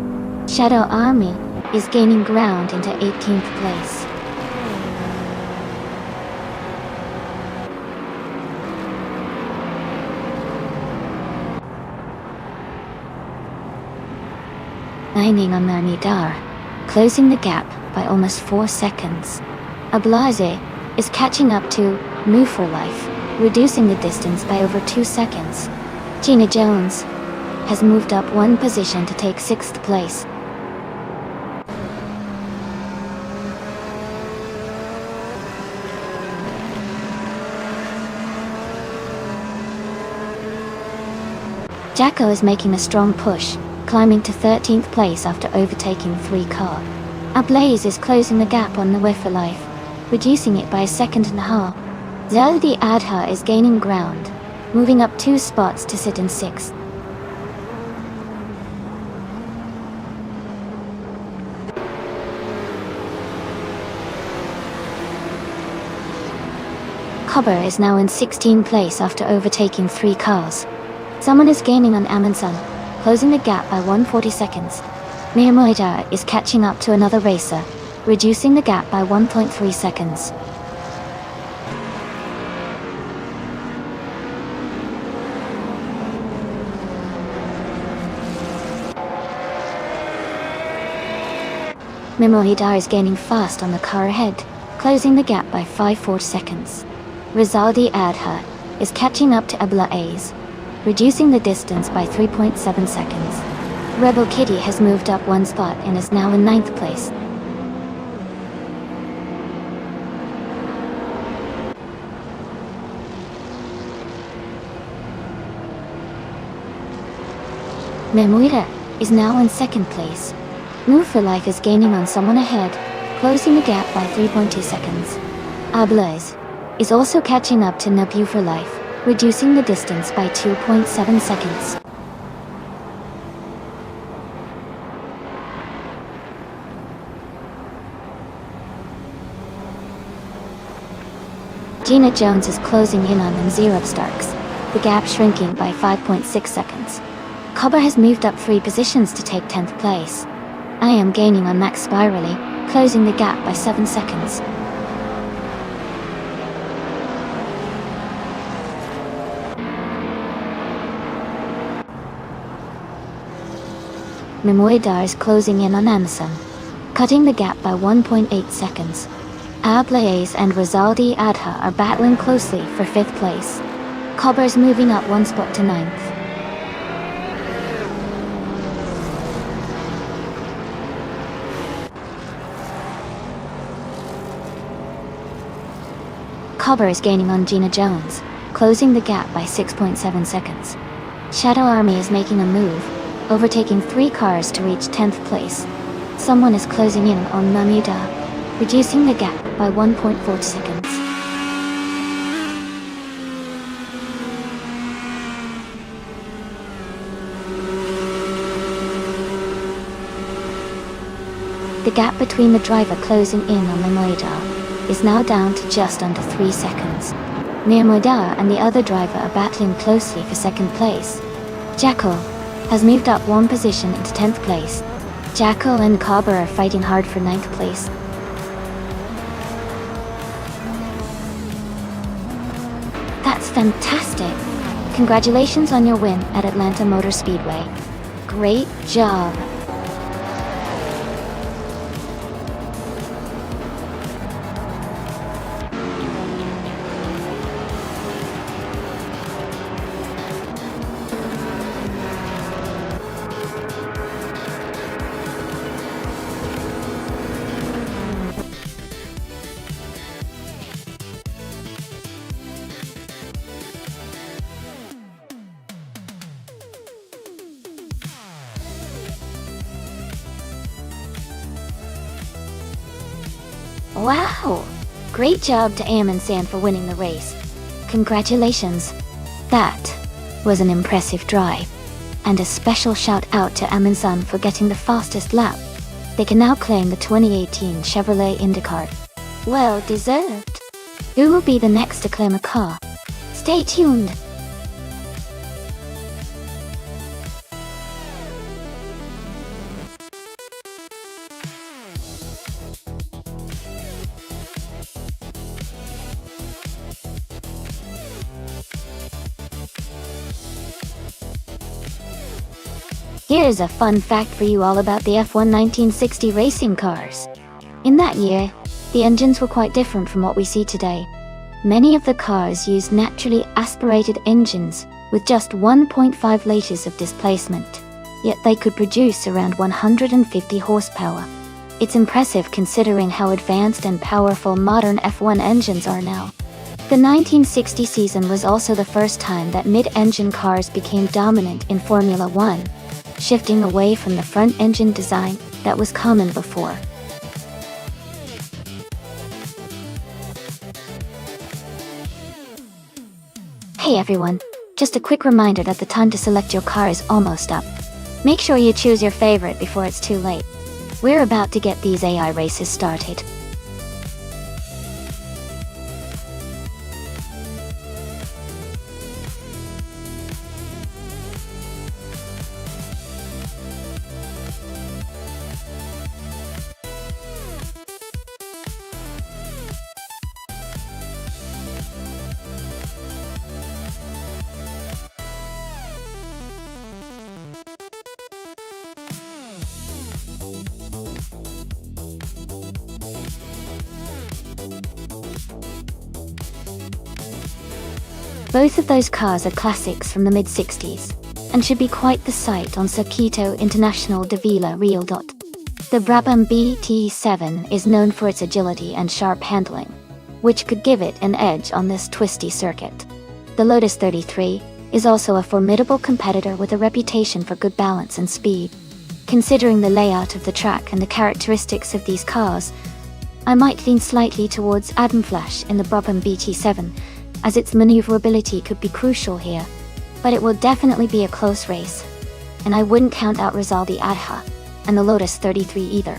Shadow Army is gaining ground into 18th place. Lining on Manidar, closing the gap by almost 4 seconds. Ablaze is catching up to Move for Life, reducing the distance by over 2 seconds. Gina Jones has moved up 1 position to take 6th place. Jacko is making a strong push, climbing to 13th place after overtaking 3 cars. Ablaze is closing the gap on the Way for Life, reducing it by 1.5 seconds. Zeldi Adha is gaining ground, moving up 2 spots to sit in 6th. Cobber is now in 16th place after overtaking 3 cars. Someone is gaining on Amundsen, closing the gap by 140 seconds. Miyamoto is catching up to another racer, reducing the gap by 1.3 seconds. Mimohida is gaining fast on the car ahead, closing the gap by 5.4 seconds. Rizaldi Adha is catching up to Ablaze, reducing the distance by 3.7 seconds. Rebel Kitty has moved up 1 spot and is now in 9th place. Memuira is now in 2nd place. Move for Life is gaining on someone ahead, closing the gap by 3.2 seconds. Ablaze is also catching up to Nabu for Life, reducing the distance by 2.7 seconds. Gina Jones is closing in on them 0 Starks, the gap shrinking by 5.6 seconds. Cobber has moved up 3 positions to take 10th place. I am gaining on Max Spirally, closing the gap by 7 seconds. Mimoidar is closing in on Amazon, cutting the gap by 1.8 seconds. Ablaze and Rizaldi Adha are battling closely for 5th place. Cobber's moving up 1 spot to 9th. Cobber is gaining on Gina Jones, closing the gap by 6.7 seconds. Shadow Army is making a move, overtaking 3 cars to reach 10th place. Someone is closing in on Mamuda, reducing the gap by 1.4 seconds. The gap between the driver closing in on Mamuda is now down to just under 3 seconds. Mamuda and the other driver are battling closely for 2nd place. Jackal has moved up 1 position into 10th place. Jackal and Cobber are fighting hard for 9th place. That's fantastic! Congratulations on your win at Atlanta Motor Speedway. Great job! Wow! Great job to Am and San for winning the race. Congratulations. That was an impressive drive. And a special shout out to Am and San for getting the fastest lap. They can now claim the 2018 Chevrolet IndyCar. Well deserved. Who will be the next to claim a car? Stay tuned. Here's a fun fact for you all about the F1 1960 racing cars. In that year, the engines were quite different from what we see today. Many of the cars used naturally aspirated engines with just 1.5 liters of displacement, yet they could produce around 150 horsepower. It's impressive considering how advanced and powerful modern F1 engines are now. The 1960 season was also the first time that mid-engine cars became dominant in Formula One, shifting away from the front-engine design that was common before. Hey everyone, just a quick reminder that the time to select your car is almost up. Make sure you choose your favorite before it's too late. We're about to get these AI races started. Both of those cars are classics from the mid-60s, and should be quite the sight on Circuito International de Vila Real. The Brabham BT7 is known for its agility and sharp handling, which could give it an edge on this twisty circuit. The Lotus 33 is also a formidable competitor with a reputation for good balance and speed. Considering the layout of the track and the characteristics of these cars, I might lean slightly towards Adam Flash in the Brabham BT7, as its maneuverability could be crucial here, but it will definitely be a close race, and I wouldn't count out Rizaldi Adha and the Lotus 33 either.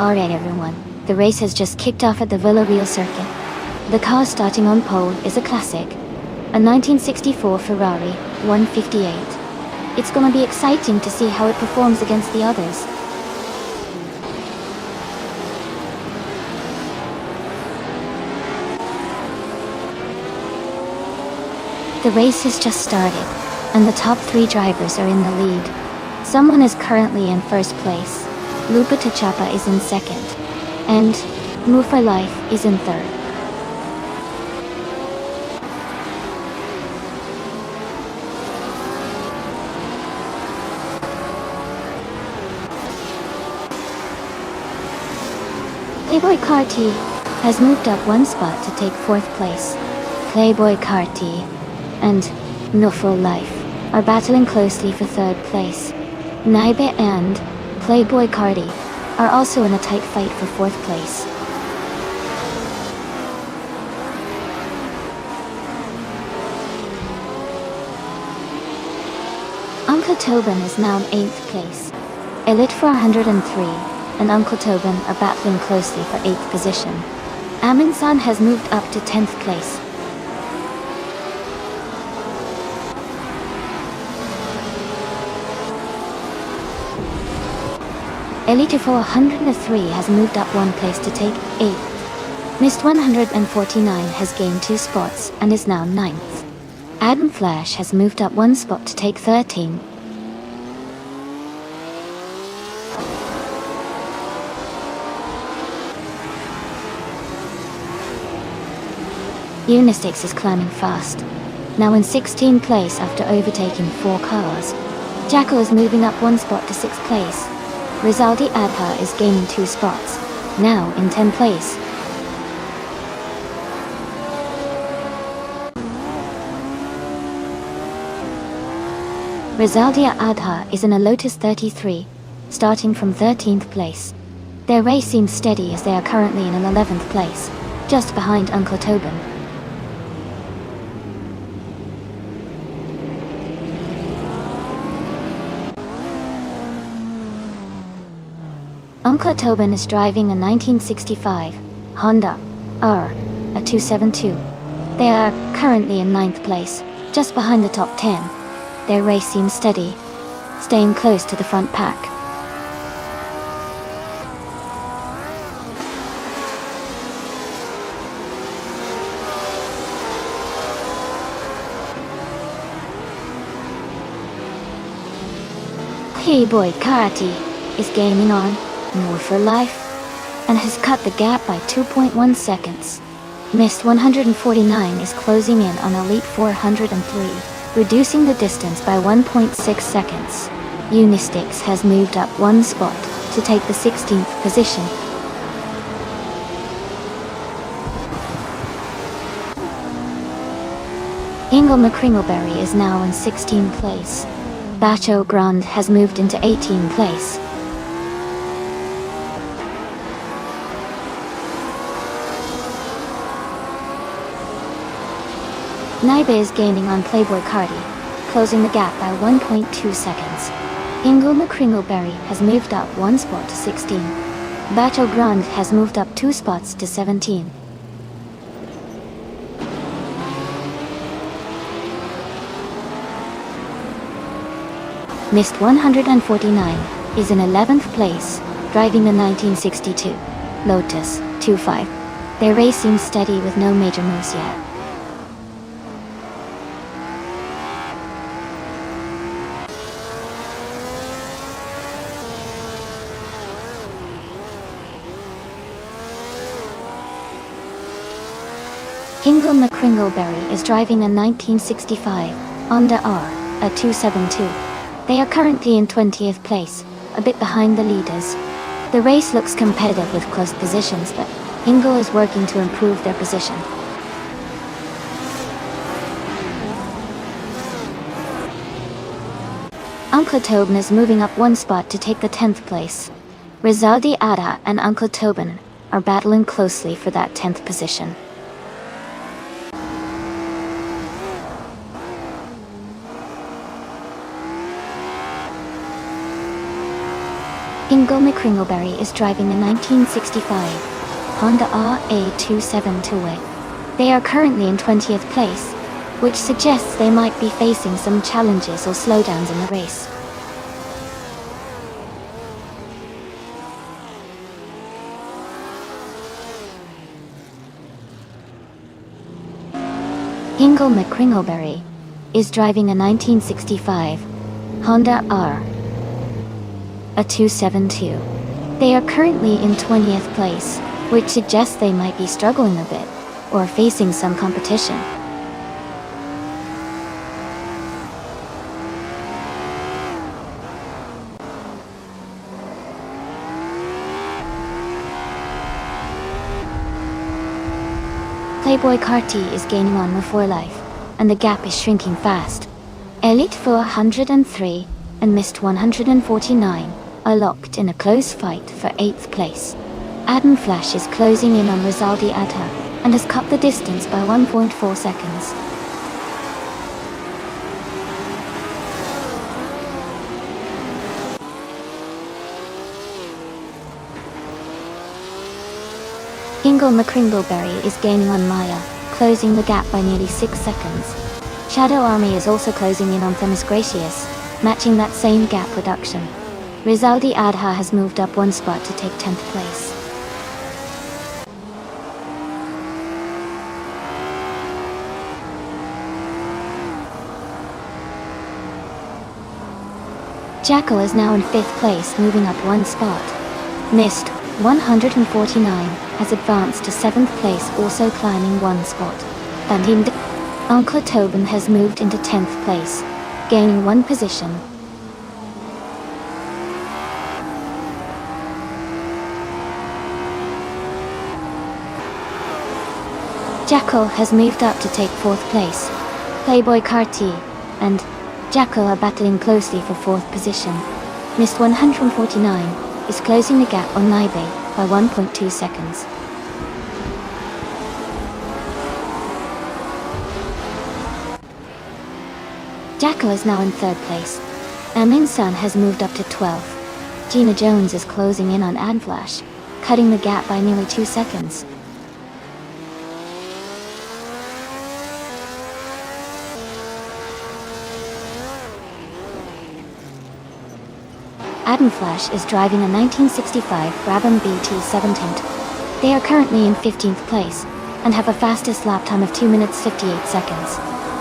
Alright everyone, the race has just kicked off at the Villa Real circuit. The car starting on pole is a classic, a 1964 Ferrari 158. It's gonna be exciting to see how it performs against the others. The race has just started, and the top 3 drivers are in the lead. Someone is currently in first place, Lupa Tachapa is in second, and Move for Life is in third. Playboy Carti has moved up 1 spot to take 4th place. Playboy Carti and No For Life are battling closely for 3rd place. Naibe and Playboy Carti are also in a tight fight for 4th place. Uncle Tobin is now in 8th place. Elite 403 and Uncle Tobin are battling closely for 8th position. Amin-san has moved up to 10th place. Elite 403 has moved up 1 place to take 8th. Mist 149 has gained 2 spots and is now 9th. Adam Flash has moved up 1 spot to take 13. Unistix is climbing fast, now in 16th place after overtaking 4 cars. Jackal is moving up 1 spot to 6th place. Rizaldi Adha is gaining 2 spots, now in 10th place. Rizaldia Adha is in a Lotus 33, starting from 13th place. Their race seems steady as they are currently in an 11th place, just behind Uncle Tobin. Uncle Tobin is driving a 1965 Honda R, a 272. They are currently in 9th place, just behind the top 10. Their race seems steady, staying close to the front pack. Playboy Carti is gaining on More for Life and has cut the gap by 2.1 seconds. Mist 149 is closing in on Elite 403, reducing the distance by 1.6 seconds. Unistix has moved up 1 spot to take the 16th position. Ingle McCringleberry is now in 16th place. Bacho Grande has moved into 18th place. Naibe is gaining on Playboy Carti, closing the gap by 1.2 seconds. Ingle McCringleberry has moved up 1 spot to 16. Bacho Grande has moved up 2 spots to 17. Mist 149 is in 11th place, driving the 1962 Lotus 25. Their race seems steady with no major moves yet. Ingle McCringleberry is driving a 1965 Honda R, a 272. They are currently in 20th place, a bit behind the leaders. The race looks competitive with close positions, but Ingle is working to improve their position. Uncle Tobin is moving up 1 spot to take the 10th place. Rizaldi Ada and Uncle Tobin are battling closely for that 10th position. Ingle Ingo McCringleberry is driving a 1965 Honda RA27 Touareg. They are currently in 20th place, which suggests they might be facing some challenges or slowdowns in the race. Ingo McCringleberry is driving a 1965 Honda R272. They are currently in 20th place, which suggests they might be struggling a bit, or facing some competition. Playboy Carty is gaining on before life, and the gap is shrinking fast. Elite 403 and Mist 149 are locked in a close fight for 8th place. Adam Flash is closing in on Rizaldi Adha and has cut the distance by 1.4 seconds. Ingo McCringleberry is gaining on Maya, closing the gap by nearly 6 seconds. Shadow Army is also closing in on Themis Gracious, matching that same gap reduction. Rizaldi Adha has moved up 1 spot to take 10th place. Jackal is now in 5th place, moving up 1 spot. Mist 149 has advanced to 7th place, also climbing 1 spot. And Uncle Tobin has moved into 10th place, gaining 1 position. Jackal has moved up to take 4th place. Playboy Carty and Jackal are battling closely for 4th position. Mist 149 is closing the gap on Naibe by 1.2 seconds. Jackal is now in 3rd place. Amin Sun has moved up to 12th. Gina Jones is closing in on Adflash, cutting the gap by nearly 2 seconds. Adam Flash is driving a 1965 Brabham BT7 Tint. They are currently in 15th place, and have a fastest lap time of 2 minutes 58 seconds.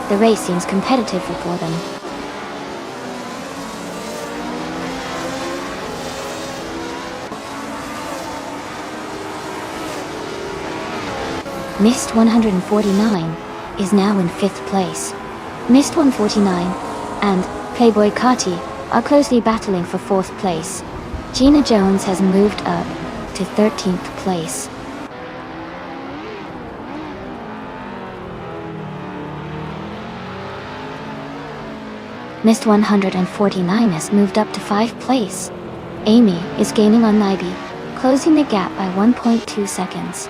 The race seems competitive for them. Mist 149 is now in 5th place. Mist 149 and Playboy Carty are closely battling for 4th place. Gina Jones has moved up to 13th place. Mist 149 has moved up to 5th place. Amy is gaining on Naibi, closing the gap by 1.2 seconds.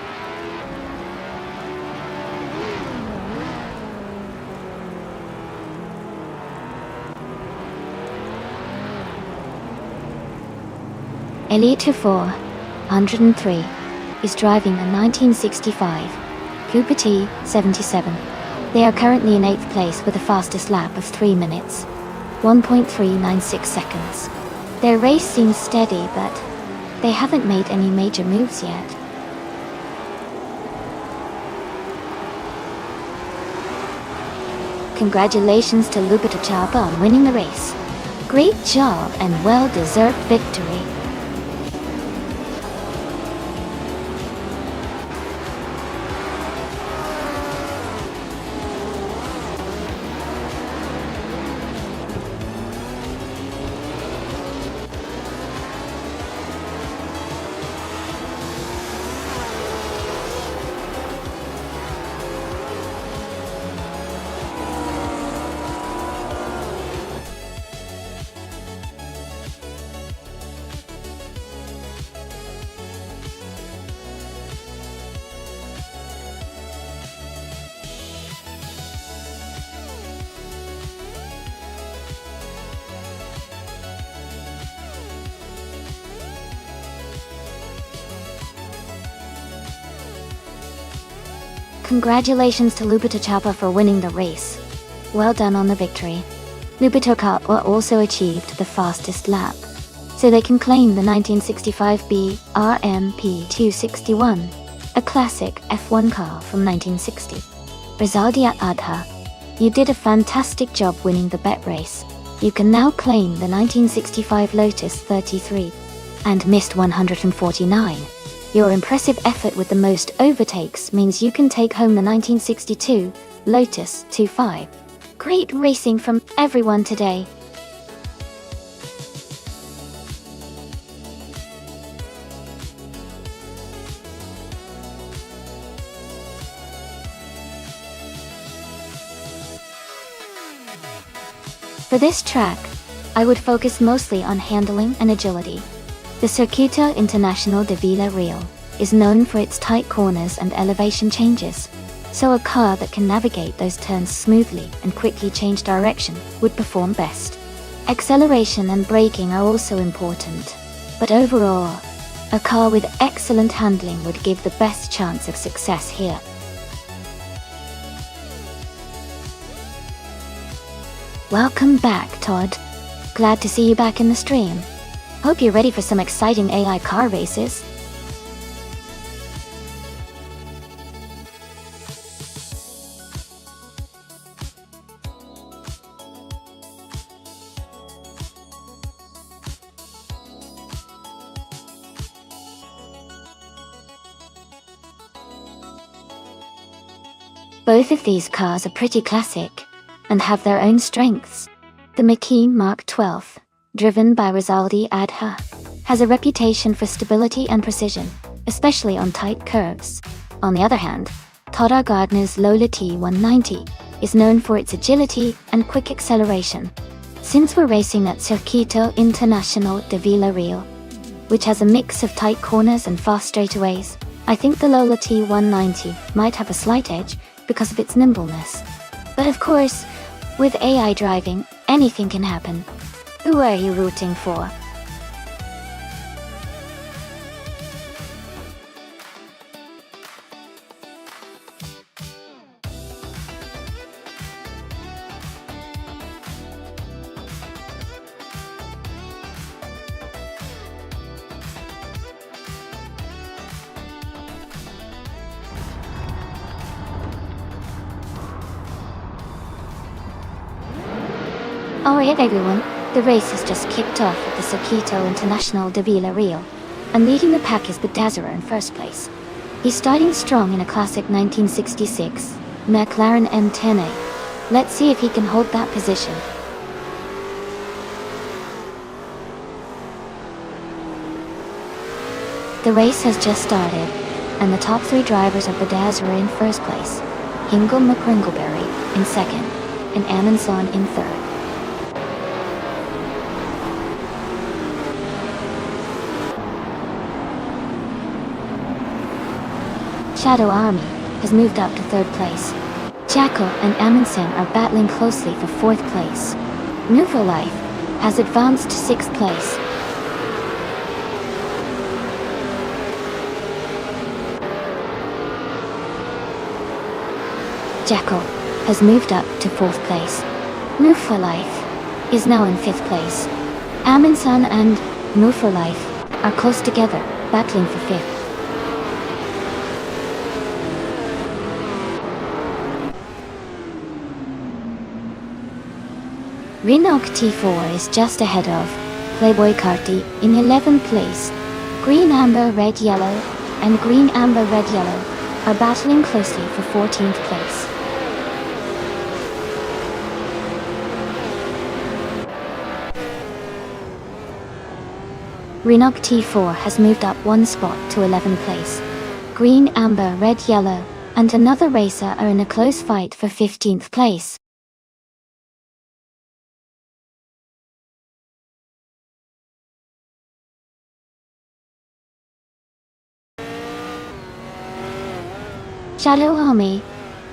Elite 403 is driving a 1965 Cooper T77. They are currently in 8th place with a fastest lap of 3 minutes, 1.396 seconds. Their race seems steady, but they haven't made any major moves yet. Congratulations to Lupita Chapa on winning the race. Great job and well-deserved victory. Congratulations to Lupita Chapa for winning the race. Well done on the victory. Lupita Chapa also achieved the fastest lap, so they can claim the 1965 BRMP 261, a classic F1 car from 1960. Rizaldi Adha, you did a fantastic job winning the bet race. You can now claim the 1965 Lotus 33 and missed 149. Your impressive effort with the most overtakes means you can take home the 1962 Lotus 25. Great racing from everyone today. For this track, I would focus mostly on handling and agility. The Circuito Internacional de Vila Real is known for its tight corners and elevation changes, so a car that can navigate those turns smoothly and quickly change direction would perform best. Acceleration and braking are also important, but overall, a car with excellent handling would give the best chance of success here. Welcome back, Todd. Glad to see you back in the stream. Hope you're ready for some exciting AI car races. Both of these cars are pretty classic and have their own strengths. The McKean Mark 12, driven by Rizaldi Adha, has a reputation for stability and precision, especially on tight curves. On the other hand, Todd Gardner's Lola T190 is known for its agility and quick acceleration. Since we're racing at Circuito Internacional de Vila Real, which has a mix of tight corners and fast straightaways, I think the Lola T190 might have a slight edge because of its nimbleness. But of course, with AI driving, anything can happen. Who are you rooting for? Alright everyone, the race has just kicked off at the Circuito Internacional de Vila Real, and leading the pack is Bedazzara in first place. He's starting strong in a classic 1966 McLaren M10A. Let's see if he can hold that position. The race has just started, and the top three drivers are Bedazzara in first place, Hingle McCringleberry in second, and Amundsen in third. Shadow Army has moved up to third place. Jackal and Amundsen are battling closely for fourth place. New for Life has advanced to sixth place. Jackal has moved up to fourth place. Move for Life is now in fifth place. Amundsen and Move for Life are close together, battling for fifth. Renault T4 is just ahead of Playboy Carti in 11th place. Green Amber Red Yellow and Green Amber Red Yellow are battling closely for 14th place. Renault T4 has moved up one spot to 11th place. Green Amber Red Yellow and another racer are in a close fight for 15th place. Shadow Army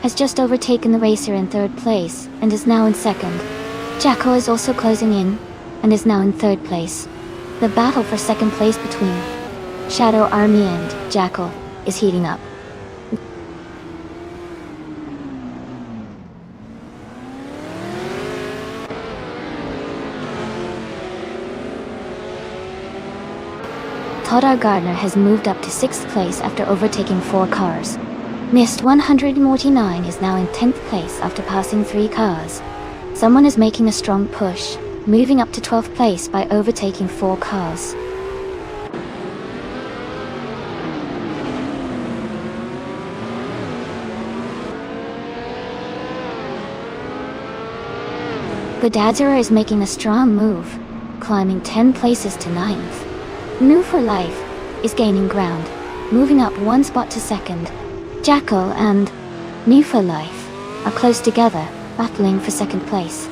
has just overtaken the racer in third place and is now in second. Jackal is also closing in and is now in third place. The battle for second place between Shadow Army and Jackal is heating up. Todd Gardner has moved up to 6th place after overtaking 4 cars. Missed 149 is now in 10th place after passing 3 cars. Someone is making a strong push, moving up to 12th place by overtaking 4 cars. Badazara is making a strong move, climbing 10 places to 9th. New for Life is gaining ground, moving up 1 spot to 2nd. Jackal and New for Life are close together, battling for 2nd place.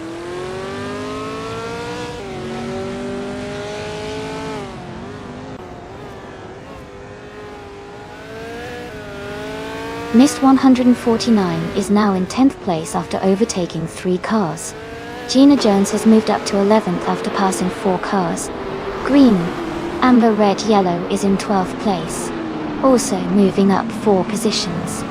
Missed 149 is now in 10th place after overtaking 3 cars. Gina Jones has moved up to 11th after passing 4 cars. Green, Amber, Red, Yellow is in 12th place, also moving up 4 positions.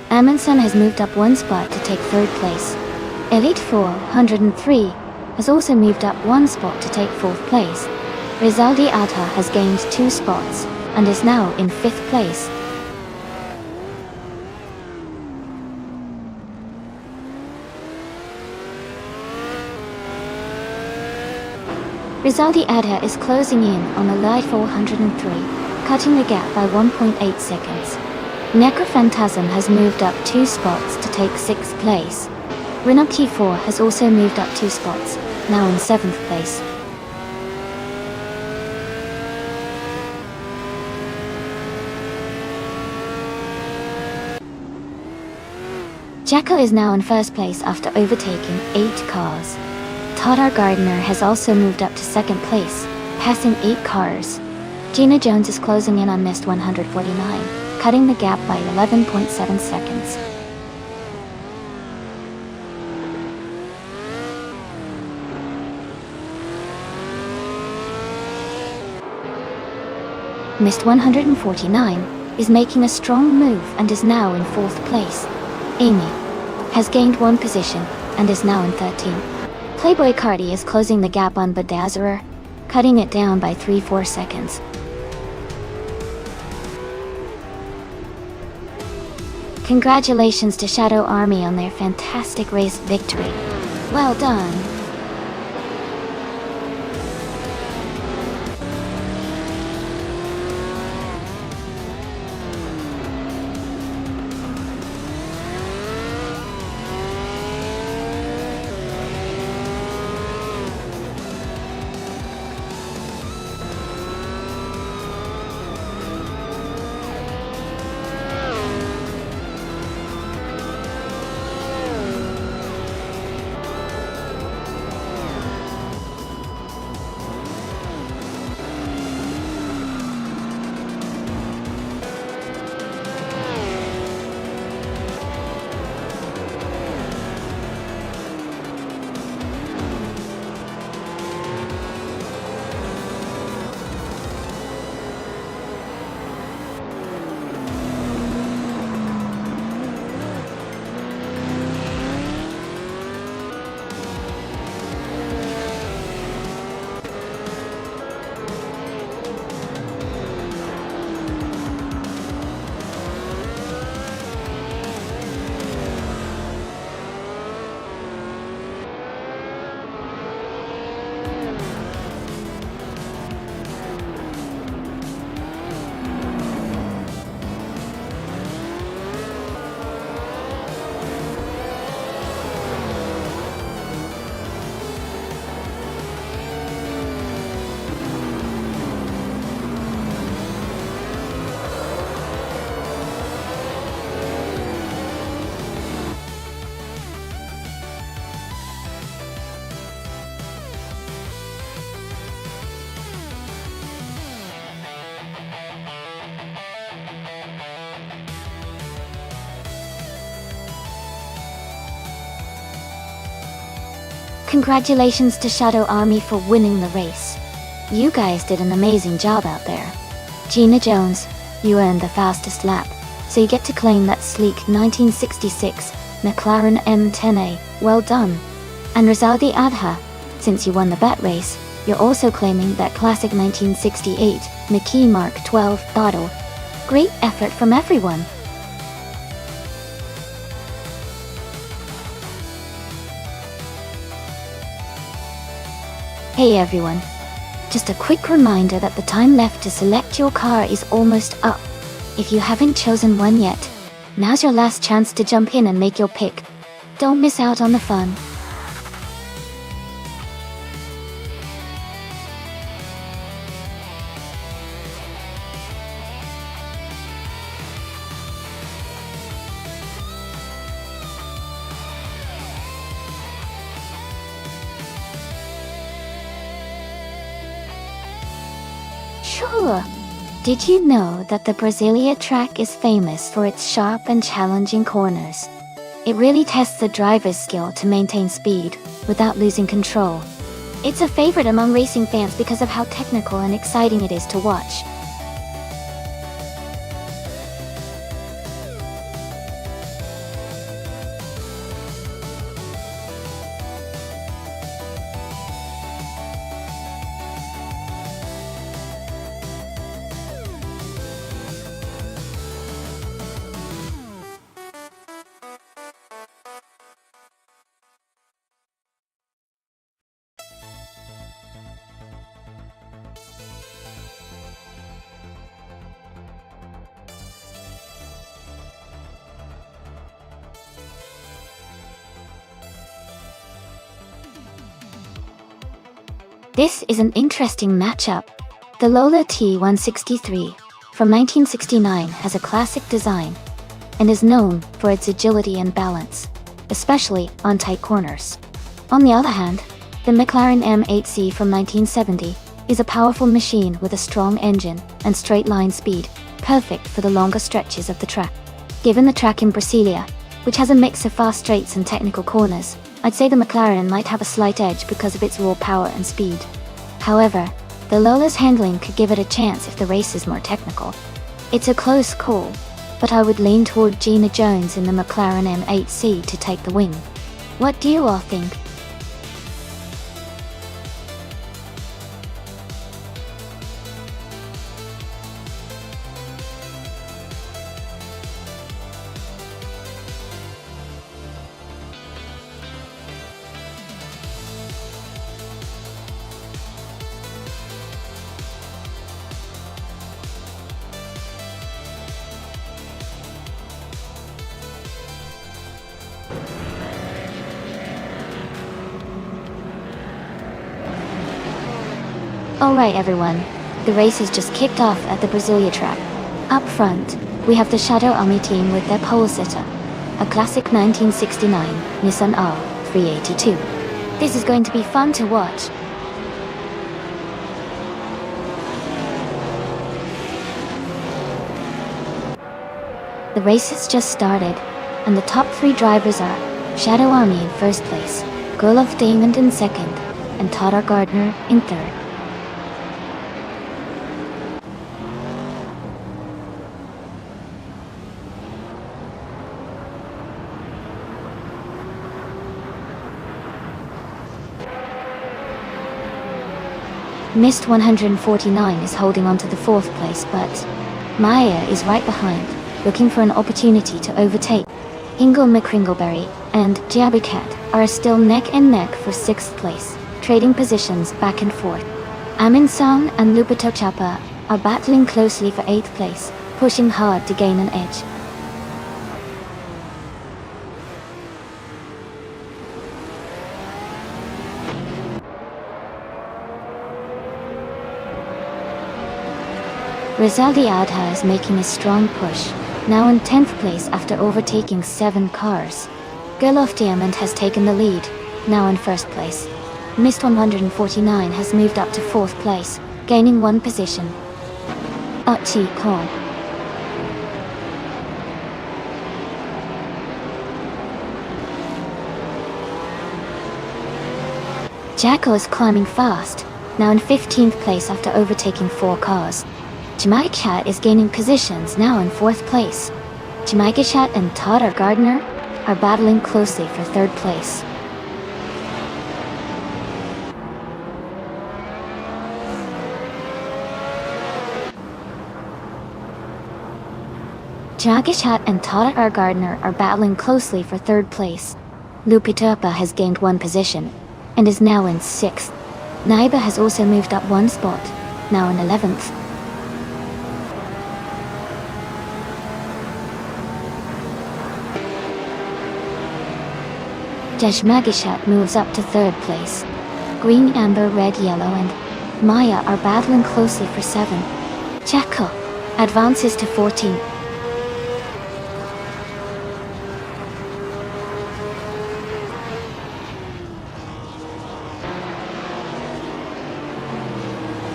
Amundsen has moved up 1 spot to take 3rd place. Elite 403 has also moved up 1 spot to take 4th place. Rizaldi Adha has gained 2 spots and is now in 5th place. Rizaldi Adha is closing in on Elite 403, cutting the gap by 1.8 seconds. Necrophantasm has moved up 2 spots to take 6th place. Rinok 4 has also moved up 2 spots, now in 7th place. Jackal is now in 1st place after overtaking 8 cars. Todd Gardner has also moved up to 2nd place, passing 8 cars. Gina Jones is closing in on missed 149, cutting the gap by 11.7 seconds. Missed 149 is making a strong move and is now in 4th place. Amy has gained 1 position and is now in 13th. Playboy Cardi is closing the gap on Badazara, cutting it down by 3-4 seconds. Congratulations to Shadow Army on their fantastic race victory. Well done! Congratulations to Shadow Army for winning the race. You guys did an amazing job out there. Gina Jones, you earned the fastest lap. so you get to claim that sleek 1966 McLaren M10A, well done. And Rizaldi Adha, since you won the bet race, you're also claiming that classic 1968 McKee Mark 12 bottle. Great effort from everyone. Hey everyone. Just a quick reminder that the time left to select your car is almost up. If you haven't chosen one yet, now's your last chance to jump in and make your pick. Don't miss out on the fun. Sure. Did you know that the Brasilia track is famous for its sharp and challenging corners? It really tests the driver's skill to maintain speed without losing control. It's a favorite among racing fans because of how technical and exciting it is to watch. This is an interesting matchup. The Lola T163 from 1969 has a classic design and is known for its agility and balance, especially on tight corners. On the other hand, the McLaren M8C from 1970 is a powerful machine with a strong engine and straight-line speed, perfect for the longer stretches of the track. Given the track in Brasilia, which has a mix of fast straights and technical corners, I'd say the McLaren might have a slight edge because of its raw power and speed. However, the Lola's handling could give it a chance if the race is more technical. It's a close call, but I would lean toward Gina Jones in the McLaren M8C to take the win. What do you all think? Alright everyone, the race has just kicked off at the Brasilia track. Up front, we have the Shadow Army team with their pole sitter, a classic 1969 Nissan R382. This is going to be fun to watch. The race has just started, and the top three drivers are Shadow Army in first place, Gerloff Diamond in second, and Todar Gardner in third. Mist 149 is holding on to the fourth place, but Maya is right behind, looking for an opportunity to overtake. Ingle McCringleberry and Jabbercat are still neck and neck for sixth place, trading positions back and forth. Amin Song and Lupito Chapa are battling closely for eighth place, pushing hard to gain an edge. Rizaldi Adha is making a strong push, now in 10th place after overtaking 7 cars. Gerloff Diamond has taken the lead, now in first place. Mist 149 has moved up to 4th place, gaining 1 position. Archie Cole. Jacko is climbing fast, now in 15th place after overtaking 4 cars. Jamaica is gaining positions, now in 4th place. Jamaikashat and Todd Gardner are battling closely for third place. Jamaikashat and Todd Gardner are battling closely for third place. Lupitapa has gained one position and is now in 6th. Naiba has also moved up one spot, now in 11th. Jamaikashat moves up to third place. Green, amber, red, yellow and Maya are battling closely for 7th. Jacko advances to 14th.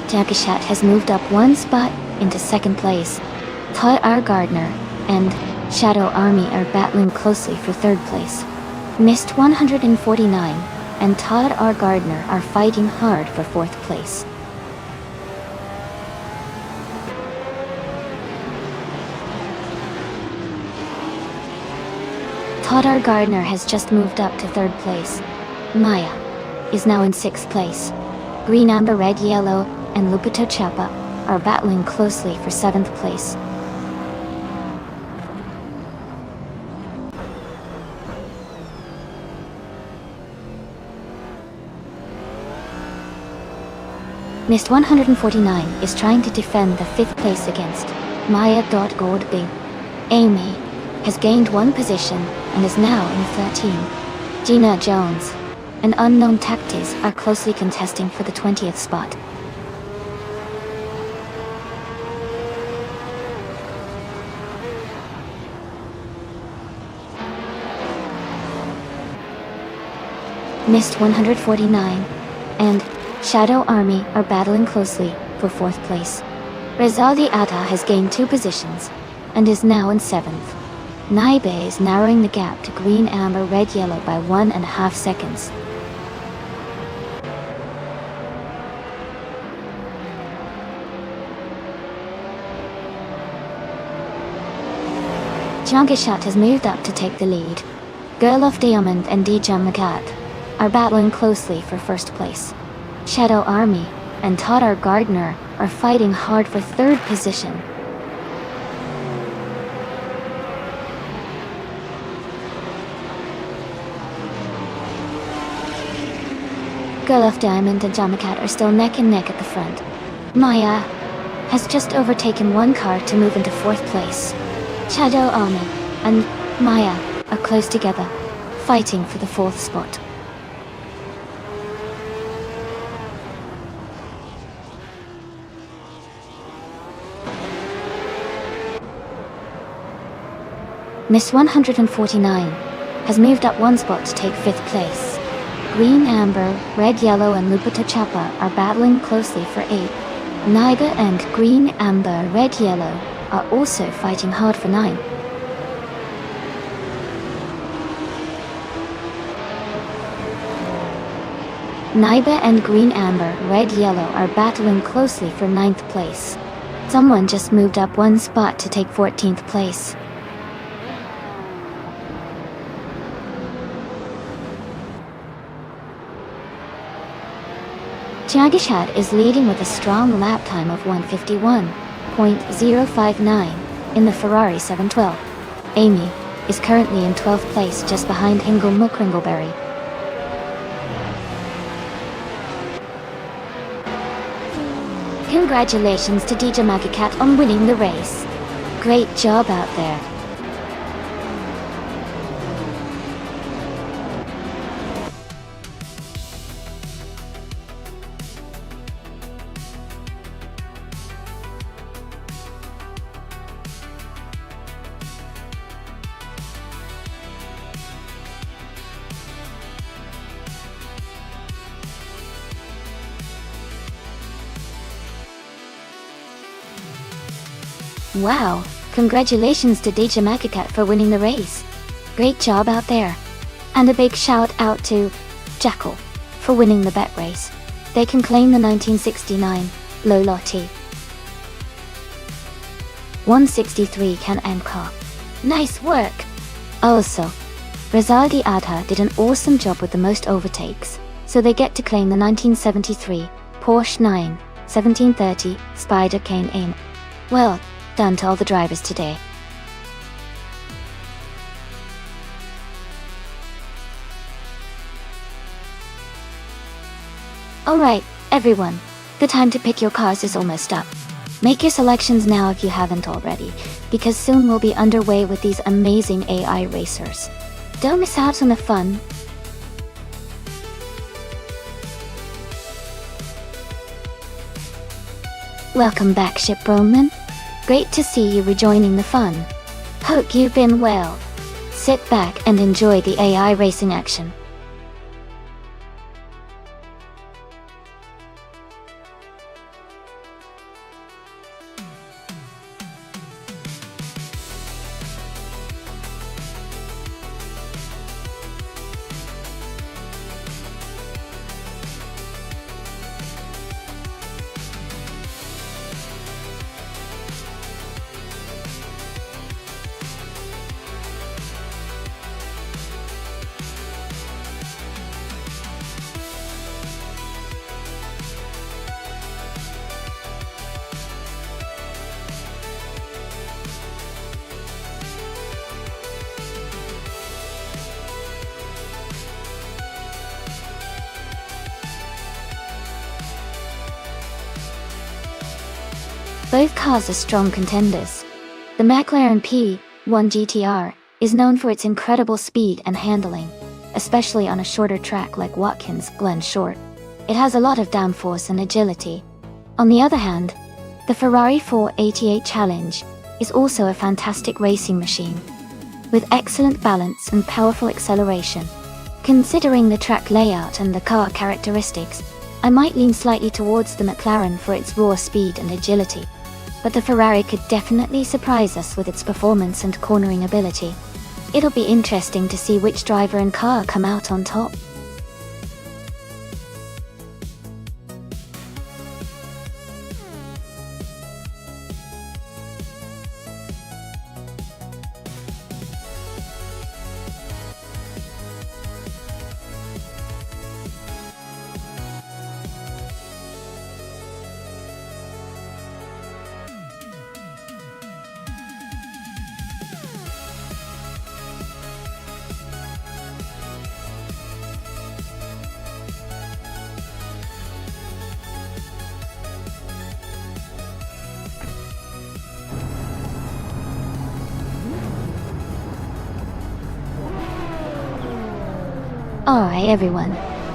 Jamaikashat has moved up one spot into 2nd place. Todd Gardner and Shadow Army are battling closely for 3rd place. Mist 149 and Todd Gardner are fighting hard for 4th place. Todd Gardner has just moved up to 3rd place. Maya is now in 6th place. Green, amber, red, yellow and Lupita Chapa are battling closely for 7th place. Mist 149 is trying to defend the 5th place against Maya. Goldby. Amy has gained one position and is now in 13. Gina Jones and Unknown Tactics are closely contesting for the 20th spot. Mist 149 and Shadow Army are battling closely for 4th place. Rezaldi Atta has gained 2 positions and is now in 7th. Naibe is narrowing the gap to green, amber, red, yellow by 1.5 seconds. Jamaikashat has moved up to take the lead. Girl of Diamond and Jamakat are battling closely for 1st place. Shadow Army and Todd Gardner are fighting hard for 3rd position. Girl of Diamond and Jamakat are still neck and neck at the front. Maya has just overtaken one car to move into 4th place. Shadow Army and Maya are close together, fighting for the 4th spot. Miss 149 has moved up one spot to take 5th place. Green, amber, red, yellow and Lupita Chapa are battling closely for 8th. Naiga and green, amber, red, yellow are also fighting hard for 9th. Naiba and green, amber, red, yellow are battling closely for 9th place. Someone just moved up one spot to take 14th place. Jamaikashat is leading with a strong lap time of 1:51.059 in the Ferrari 712. Amy is currently in 12th place just behind Hingle Mukringleberry. Congratulations to Jamaikashat on winning the race. Great job out there. Wow, congratulations to Jamaikashat for winning the race. Great job out there. And a big shout out to Jackal for winning the bet race. They can claim the 1969 Lola T 163 Can-Am car. Nice work! Also, Razaldi Adha did an awesome job with the most overtakes, so they get to claim the 1973 Porsche 91730 Spider Cane Aim. Well done to all the drivers today. Alright, everyone, the time to pick your cars is almost up. Make your selections now if you haven't already, because soon we'll be underway with these amazing AI racers. Don't miss out on the fun. Welcome back, Shipbroman. Great to see you rejoining the fun. Hope you've been well. Sit back and enjoy the AI racing action. Both cars are strong contenders. The McLaren P1 GTR is known for its incredible speed and handling, especially on a shorter track like Watkins Glen Short. It has a lot of downforce and agility. On the other hand, the Ferrari 488 Challenge is also a fantastic racing machine, with excellent balance and powerful acceleration. Considering the track layout and the car characteristics, I might lean slightly towards the McLaren for its raw speed and agility. But the Ferrari could definitely surprise us with its performance and cornering ability. It'll be interesting to see which driver and car come out on top. Alright everyone,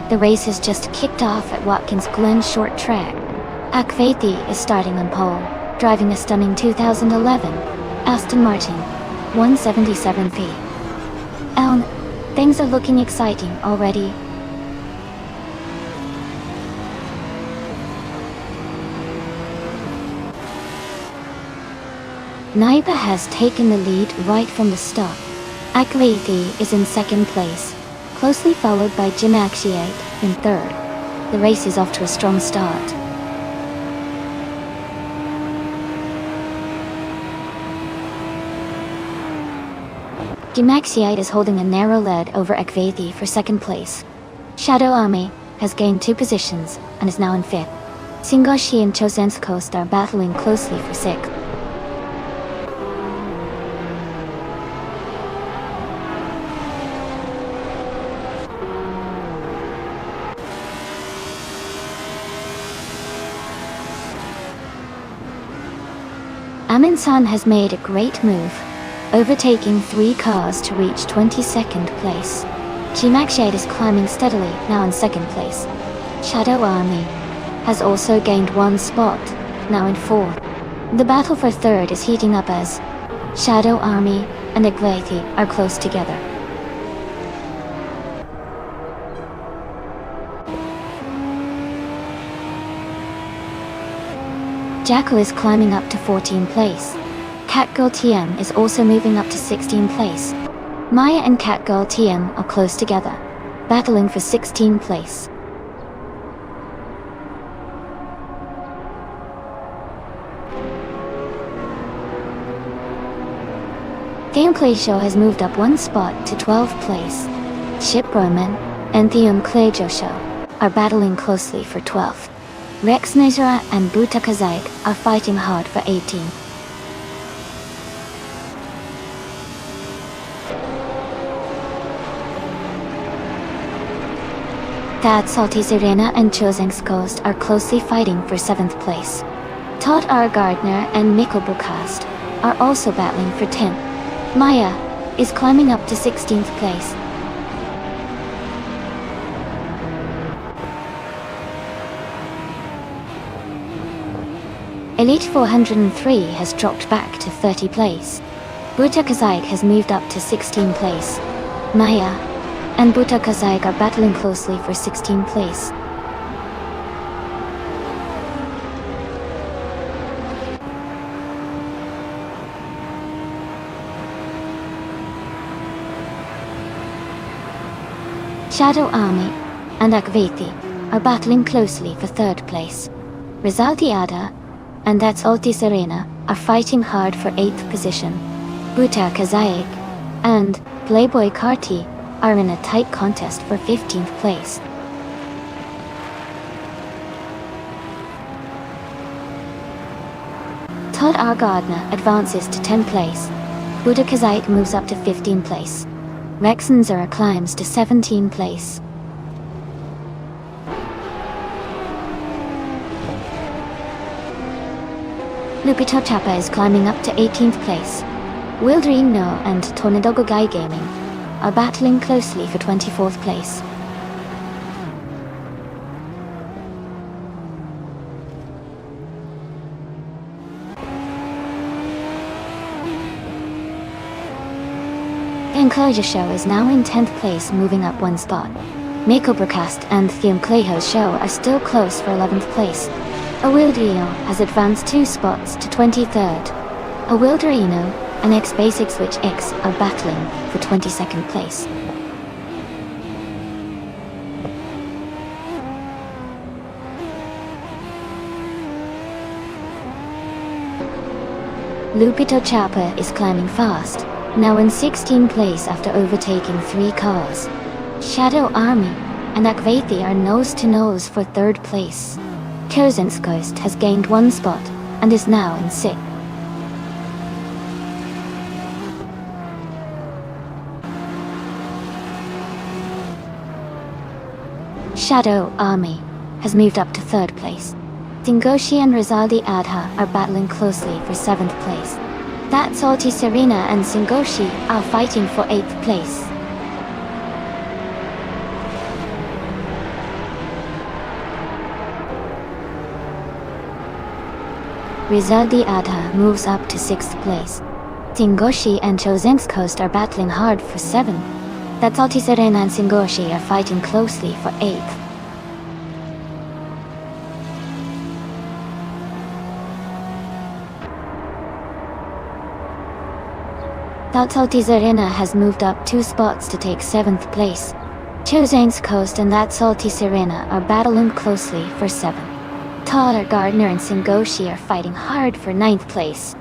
the race has just kicked off at Watkins Glen Short Track. Akvethi is starting on pole, driving a stunning 2011 Aston Martin 177P. Elm, things are looking exciting already. Naiba has taken the lead right from the start. Akvethi is in second place, closely followed by Jim Axiate in third. The race is off to a strong start. Jim Axiate is holding a narrow lead over Akvethi for second place. Shadow Army has gained 2 positions and is now in fifth. Singoshi and Chosenskost are battling closely for sixth. Amin-san has made a great move, overtaking 3 cars to reach 22nd place. Jimakshed is climbing steadily, now in second place. Shadow Army has also gained 1 spot, now in fourth. The battle for third is heating up as Shadow Army and Agvethi are close together. Jacko is climbing up to 14th place. Catgirl TM is also moving up to 16th place. Maya and Catgirl TM are close together, battling for 16th place. Gameplay Show has moved up one spot to 12th place. Chip Roman and Gameplay Show are battling closely for 12th. Rex Nezera and Buta Kazaik are fighting hard for 18th. That Salty Sirena and Choseng's Coast are closely fighting for 7th place. Todd R. Gardner and Mikko Brukast are also battling for 10th. Maya is climbing up to 16th place. Elite 403 has dropped back to 30th place. Buta Kazaik has moved up to 16th place. Maya and Buta Kazaik are battling closely for 16th place. Shadow Army and Akvethi are battling closely for 3rd place. Rizalti Ada and That's Alti Serena are fighting hard for 8th position. Buta Kazaik and Playboy Karti are in a tight contest for 15th place. Todd R. Gardner advances to 10th place. Buta Kazaik moves up to 15th place. Rex Nezera climbs to 17th place. Lupito Chapa is climbing up to 18th place. Wildrino and Tornadogo Guy Gaming are battling closely for 24th place. Enclosure Show is now in 10th place, moving up one spot. Mako Broadcast and Thiem Clayho's Show are still close for 11th place. Awildrino has advanced 2 spots to 23rd. Awildrino and X Basic Switch X are battling for 22nd place. Lupito Chapa is climbing fast, now in 16th place after overtaking 3 cars. Shadow Army and Akvethi are nose-to-nose for 3rd place. Chosen's Coast has gained 1 spot and is now in 6th. Shadow Army has moved up to 3rd place. Singoshi and Rizaldi Adha are battling closely for 7th place. That Salty Serena and Singoshi are fighting for 8th place. Rizaldi Adha moves up to 6th place. Singoshi and Chosen's Coast are battling hard for 7th. That Salty Serena and Singoshi are fighting closely for 8th. That Salty Serena has moved up 2 spots to take 7th place. Chosen's Coast and That Salty Serena are battling closely for 7th. Todd Gardner and Singoshi are fighting hard for 9th place.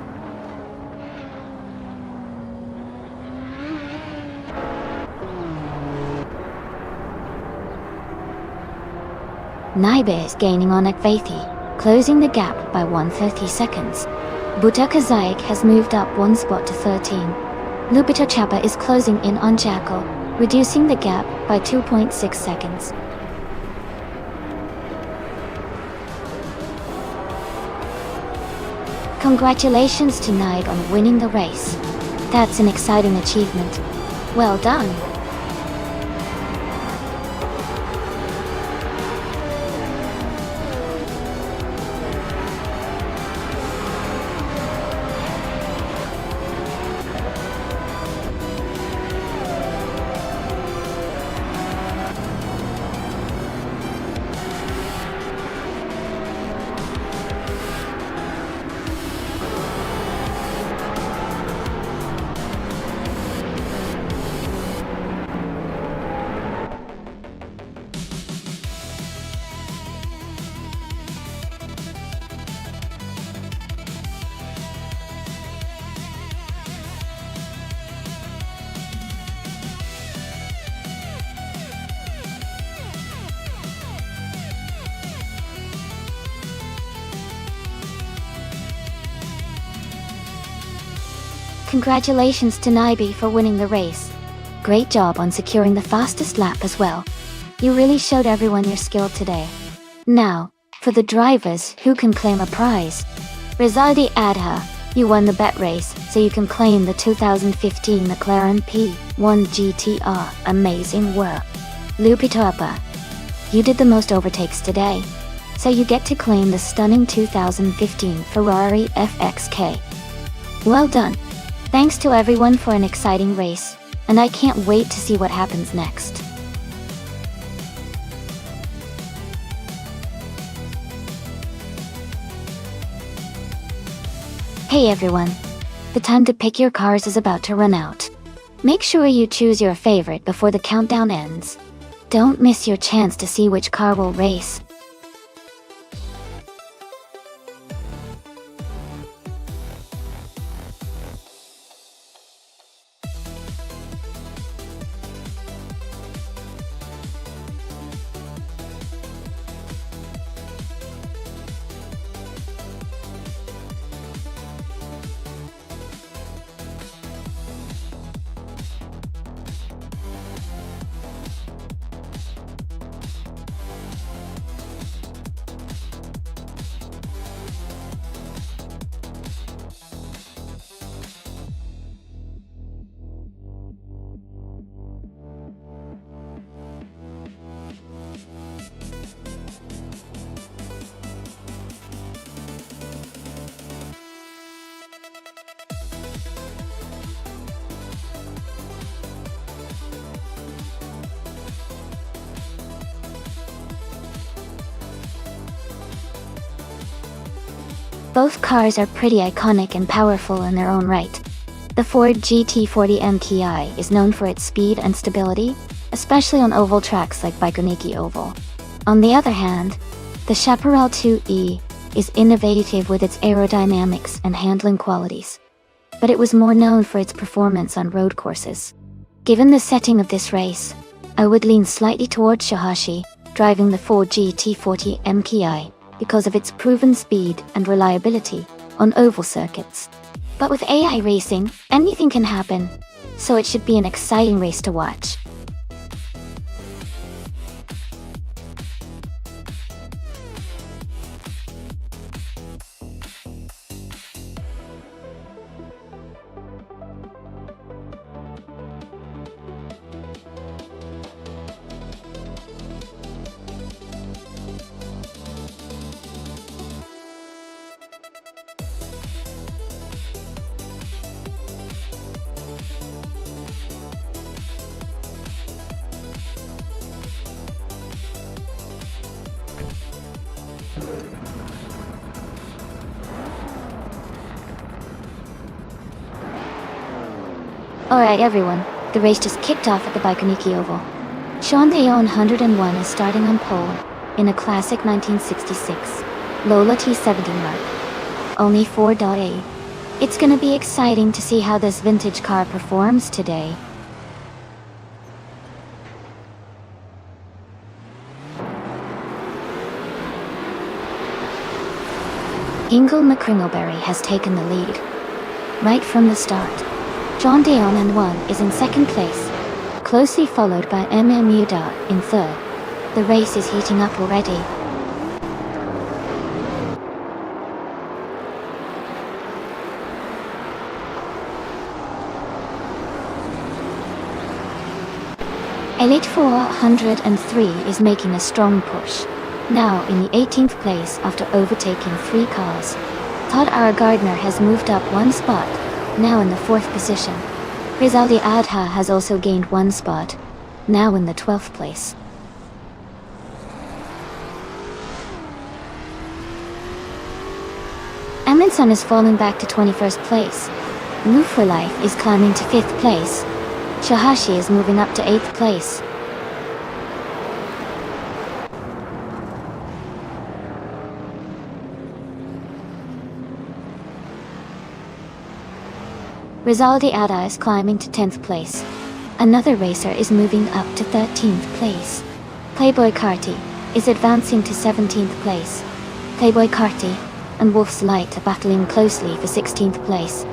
Naibe is gaining on Akvethi, closing the gap by 130 seconds. Buta Kazaik has moved up 1 spot to 13. Lupito Chapa is closing in on Jackal, reducing the gap by 2.6 seconds. Congratulations to Naib on winning the race. That's an exciting achievement. Well done. Congratulations to Naibi for winning the race. Great job on securing the fastest lap as well. You really showed everyone your skill today. Now, for the drivers who can claim a prize. Rizaldi Adha, you won the bet race, so you can claim the 2015 McLaren P1 GTR. Amazing work. Lupitapa, you did the most overtakes today, so you get to claim the stunning 2015 Ferrari FXK. Well done. Thanks to everyone for an exciting race, and I can't wait to see what happens next. Hey everyone, the time to pick your cars is about to run out. Make sure you choose your favorite before the countdown ends. Don't miss your chance to see which car will race. Both cars are pretty iconic and powerful in their own right. The Ford GT40 MKI is known for its speed and stability, especially on oval tracks like Baikoniki Oval. On the other hand, the Chaparral 2E is innovative with its aerodynamics and handling qualities, but it was more known for its performance on road courses. Given the setting of this race, I would lean slightly towards Shahashi, driving the Ford GT40 MKI, because of its proven speed and reliability on oval circuits. But with AI racing, anything can happen, so it should be an exciting race to watch. Alright everyone, the race just kicked off at the Baikoniki Oval. Sean Tayo 101 is starting on pole, in a classic 1966 Lola T70 mark. Only 4.8. It's gonna be exciting to see how this vintage car performs today. Ingle McCringleberry has taken the lead. Right from the start, John Deon and 1 is in second place, closely followed by Muda in third. The race is heating up already. Elite 403 is making a strong push, now in the 18th place after overtaking 3 cars. Todd R. Gardner has moved up 1 spot, now in the 4th position. Rizaldi Adha has also gained 1 spot, now in the 12th place. Amundsen is falling back to 21st place. Move for Life is climbing to 5th place. Shahashi is moving up to 8th place. Rizaldi Ada is climbing to 10th place. Another racer is moving up to 13th place. Playboy Carty is advancing to 17th place. Playboy Carty and Wolf's Light are battling closely for 16th place.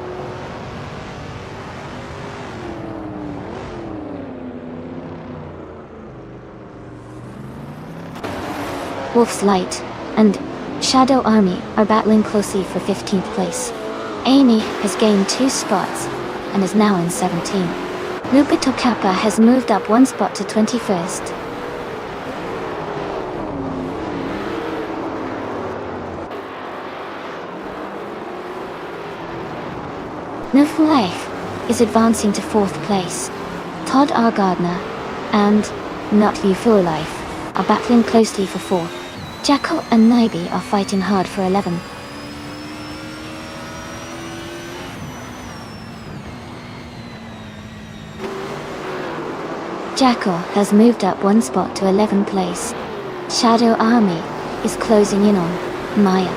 Wolf's Light, and Shadow Army are battling closely for 15th place. Amy has gained 2 spots and is now in 17. Lupito Kappa has moved up 1 spot to 21st. No For Life is advancing to 4th place. Todd R. Gardner and Not You For Life are battling closely for 4th. Jacko and Naibi are fighting hard for 11th. Jacko has moved up 1 spot to 11th place. Shadow Army is closing in on Maya,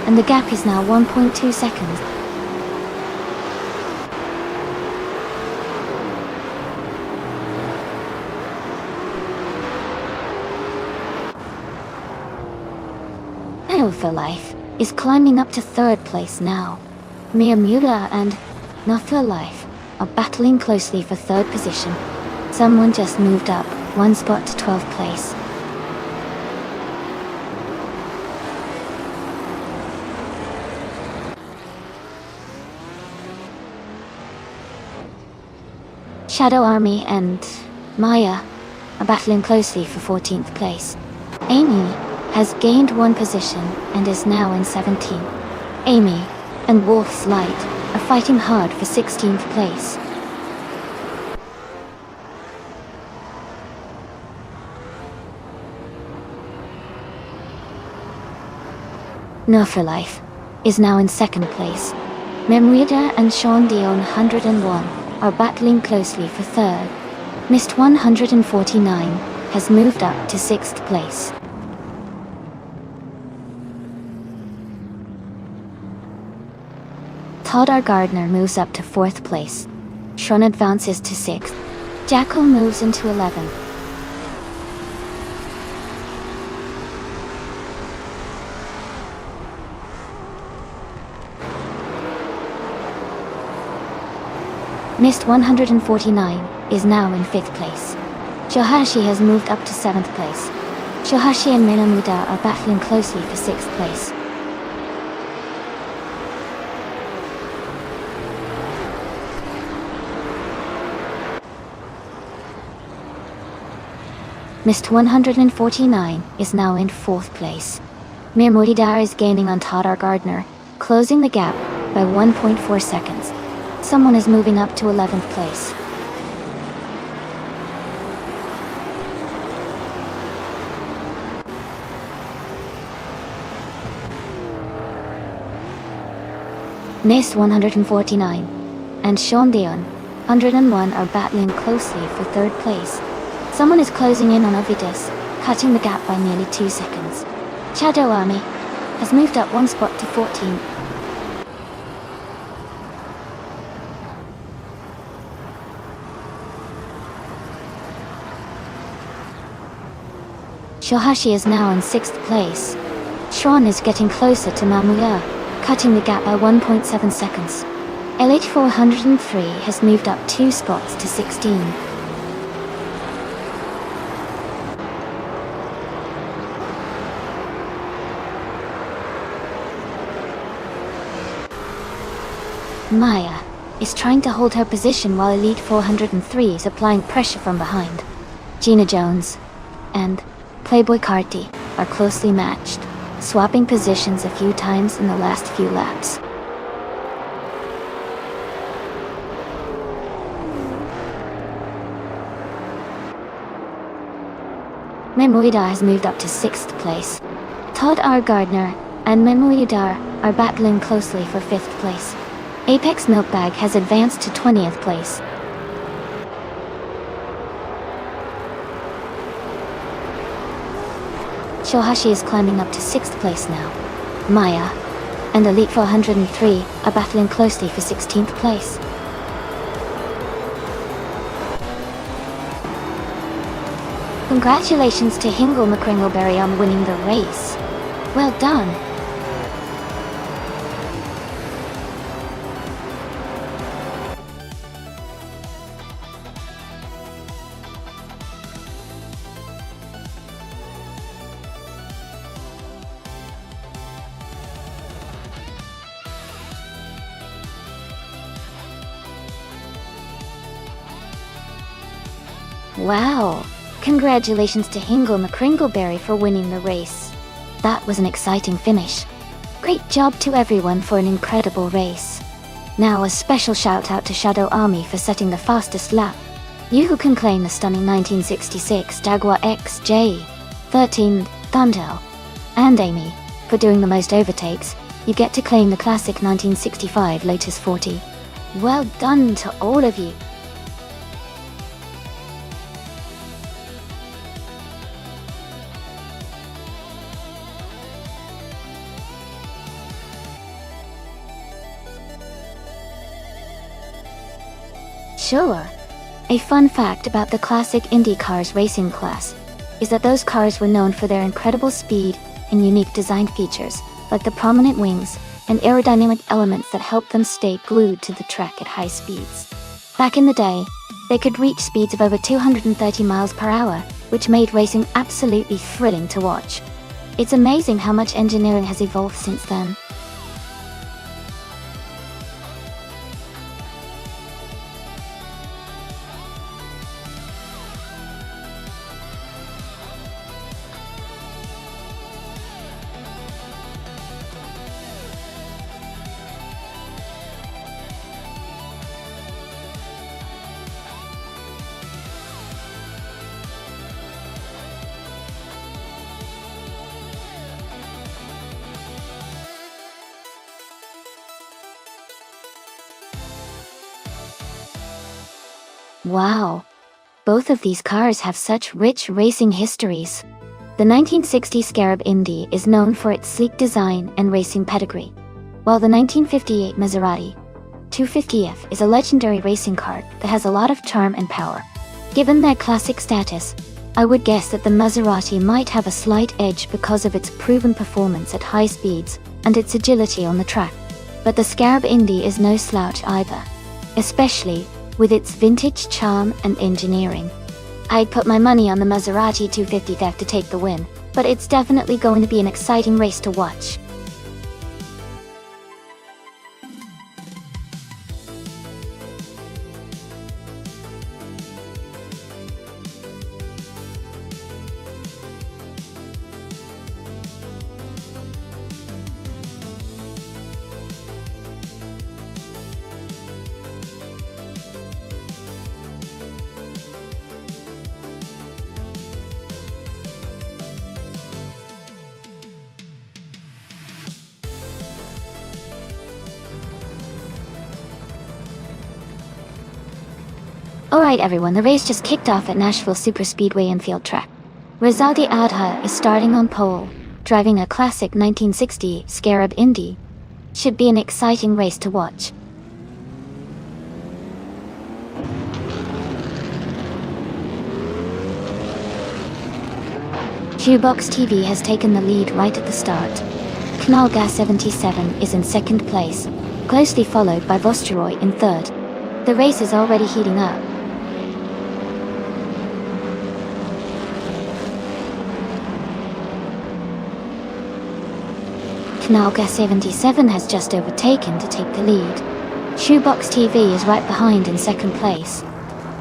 and the gap is now 1.2 seconds. No For Life is climbing up to 3rd place now. Miyamuda and Not For Life are battling closely for 3rd position. Someone just moved up 1 spot to 12th place. Shadow Army and Maya are battling closely for 14th place. Amy has gained 1 position and is now in 17. Amy and Wolf's Light are fighting hard for 16th place. No For Life is now in 2nd place. Memrida and Sean Dion 101 are battling closely for 3rd. Mist 149 has moved up to 6th place. Todd R. Gardner moves up to 4th place. Sean advances to 6th. Jacko moves into 11th. Mist 149 is now in 5th place. Shohashi has moved up to 7th place. Shohashi and Minamuda are battling closely for 6th place. Mist 149 is now in 4th place. Mirmuridar is gaining on Todd R. Gardner, closing the gap by 1.4 seconds. Someone is moving up to 11th place. Mist 149 and Sean Dion 101 are battling closely for 3rd place. Someone is closing in on Ovidus, cutting the gap by nearly 2 seconds. Shadow Army has moved up 1 spot to 14. Shohashi is now in 6th place. Sean is getting closer to Mamuya, cutting the gap by 1.7 seconds. LH403 has moved up 2 spots to 16. Maya is trying to hold her position while Elite 403 is applying pressure from behind. Gina Jones and Playboy Carti are closely matched, swapping positions a few times in the last few laps. Memoidar has moved up to 6th place. Todd R. Gardner and Memoidar are battling closely for 5th place. Apex Milkbag has advanced to 20th place. Shohashi is climbing up to 6th place now. Maya and Elite 403 are battling closely for 16th place. Congratulations to Hingle McCringleberry on winning the race. Well done. Wow! Congratulations to Hingle McCringleberry for winning the race. That was an exciting finish. Great job to everyone for an incredible race. Now a special shout out to Shadow Army for setting the fastest lap. You who can claim the stunning 1966 Jaguar XJ13 Thundel. And Amy, for doing the most overtakes, you get to claim the classic 1965 Lotus 40. Well done to all of you. Sure. A fun fact about the classic Indy cars racing class is that those cars were known for their incredible speed and unique design features, like the prominent wings and aerodynamic elements that helped them stay glued to the track at high speeds. Back in the day, they could reach speeds of over 230 miles per hour, which made racing absolutely thrilling to watch. It's amazing how much engineering has evolved since then. Wow! Both of these cars have such rich racing histories. The 1960 Scarab Indy is known for its sleek design and racing pedigree, while the 1958 Maserati 250F is a legendary racing car that has a lot of charm and power. Given their classic status, I would guess that the Maserati might have a slight edge because of its proven performance at high speeds and its agility on the track. But the Scarab Indy is no slouch either, especially with its vintage charm and engineering. I'd put my money on the Maserati 250F to take the win, but it's definitely going to be an exciting race to watch. Alright everyone, the race just kicked off at Nashville Superspeedway Infield Track. Rizaldi Adha is starting on pole, driving a classic 1960 Scarab Indy. Should be an exciting race to watch. Shoebox TV has taken the lead right at the start. Knalga 77 is in second place, closely followed by Vosteroy in third. The race is already heating up. Knalga 77 has just overtaken to take the lead. Shoebox TV is right behind in second place.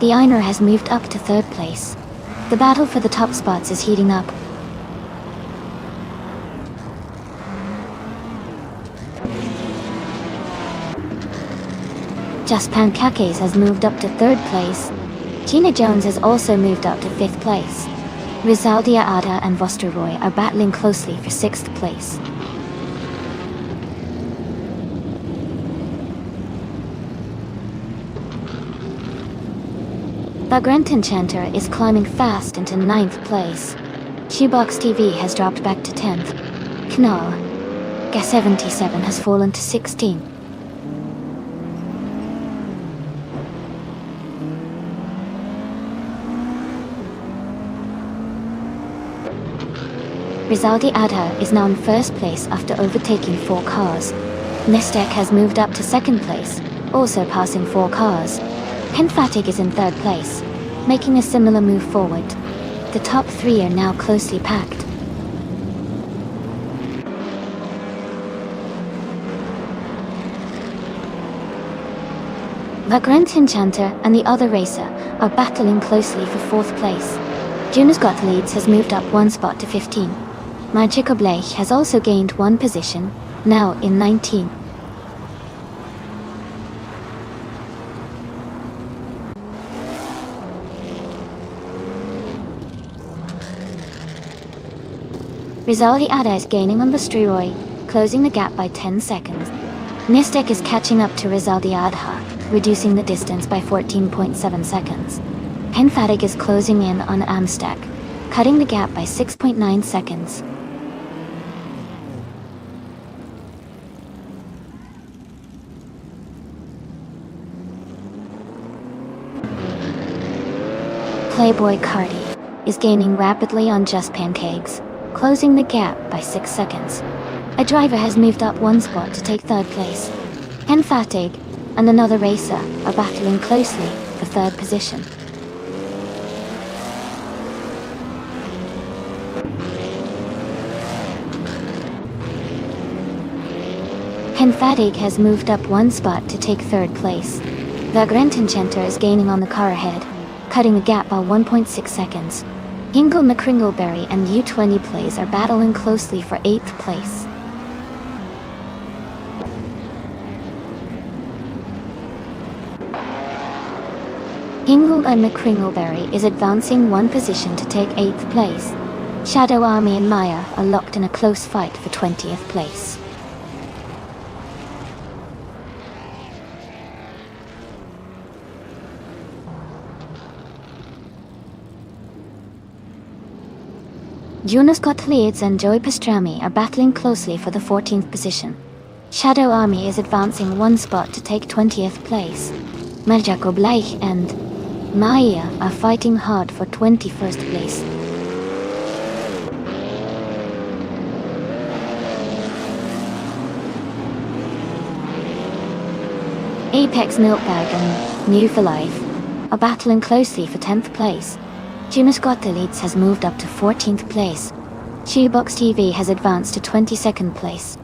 The Einer has moved up to third place. The battle for the top spots is heating up. Just Pancakes has moved up to third place. Gina Jones has also moved up to fifth place. Rizaldi Adha and Vosteroy are battling closely for sixth place. Vagrant Enchanter is climbing fast into ninth place. Shoebox TV has dropped back to 10th. Knalga 77 has fallen to 16th. Rizaldi Adha is now in first place after overtaking 4 cars. Nestek has moved up to second place, also passing 4 cars. Penfatig is in third place, making a similar move forward. The top 3 are now closely packed. Vagrant Enchanter and the other racer are battling closely for 4th place. Junos Got Leads has moved up 1 spot to 15. Magic Oblate has also gained 1 position, now in 19. Rizaldi Ada is gaining on the Struroy, closing the gap by 10 seconds. Nistek is catching up to Rizaldi Adha, reducing the distance by 14.7 seconds. Penfatig is closing in on Amstack, cutting the gap by 6.9 seconds. Playboy Cardi is gaining rapidly on Just Pancakes, closing the gap by 6 seconds. A driver has moved up 1 spot to take 3rd place. Penfatig and another racer are battling closely for 3rd position. Penfatig has moved up 1 spot to take 3rd place. Vagrant Enchanter is gaining on the car ahead, cutting the gap by 1.6 seconds. Hingle McCringleberry and U20 Plays are battling closely for 8th place. Hingle and McCringleberry is advancing 1 position to take 8th place. Shadow Army and Maya are locked in a close fight for 20th place. Junos Got Leads and Joey Pastrami are battling closely for the 14th position. Shadow Army is advancing 1 spot to take 20th place. Magic Oblate and Maya are fighting hard for 21st place. Apex Milkbag and New for Life are battling closely for 10th place. Junos Got Leads has moved up to 14th place. Shoebox TV has advanced to 22nd place.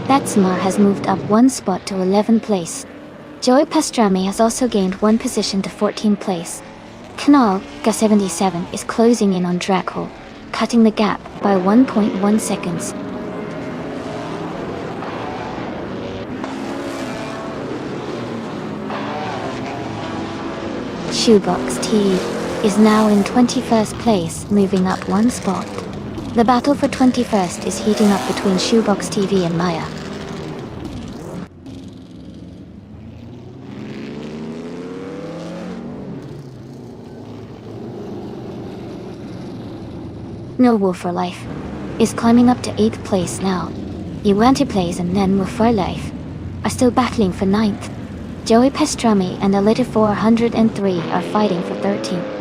Betsmar has moved up 1 spot to 11th place. Joey Pastrami has also gained 1 position to 14th place. Kanal Ga77 is closing in on Dracul, cutting the gap by 1.1 seconds. Shoebox T is now in 21st place, moving up 1 spot. The battle for 21st is heating up between Shoebox TV and Maya. No Wolf for Life is climbing up to 8th place now. Uwanti Plays and Nen Wolf for Life are still battling for 9th. Joey Pastrami and Alita 403 are fighting for 13th.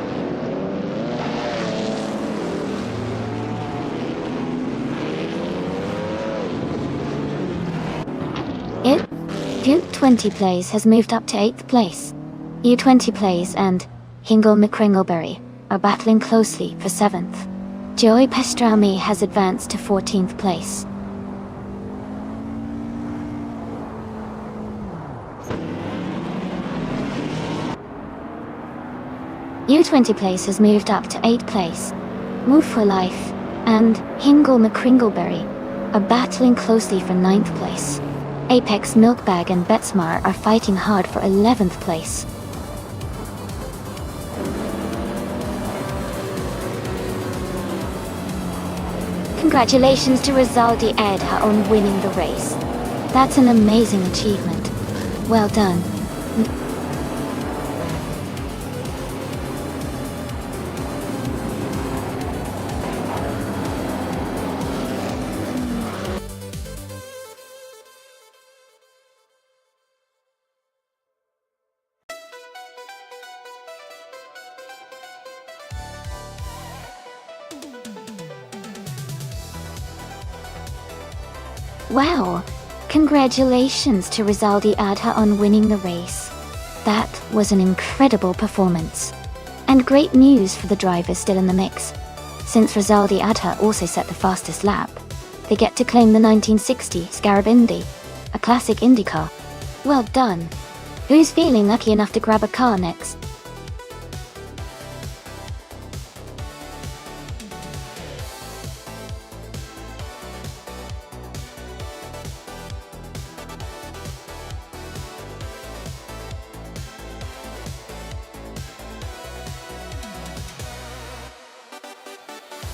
U20 Plays has moved up to 8th place. U20 Plays and Hingle McCringleberry are battling closely for 7th. Joey Pastrami has advanced to 14th place. U20 Place has moved up to 8th place. Move for Life and Hingle McCringleberry are battling closely for 9th place. Apex Milkbag and Betsmar are fighting hard for 11th place. Congratulations to Rizaldi Adha on winning the race. That's an amazing achievement. Well done. Wow! Congratulations to Rizaldi Adha on winning the race. That was an incredible performance. And great news for the drivers still in the mix. Since Rizaldi Adha also set the fastest lap, they get to claim the 1960 Scarab Indy, a classic Indy car. Well done! Who's feeling lucky enough to grab a car next?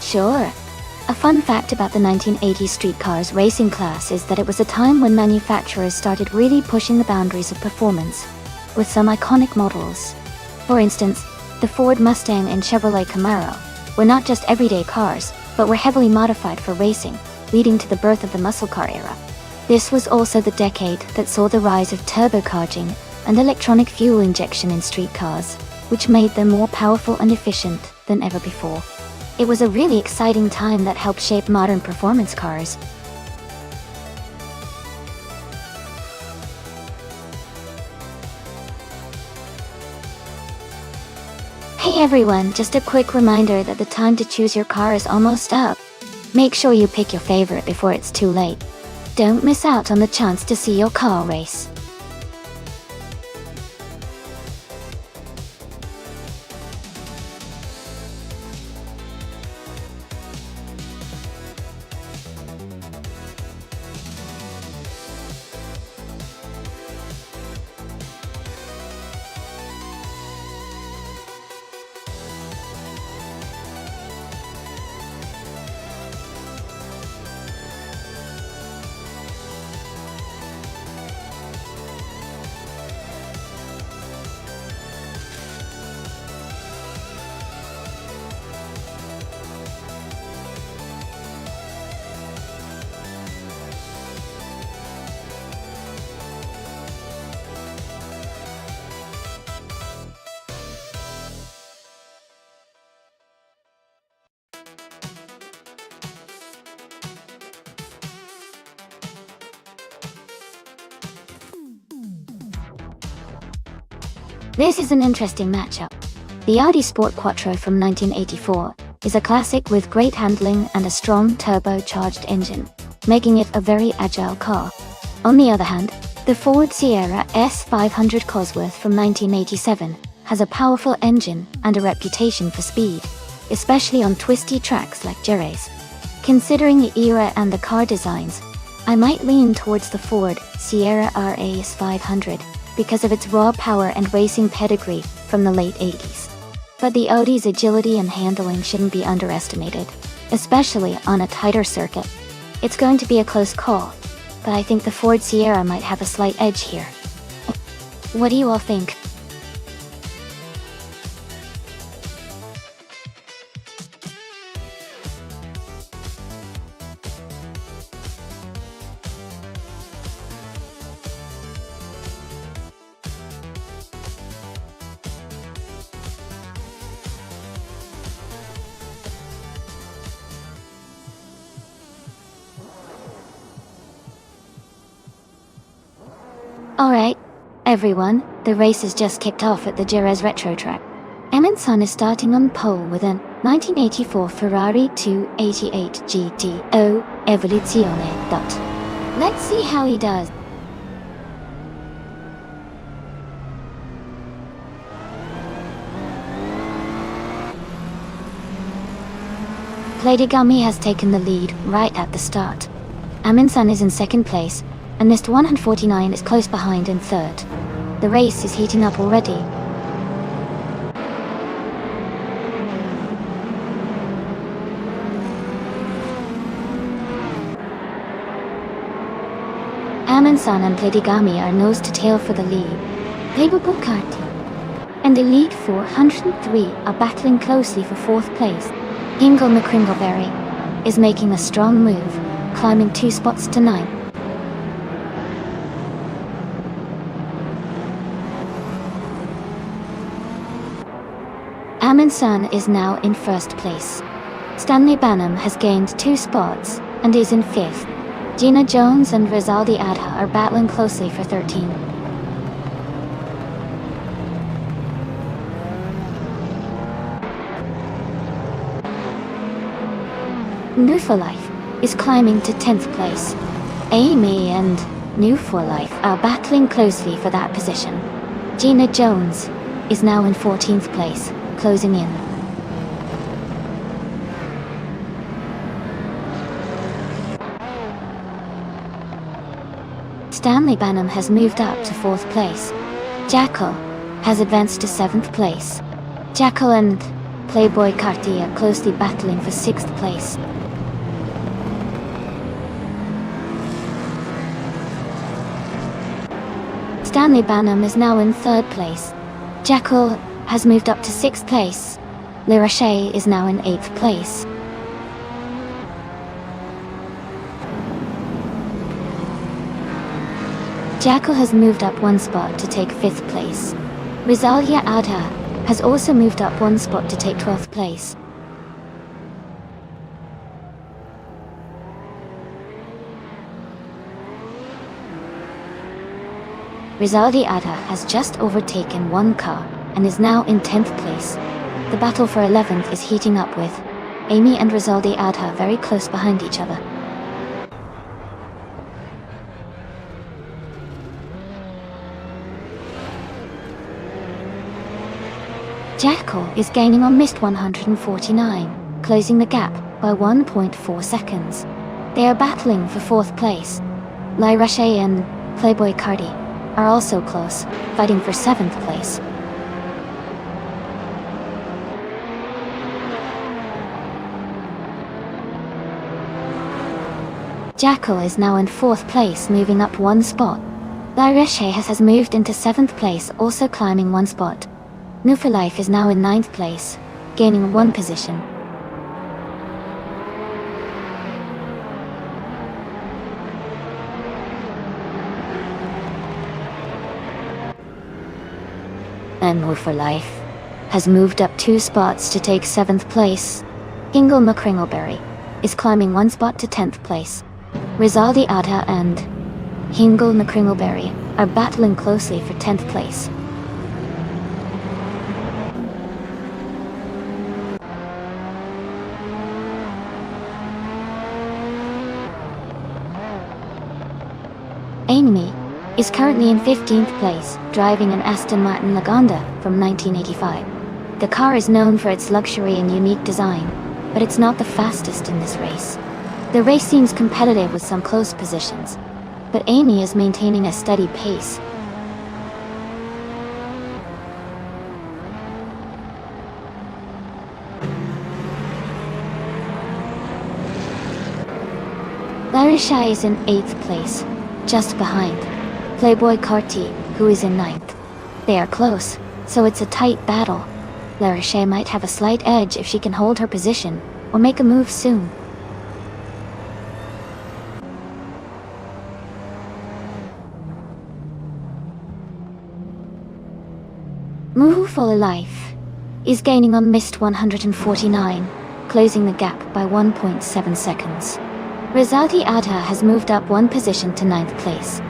Sure. A fun fact about the 1980s street cars racing class is that it was a time when manufacturers started really pushing the boundaries of performance, with some iconic models. For instance, the Ford Mustang and Chevrolet Camaro were not just everyday cars, but were heavily modified for racing, leading to the birth of the muscle car era. This was also the decade that saw the rise of turbocharging and electronic fuel injection in street cars, which made them more powerful and efficient than ever before. It was a really exciting time that helped shape modern performance cars. Hey everyone, just a quick reminder that the time to choose your car is almost up. Make sure you pick your favorite before it's too late. Don't miss out on the chance to see your car race. This is an interesting matchup. The Audi Sport Quattro from 1984 is a classic with great handling and a strong turbocharged engine, making it a very agile car. On the other hand, the Ford Sierra S500 Cosworth from 1987 has a powerful engine and a reputation for speed, especially on twisty tracks like Jerez. Considering the era and the car designs, I might lean towards the Ford Sierra RAS 500 because of its raw power and racing pedigree from the late 80s. But the Audi's agility and handling shouldn't be underestimated, especially on a tighter circuit. It's going to be a close call, but I think the Ford Sierra might have a slight edge here. What do you all think? Alright, everyone, the race has just kicked off at the Jerez Retro Track. Emerson is starting on pole with an 1984 Ferrari 288 GTO Evoluzione. Let's see how he does. Platigami has taken the lead right at the start. Amundsen is in second place, and Mr. 149 is close behind in third. The race is heating up already. Amundsen and Platigami are nose to tail for the lead. Pebo Boccardi and Elite 403 are battling closely for fourth place. Ingle McCringleberry is making a strong move, climbing 2 spots to 9. Amundsen is now in first place. Stanley Banham has gained 2 spots and is in 5th. Gina Jones and Rizaldi Adha are battling closely for 13. New for Life is climbing to 10th place. Amy and New for Life are battling closely for that position. Gina Jones is now in 14th place, closing in. Stanley Banham has moved up to 4th place. Jackal has advanced to 7th place. Jackal and Playboy Carti are closely battling for 6th place. Stanley Banham is now in 3rd place. Jackal has moved up to 6th place. Lyra Shea is now in 8th place. Jackal has moved up 1 spot to take 5th place. Rosalia Adha has also moved up 1 spot to take 12th place. Rizaldi Adha has just overtaken 1 car and is now in 10th place. The battle for 11th is heating up with Amy and Rizaldi Adha very close behind each other. Jackal is gaining on Mist 149, closing the gap by 1.4 seconds. They are battling for 4th place. Lyra Shea and Playboy Cardi are also close, fighting for 7th place. Jackal is now in 4th place, moving up 1 spot. Lyra Shea has moved into 7th place, also climbing 1 spot. New for Life is now in 9th place, gaining 1 position. And New for Life has moved up 2 spots to take 7th place. Hingle McCringleberry is climbing 1 spot to 10th place. Rizaldi Adha and Hingle McCringleberry are battling closely for 10th place. Amy is currently in 15th place, driving an Aston Martin Lagonda from 1985. The car is known for its luxury and unique design, but it's not the fastest in this race. The race seems competitive with some close positions, but Amy is maintaining a steady pace. Lyra Shea is in 8th place, just behind Playboy Carti, who is in 9th. They are close, so it's a tight battle. Lyra Shea might have a slight edge if she can hold her position, or make a move soon. Muhu for Life is gaining on Mist 149, closing the gap by 1.7 seconds. Rizaldi Adha has moved up 1 position to 9th place.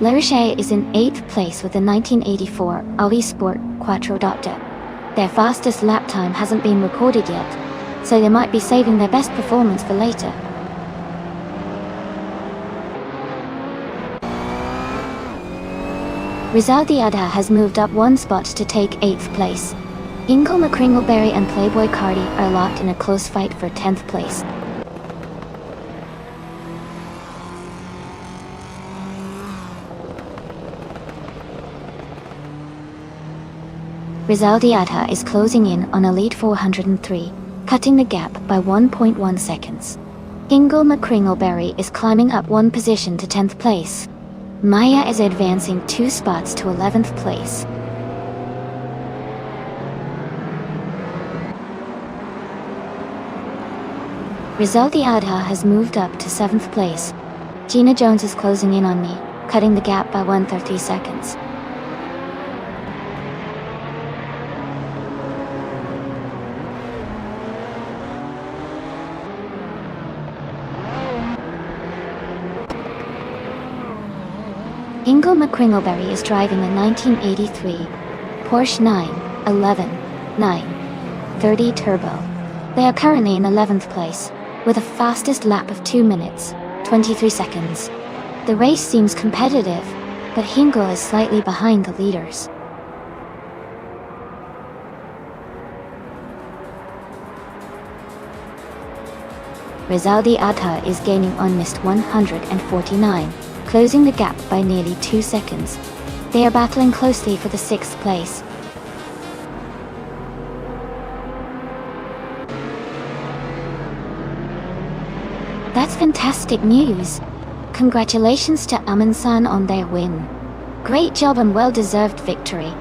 Lyra Shea is in 8th place with the 1984 Audi Sport Quattrodotto. Their fastest lap time hasn't been recorded yet, so they might be saving their best performance for later. Rizaldi Adha has moved up 1 spot to take 8th place. Ingo McCringleberry and Playboy Cardi are locked in a close fight for 10th place. Rizaldi Adha is closing in on a lead 403, cutting the gap by 1.1 seconds. Ingo McCringleberry is climbing up 1 position to 10th place. Maya is advancing 2 spots to 11th place. Rizaldi Adha has moved up to 7th place. Gina Jones is closing in on me, cutting the gap by 130 seconds. Ingo McCringleberry is driving a 1983 Porsche 911 930 Turbo. They are currently in 11th place, with a fastest lap of 2 minutes, 23 seconds. The race seems competitive, but Hingo is slightly behind the leaders. Rizaldi Adha is gaining on missed 149, closing the gap by nearly 2 seconds. They are battling closely for the 6th place. That's fantastic news! Congratulations to Amin-san on their win. Great job and well-deserved victory.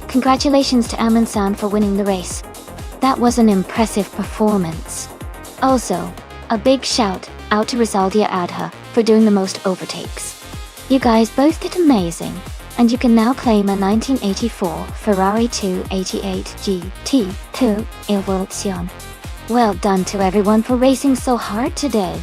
Congratulations to Amin-san for winning the race. That was an impressive performance. Also, a big shout out to Rizaldia Adha for doing the most overtakes. You guys both did amazing, and you can now claim a 1984 Ferrari 288 GT2 Evolution. Well done to everyone for racing so hard today.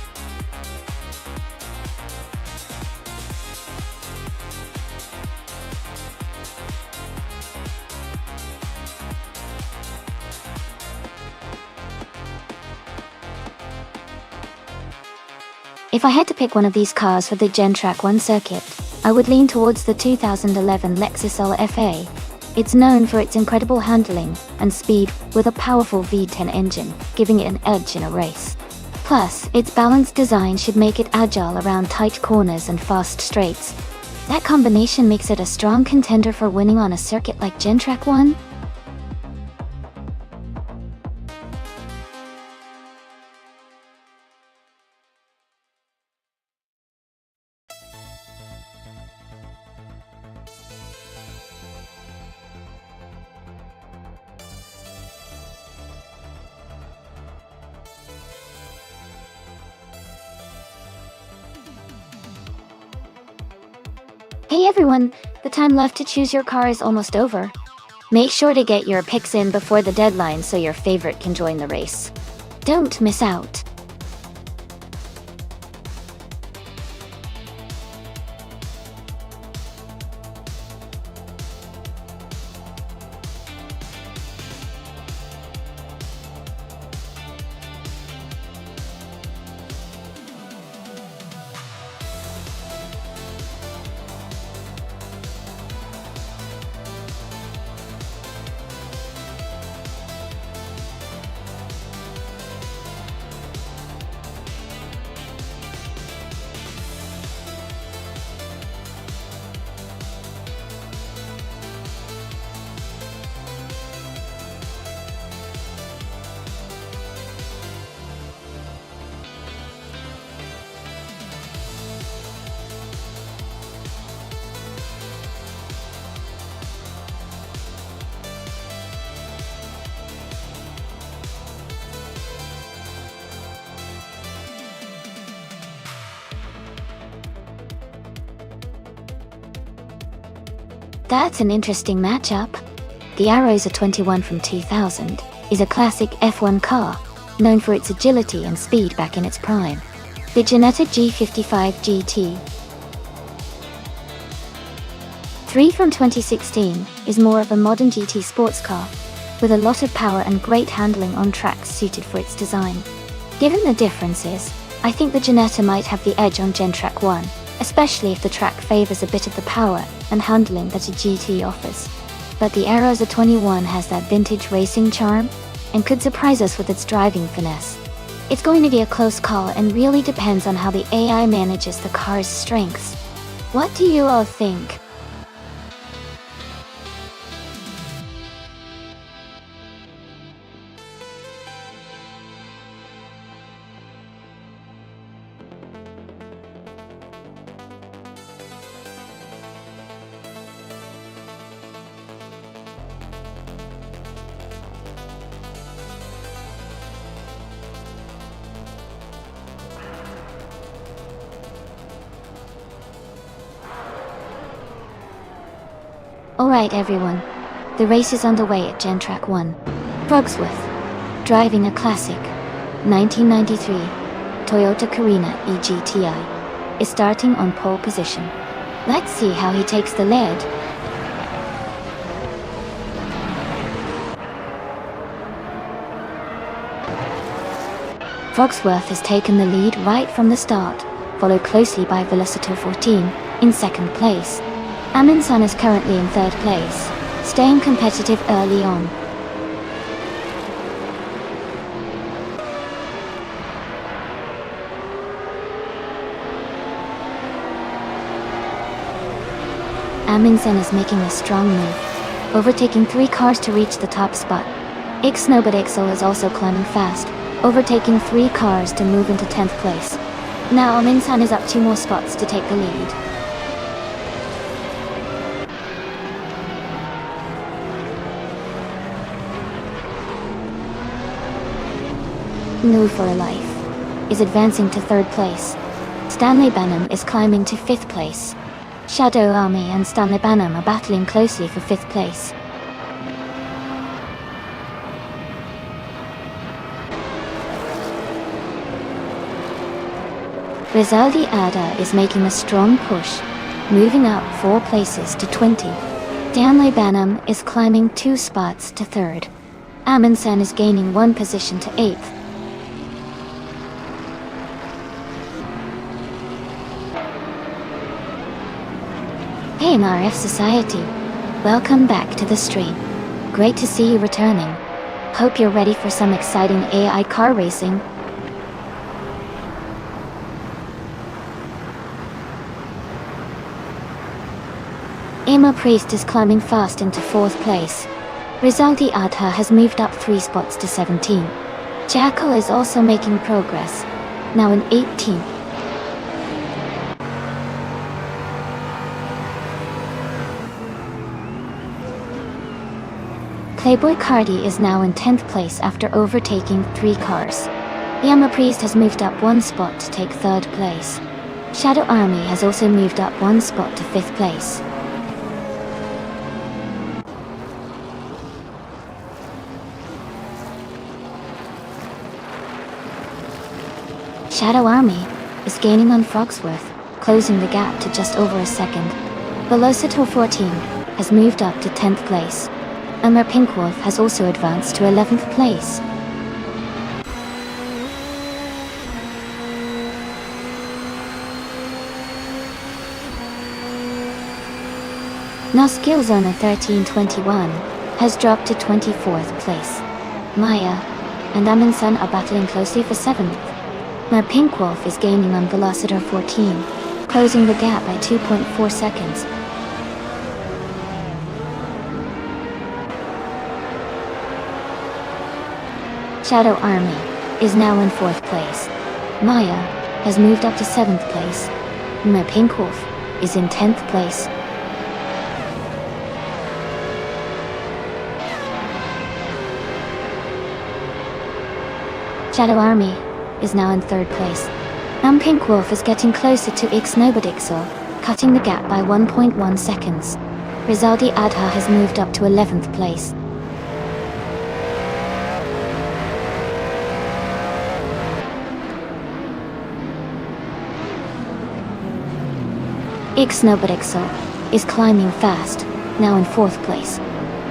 If I had to pick one of these cars for the Gentrack 1 circuit, I would lean towards the 2011 Lexus LFA. It's known for its incredible handling and speed with a powerful V10 engine, giving it an edge in a race. Plus, its balanced design should make it agile around tight corners and fast straights. That combination makes it a strong contender for winning on a circuit like Gentrack 1. Hey everyone, the time left to choose your car is almost over. Make sure to get your picks in before the deadline so your favorite can join the race. Don't miss out. That's an interesting matchup. The Arrows 21 from 2000 is a classic F1 car, known for its agility and speed back in its prime. The Ginetta G55 GT 3 from 2016 is more of a modern GT sports car, with a lot of power and great handling on tracks suited for its design. Given the differences, I think the Ginetta might have the edge on Gentrack 1, especially if the track favors a bit of the power and handling that a GT offers. But the Arrows 21 has that vintage racing charm, and could surprise us with its driving finesse. It's going to be a close call and really depends on how the AI manages the car's strengths. What do you all think? Alright everyone, the race is underway at Gen Track 1. Frogsworth, driving a classic 1993 Toyota Carina eGTI, is starting on pole position. Let's see how he takes the lead. Frogsworth has taken the lead right from the start, followed closely by Velocito 14 in second place. Amundsen is currently in third place, staying competitive early on. Amundsen is making a strong move, overtaking 3 cars to reach the top spot. Ixnobodixel is also climbing fast, overtaking 3 cars to move into 10th place. Now Amundsen is up 2 more spots to take the lead. New for Life is advancing to 3rd place. Stanley Benham is climbing to 5th place. Shadow Army and Stanley Benham are battling closely for 5th place. Rizaldi Ada is making a strong push, moving up 4 places to 20. Stanley Benham is climbing 2 spots to 3rd. Amundsen is gaining 1 position to 8th. Hey MRF Society, welcome back to the stream. Great to see you returning. Hope you're ready for some exciting AI car racing. Emma Priest is climbing fast into 4th place. Rizaldi Adha has moved up 3 spots to 17. Jackal is also making progress, now in 18th. Playboy Cardi is now in 10th place after overtaking 3 cars. Yama Priest has moved up 1 spot to take 3rd place. Shadow Army has also moved up 1 spot to 5th place. Shadow Army is gaining on Frogsworth, closing the gap to just over a second. Velocito 14 has moved up to 10th place. Amber Pinkwolf has also advanced to 11th place. Now Skillzona 1321 has dropped to 24th place. Maya and Amundsen are battling closely for 7th. Now Pinkwolf is gaining on Velociter 14, closing the gap by 2.4 seconds. Shadow Army is now in 4th place. Maya has moved up to 7th place. My Pinkwolf is in 10th place. Shadow Army is now in 3rd place. Pinkwolf is getting closer to Ixnobodixel, cutting the gap by 1.1 seconds. Rizaldi Adha has moved up to 11th place. Ixnobodixel is climbing fast, now in 4th place.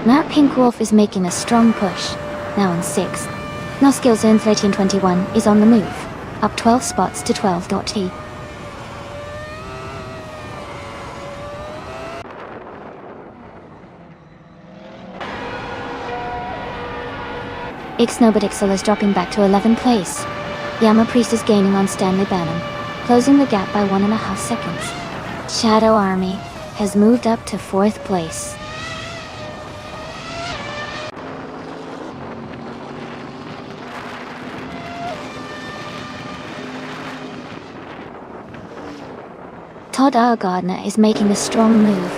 Matt Pinkwolf is making a strong push, now in 6th. Noskillzone 1321 is on the move, up 12 spots to 12.t. Ixnobodixel is dropping back to 11th place. Yama Priest is gaining on Stanley Benham, closing the gap by 1.5 seconds. Shadow Army has moved up to 4th place. Todd R. Gardner is making a strong move,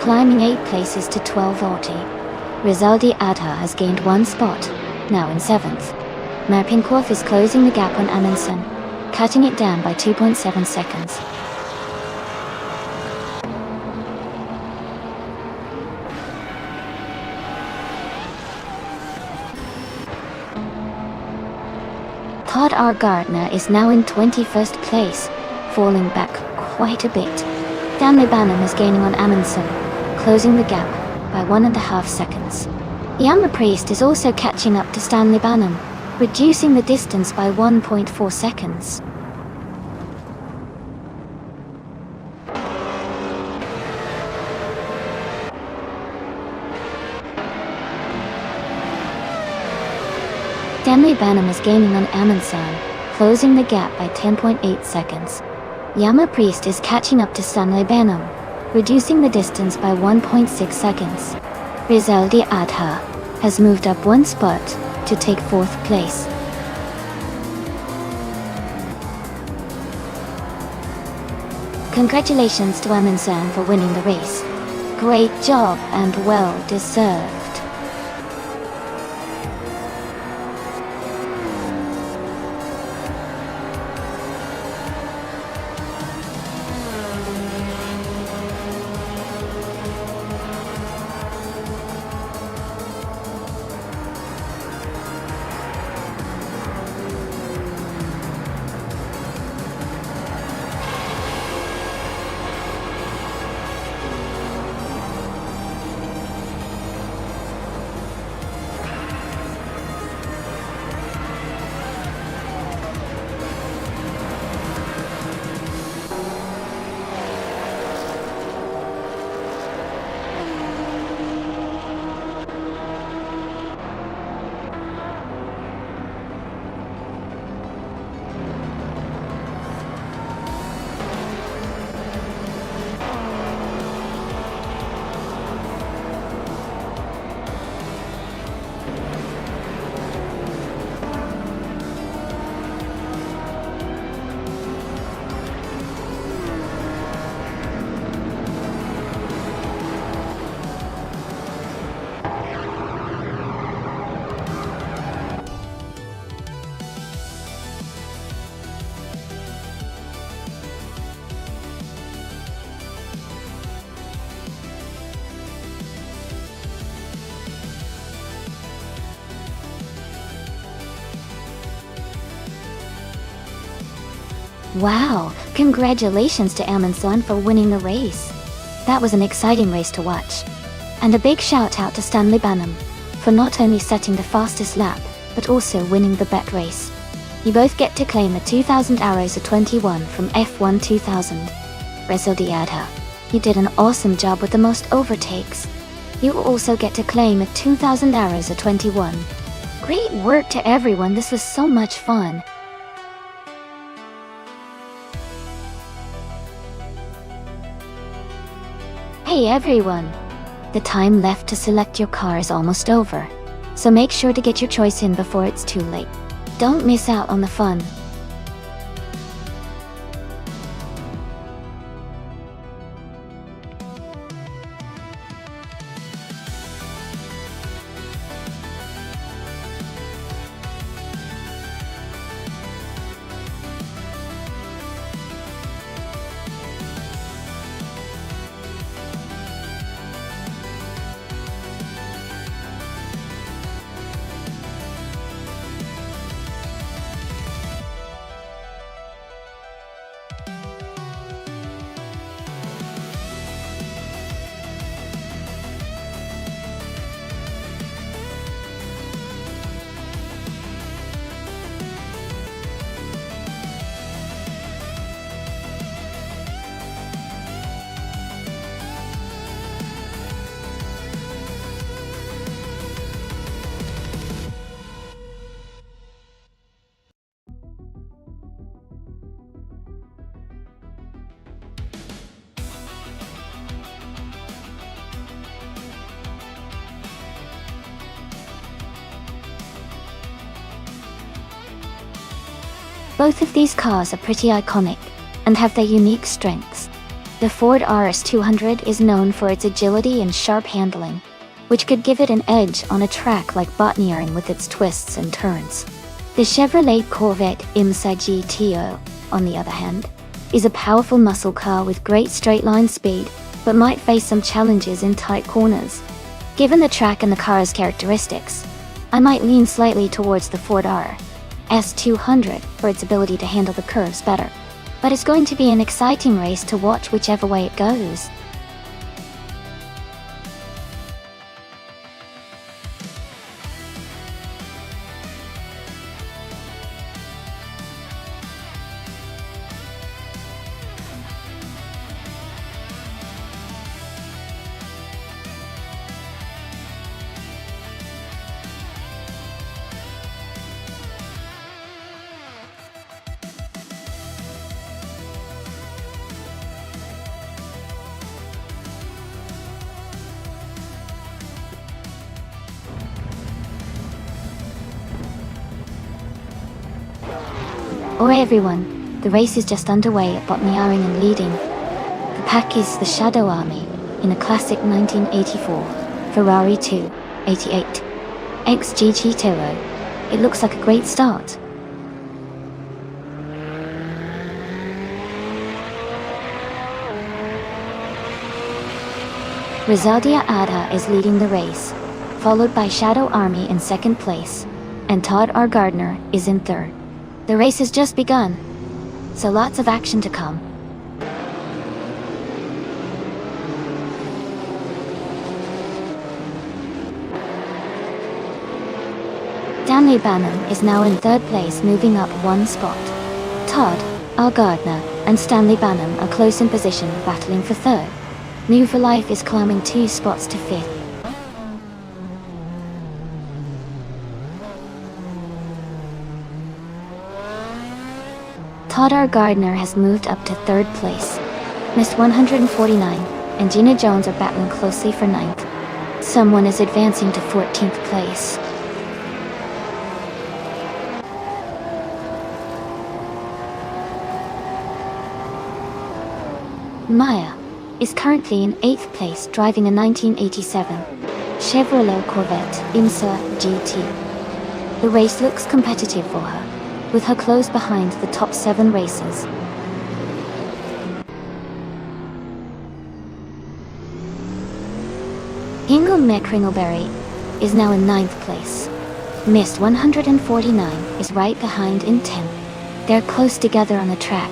climbing 8 places to 12.40. Rizaldi Adha has gained 1 spot, now in 7th. Pinkwolf is closing the gap on Amundsen, cutting it down by 2.7 seconds. Todd R. Gardner is now in 21st place, falling back quite a bit. Stanley Banham is gaining on Amundsen, closing the gap by 1.5 seconds. Yama Priest is also catching up to Stanley Banham, reducing the distance by 1.4 seconds. Stanley Banham is gaining on Amundsen, closing the gap by 10.8 seconds. Yama Priest is catching up to Stanley Banham, reducing the distance by 1.6 seconds. Rizaldi Adha has moved up 1 spot to take 4th place. Congratulations to Amundsen for winning the race. Great job and well deserved. Wow, congratulations to Amundsen for winning the race. That was an exciting race to watch. And a big shout out to Stanley Banham for not only setting the fastest lap, but also winning the bet race. You both get to claim a 2,000 arrows of 21 from F1 2000. Rizaldi Adha, you did an awesome job with the most overtakes. You also get to claim a 2,000 arrows of 21. Great work to everyone, this was so much fun. Hey everyone! The time left to select your car is almost over, so make sure to get your choice in before it's too late. Don't miss out on the fun. Both of these cars are pretty iconic and have their unique strengths. The Ford RS200 is known for its agility and sharp handling, which could give it an edge on a track like Botniering with its twists and turns. The Chevrolet Corvette IMSA GTO, on the other hand, is a powerful muscle car with great straight-line speed, but might face some challenges in tight corners. Given the track and the car's characteristics, I might lean slightly towards the Ford R. S200 for its ability to handle the curves better. But it's going to be an exciting race to watch whichever way it goes. Alright everyone, the race is just underway at Botniaring and leading. The pack is the Shadow Army in a classic 1984 Ferrari 288 XGG Toro. It looks like a great start. Rizaldia Adha is leading the race, followed by Shadow Army in second place, and Todd R. Gardner is in third. The race has just begun, so lots of action to come. Stanley Banham is now in third place, moving up one spot. Todd R. Gardner and Stanley Banham are close in position, battling for third. New for Life is climbing 2 spots to fifth. Todd R. Gardner has moved up to third place. Miss 149 and Gina Jones are battling closely for 9th. Someone is advancing to 14th place. Maya is currently in 8th place, driving a 1987 Chevrolet Corvette IMSA GT. The race looks competitive for her, with her close behind the top 7 racers. Hingle McCringleberry is now in 9th place. Mist 149 is right behind in 10th. They're close together on the track.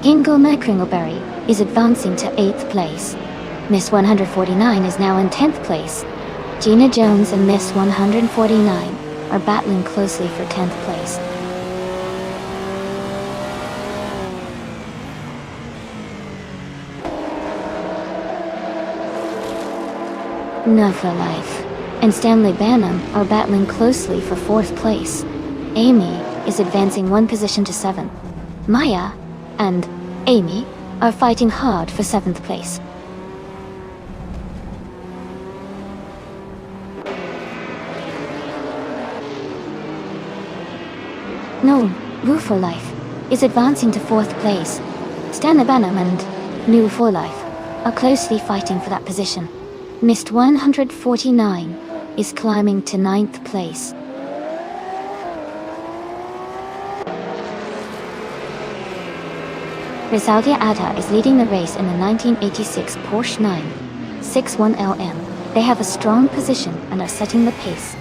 Hingle McCringleberry is advancing to 8th place. Miss 149 is now in 10th place. Gina Jones and Miss 149 are battling closely for 10th place. Not for Life and Stanley Banham are battling closely for 4th place. Amy is advancing 1 position to 7th. Maya and Amy are fighting hard for 7th place. No, Woo for Life is advancing to 4th place. Stanley Banham and New for Life are closely fighting for that position. Mist 149 is climbing to 9th place. Rizaldia Adha is leading the race in the 1986 Porsche 961 LM. They have a strong position and are setting the pace.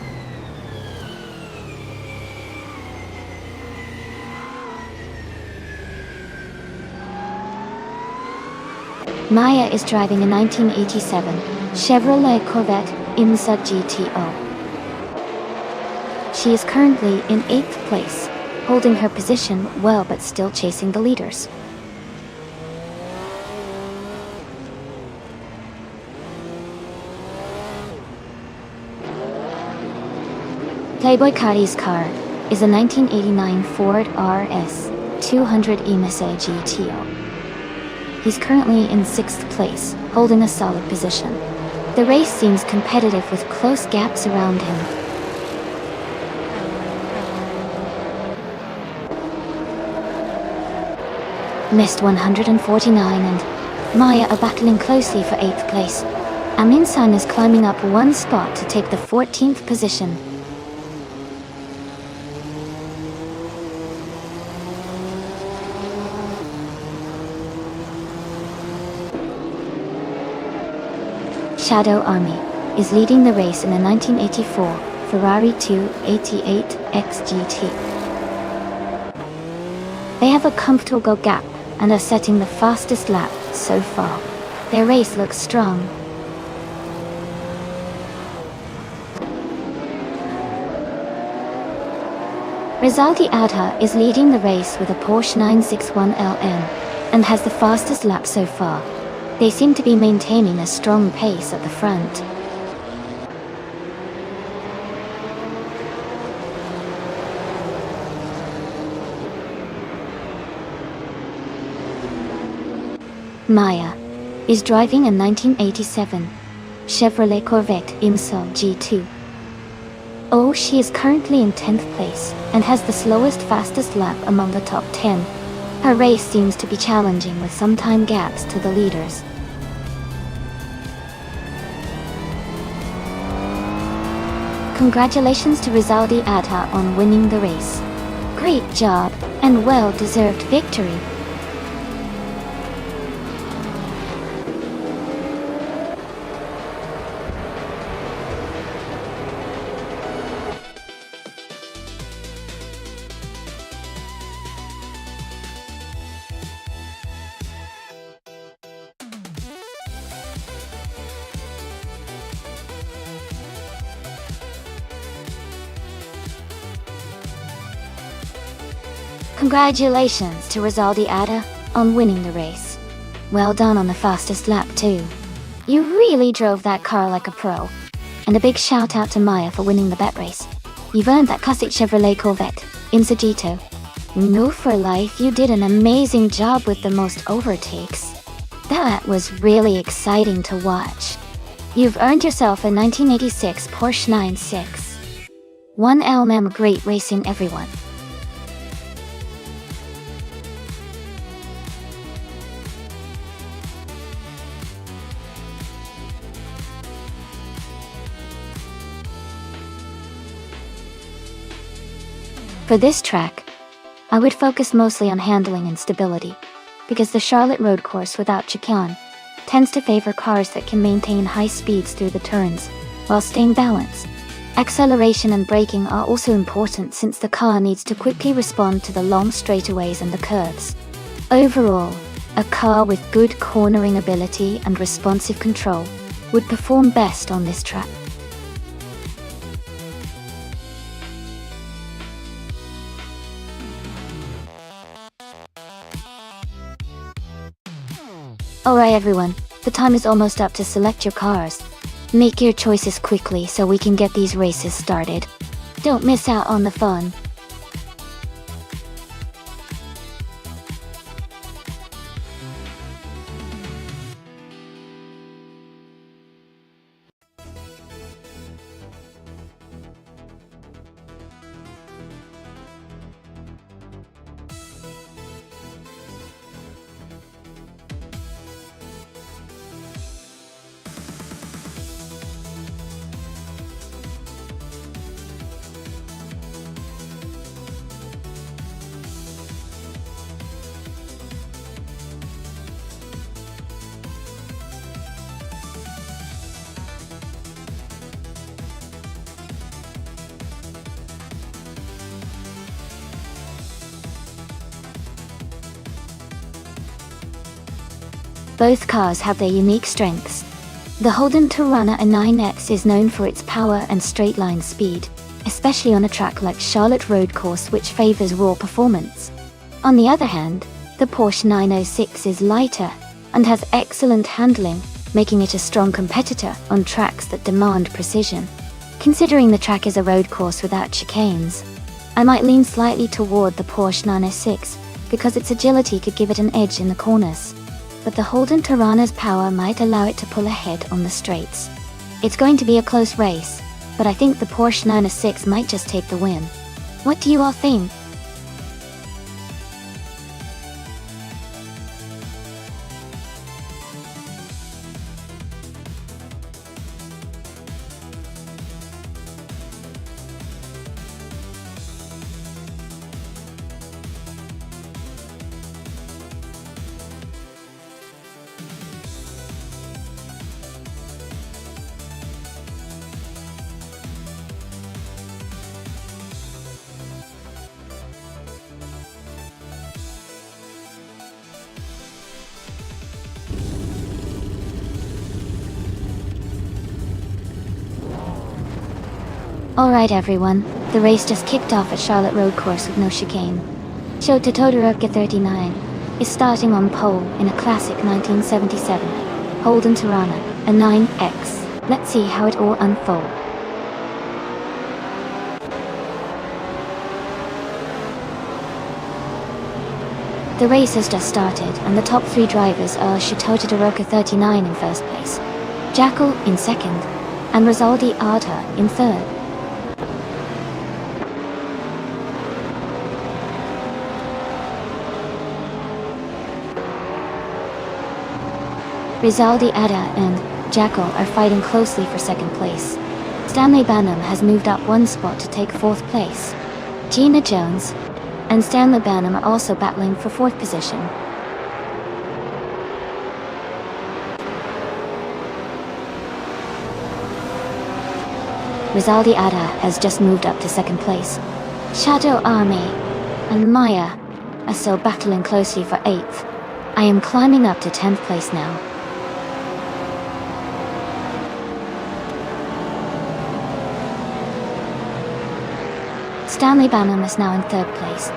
Maya is driving a 1987 Chevrolet Corvette IMSA GTO. She is currently in 8th place, holding her position well but still chasing the leaders. Playboy Cardi's car is a 1989 Ford RS 200 IMSA GTO. He's currently in 6th place, holding a solid position. The race seems competitive with close gaps around him. Mist 149 and Maya are battling closely for 8th place. Amin San is climbing up 1 spot to take the 14th position. Shadow Army, is leading the race in a 1984 Ferrari 288 XGT. They have a comfortable gap and are setting the fastest lap so far. Their race looks strong. Rizaldi Adha is leading the race with a Porsche 961 LM and has the fastest lap so far. They seem to be maintaining a strong pace at the front. Maya is driving a 1987 Chevrolet Corvette IMSA G2. Oh, she is currently in 10th place and has the slowest fastest lap among the top 10. Her race seems to be challenging with some time gaps to the leaders. Congratulations to Rizaldi Adha on winning the race. Great job and well-deserved victory. Congratulations to Rizaldi Adha on winning the race. Well done on the fastest lap too. You really drove that car like a pro. And a big shout out to Maya for winning the bet race. You've earned that classic Chevrolet Corvette IMSA G2. No, for life, you did an amazing job with the most overtakes. That was really exciting to watch. You've earned yourself a 1986 Porsche 961 LM. Great racing, everyone. For this track, I would focus mostly on handling and stability, because the Charlotte road course without chicane tends to favor cars that can maintain high speeds through the turns, while staying balanced. Acceleration and braking are also important since the car needs to quickly respond to the long straightaways and the curves. Overall, a car with good cornering ability and responsive control would perform best on this track. Alright everyone, the time is almost up to select your cars. Make your choices quickly so we can get these races started. Don't miss out on the fun. Both cars have their unique strengths. The Holden Torana A9X is known for its power and straight-line speed, especially on a track like Charlotte Road Course, which favors raw performance. On the other hand, the Porsche 906 is lighter and has excellent handling, making it a strong competitor on tracks that demand precision. Considering the track is a road course without chicanes, I might lean slightly toward the Porsche 906 because its agility could give it an edge in the corners. But the Holden Torana's power might allow it to pull ahead on the straights. It's going to be a close race, but I think the Porsche 906 might just take the win. What do you all think? Alright everyone, the race just kicked off at Charlotte Road Course with no chicane. Shota Todoroki 39 is starting on pole in a classic 1977 Holden Tirana, a 9X. Let's see how it all unfolds. The race has just started and the top 3 drivers are Shota Todoroki 39 in first place, Jackal in second, and Rosaldi Arta in third. Rosaldi Ada and Jackal are fighting closely for second place. Stanley Banham has moved up 1 spot to take 4th place. Gina Jones and Stanley Banham are also battling for 4th position. Rosaldi Ada has just moved up to 2nd place. Shadow Army and Maya are still battling closely for 8th. I am climbing up to 10th place now. Stanley Banham is now in 3rd place.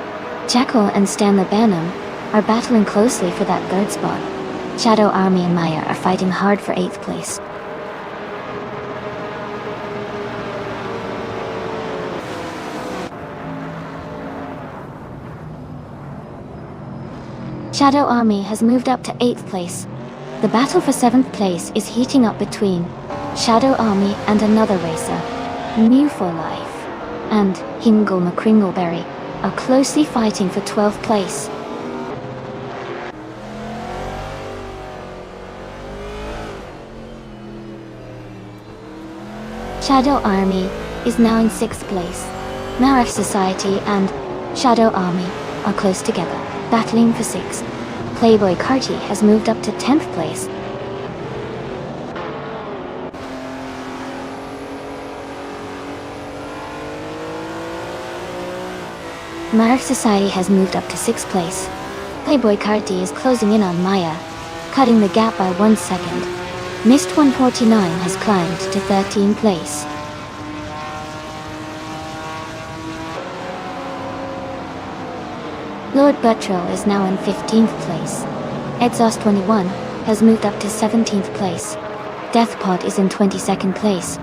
Jackal and Stanley Banham are battling closely for that 3rd spot. Shadow Army and Maya are fighting hard for 8th place. Shadow Army has moved up to 8th place. The battle for 7th place is heating up between Shadow Army and another racer, New for Life and Hingle McCringleberry are closely fighting for 12th place. Shadow Army is now in 6th place. Marif Society and Shadow Army are close together, battling for 6th. Playboy Carty has moved up to 10th place. Marif Society has moved up to 6th place. Playboy Carty is closing in on Maya, cutting the gap by 1 second. Mist 149 has climbed to 13th place. Lord Buttrell is now in 15th place. Exhaust 21 has moved up to 17th place. Deathpod is in 22nd place.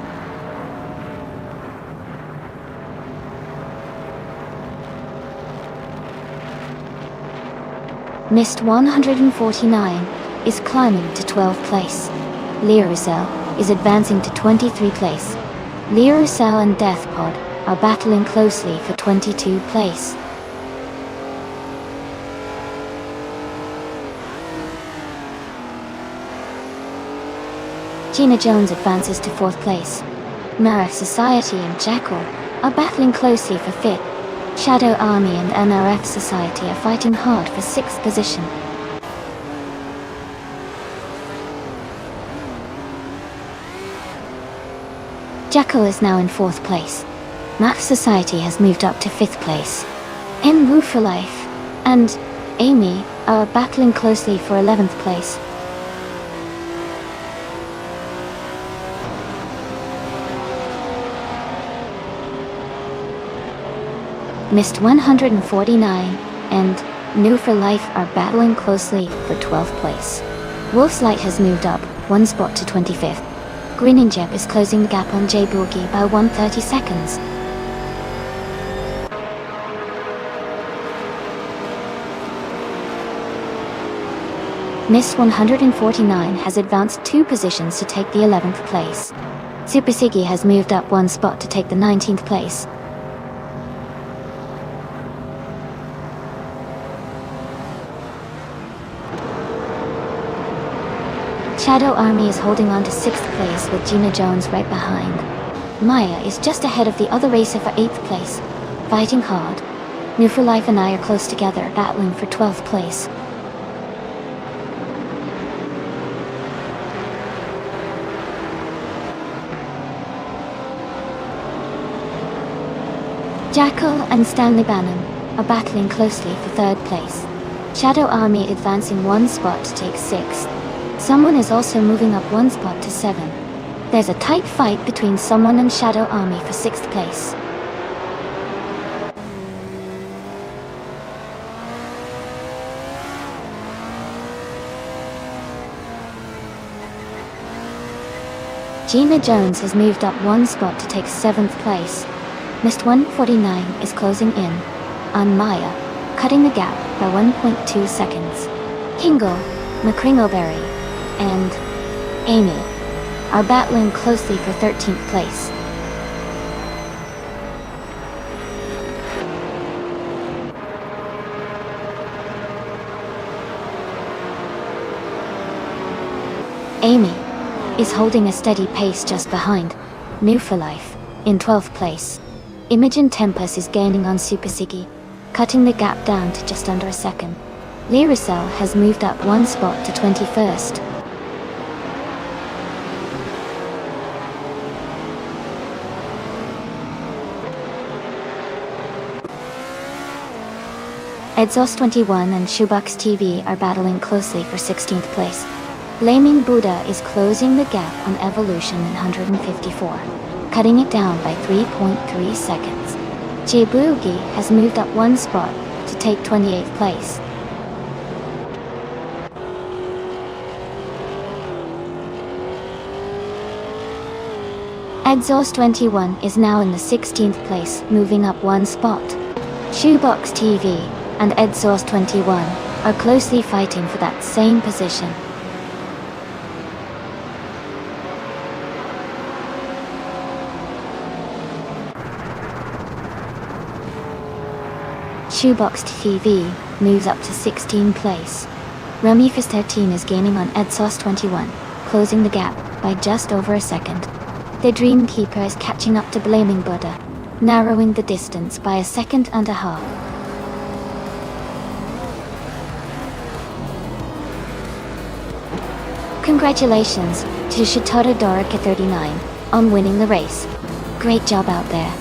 Mist 149 is climbing to 12th place. Leah Russell is advancing to 23rd place. Leah Russell and Deathpod are battling closely for 22nd place. Gina Jones advances to 4th place. Marif Society and Jackal are battling closely for 5th. Shadow Army and NRF Society are fighting hard for 6th position. Jackal is now in 4th place. Math Society has moved up to 5th place. M. Woo for Life and Amy are battling closely for 11th place. Mist 149 and New for Life are battling closely for 12th place. Wolf's Light has moved up 1 spot to 25th. Grinning Jeb is closing the gap on J Boogie by 130 seconds. Mist 149 has advanced 2 positions to take the 11th place. Super Siggy has moved up 1 spot to take the 19th place. Shadow Army is holding on to 6th place with Gina Jones right behind. Maya is just ahead of the other racer for 8th place, fighting hard. New for Life and I are close together, battling for 12th place. Jackal and Stanley Banham are battling closely for 3rd place. Shadow Army advancing 1 spot to take 6th. Someone is also moving up 1 spot to 7. There's a tight fight between someone and Shadow Army for 6th place. Gina Jones has moved up 1 spot to take 7th place. Mist 149 is closing in on Maya, cutting the gap by 1.2 seconds. Kingle, McCringleberry, and Amy are battling closely for 13th place. Amy is holding a steady pace just behind New for Life in 12th place. Imogen Tempest is gaining on Super Siggy, cutting the gap down to just under a second. Lyricel has moved up 1 spot to 21st. Exhaust 21 and Shoebox TV are battling closely for 16th place. Flaming Buddha is closing the gap on Evolution in 154, cutting it down by 3.3 seconds. J Boogie has moved up 1 spot to take 28th place. Exhaust 21 is now in the 16th place, moving up 1 spot. Shoebox TV and Exhaust 21 are closely fighting for that same position. Shoebox TV moves up to 16th place. Rumifist 13 is gaining on Exhaust 21, closing the gap by just over a second. The Dreamkeeper is catching up to Blaming Buddha, narrowing the distance by a second and a half. Congratulations to Shitara Dorika 39 on winning the race. Great job out there.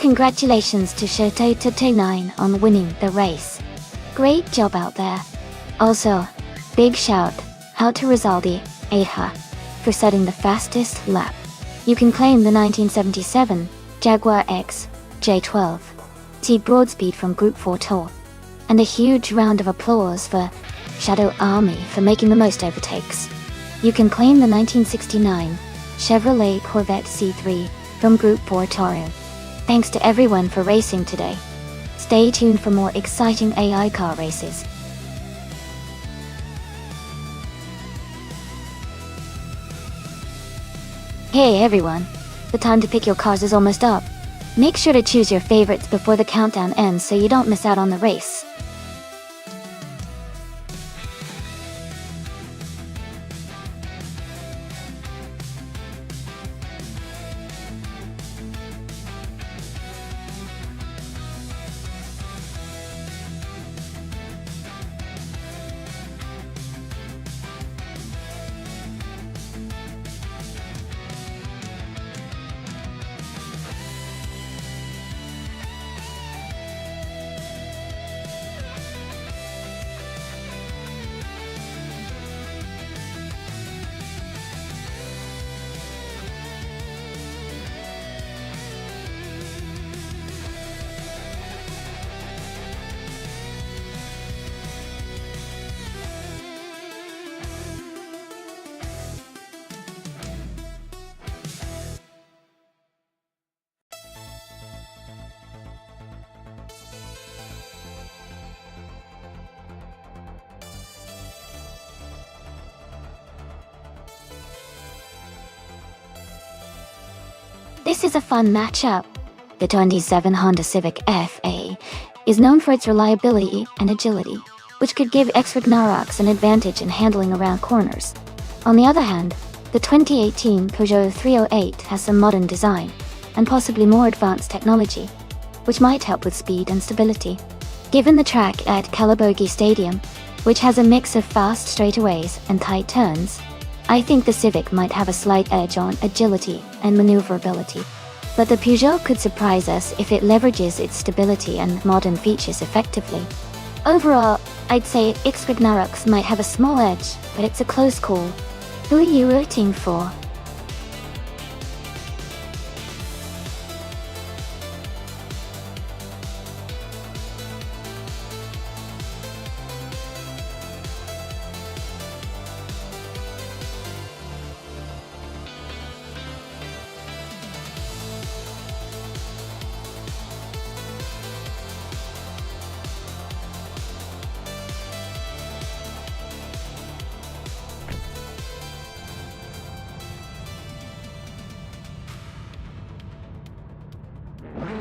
Congratulations to Shoto Tate 9 on winning the race. Great job out there. Also, big shout out to Rizaldi Aha for setting the fastest lap. You can claim the 1977 Jaguar X J12 T Broadspeed from Group 4 Tour. And a huge round of applause for Shadow Army for making the most overtakes. You can claim the 1969 Chevrolet Corvette C3 from Group 4 Toru. Thanks to everyone for racing today. Stay tuned for more exciting AI car races. Hey everyone, the time to pick your cars is almost up. Make sure to choose your favorites before the countdown ends so you don't miss out on the race. This is a fun matchup. The 27 Honda Civic FA is known for its reliability and agility, which could give X-Ragnarok's an advantage in handling around corners. On the other hand, the 2018 Peugeot 308 has some modern design, and possibly more advanced technology, which might help with speed and stability. Given the track at Calabogie Stadium, which has a mix of fast straightaways and tight turns, I think the Civic might have a slight edge on agility and maneuverability. But the Peugeot could surprise us if it leverages its stability and modern features effectively. Overall, I'd say X-Ragnarok's might have a small edge, but it's a close call. Who are you rooting for?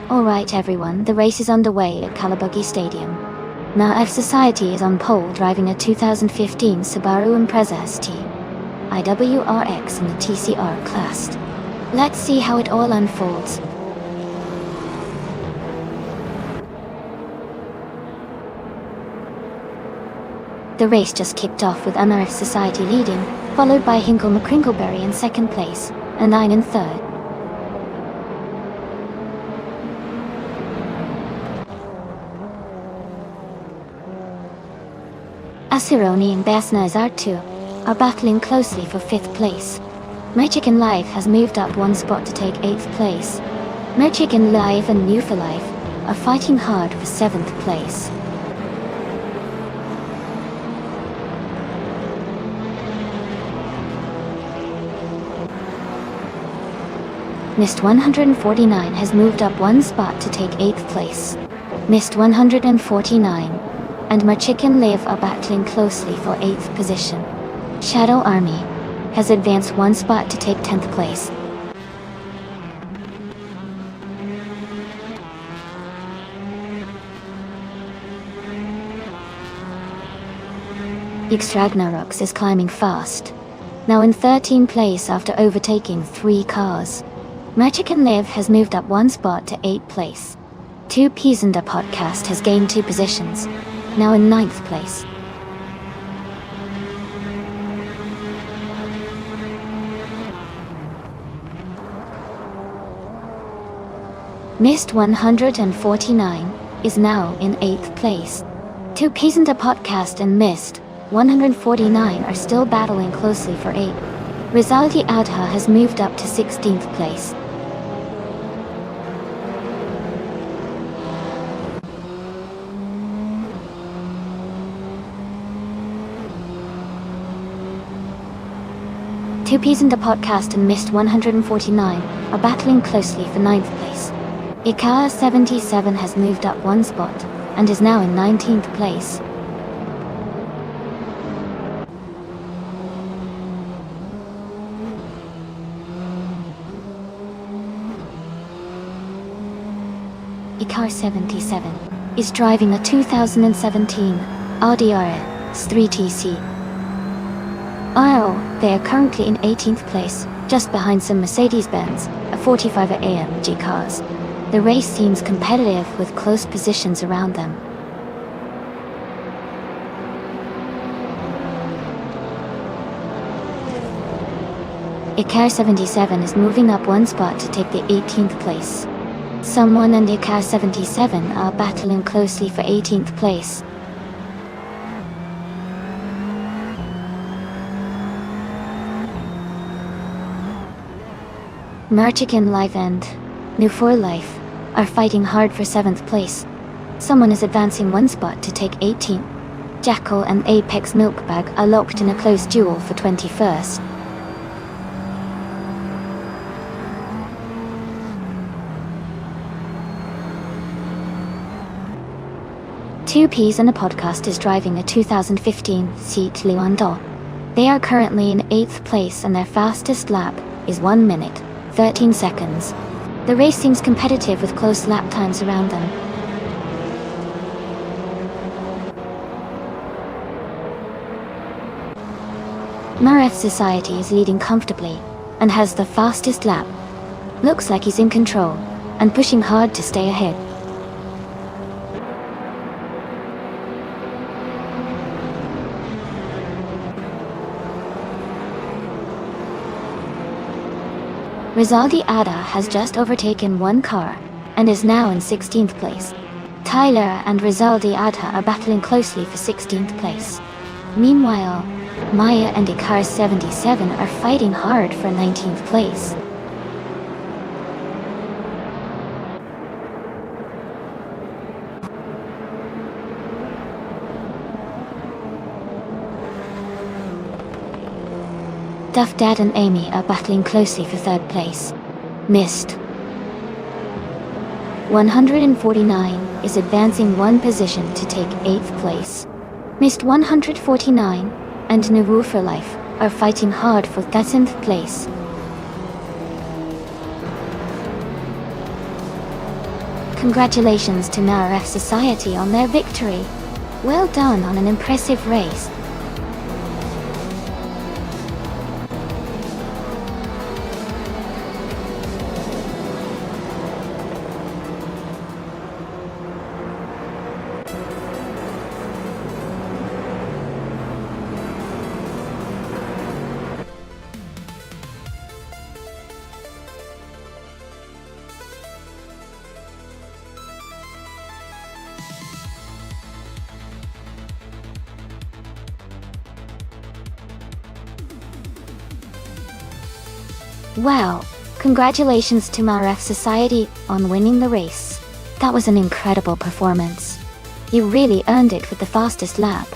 Alright everyone, the race is underway at Calabogie Stadium. Now F Society is on pole driving a 2015 Subaru Impreza ST IWRX in the TCR class. Let's see how it all unfolds. The race just kicked off with NRF Society leading, followed by Hinkle McCrinkleberry in second place, and 9 in third. Asironi and Basnazar too are battling closely for 5th place. My Chicken Life has moved up 1 spot to take 8th place. My Chicken Life and New for Life are fighting hard for 7th place. Mist 149 has moved up 1 spot to take 8th place. Mist 149 and My Chicken Live are battling closely for 8th position. Shadow Army has advanced 1 spot to take 10th place. X-Ragnarok's is climbing fast, now in 13th place after overtaking 3 cars. My Chicken Live has moved up 1 spot to 8th place. 2 Peas and a Podcast has gained 2 positions, now in 9th place. Mist 149 is now in 8th place. 2 Peas and a Podcast and Mist 149 are still battling closely for 8. Rizaldi Adha has moved up to 16th place. Two Peas and a Podcast and Mist 149 are battling closely for 9th place. Ikea 77 has moved up 1 spot and is now in 19th place. Ikea 77 is driving a 2017 Audi RS 3TC. They are currently in 18th place, just behind some Mercedes-Benz, a 45 AMG cars. The race seems competitive with close positions around them. Ikea 77 is moving up 1 spot to take the 18th place. Someone and Ikea 77 are battling closely for 18th place. Merchican Life and New for Life are fighting hard for 7th place. Someone is advancing 1 spot to take 18th. Jackal and Apex Milkbag are locked in a close duel for 21st. Two Peas and a Podcast is driving a 2015 Seat Luando. They are currently in 8th place and their fastest lap is 1 minute, 13 seconds. The race seems competitive with close lap times around them. MRF Society is leading comfortably and has the fastest lap. Looks like he's in control and pushing hard to stay ahead. Rizaldi Ada has just overtaken one car and is now in 16th place. Tyler and Rizaldi Ada are battling closely for 16th place. Meanwhile, Maya and Ikar 77 are fighting hard for 19th place. Duff Dad and Amy are battling closely for 3rd place. Missed 149 is advancing one position to take 8th place. Missed 149 and Naru for Life are fighting hard for 13th place. Congratulations to MRF Society on their victory. Well done on an impressive race. Wow, congratulations to MRF Society on winning the race. That was an incredible performance. You really earned it with the fastest lap.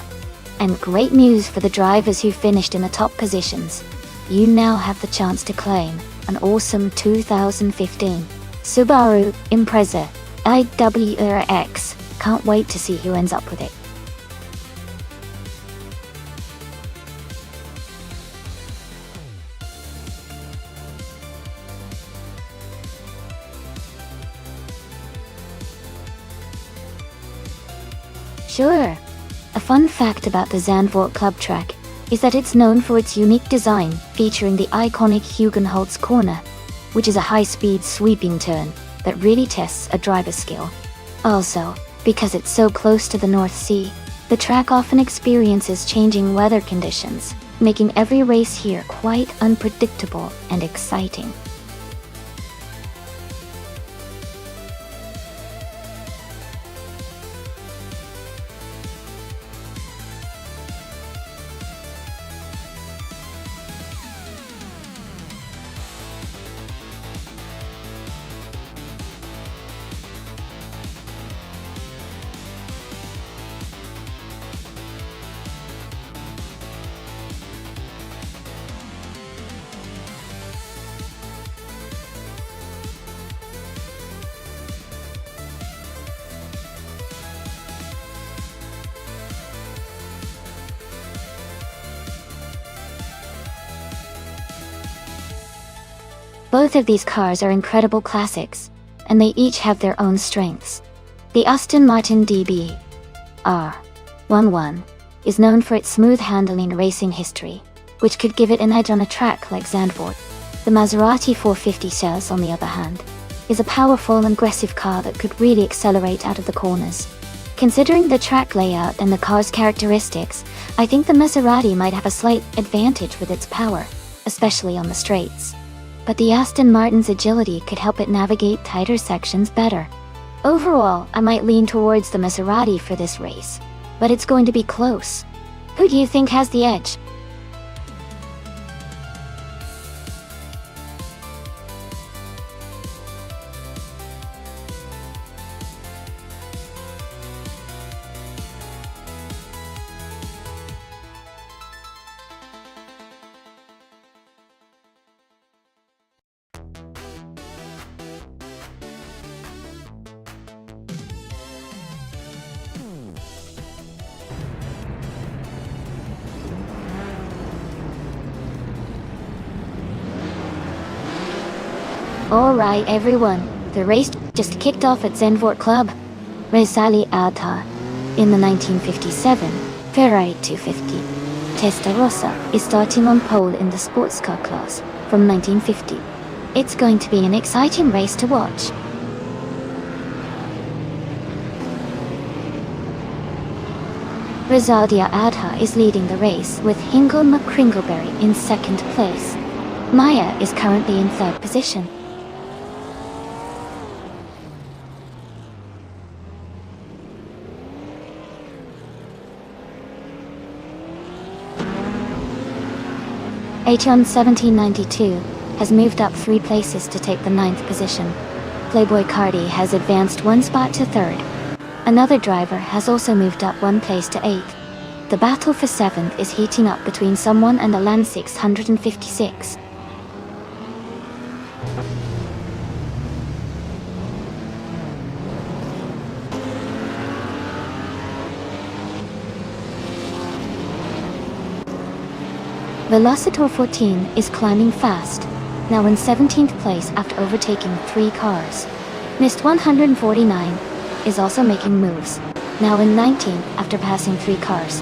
And great news for the drivers who finished in the top positions. You now have the chance to claim an awesome 2015 Subaru Impreza IWRX. Can't wait to see who ends up with it. Sure. A fun fact about the Zandvoort Club track is that it's known for its unique design, featuring the iconic Hugenholtz corner, which is a high-speed sweeping turn that really tests a driver's skill. Also, because it's so close to the North Sea, the track often experiences changing weather conditions, making every race here quite unpredictable and exciting. Both of these cars are incredible classics, and they each have their own strengths. The Aston Martin DB R11 is known for its smooth handling racing history, which could give it an edge on a track like Zandvoort. The Maserati 450 SES, on the other hand, is a powerful and aggressive car that could really accelerate out of the corners. Considering the track layout and the car's characteristics, I think the Maserati might have a slight advantage with its power, especially on the straights. But the Aston Martin's agility could help it navigate tighter sections better. Overall, I might lean towards the Maserati for this race, but it's going to be close. Who do you think has the edge? Alright everyone, the race just kicked off at Zandvoort Club. Resali Alta. In the 1957 Ferrari 250, Testarossa is starting on pole in the sports car class from 1950. It's going to be an exciting race to watch. Rosalia Adha is leading the race with Hingle McCringleberry in second place. Maya is currently in third position. Aetion 1792 has moved up 3 places to take the 9th position. Playboy Cardi has advanced 1 spot to 3rd. Another driver has also moved up 1 place to 8th. The battle for 7th is heating up between someone and a Land 656. Velocitor 14 is climbing fast, now in 17th place after overtaking 3 cars. Mist 149 is also making moves, now in 19th after passing 3 cars.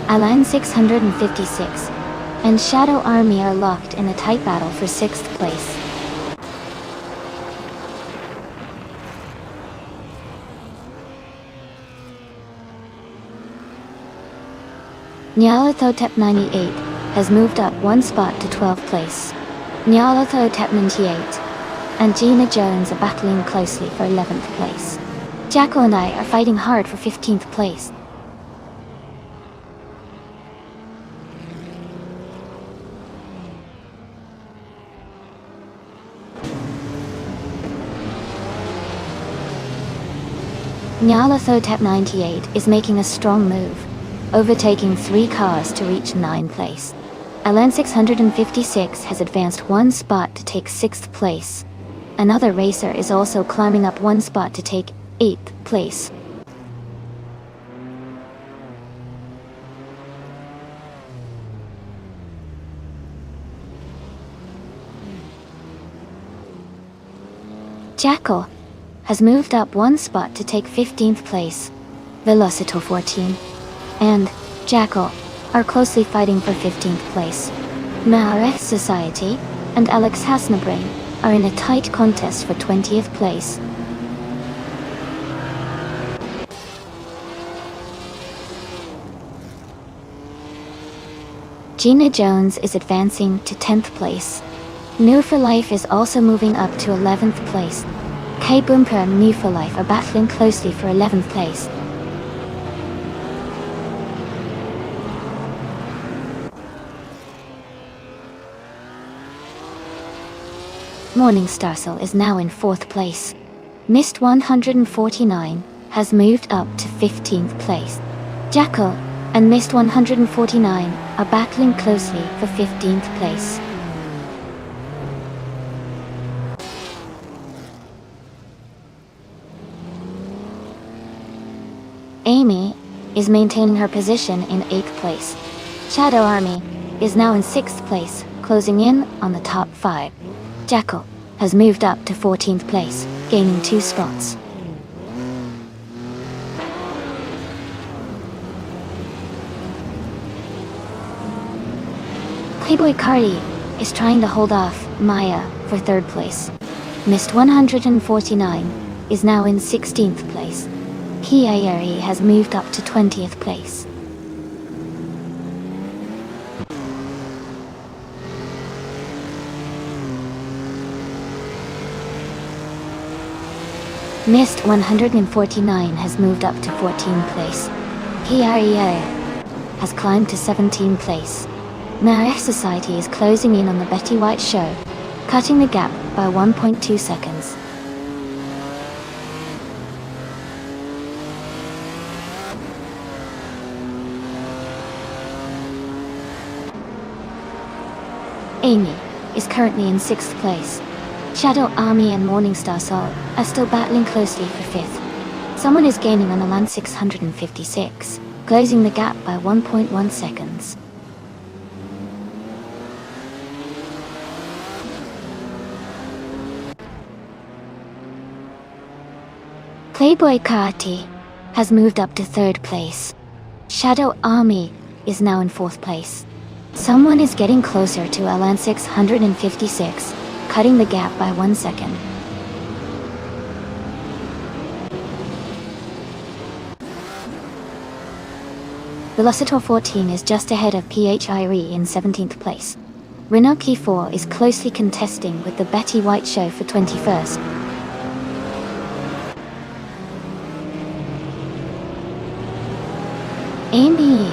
Alan 656 and Shadow Army are locked in a tight battle for 6th place. Nyalathotep 98 has moved up 1 spot to 12th place. Nyalathotep 98 and Gina Jones are battling closely for 11th place. Jacko and I are fighting hard for 15th place. Nyalathotep 98 is making a strong move, overtaking 3 cars to reach 9th place. Alan 656 has advanced 1 spot to take 6th place. Another racer is also climbing up 1 spot to take 8th place. Jackal has moved up 1 spot to take 15th place. Velocitor 14 and Jackal are closely fighting for 15th place. Maareth Society and Alex Hasnabrain are in a tight contest for 20th place. Gina Jones is advancing to 10th place. New for Life is also moving up to 11th place. K Boomper and New for Life are battling closely for 11th place. Morning Starsel is now in 4th place. Mist 149 has moved up to 15th place. Jackal and Mist 149 are battling closely for 15th place. Amy is maintaining her position in 8th place. Shadow Army is now in 6th place, closing in on the top 5. Jackal has moved up to 14th place, gaining 2 spots. Playboy Cardi is trying to hold off Maya for 3rd place. Mist 149 is now in 16th place. Kiayeri has moved up to 20th place. Mist 149 has moved up to 14th place. Kiayeri has climbed to 17th place. Maareth Society is closing in on the Betty White show, cutting the gap by 1.2 seconds. Amy is currently in 6th place. Shadow Army and Morningstar Sol are still battling closely for 5th. Someone is gaining on Alan 656, closing the gap by 1.1 seconds. Playboy Carti has moved up to 3rd place. Shadow Army is now in 4th place. Someone is getting closer to LN 656, cutting the gap by 1 second. Velocitor 14 is just ahead of PHIRE in 17th place. Rinoki 4 is closely contesting with the Betty White Show for 21st. Amy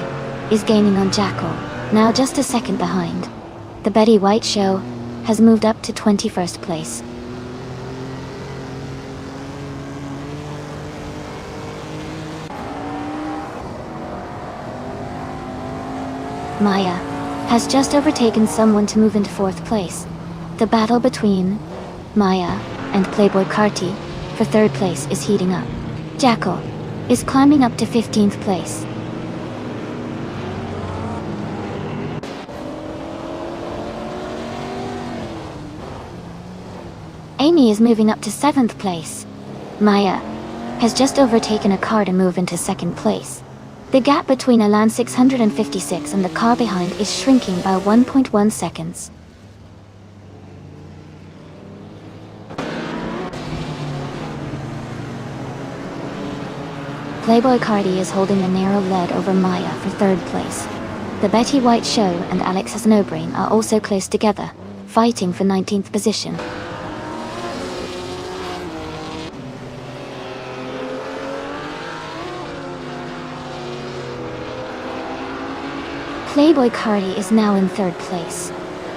is gaining on Jackal, now just a second behind. The Betty White Show has moved up to 21st place. Maya has just overtaken someone to move into 4th place. The battle between Maya and Playboy Carti for 3rd place is heating up. Jackal is climbing up to 15th place. Amy is moving up to 7th place. Maya has just overtaken a car to move into 2nd place. The gap between Elan 656 and the car behind is shrinking by 1.1 seconds. Playboy Carti is holding a narrow lead over Maya for 3rd place. The Betty White Show and Alex Has No Brain are also close together, fighting for 19th position. Playboy Carti is now in 3rd place.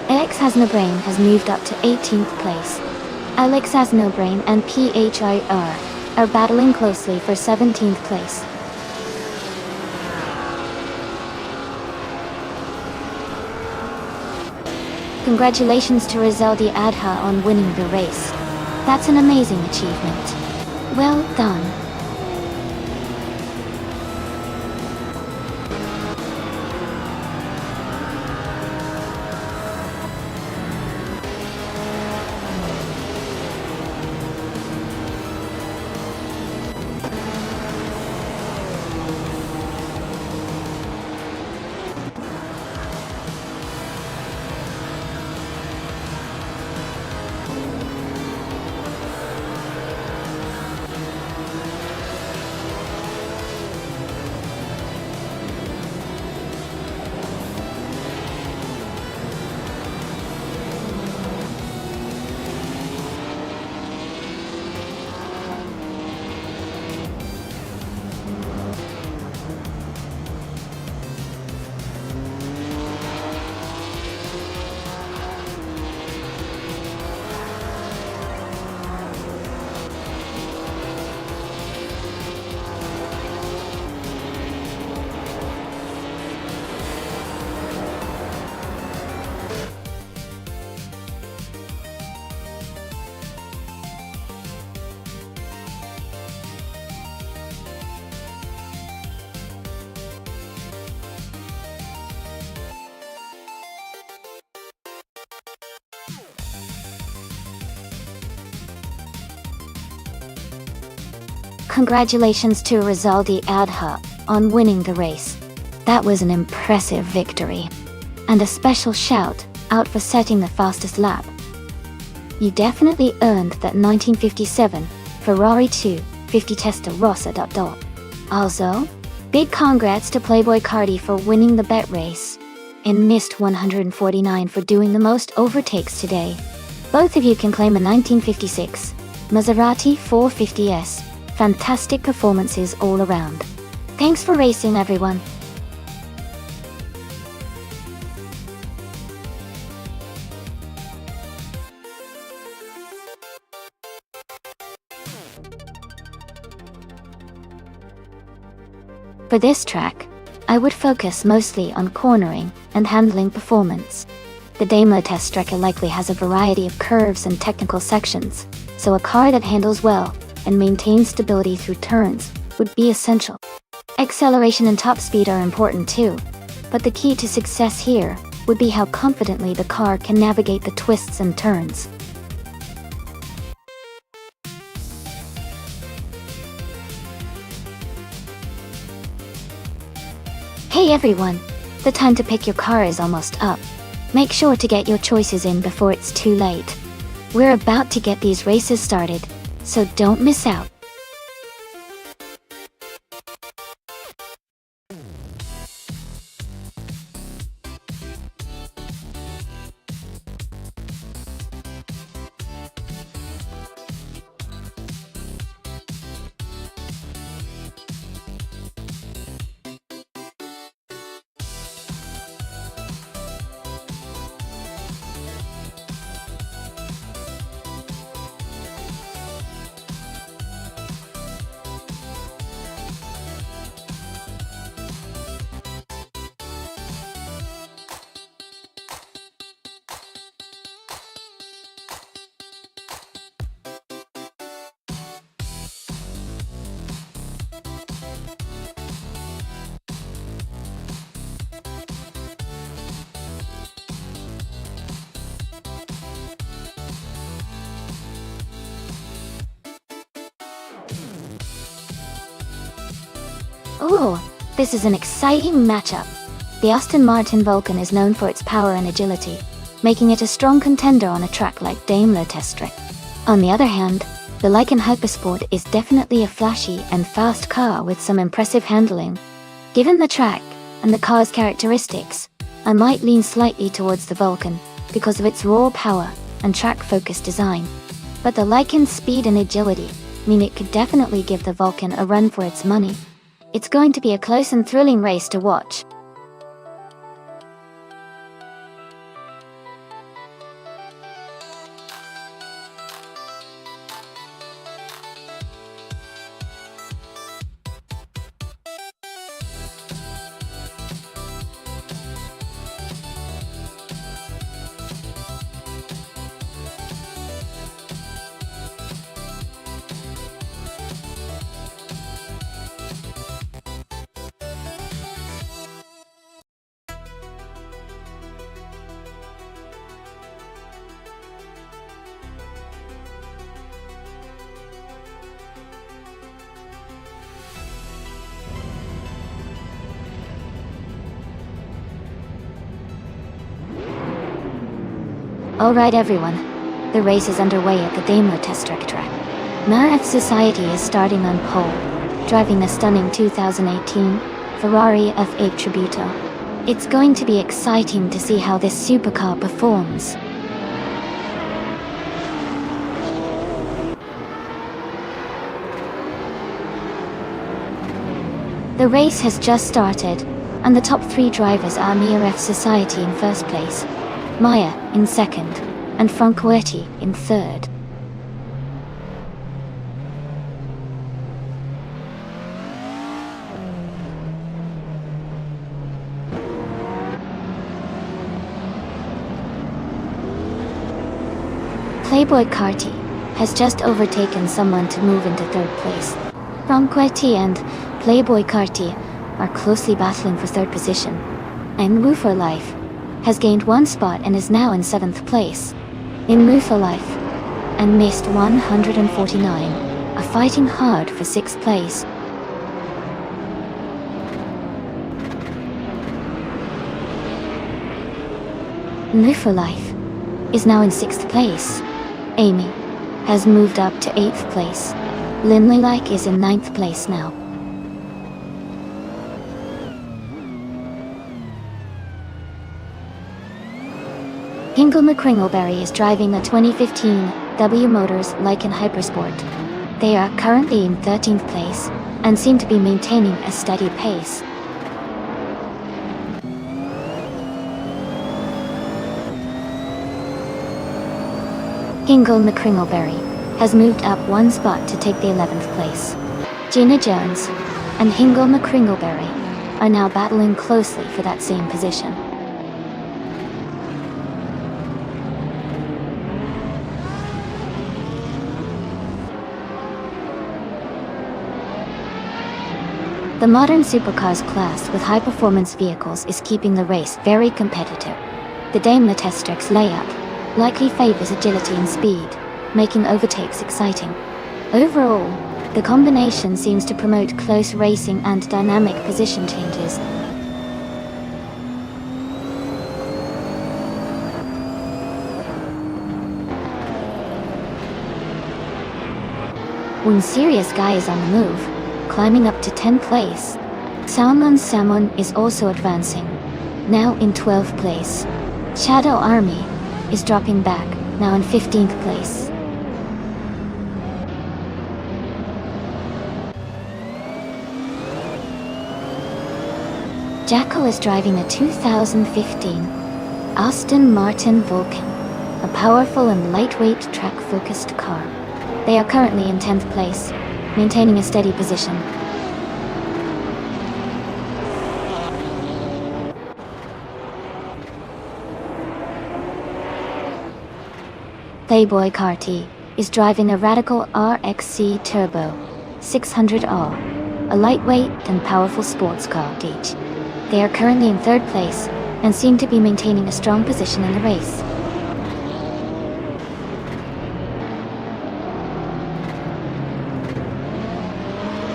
Alex Has No Brain has moved up to 18th place. Alex Has No Brain and PHIR are battling closely for 17th place. Congratulations to Rizaldi Adha on winning the race. That's an amazing achievement. Well done. Congratulations to Rizaldi Adha on winning the race. That was an impressive victory. And a special shout out for setting the fastest lap. You definitely earned that 1957 Ferrari 250 Testarossa. Also, big congrats to Playboy Carti for winning the bet race. And Mist 149 for doing the most overtakes today. Both of you can claim a 1956 Maserati 450S. Fantastic performances all around. Thanks for racing, everyone. For this track, I would focus mostly on cornering and handling performance. The demo test track likely has a variety of curves and technical sections, so a car that handles well and maintains stability through turns would be essential. Acceleration and top speed are important too, but the key to success here would be how confidently the car can navigate the twists and turns. Hey everyone! The time to pick your car is almost up. Make sure to get your choices in before it's too late. We're about to get these races started, so don't miss out. Oh, this is an exciting matchup. The Aston Martin Vulcan is known for its power and agility, making it a strong contender on a track like Daimler Test Track. On the other hand, the Lykan Hypersport is definitely a flashy and fast car with some impressive handling. Given the track and the car's characteristics, I might lean slightly towards the Vulcan because of its raw power and track-focused design. But the Lykan's speed and agility mean it could definitely give the Vulcan a run for its money. It's going to be a close and thrilling race to watch. Alright everyone, the race is underway at the Daimler Test Track. Nonstop Society is starting on pole, driving the stunning 2018 Ferrari F8 Tributo. It's going to be exciting to see how this supercar performs. The race has just started, and the top three drivers are Nonstop Society in first place, Maya in second, and Francoetti in third. Playboy Carti has just overtaken someone to move into third place. Francoetti and Playboy Carti are closely battling for third position, and Woo for Life has gained one spot and is now in 7th place. In Woo for Life and Missed 149 are fighting hard for 6th place. Woo for Life is now in 6th place. Amy has moved up to 8th place. Linley Like is in 9th place now. Hingle McCringleberry is driving the 2015 W Motors Lykan Hypersport. They are currently in 13th place and seem to be maintaining a steady pace. Hingle McCringleberry has moved up one spot to take the 11th place. Gina Jones and Hingle McCringleberry are now battling closely for that same position. The modern supercars class with high-performance vehicles is keeping the race very competitive. The Daimler Test Track's layout likely favors agility and speed, making overtakes exciting. Overall, the combination seems to promote close racing and dynamic position changes. One serious guy is on the move, climbing up to 10th place. Salmon is also advancing, now in 12th place. Shadow Army is dropping back, now in 15th place. Jackal is driving a 2015 Aston Martin Vulcan, a powerful and lightweight track-focused car. They are currently in 10th place, maintaining a steady position. Playboy Carty is driving a Radical RXC Turbo 600R, a lightweight and powerful sports car gauge. They are currently in 3rd place and seem to be maintaining a strong position in the race.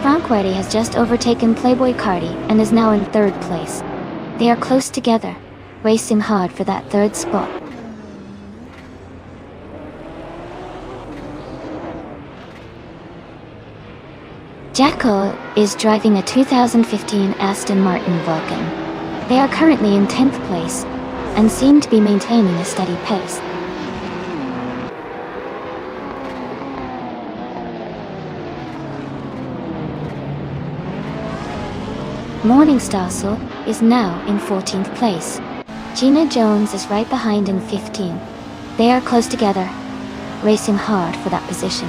Franquetti has just overtaken Playboy Carty and is now in 3rd place. They are close together, racing hard for that 3rd spot. Jackal is driving a 2015 Aston Martin Vulcan. They are currently in 10th place and seem to be maintaining a steady pace. Nonstop is now in 14th place. Gina Jones is right behind in 15th. They are close together, racing hard for that position.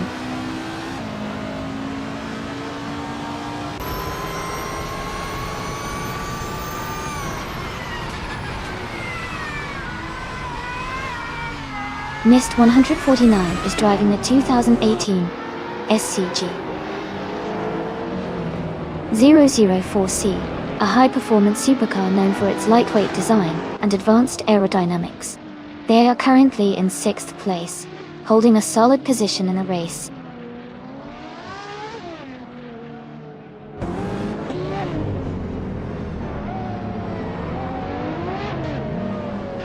Mist 149 is driving the 2018 SCG 004C, a high-performance supercar known for its lightweight design and advanced aerodynamics. They are currently in 6th place, holding a solid position in the race.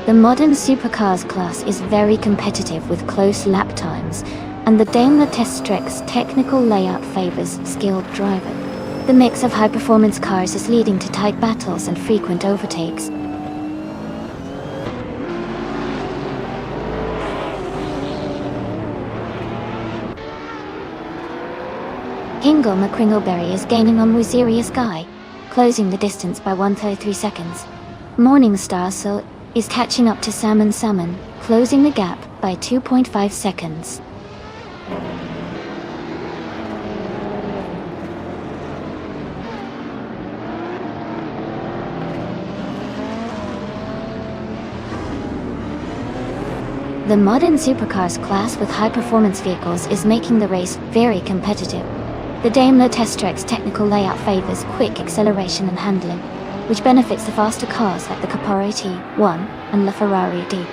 The modern supercars class is very competitive with close lap times, and the Daimler Test Strek's technical layout favors skilled driving. The mix of high-performance cars is leading to tight battles and frequent overtakes. Kingle McCringleberry is gaining on Wazirius Guy, closing the distance by 133 seconds. Morningstar is catching up to Salmon, closing the gap by 2.5 seconds. The modern supercars class with high-performance vehicles is making the race very competitive. The Daimler Test Strek's technical layout favors quick acceleration and handling, which benefits the faster cars like the Caparo T1 and LaFerrari D.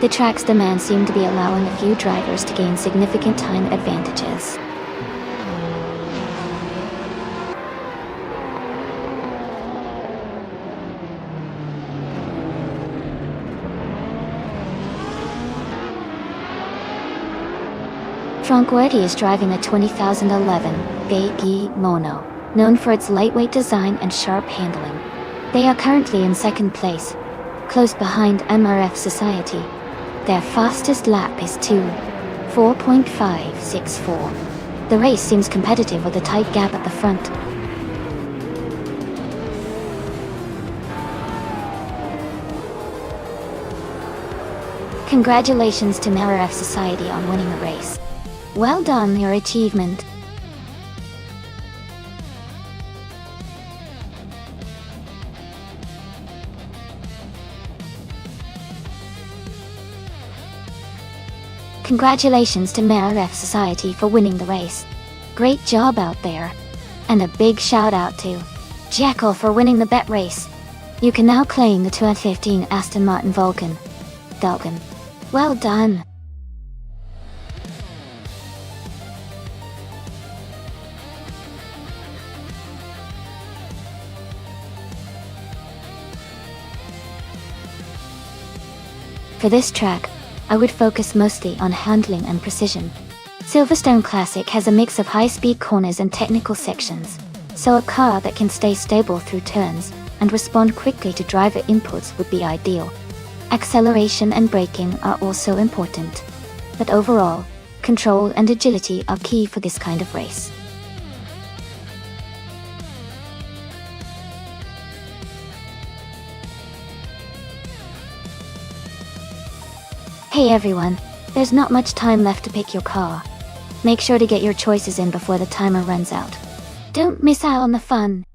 The track's demands seem to be allowing a few drivers to gain significant time advantages. Franquetti is driving a 2011 Gay Mono, known for its lightweight design and sharp handling. They are currently in 2nd place, close behind MRF Society. Their fastest lap is 4.564. The race seems competitive with a tight gap at the front. Congratulations to MRF Society on winning the race. Well done, your achievement. Congratulations to MRF Society for winning the race. Great job out there. And a big shout out to Jackal for winning the bet race. You can now claim the 2015 Aston Martin Vulcan. Well done. For this track, I would focus mostly on handling and precision. Silverstone Classic has a mix of high-speed corners and technical sections, so a car that can stay stable through turns and respond quickly to driver inputs would be ideal. Acceleration and braking are also important, but overall, control and agility are key for this kind of race. Hey everyone, there's not much time left to pick your car. Make sure to get your choices in before the timer runs out. Don't miss out on the fun.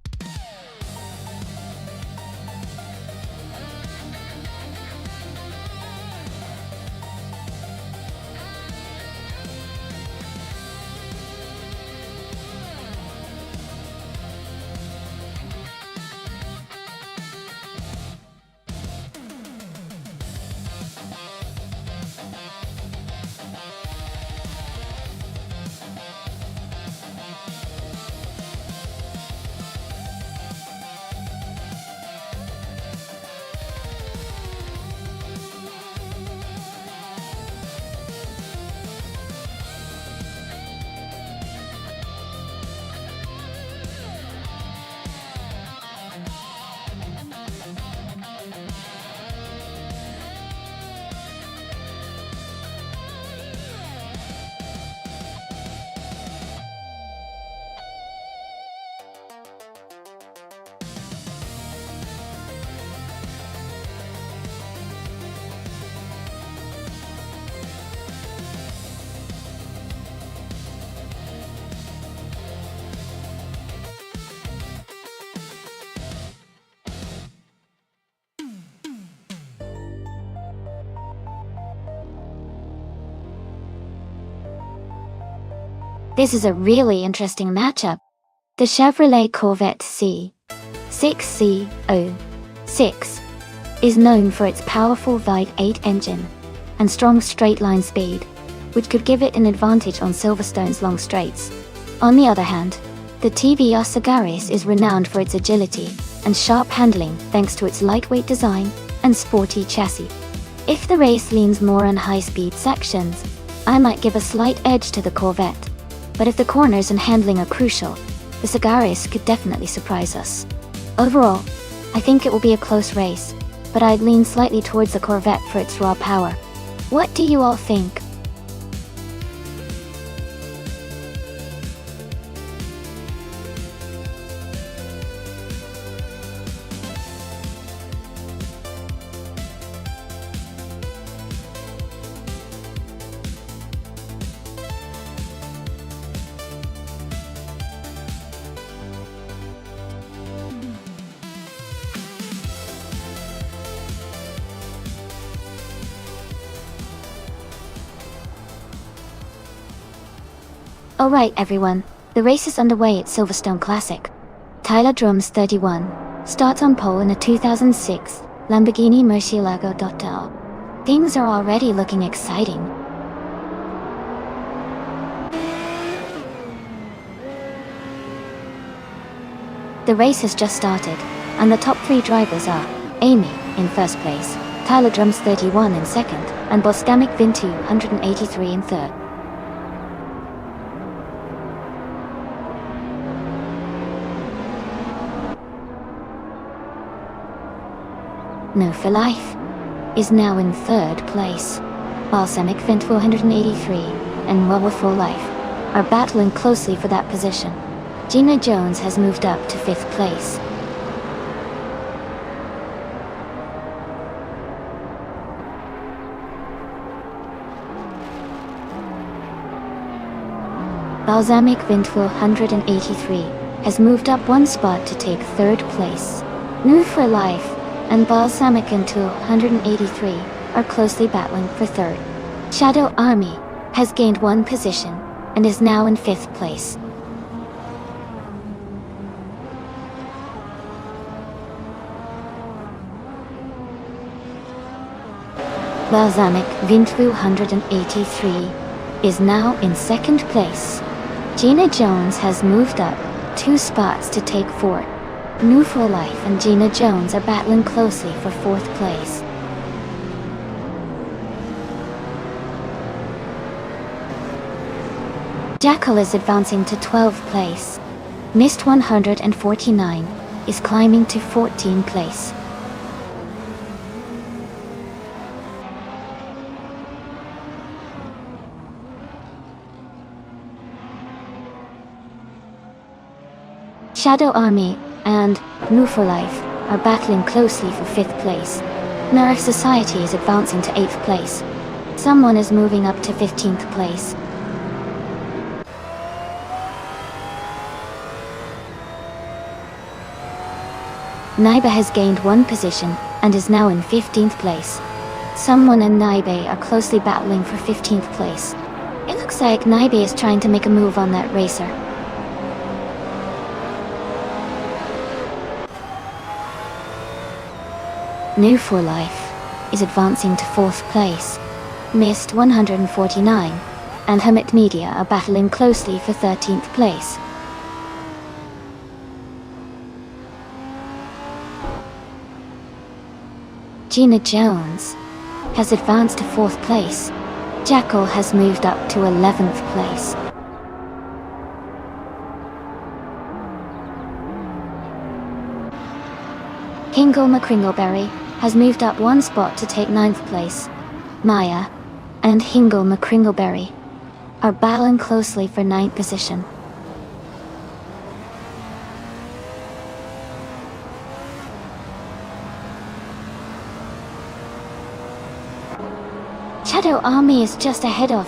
This is a really interesting matchup. The Chevrolet Corvette C6C06 is known for its powerful V8 engine and strong straight-line speed, which could give it an advantage on Silverstone's long straights. On the other hand, the TVR Sagaris is renowned for its agility and sharp handling thanks to its lightweight design and sporty chassis. If the race leans more on high-speed sections, I might give a slight edge to the Corvette. But if the corners and handling are crucial, the Sagaris could definitely surprise us. Overall, I think it will be a close race, but I'd lean slightly towards the Corvette for its raw power. What do you all think? Alright everyone, the race is underway at Silverstone Classic. Tyler Drums 31 starts on pole in a 2006 Lamborghini Murcielago Dottale. Things are already looking exciting. The race has just started, and the top three drivers are Amy in first place, Tyler Drums 31 in second, and Boscamic Vintu 183 in third. No for Life is now in third place. Balsamic Vint 483 and Mobile for Life are battling closely for that position. Gina Jones has moved up to fifth place. Balsamic Vint 483 has moved up one spot to take third place. New for Life and Balsamic into 183 are closely battling for third. Shadow Army has gained one position and is now in fifth place. Balsamic Vintu 183 is now in second place. Gina Jones has moved up two spots to take fourth. New for Life and Gina Jones are battling closely for fourth place. Jackal is advancing to 12th place. Mist 149 is climbing to 14th place. Shadow Army and Move for Life are battling closely for 5th place. Nerf Society is advancing to 8th place. Someone is moving up to 15th place. Naiba has gained 1 position and is now in 15th place. Someone and Naiba are closely battling for 15th place. It looks like Naiba is trying to make a move on that racer. New for Life is advancing to 4th place. Mist 149 and Hermit Media are battling closely for 13th place. Gina Jones has advanced to 4th place. Jackal has moved up to 11th place. Hingle McCringleberry has moved up 1 spot to take 9th place. Maya and Hingle McCringleberry are battling closely for 9th position. Shadow Army is just ahead of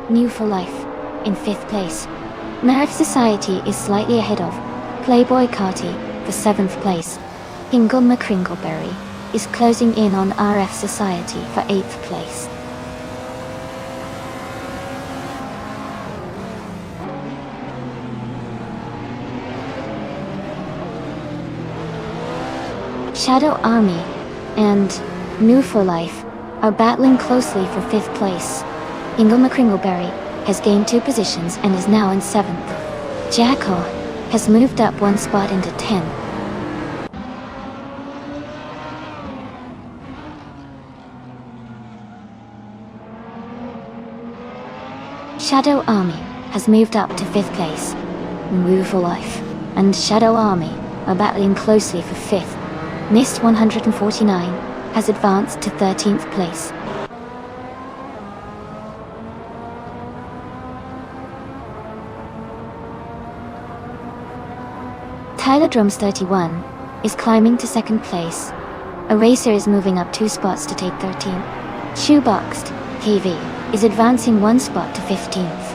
New for Life in 5th place. Nerf Society is slightly ahead of Playboy Carti for 7th place. Hingle McCringleberry is closing in on RF Society for 8th place. Shadow Army and New for Life are battling closely for 5th place. Hingle McCringleberry has gained 2 positions and is now in 7th. Jackal has moved up 1 spot into 10th. Shadow Army has moved up to 5th place. Move for Life and Shadow Army are battling closely for 5th. Mist 149 has advanced to 13th place. Tyler Drums 31 is climbing to 2nd place. Eraser is moving up 2 spots to take 13th. Shoeboxed TV is advancing 1 spot to 15th.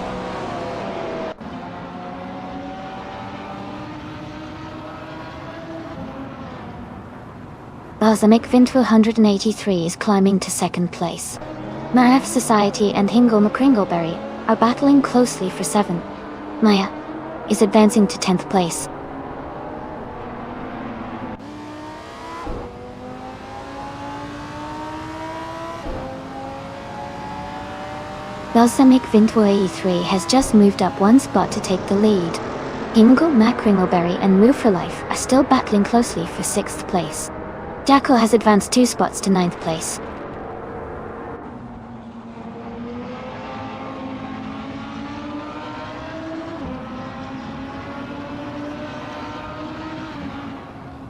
Balsamic Vint 183 is climbing to 2nd place. Maraf Society and Hingle McCringleberry are battling closely for 7th. Maya is advancing to 10th place. Balsamic Vint 83 has just moved up 1 spot to take the lead. Hingle McCringleberry and Move for Life are still battling closely for 6th place. Jackal has advanced 2 spots to 9th place.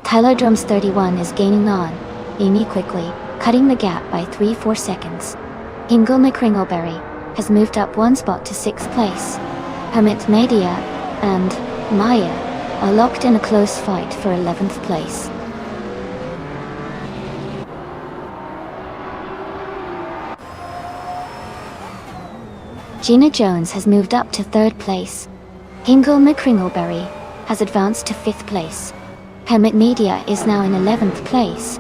Tyler Drums 31 is gaining on Amy quickly, cutting the gap by 3-4 seconds. Hingle McCringleberry has moved up 1 spot to 6th place. Hermit Media and Maya are locked in a close fight for 11th place. Gina Jones has moved up to 3rd place. Hingle McCringleberry has advanced to 5th place. Hermit Media is now in 11th place.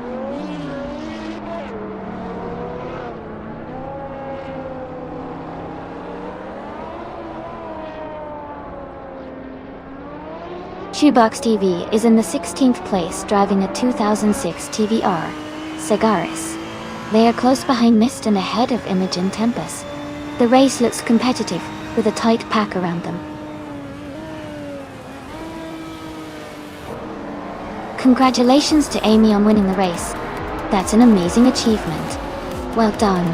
Shoebox TV is in the 16th place, driving a 2006 TVR Sagaris. They are close behind Mist and ahead of Imogen Tempest. The race looks competitive, with a tight pack around them. Congratulations to Amy on winning the race. That's an amazing achievement. Well done.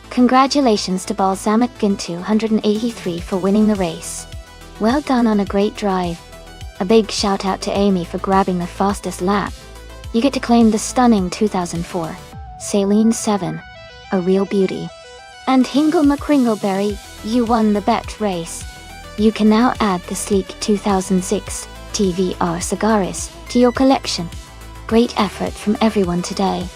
Congratulations to Balsamic Gin 283 for winning the race. Well done on a great drive. A big shout out to Amy for grabbing the fastest lap. You get to claim the stunning 2004 Saline 7, a real beauty. And Hingle McCringleberry, you won the bet race. You can now add the sleek 2006 TVR Cigaris to your collection. Great effort from everyone today.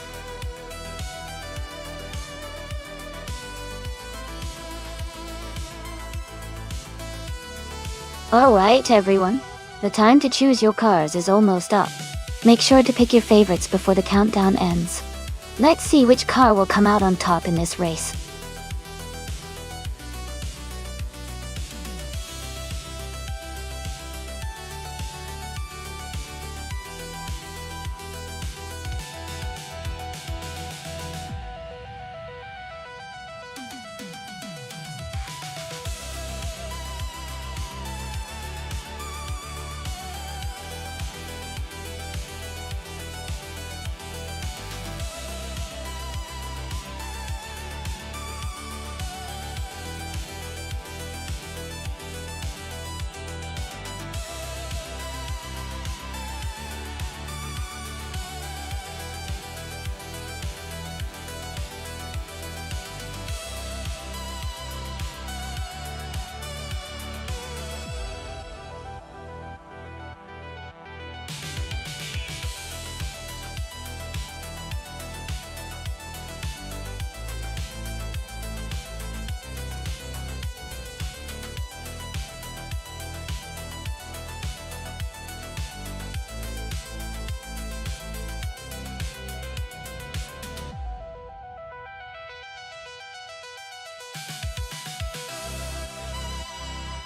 Alright everyone, the time to choose your cars is almost up. Make sure to pick your favorites before the countdown ends. Let's see which car will come out on top in this race.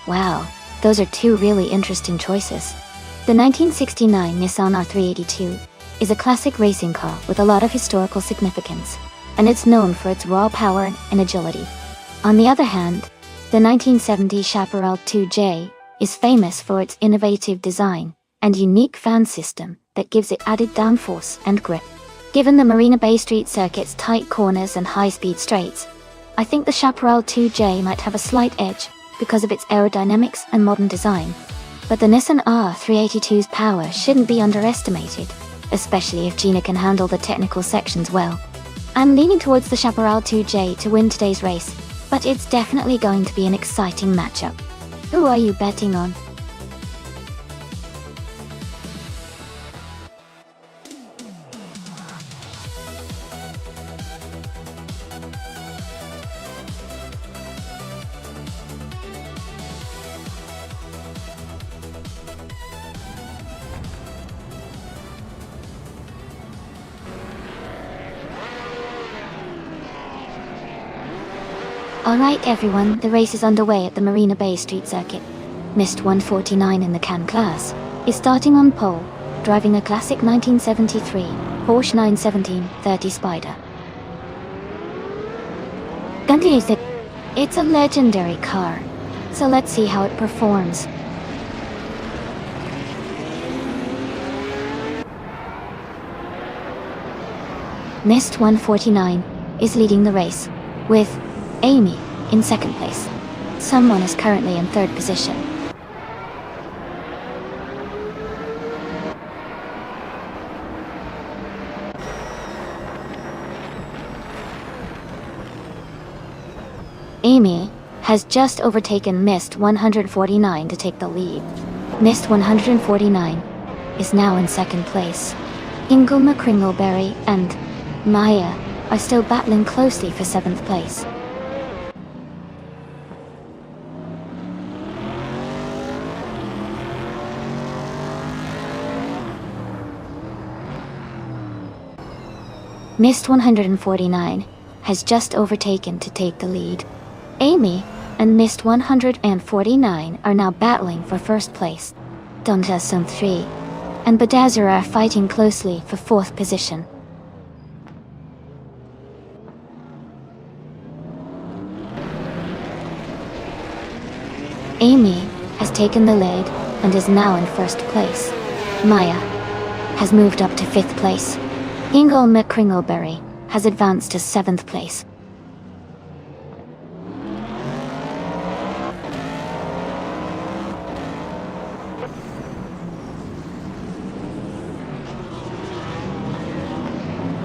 Wow, those are two really interesting choices. The 1969 Nissan R382 is a classic racing car with a lot of historical significance, and it's known for its raw power and agility. On the other hand, the 1970 Chaparral 2J is famous for its innovative design and unique fan system that gives it added downforce and grip. Given the Marina Bay Street circuit's tight corners and high-speed straights, I think the Chaparral 2J might have a slight edge because of its aerodynamics and modern design. But the Nissan R382's power shouldn't be underestimated, especially if Gina can handle the technical sections well. I'm leaning towards the Chaparral 2J to win today's race, but it's definitely going to be an exciting matchup. Who are you betting on? Alright everyone, the race is underway at the Marina Bay Street circuit. Mist 149 in the Can class is starting on pole, driving a classic 1973 Porsche 917-30 Spider. It's a legendary car, so let's see how it performs. Mist 149 is leading the race, with Amy in second place. Someone is currently in third position. Amy has just overtaken Mist 149 to take the lead. Mist 149 is now in second place. Ingle McCringleberry and Maya are still battling closely for seventh place. Mist 149 has just overtaken to take the lead. Amy and Mist 149 are now battling for first place. Donta Sum 3 and Bedazzler are fighting closely for fourth position. Amy has taken the lead and is now in first place. Maya has moved up to fifth place. Ingle McCringleberry has advanced to seventh place.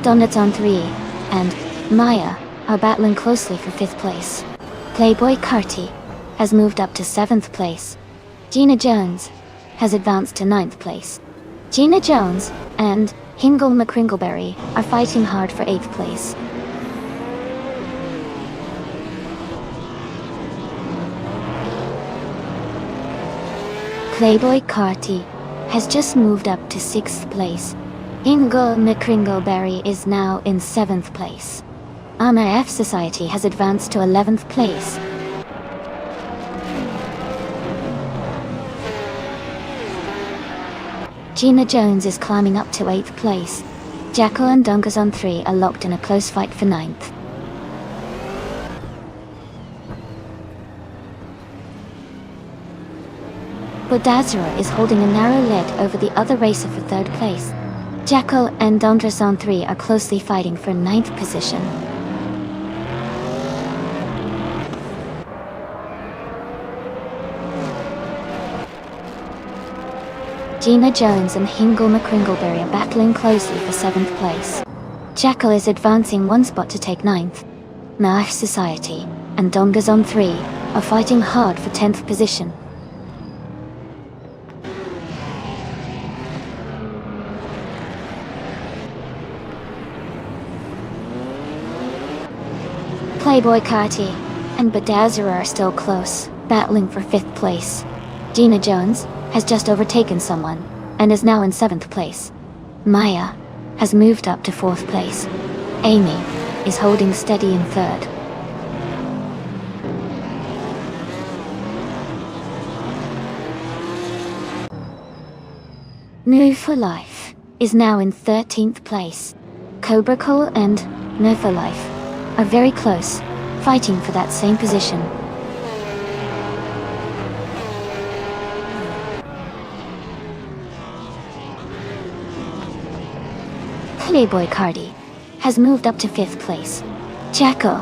Donuts on 3 and Maya are battling closely for 5th place. Playboy Carti has moved up to 7th place. Gina Jones has advanced to 9th place. Gina Jones and Hingle McCringleberry are fighting hard for 8th place. Playboy Carti has just moved up to 6th place. Hingle McCringleberry is now in 7th place. Anna F Society has advanced to 11th place. Gina Jones is climbing up to 8th place. Jacko and Dungas on 3 are locked in a close fight for 9th. Bodazara is holding a narrow lead over the other racer for 3rd place. Jacko and Dungas on 3 are closely fighting for 9th position. Gina Jones and Hingle McCringleberry are battling closely for 7th place. Jacko is advancing 1 spot to take 9th. Nash Society and Dongas on 3 are fighting hard for 10th position. Playboy Carti and Badazara are still close, battling for 5th place. Gina Jones has just overtaken someone and is now in 7th place. Maya has moved up to 4th place. Amy is holding steady in 3rd. New for Life is now in 13th place. Cobra Cole and No for Life are very close, fighting for that same position. Playboy Carti has moved up to 5th place. Jacko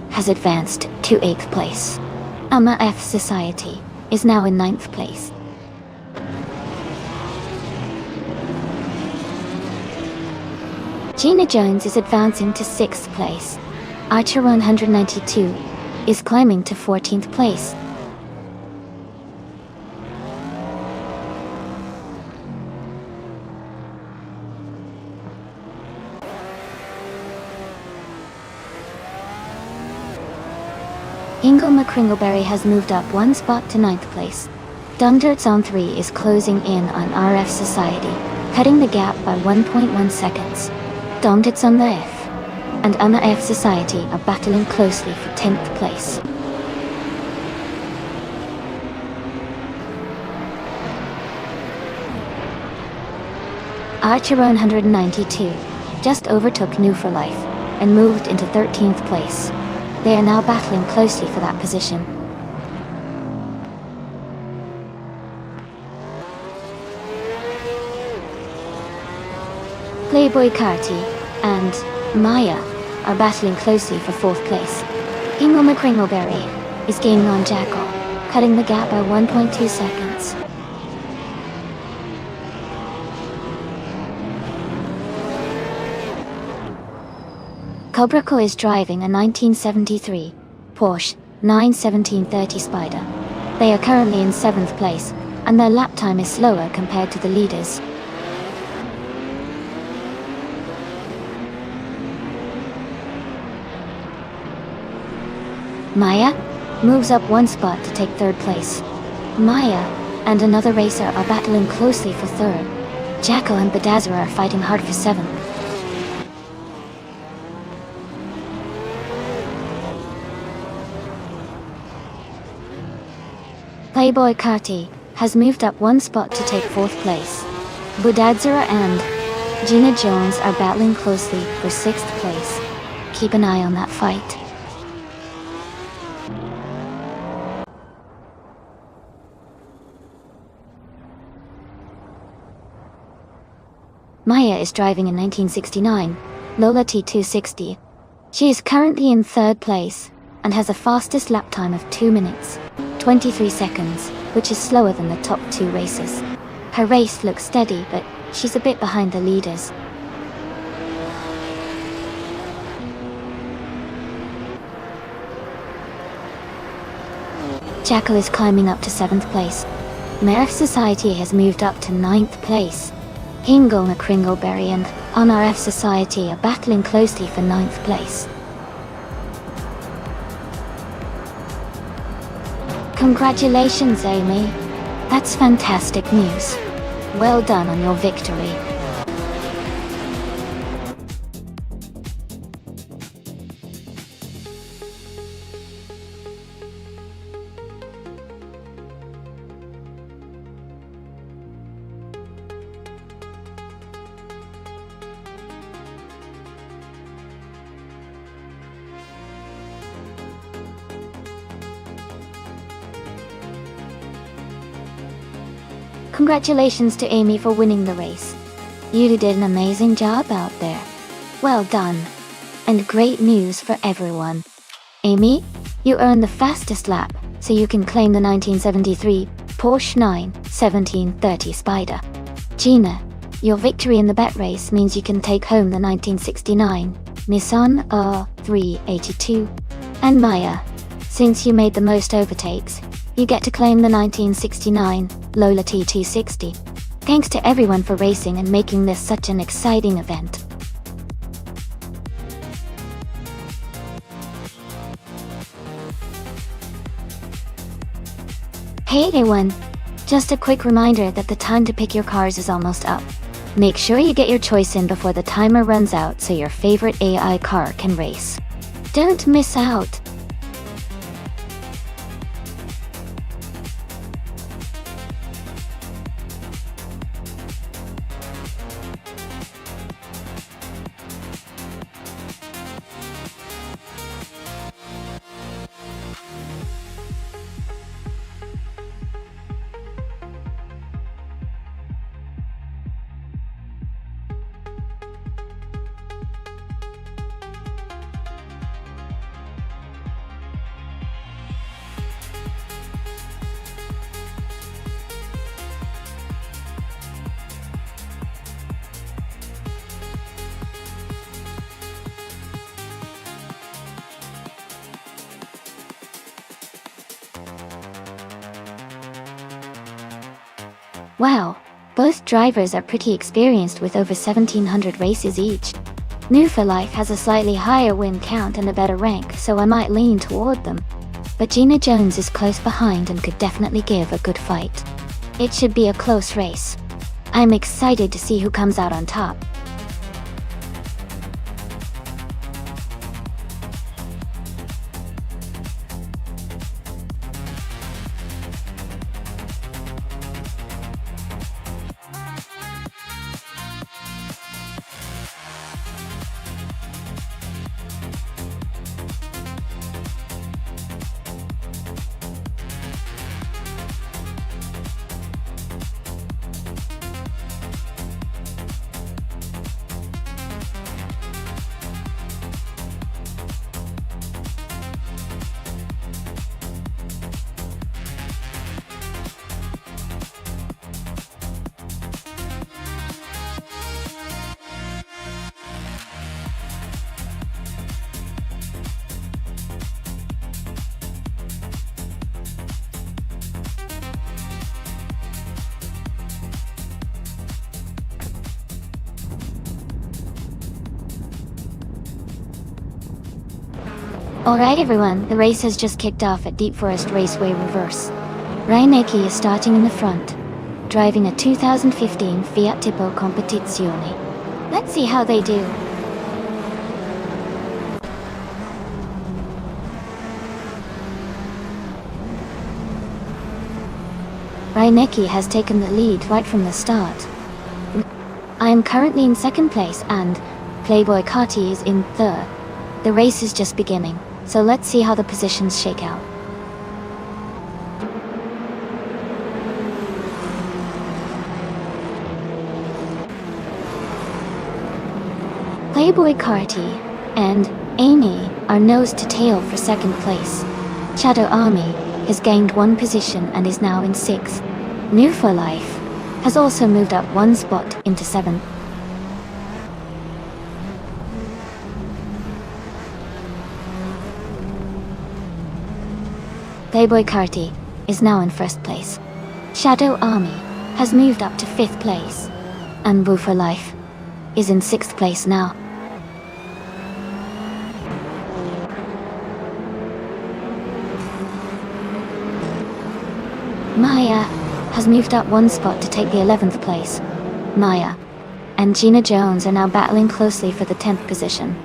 has advanced to 8th place. Amma F Society is now in 9th place. Gina Jones is advancing to 6th place. Archer 192 is climbing to 14th place. Hingle McCringleberry has moved up 1 spot to 9th place. Dundirts on 3 is closing in on RF Society, cutting the gap by 1.1 seconds. Dondits on the F and Anna F Society are battling closely for 10th place. Archer 192 just overtook New for Life and moved into 13th place. They are now battling closely for that position. Playboy Carti and Maya are battling closely for 4th place. Hingle McCringleberry is gaining on Jacko, cutting the gap by 1.2 seconds. Cobraco is driving a 1973 Porsche 91730 Spider. They are currently in 7th place, and their lap time is slower compared to the leaders. Maya moves up 1 spot to take 3rd place. Maya and another racer are battling closely for 3rd. Jacko and Badazara are fighting hard for 7th. Playboy Carti has moved up 1 spot to take 4th place. Budadzara and Gina Jones are battling closely for 6th place. Keep an eye on that fight. Maya is driving a 1969 Lola T260. She is currently in 3rd place and has a fastest lap time of 2 minutes, 23 seconds, which is slower than the top 2 races. Her race looks steady, but she's a bit behind the leaders. Jackal is climbing up to 7th place. Merif Society has moved up to 9th place. Hingle and Kringleberry and RF Society are battling closely for 9th place. Congratulations, Amy. That's fantastic news. Well done on your victory. Congratulations to Amy for winning the race. You did an amazing job out there. Well done. And great news for everyone. Amy, you earned the fastest lap, so you can claim the 1973 Porsche 91730 Spider. Gina, your victory in the bet race means you can take home the 1969 Nissan R382. And Maya, since you made the most overtakes, you get to claim the 1969 Lola T260. Thanks to everyone for racing and making this such an exciting event. Hey everyone! Just a quick reminder that the time to pick your cars is almost up. Make sure you get your choice in before the timer runs out so your favorite AI car can race. Don't miss out! Wow, both drivers are pretty experienced with over 1,700 races each. New for Life has a slightly higher win count and a better rank, so I might lean toward them. But Gina Jones is close behind and could definitely give a good fight. It should be a close race. I'm excited to see who comes out on top. Alright everyone, the race has just kicked off at Deep Forest Raceway Reverse. Reinecke is starting in the front, driving a 2015 Fiat Tipo Competizione. Let's see how they do. Reinecke has taken the lead right from the start. I am currently in 2nd place and Playboy Carti is in 3rd. The race is just beginning, so let's see how the positions shake out. Playboy Carti and Amy are nose to tail for 2nd place. Shadow Army has gained 1 position and is now in 6th. New for Life has also moved up 1 spot into 7th. Playboy Carti is now in first place. Shadow Army has moved up to 5th place. And Boo for Life is in 6th place now. Maya has moved up 1 spot to take the 11th place. Maya and Gina Jones are now battling closely for the 10th position.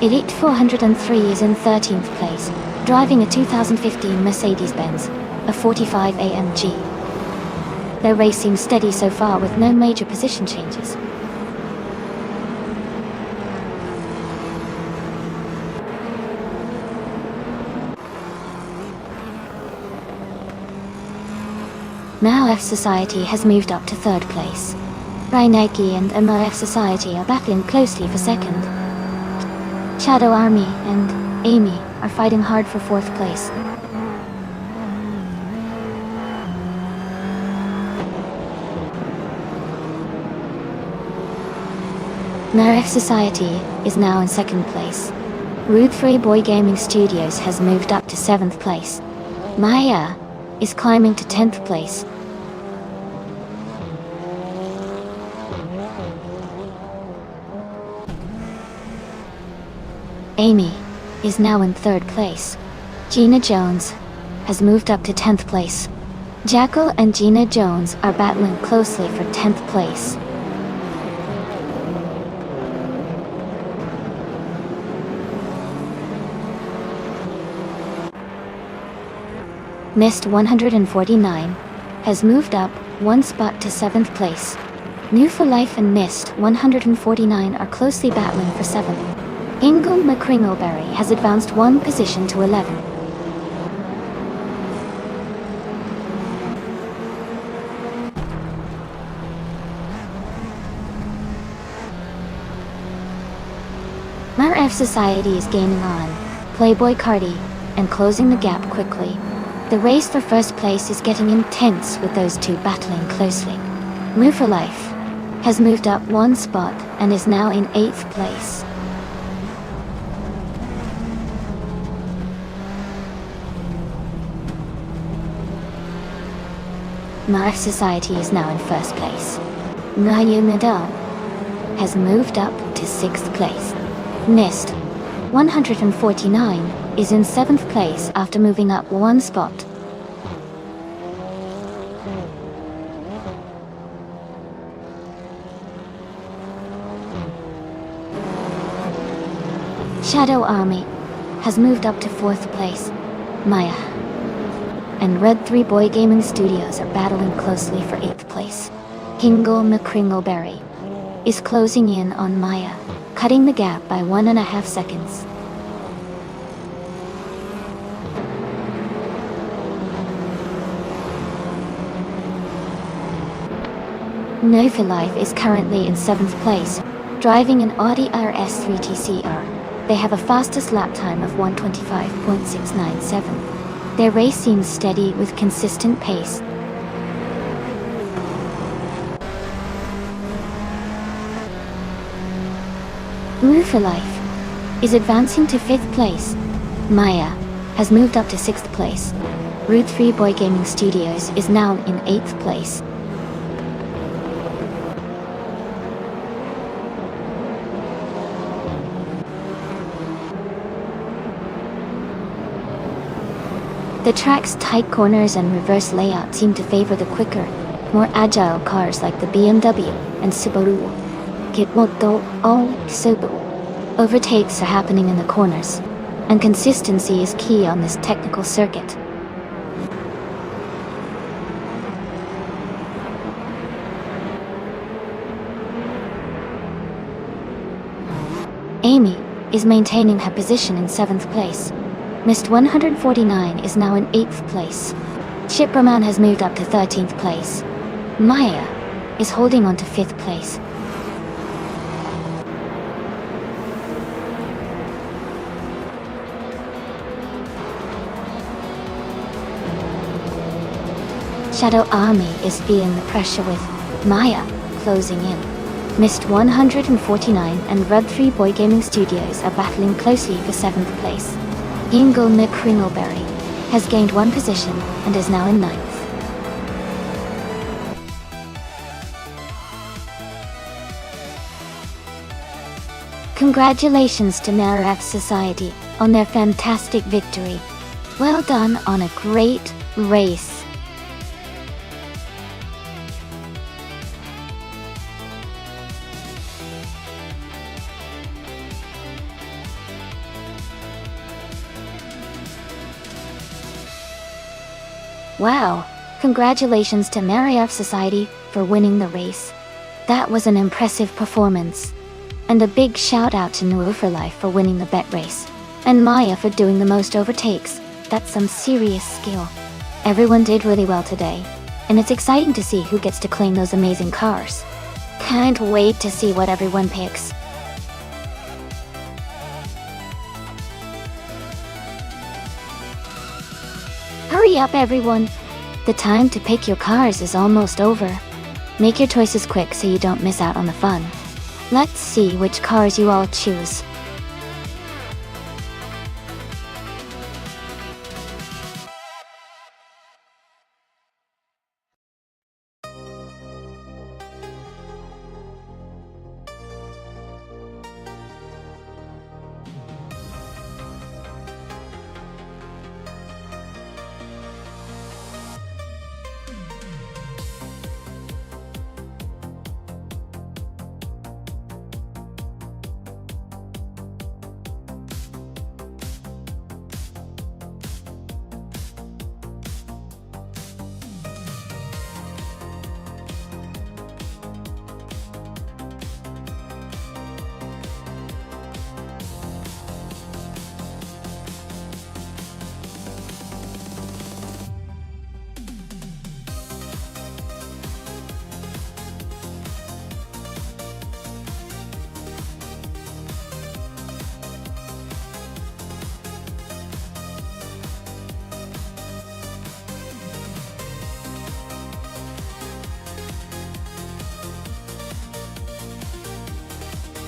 Elite 403 is in 13th place, driving a 2015 Mercedes-Benz, a 45 AMG. Their race seems steady so far with no major position changes. MAF Society has moved up to 3rd place. Raineki and MAF Society are battling closely for 2nd. Shadow Army and Amy are fighting hard for 4th place. MAF Society is now in 2nd place. Rude Free Boy Gaming Studios has moved up to 7th place. Maya is climbing to 10th place. Amy is now in 3rd place. Gina Jones has moved up to 10th place. Jackal and Gina Jones are battling closely for 10th place. Mist 149 has moved up 1 spot to 7th place. New for Life and Mist 149 are closely battling for 7th. Ingle McCringleberry has advanced 1 position to 11. MAF Society is gaining on Playboy Carti and closing the gap quickly. The race for 1st place is getting intense with those two battling closely. Move for Life has moved up 1 spot and is now in 8th place. MAF Society is now in 1st place. Mayu Nadal has moved up to 6th place. Mist 149 is in 7th place after moving up 1 spot. Shadow Army has moved up to 4th place. Maya and Red 3 Boy Gaming Studios are battling closely for 8th place. Hingle McCringleberry is closing in on Maya, cutting the gap by 1.5 seconds. No for Life is currently in 7th place, driving an Audi RS3 TCR. They have a fastest lap time of 1:25.697. Their race seems steady with consistent pace. Move for Life is advancing to 5th place. Maya has moved up to 6th place. Route 3 Boy Gaming Studios is now in 8th place. The track's tight corners and reverse layout seem to favor the quicker, more agile cars like the BMW and Subaru. Gitmoto all Subaru. Overtakes are happening in the corners, and consistency is key on this technical circuit. Amy is maintaining her position in 7th place. Mist 149 is now in 8th place. Shipraman has moved up to 13th place. Maya is holding on to 5th place. Shadow Army is feeling the pressure with Maya closing in. Mist 149 and Red 3 Boy Gaming Studios are battling closely for 7th place. Yingle Nick Kringleberry has gained 1 position and is now in 9th. Congratulations to Naraf Society on their fantastic victory. Well done on a great race. Wow, congratulations to Naraf Society for winning the race. That was an impressive performance. And a big shout out to Nuru for Life for winning the bet race. And Maya for doing the most overtakes. That's some serious skill. Everyone did really well today. And it's exciting to see who gets to claim those amazing cars. Can't wait to see what everyone picks. Hurry up everyone! The time to pick your cars is almost over. Make your choices quick so you don't miss out on the fun. Let's see which cars you all choose.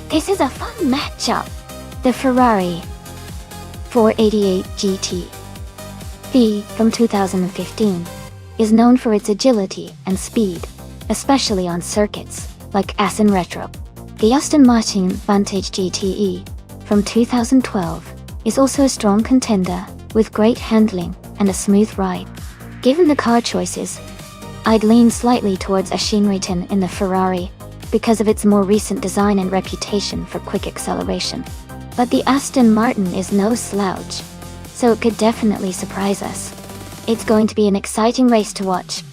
This is a fun matchup. The Ferrari 488 GT V from 2015 is known for its agility and speed, especially on circuits like Assen Retro. The Aston Martin Vantage GTE from 2012 is also a strong contender with great handling and a smooth ride. Given the car choices, I'd lean slightly towards a Shinriton in the Ferrari because of its more recent design and reputation for quick acceleration. But the Aston Martin is no slouch, so it could definitely surprise us. It's going to be an exciting race to watch.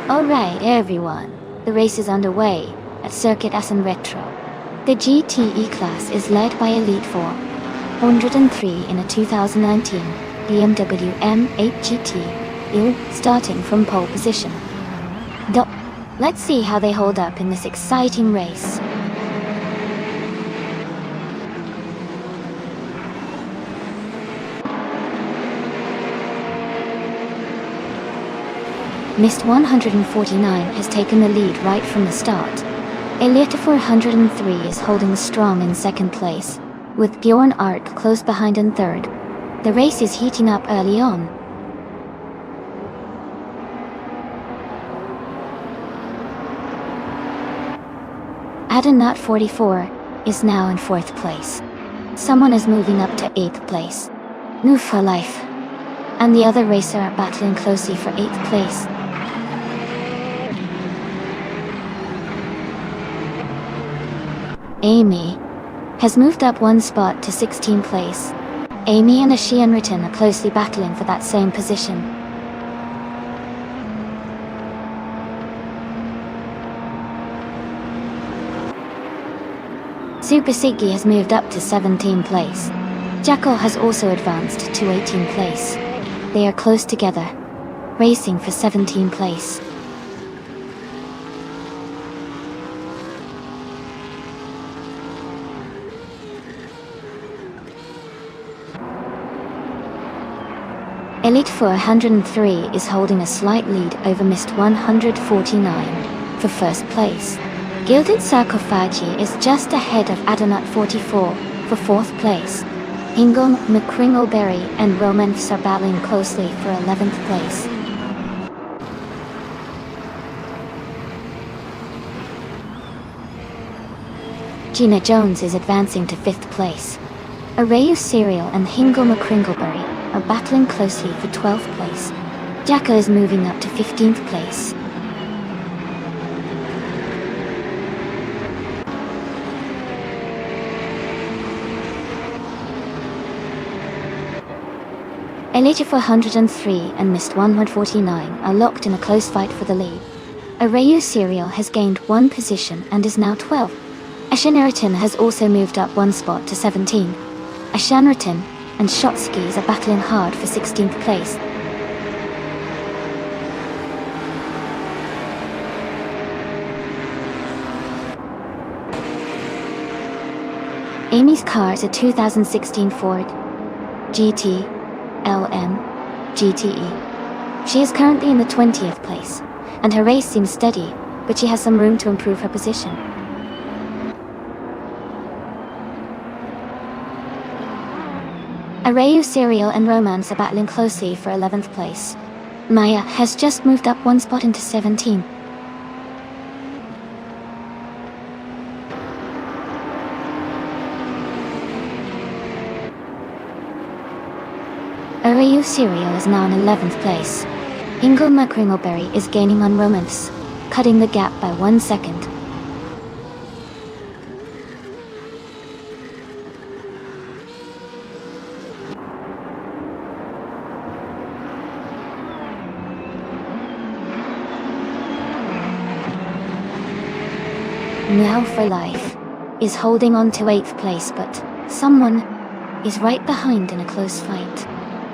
Alright everyone, the race is underway at Circuit Assen Retro. The GTE class is led by Elite 403 in a 2019 BMW M8 GT, starting from pole position. Let's see how they hold up in this exciting race. Mist 149 has taken the lead right from the start. Elite 403 is holding strong in second place, with Bjorn Art close behind in third. The race is heating up early on. Adenat 44 is now in fourth place. Someone is moving up to eighth place. Move for life. And the other racer are battling closely for eighth place. Amy has moved up one spot to 16th place. Amy and Ashianriton are closely battling for that same position. Super Siggy has moved up to 17th place. Jackal has also advanced to 18th place. They are close together, racing for 17th place. Elite 403 is holding a slight lead over Mist 149 for first place. Gilded Sarcophagi is just ahead of Adonat 44 for fourth place. Hingle, McCringleberry and Romance are battling closely for 11th place. Gina Jones is advancing to 5th place. Arayu Serial and Hingle McCringleberry are battling closely for 12th place. Jacka is moving up to 15th place. Elite 403 and Mist 149 are locked in a close fight for the lead. Arayu Serial has gained one position and is now 12th. Ashanariton has also moved up one spot to 17. Ashanariton and Shotskis are battling hard for 16th place. Amy's car is a 2016 Ford GT LM GTE. She is currently in the 20th place, and her race seems steady, but she has some room to improve her position. Arayu Serial and Romance are battling closely for 11th place. Maya has just moved up one spot into 17. Arayu Serial is now in 11th place. Ingle McCringleberry is gaining on Romance, cutting the gap by 1 second. Meow for Life is holding on to 8th place, but someone is right behind in a close fight.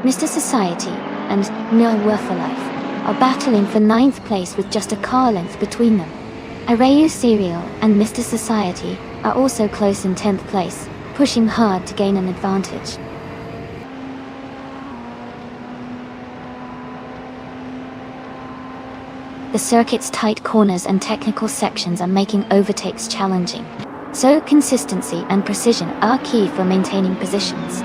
Mr. Society and Meow for Life are battling for 9th place with just a car length between them. Arayu Serial and Mr. Society are also close in 10th place, pushing hard to gain an advantage. The circuit's tight corners and technical sections are making overtakes challenging, so consistency and precision are key for maintaining positions.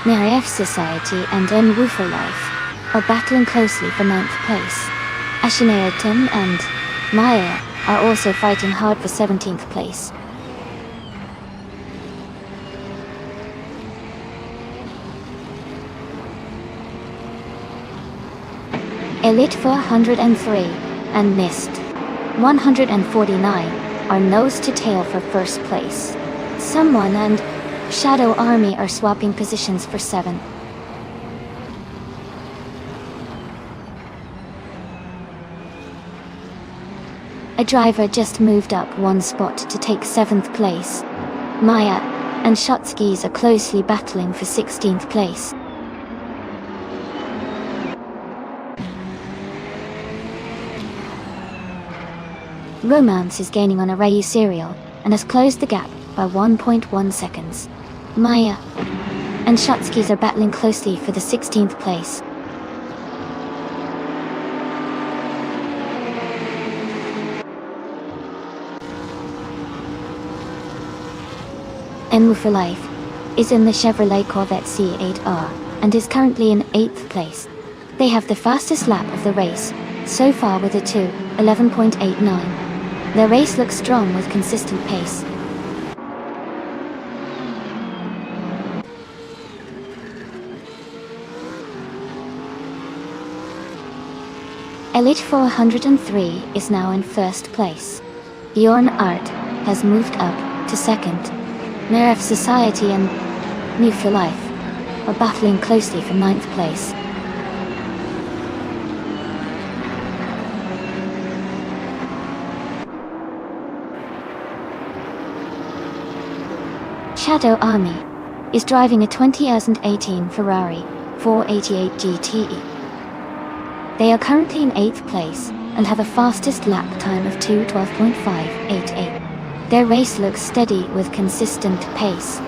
Marief Society and En Woofer Life are battling closely for 9th place. Ashineaton and Maya are also fighting hard for 17th place. Elite 403 and Mist 149 are nose to tail for first place. Someone and Shadow Army are swapping positions for 7. A driver just moved up one spot to take 7th place. Maya and Shotskis are closely battling for 16th place. Romance is gaining on Arayu Serial and has closed the gap by 1.1 seconds. Maya and Shotskis are battling closely for the 16th place. En for Life is in the Chevrolet Corvette C8R and is currently in 8th place. They have the fastest lap of the race so far with a 2:11.89. Their race looks strong with consistent pace. Elite 403 is now in first place. Bjorn Art has moved up to second. Mayor of Society and New for Life are battling closely for ninth place. Shadow Army is driving a 2018 Ferrari 488 GTE. They are currently in 8th place and have a fastest lap time of 2:12.588. Their race looks steady with consistent pace.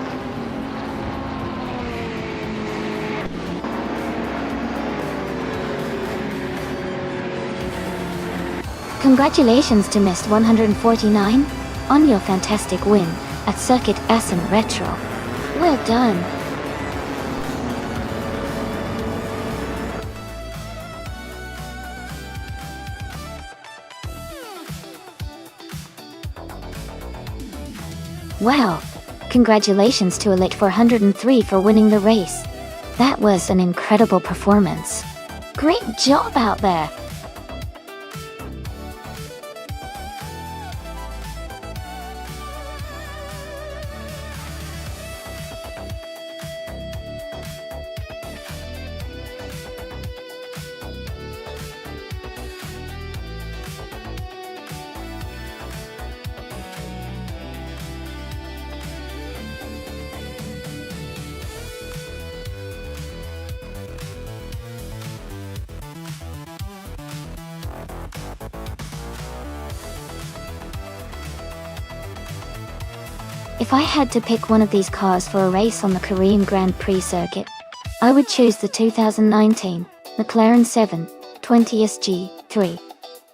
Congratulations to Mist 149 on your fantastic win at Circuit Essen Retro. Well done! Wow! Congratulations to Elite 403 for winning the race. That was an incredible performance. Great job out there! If I had to pick one of these cars for a race on the Korean Grand Prix circuit, I would choose the 2019 McLaren 720 SG3.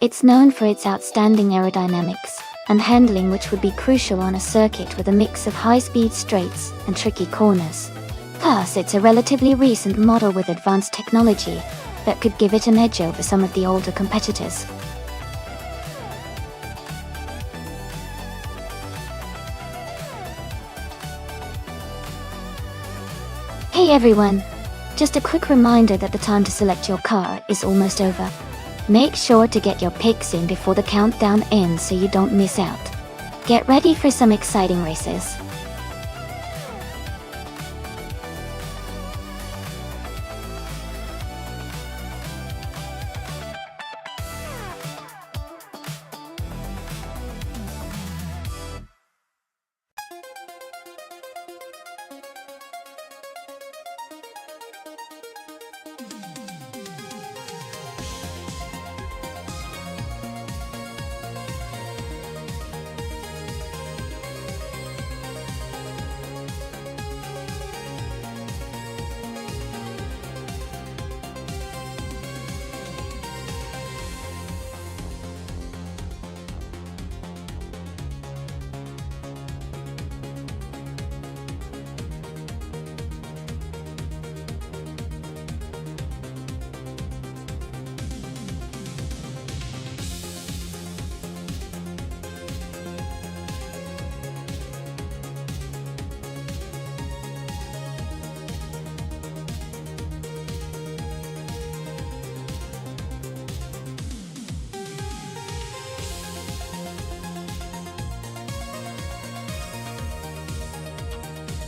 It's known for its outstanding aerodynamics and handling, which would be crucial on a circuit with a mix of high-speed straights and tricky corners. Plus, it's a relatively recent model with advanced technology that could give it an edge over some of the older competitors. Hey everyone! Just a quick reminder that the time to select your car is almost over. Make sure to get your picks in before the countdown ends so you don't miss out. Get ready for some exciting races.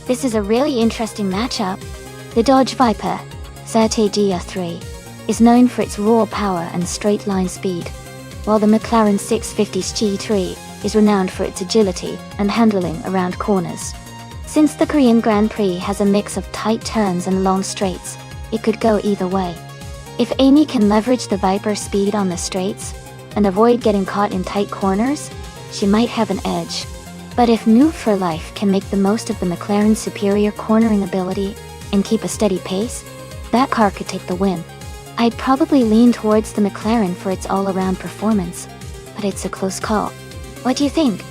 This is a really interesting matchup. The Dodge Viper, ZTGR3, is known for its raw power and straight-line speed, while the McLaren 650s G3 is renowned for its agility and handling around corners. Since the Korean Grand Prix has a mix of tight turns and long straights, it could go either way. If Amy can leverage the Viper's speed on the straights and avoid getting caught in tight corners, she might have an edge. But if New for Life can make the most of the McLaren's superior cornering ability and keep a steady pace, that car could take the win. I'd probably lean towards the McLaren for its all-around performance, but it's a close call. What do you think?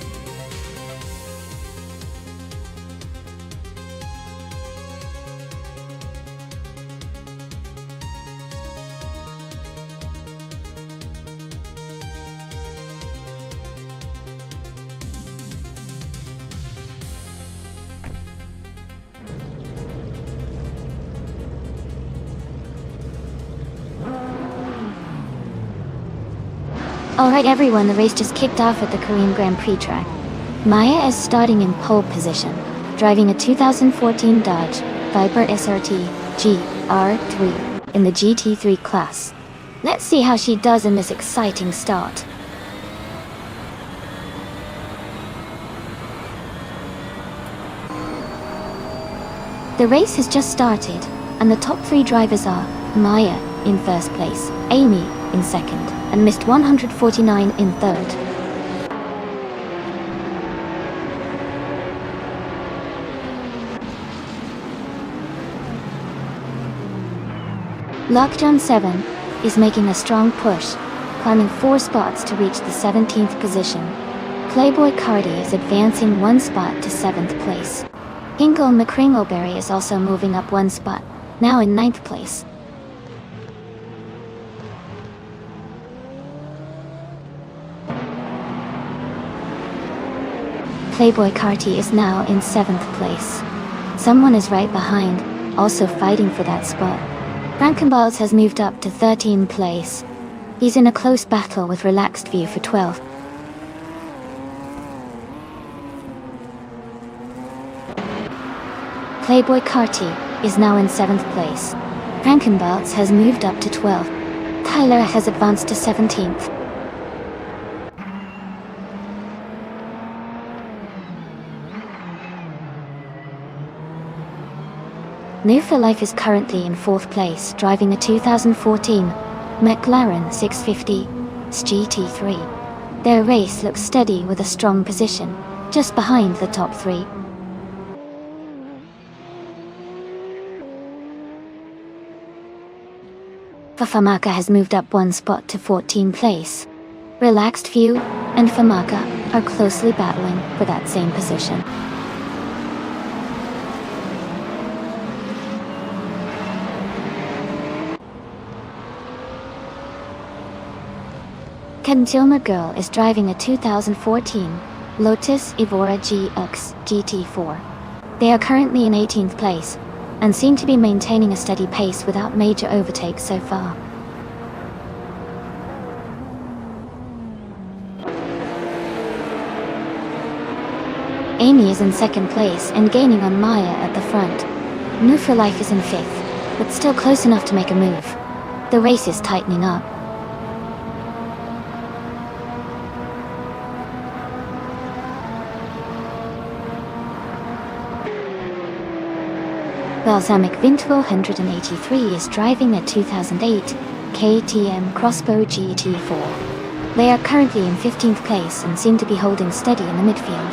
Alright everyone, the race just kicked off at the Korean Grand Prix track. Maya is starting in pole position, driving a 2014 Dodge Viper SRT GR3 in the GT3 class. Let's see how she does in this exciting start. The race has just started, and the top three drivers are Maya in first place, Amy in second, and Missed 149 in third. Lockdown 7 is making a strong push, climbing 4 spots to reach the 17th position. Playboy Cardi is advancing 1 spot to 7th place. Hinkle McCringleberry is also moving up 1 spot, now in 9th place. Playboy Carti is now in 7th place. Someone is right behind, also fighting for that spot. Frankenballs has moved up to 13th place. He's in a close battle with Relaxed View for 12th. Playboy Carti is now in 7th place. Frankenballs has moved up to 12th. Tyler has advanced to 17th. New for Life is currently in 4th place, driving a 2014 McLaren 650 GT3. Their race looks steady with a strong position, just behind the top 3. Famaka has moved up 1 spot to 14th place. Relaxed View and Famaka are closely battling for that same position. Consumer Girl is driving a 2014 Lotus Evora GX GT4. They are currently in 18th place, and seem to be maintaining a steady pace without major overtakes so far. Amy is in 2nd place and gaining on Maya at the front. New for Life is in 5th, but still close enough to make a move. The race is tightening up. Balsamic Vinto 183 is driving a 2008 KTM Crossbow GT4. They are currently in 15th place and seem to be holding steady in the midfield.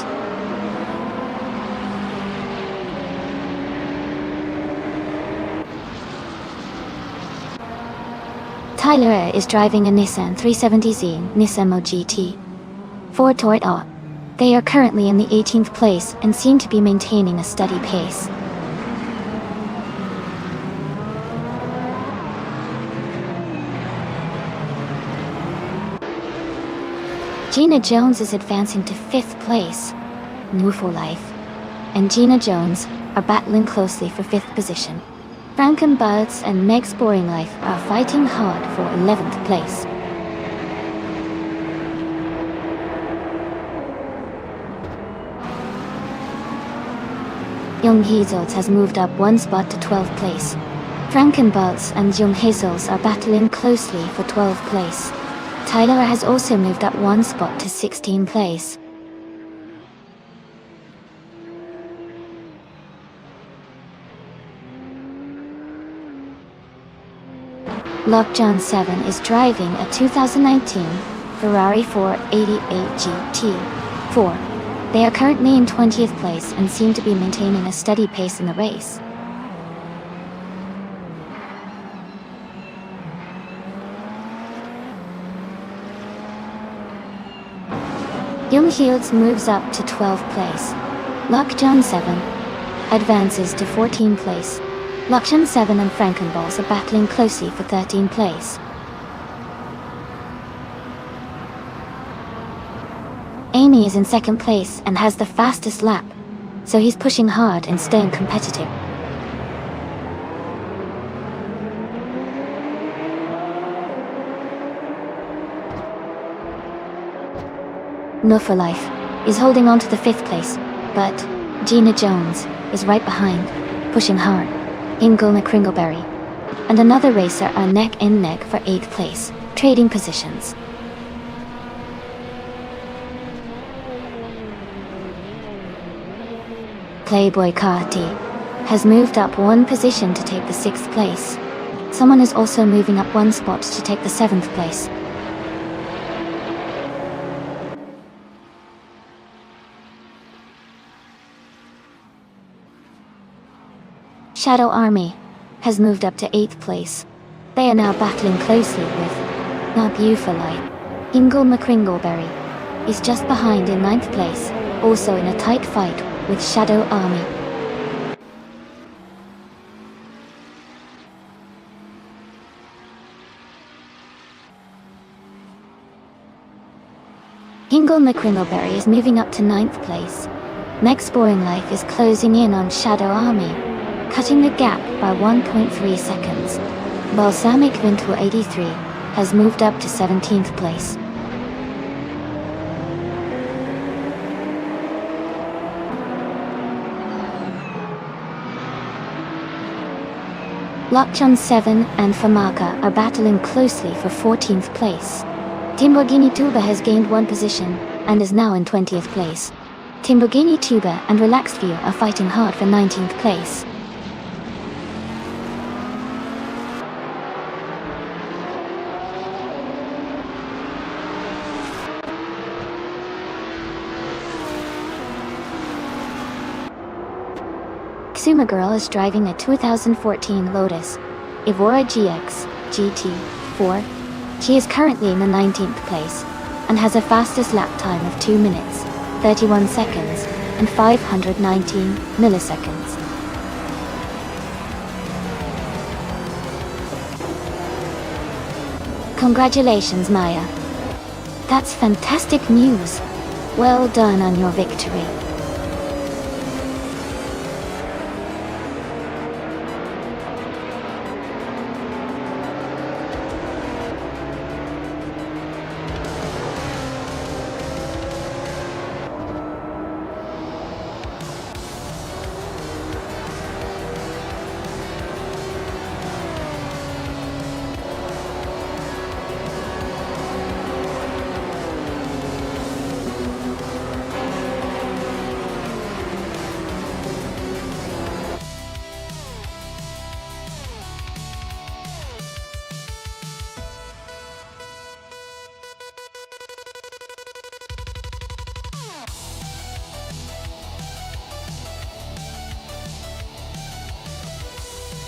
Tyler is driving a Nissan 370Z Nissan GT 4 Toyota. They are currently in the 18th place and seem to be maintaining a steady pace. Gina Jones is advancing to 5th place. New for Life and Gina Jones are battling closely for 5th position. Frankenbuds and Meg's Boring Life are fighting hard for 11th place. Young Hazels has moved up 1 spot to 12th place. Frankenbuds and Young Hazels are battling closely for 12th place. Tyler has also moved up 1 spot to 16th place. Lockdown 7 is driving a 2019 Ferrari 488 GT4. They are currently in 20th place and seem to be maintaining a steady pace in the race. Young Shields moves up to 12th place. Lockdown 7 advances to 14th place. Lockdown 7 and Frankenballs are battling closely for 13th place. Amy is in 2nd place and has the fastest lap, so he's pushing hard and staying competitive. No for Life, is holding on to the 5th place, but Gina Jones is right behind, pushing hard. Ingle McCringleberry and another racer are neck and neck for 8th place, trading positions. Playboy Carti has moved up 1 position to take the 6th place. Someone is also moving up 1 spot to take the 7th place. Shadow Army has moved up to 8th place. They are now battling closely with Nabufalite. Ingle McCringleberry is just behind in 9th place, also in a tight fight with Shadow Army. Ingle McCringleberry is moving up to 9th place. Next Boring Life is closing in on Shadow Army, cutting the gap by 1.3 seconds. Balsamic Vinto 83 has moved up to 17th place. Lockchon 7 and Famaka are battling closely for 14th place. Timborghini Tuba has gained 1 position and is now in 20th place. Timborghini Tuba and Relaxed View are fighting hard for 19th place. Xuma Girl is driving a 2014 Lotus Evora GX GT4. She is currently in the 19th place and has a fastest lap time of 2 minutes, 31 seconds, and 519 milliseconds. Congratulations, Maya. That's fantastic news. Well done on your victory.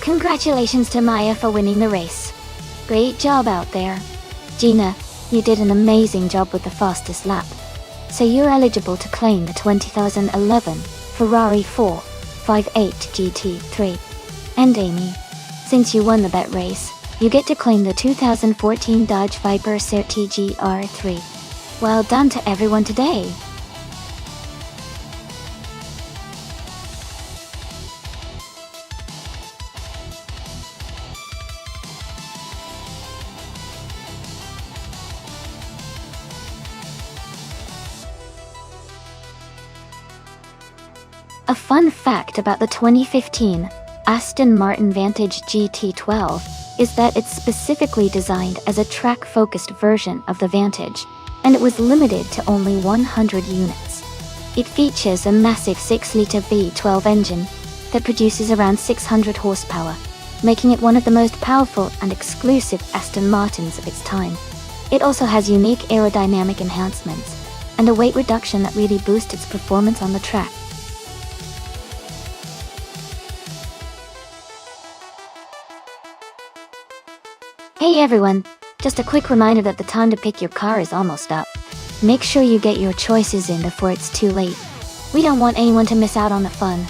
Congratulations to Maya for winning the race. Great job out there. Gina, you did an amazing job with the fastest lap. So you're eligible to claim the 2011 Ferrari 458 GT3. And Amy, since you won the bet race, you get to claim the 2014 Dodge Viper Certi GR3. Well done to everyone today. A fun fact about the 2015 Aston Martin Vantage GT12 is that it's specifically designed as a track-focused version of the Vantage, and it was limited to only 100 units. It features a massive 6-liter V12 engine that produces around 600 horsepower, making it one of the most powerful and exclusive Aston Martins of its time. It also has unique aerodynamic enhancements and a weight reduction that really boosts its performance on the track. Hey everyone, just a quick reminder that the time to pick your car is almost up. Make sure you get your choices in before it's too late. We don't want anyone to miss out on the fun.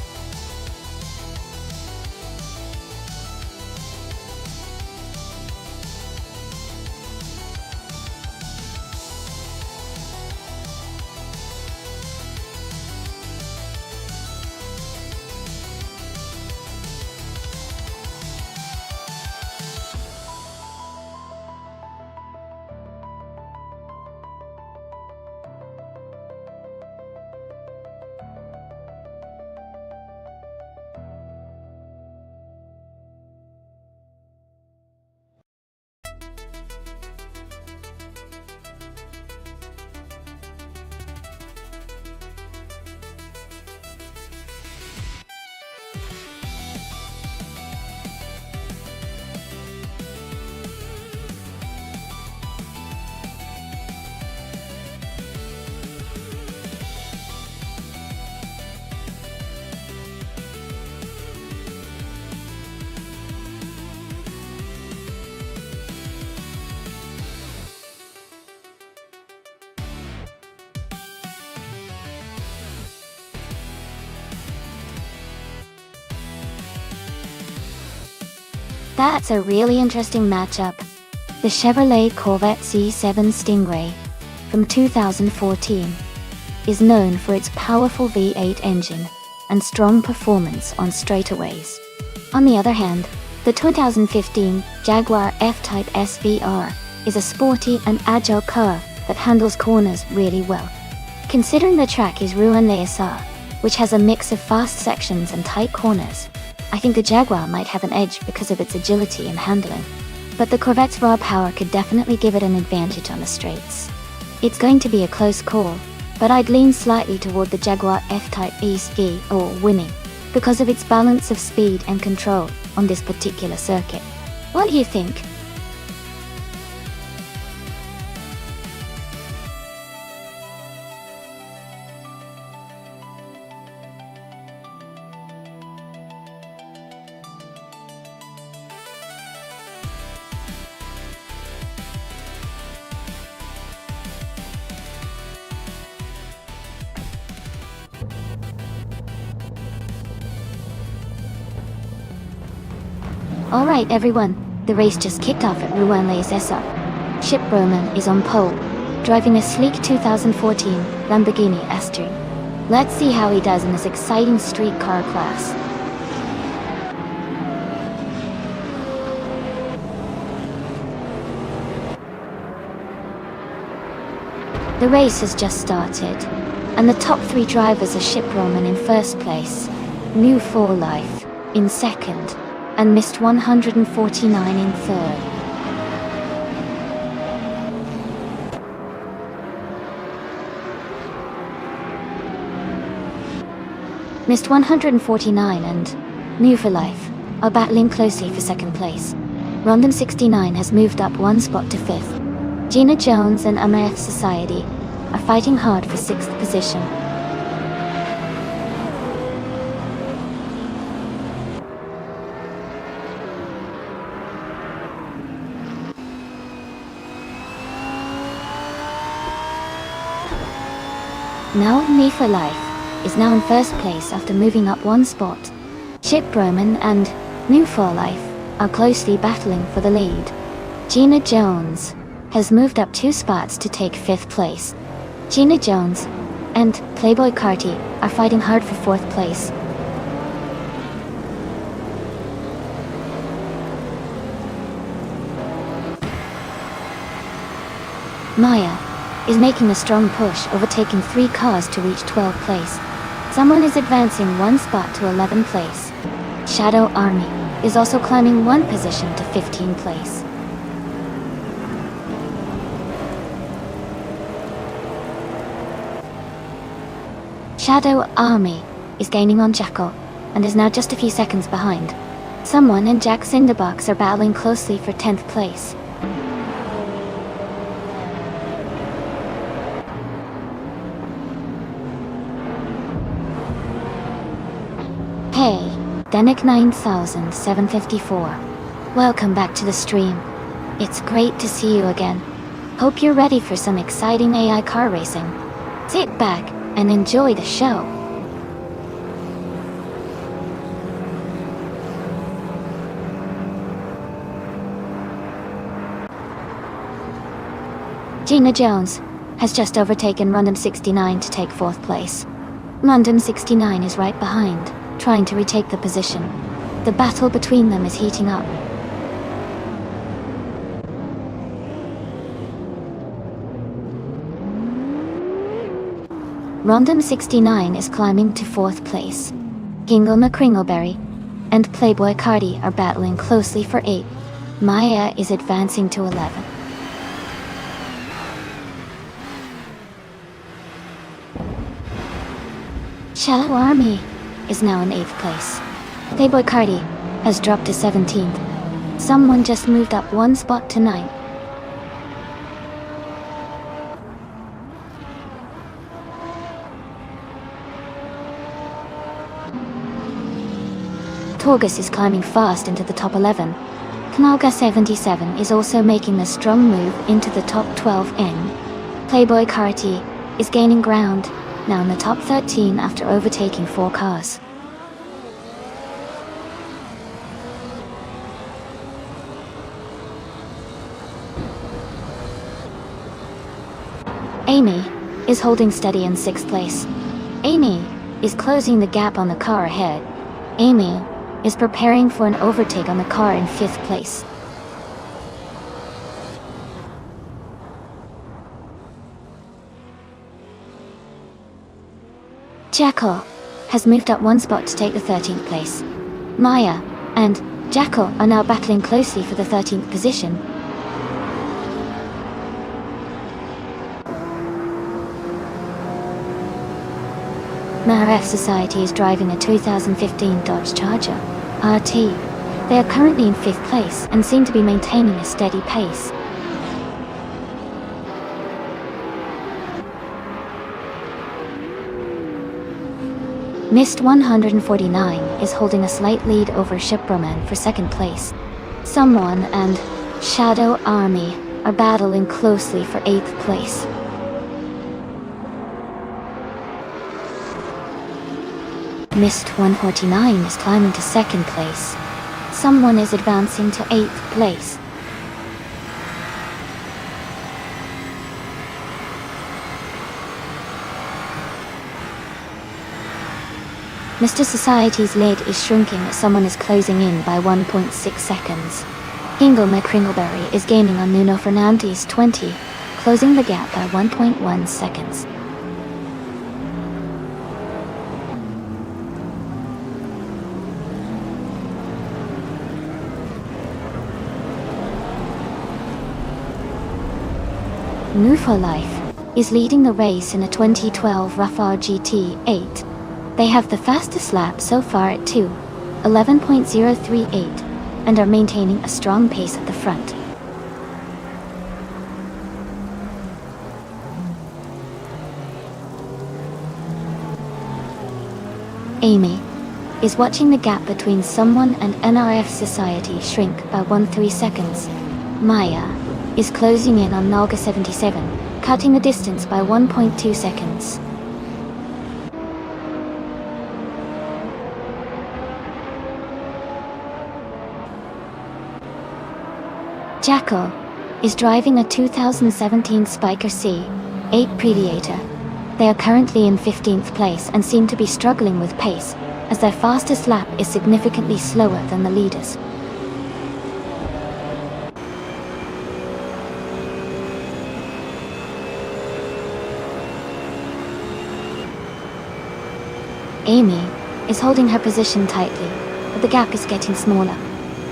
That's a really interesting matchup. The Chevrolet Corvette C7 Stingray from 2014 is known for its powerful V8 engine and strong performance on straightaways. On the other hand, the 2015 Jaguar F-Type SVR is a sporty and agile car that handles corners really well. Considering the track is Rouen-les-Essarts, which has a mix of fast sections and tight corners, I think the Jaguar might have an edge because of its agility and handling. But the Corvette's raw power could definitely give it an advantage on the straights. It's going to be a close call, but I'd lean slightly toward the Jaguar F-Type SVR winning because of its balance of speed and control on this particular circuit. What do you think? Alright everyone, the race just kicked off at Rouen-les-Essarts. Chip Roman is on pole, driving a sleek 2014 Lamborghini S-Touring. Let's see how he does in this exciting street car class. The race has just started, and the top three drivers are Chip Roman in first place, New For Life in second, and Mist 149 in third. Mist 149 and New For Life are battling closely for second place. Rondon 69 has moved up one spot to fifth. Gina Jones and MF Society are fighting hard for sixth position. Now Me For Life is now in first place after moving up one spot. Chip Roman and New For Life are closely battling for the lead. Gina Jones has moved up two spots to take fifth place. Gina Jones and Playboy Carti are fighting hard for fourth place. Maya is making a strong push, overtaking 3 cars to reach 12th place. Someone is advancing one spot to 11th place. Shadow Army is also climbing one position to 15th place. Shadow Army is gaining on Jackal and is now just a few seconds behind. Someone and Jack Cinderbox are battling closely for 10th place. Hey, Denick 9754. Welcome back to the stream. It's great to see you again. Hope you're ready for some exciting AI car racing. Sit back and enjoy the show. Gina Jones has just overtaken Rondon 69 to take 4th place. Rondon 69 is right behind, trying to retake the position. The battle between them is heating up. Rondon 69 is climbing to 4th place. Kingle McCringleberry and Playboy Cardi are battling closely for 8th. Maya is advancing to 11th. Shadow Army is now in 8th place. Playboy Cardi has dropped to 17th. Someone just moved up one spot to 9th. Torgus is climbing fast into the top 11. Knalga 77 is also making a strong move into the top 12N. Playboy Carti is gaining ground, now in the top 13 after overtaking 4 cars. Amy is holding steady in 6th place. Amy is closing the gap on the car ahead. Amy is preparing for an overtake on the car in 5th place. Jackal has moved up 1 spot to take the 13th place. Maya and Jackal are now battling closely for the 13th position. NRF Society is driving a 2015 Dodge Charger RT. They are currently in 5th place and seem to be maintaining a steady pace. Mist 149 is holding a slight lead over Shiproman for 2nd place. Someone and Shadow Army are battling closely for 8th place. Mist 149 is climbing to 2nd place. Someone is advancing to 8th place. Mr. Society's lead is shrinking as someone is closing in by 1.6 seconds. Hingle McCringleberry is gaining on Nuno Fernandes 20, closing the gap by 1.1 seconds. Nufo Life is leading the race in a 2012 Rafale GT8. They have the fastest lap so far at 2:11.038 and are maintaining a strong pace at the front. Amy is watching the gap between someone and NRF Society shrink by 1.3 seconds. Maya is closing in on Nalga 77, cutting the distance by 1.2 seconds. Jackal is driving a 2017 Spiker C8 Predator. They are currently in 15th place and seem to be struggling with pace, as their fastest lap is significantly slower than the leaders. Amy is holding her position tightly, but the gap is getting smaller.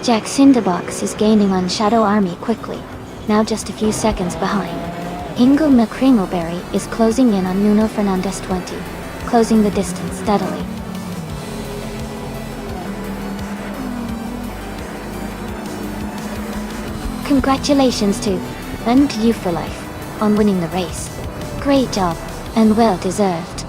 Jack Cinderbox is gaining on Shadow Army quickly, now just a few seconds behind. Hingle McCringleberry is closing in on Nuno Fernandes 20, closing the distance steadily. Congratulations to and you for life on winning the race. Great job, and well deserved.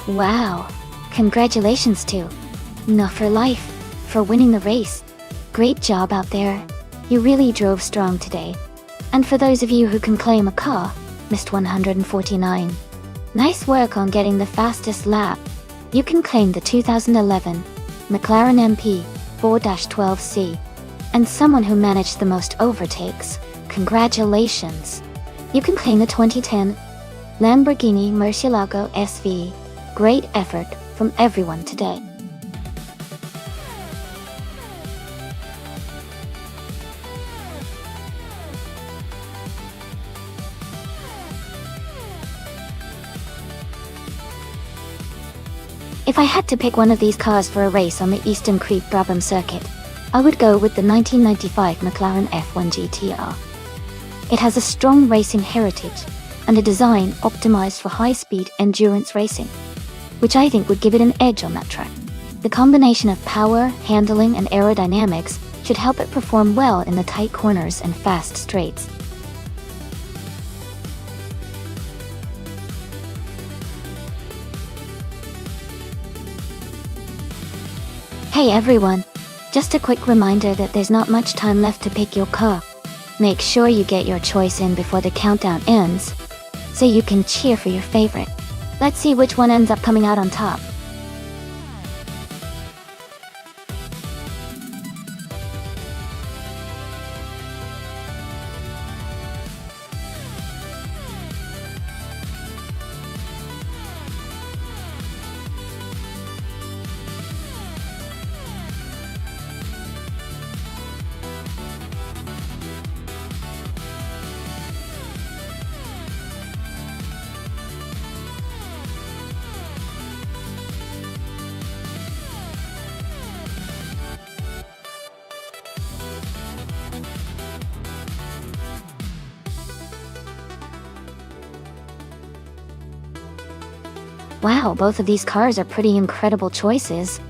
Wow! Congratulations to No for Life for winning the race. Great job out there. You really drove strong today. And for those of you who can claim a car, missed 149. Nice work on getting the fastest lap. You can claim the 2011 McLaren MP 4-12C. And someone who managed the most overtakes, congratulations. You can claim the 2010 Lamborghini Murcielago SV. Great effort from everyone today. If I had to pick one of these cars for a race on the Eastern Creek Brabham circuit, I would go with the 1995 McLaren F1 GTR. It has a strong racing heritage and a design optimized for high-speed endurance racing, which I think would give it an edge on that track. The combination of power, handling, and aerodynamics should help it perform well in the tight corners and fast straights. Hey everyone! Just a quick reminder that there's not much time left to pick your car. Make sure you get your choice in before the countdown ends, so you can cheer for your favorite. Let's see which one ends up coming out on top. Wow, both of these cars are pretty incredible choices.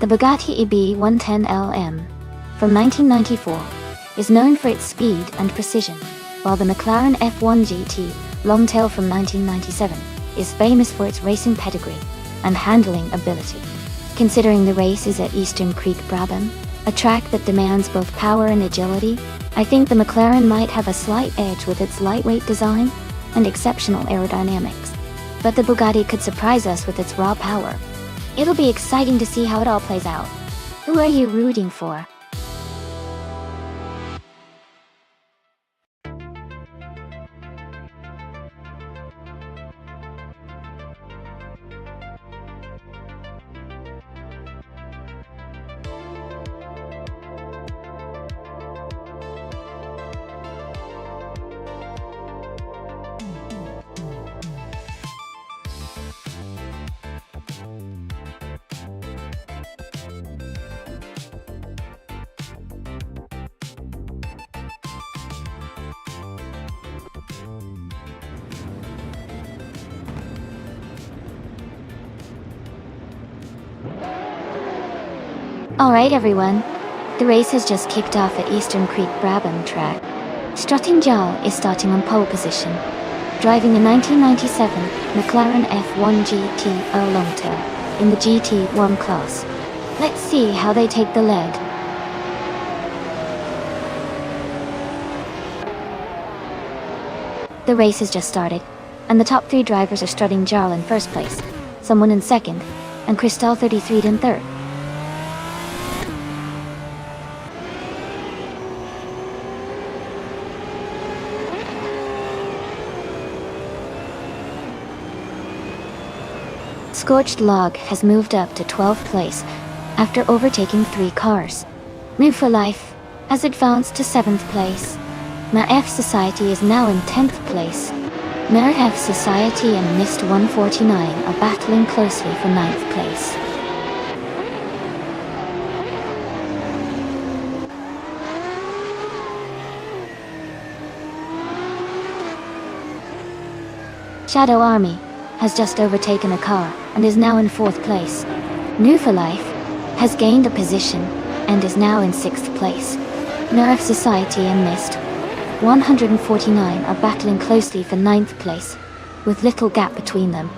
The Bugatti EB 110LM from 1994 is known for its speed and precision, while the McLaren F1 GT Longtail from 1997 is famous for its racing pedigree and handling ability. Considering the race is at Eastern Creek Brabham, a track that demands both power and agility, I think the McLaren might have a slight edge with its lightweight design and exceptional aerodynamics. But the Bugatti could surprise us with its raw power. It'll be exciting to see how it all plays out. Who are you rooting for? Alright everyone, the race has just kicked off at Eastern Creek Brabham track. Strutting Jarl is starting on pole position, driving the 1997 McLaren F1 GTO Longtail in the GT1 class. Let's see how they take the lead. The race has just started, and the top three drivers are Strutting Jarl in first place, someone in second, and Cristal 33 in third. Scorched Log has moved up to 12th place after overtaking 3 cars. New for Life has advanced to 7th place. Ma'F Society is now in 10th place. Ma'F Society and Mist 149 are battling closely for 9th place. Shadow Army has just overtaken a car and is now in 4th place. New for Life has gained a position and is now in 6th place. Nerf Society and Mist 149 are battling closely for 9th place, with little gap between them.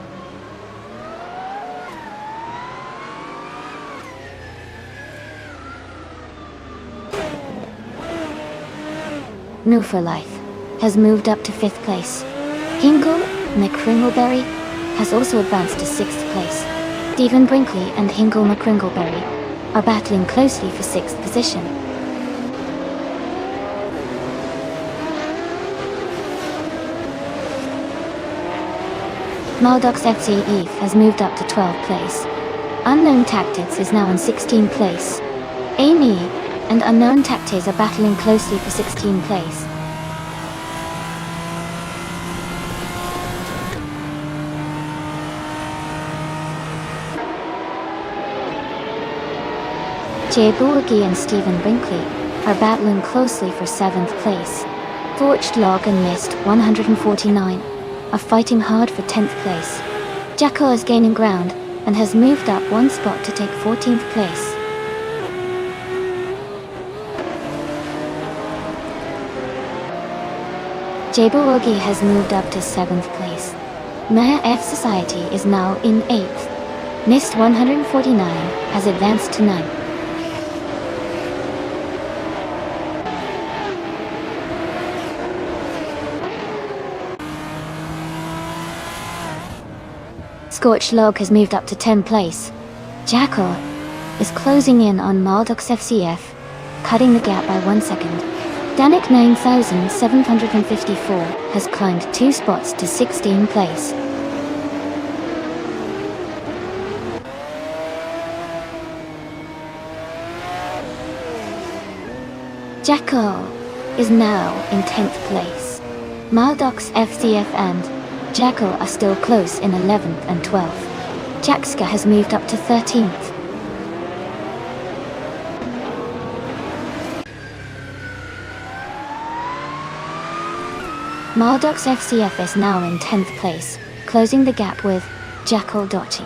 No for Life has moved up to 5th place. Hingle McCringleberry has also advanced to 6th place. Stephen Brinkley and Hingle McCringleberry are battling closely for 6th position. Maldox FC Eve has moved up to 12th place. Unknown Tactics is now in 16th place. Amy and Unknown Tactics are battling closely for 16th place. Jay Bullocky and Stephen Brinkley are battling closely for 7th place. Forged Log and Mist 149 are fighting hard for 10th place. Jacko is gaining ground and has moved up 1 spot to take 14th place. Jabberwogi has moved up to 7th place. Maya F Society is now in 8th. Mist 149 has advanced to 9th. Scorched Log has moved up to 10th place. Jackal is closing in on Maldox FCF, cutting the gap by 1 second. Danik 9754 has climbed 2 spots to 16th place. Jackal is now in 10th place. Maldox FCF and Jackal are still close in 11th and 12th. Jaxka has moved up to 13th. Maldox FCF is now in 10th place, closing the gap with Jackal Dochi.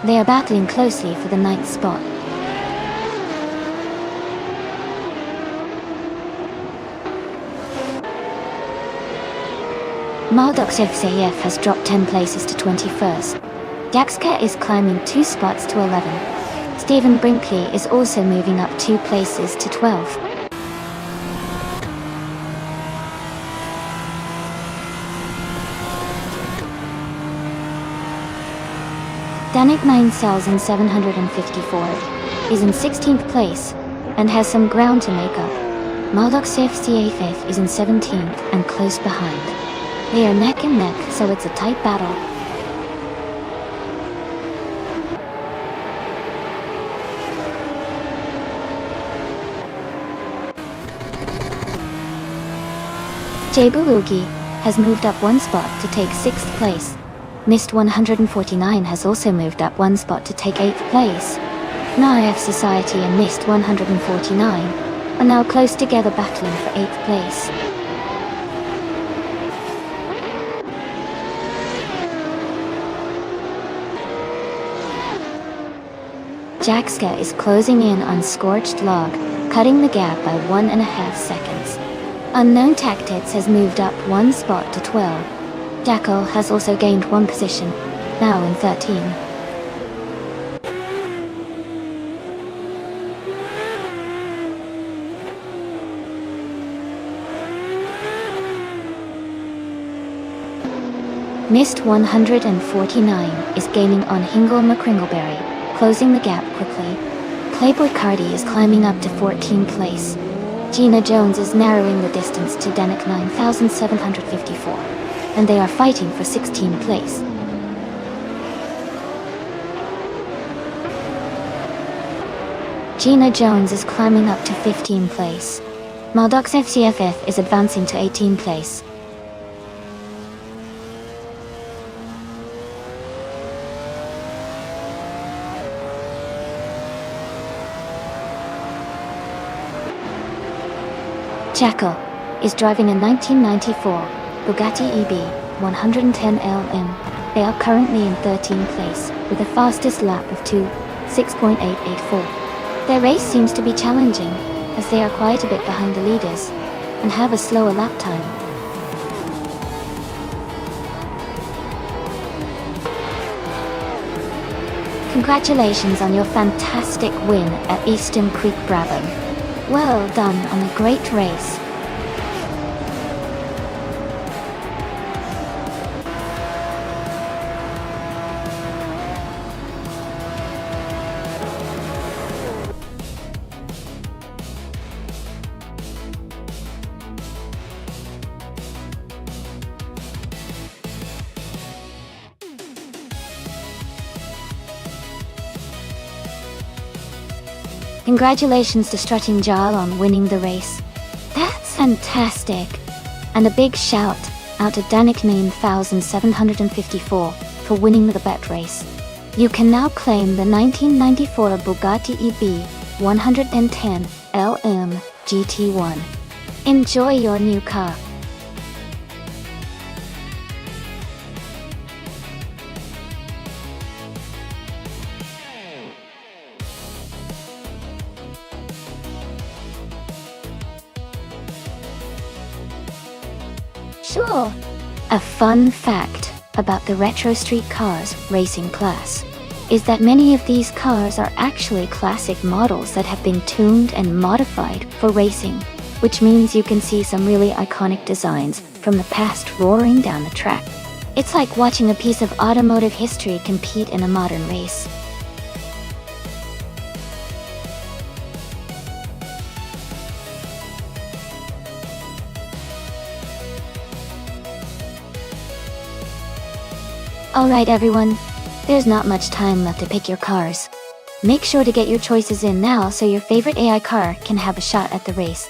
They are battling closely for the 9th spot. Maldox FCF has dropped 10 places to 21st. Jaxka is climbing 2 spots to 11. Stephen Brinkley is also moving up 2 places to 12. Danik 9754 is in 16th place and has some ground to make up. Maldox FCA5 is in 17th and close behind. They are neck and neck, so it's a tight battle. Jabberwogi has moved up 1 spot to take 6th place. Mist 149 has also moved up 1 spot to take 8th place. Naif Society and Mist 149 are now close together battling for 8th place. Jaxka is closing in on Scorched Log, cutting the gap by 1.5 seconds. Unknown Tactics has moved up 1 spot to 12. Jackal has also gained 1 position, now in 13. Mist 149 is gaining on Hingle McCringleberry, closing the gap quickly. Playboy Cardi is climbing up to 14th place. Gina Jones is narrowing the distance to Danik 9754, and they are fighting for 16th place. Gina Jones is climbing up to 15th place. Maldox FCFF is advancing to 18th place. Jackal is driving a 1994 Bugatti EB 110 LM. They are currently in 13th place with the fastest lap of 6.884. Their race seems to be challenging as they are quite a bit behind the leaders and have a slower lap time. Congratulations on your fantastic win at Eastern Creek Brabham. Well done on a great race. Congratulations to Strutting Jarl on winning the race. That's fantastic! And a big shout out to Danik Name 1754 for winning the bet race. You can now claim the 1994 Bugatti EB 110 LM GT1. Enjoy your new car. Sure. A fun fact about the retro street cars racing class is that many of these cars are actually classic models that have been tuned and modified for racing, which means you can see some really iconic designs from the past roaring down the track. It's like watching a piece of automotive history compete in a modern race. Alright everyone, there's not much time left to pick your cars. Make sure to get your choices in now so your favorite AI car can have a shot at the race.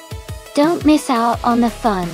Don't miss out on the fun.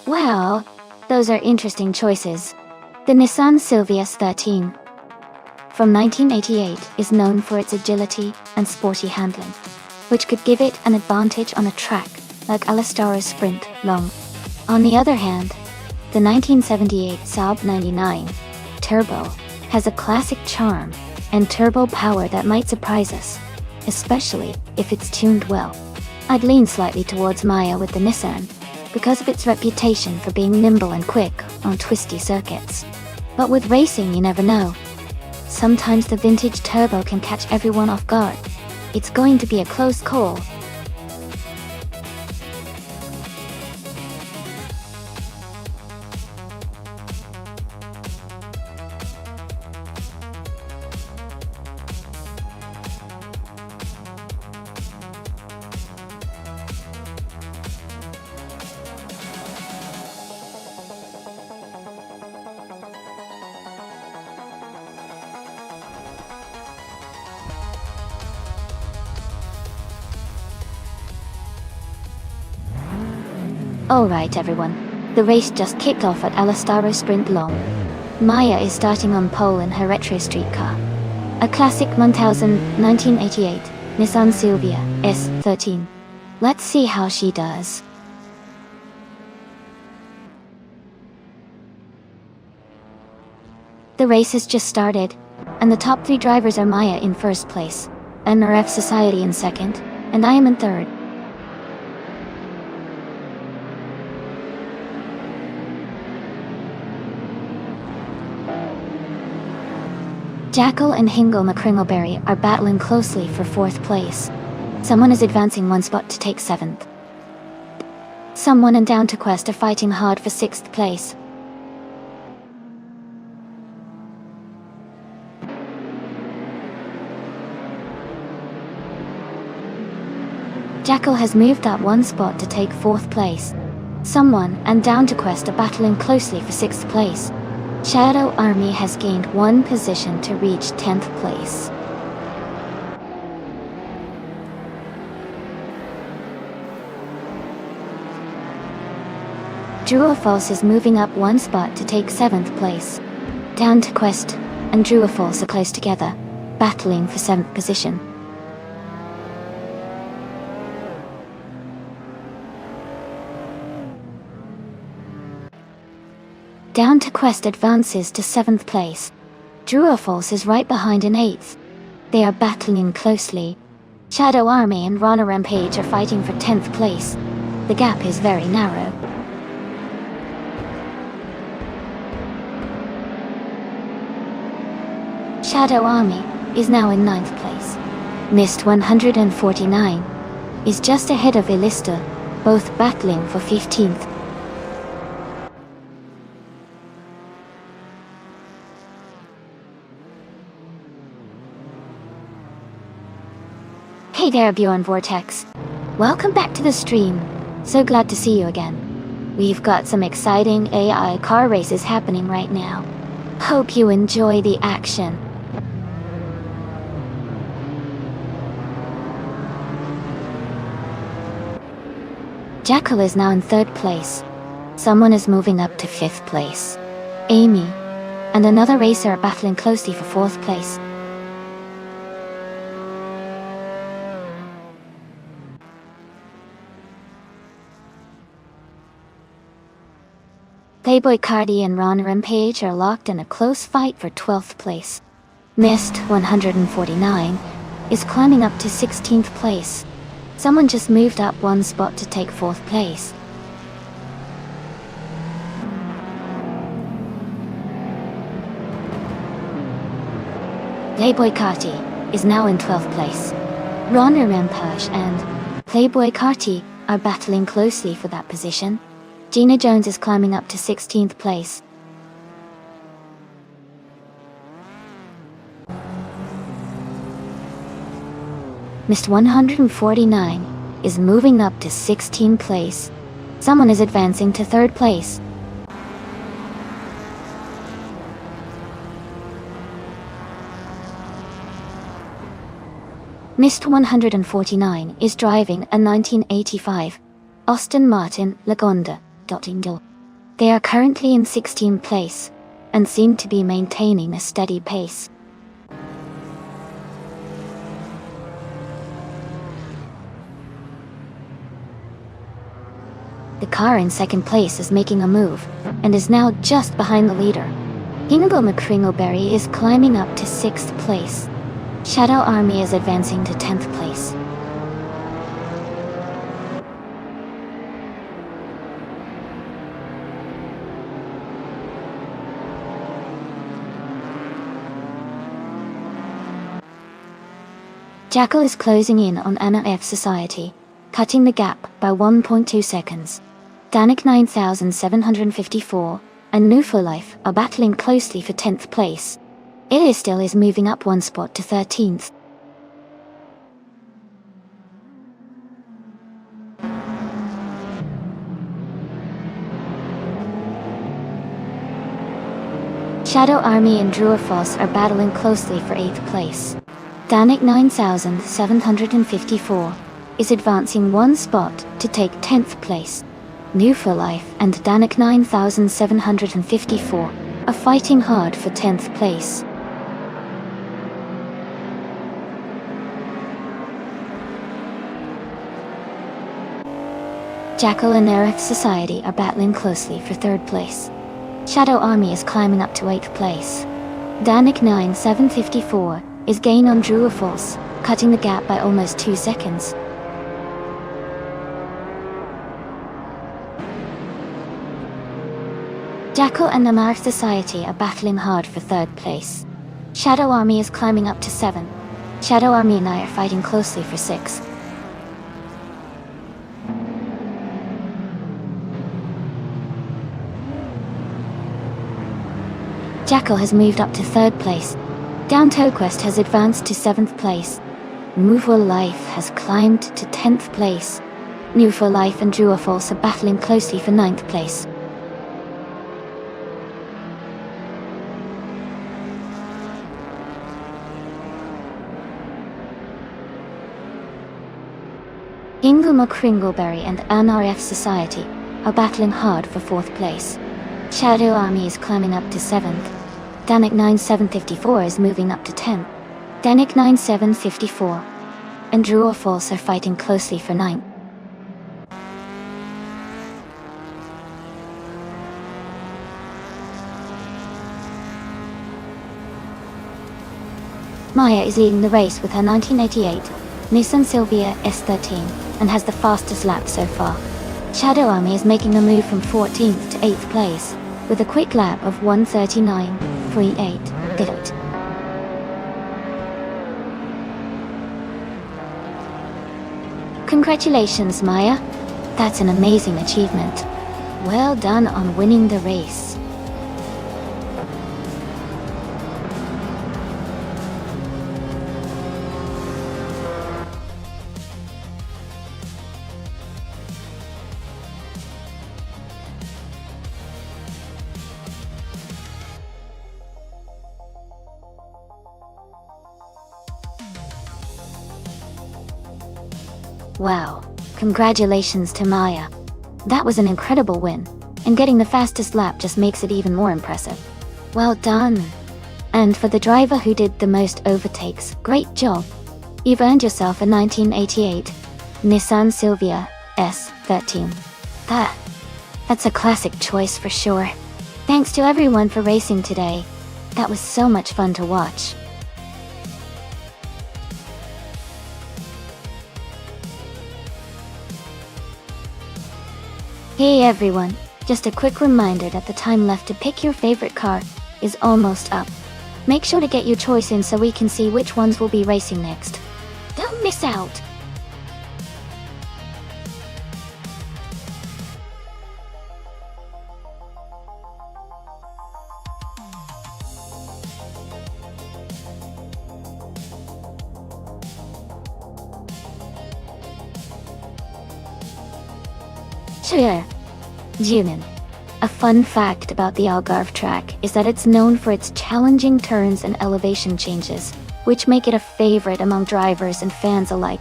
Wow, those are interesting choices. The Nissan Silvia S13 from 1988 is known for its agility and sporty handling, which could give it an advantage on a track like Alastara's Sprint Long. On the other hand, the 1978 Saab 99 Turbo has a classic charm and turbo power that might surprise us, especially if it's tuned well. I'd lean slightly towards Maya with the Nissan, because of its reputation for being nimble and quick on twisty circuits. But with racing, you never know. Sometimes the vintage turbo can catch everyone off guard. It's going to be a close call. Alright everyone, the race just kicked off at Alastaro Sprint Long. Maya is starting on pole in her retro street car. A classic 1988 Nissan Silvia S13. Let's see how she does. The race has just started, and the top 3 drivers are Maya in first place, NRF Society in second, and I am in third. Jackal and Hingle McCringleberry are battling closely for 4th place. Someone is advancing 1 spot to take 7th. Someone and Down to Quest are fighting hard for 6th place. Jackal has moved up 1 spot to take 4th place. Someone and Down to Quest are battling closely for 6th place. Shadow Army has gained 1 position to reach 10th place. True or False is moving up 1 spot to take 7th place. Down to Quest and True or False are close together, battling for 7th position. Down to Quest advances to 7th place. True or False is right behind in 8th. They are battling closely. Shadow Army and Rana Rampage are fighting for 10th place. The gap is very narrow. Shadow Army is now in 9th place. Mist 149 is just ahead of Illista, both battling for 15th. Hey there, Bjorn Vortex. Welcome back to the stream. So glad to see you again. We've got some exciting AI car races happening right now. Hope you enjoy the action. Jackal is now in 3rd place. Someone is moving up to 5th place. Amy and another racer are battling closely for 4th place. Playboy Cardi and Ron Rampage are locked in a close fight for 12th place. Mist 149 is climbing up to 16th place. Someone just moved up 1 spot to take 4th place. Playboy Carti is now in 12th place. Ron Rampage and Playboy Carti are battling closely for that position. Gina Jones is climbing up to 16th place. Mist 149 is moving up to 16th place. Someone is advancing to 3rd place. Mist 149 is driving a 1985 Aston Martin Lagonda. They are currently in 16th place and seem to be maintaining a steady pace. The car in 2nd place is making a move and is now just behind the leader. Hingo McCringleberry is climbing up to 6th place. Shadow Army is advancing to 10th place. Jackal is closing in on Anna F Society, cutting the gap by 1.2 seconds. Danik 9754 and New for Life are battling closely for 10th place. Illistil is moving up 1 spot to 13th. Shadow Army and Druafos are battling closely for 8th place. Danik 9754 is advancing 1 spot to take 10th place. New for Life and Danik 9754 are fighting hard for 10th place. Jackal and Nereth Society are battling closely for 3rd place. Shadow Army is climbing up to 8th place. Danik 9754 is gain on Druafos, cutting the gap by almost 2 seconds. Jackal and Namar Society are battling hard for 3rd place. Shadow Army is climbing up to 7. Shadow Army and I are fighting closely for 6. Jackal has moved up to 3rd place. Down Quest has advanced to 7th place. New for Life has climbed to 10th place. New for Life and Druafos are battling closely for 9th place. Inguma Kringleberry and NRF Society are battling hard for 4th place. Shadow Army is climbing up to 7th. Danik 9754 is moving up to 10th. Danik 9754 and Drua Falls are fighting closely for 9th. Maya is leading the race with her 1988 Nissan Silvia S13 and has the fastest lap so far. Shadow Army is making a move from 14th to 8th place with a quick lap of 1:39.38. Did it. Congratulations, Maya. That's an amazing achievement. Well done on winning the race. Wow, congratulations to Maya. That was an incredible win, and getting the fastest lap just makes it even more impressive. Well done. And for the driver who did the most overtakes, great job. You've earned yourself a 1988 Nissan Silvia S13. That's a classic choice for sure. Thanks to everyone for racing today. That was so much fun to watch. Hey everyone, just a quick reminder that the time left to pick your favorite car is almost up. Make sure to get your choice in so we can see which ones will be racing next. Don't miss out! Sure. Junin. A fun fact about the Algarve track is that it's known for its challenging turns and elevation changes, which make it a favorite among drivers and fans alike.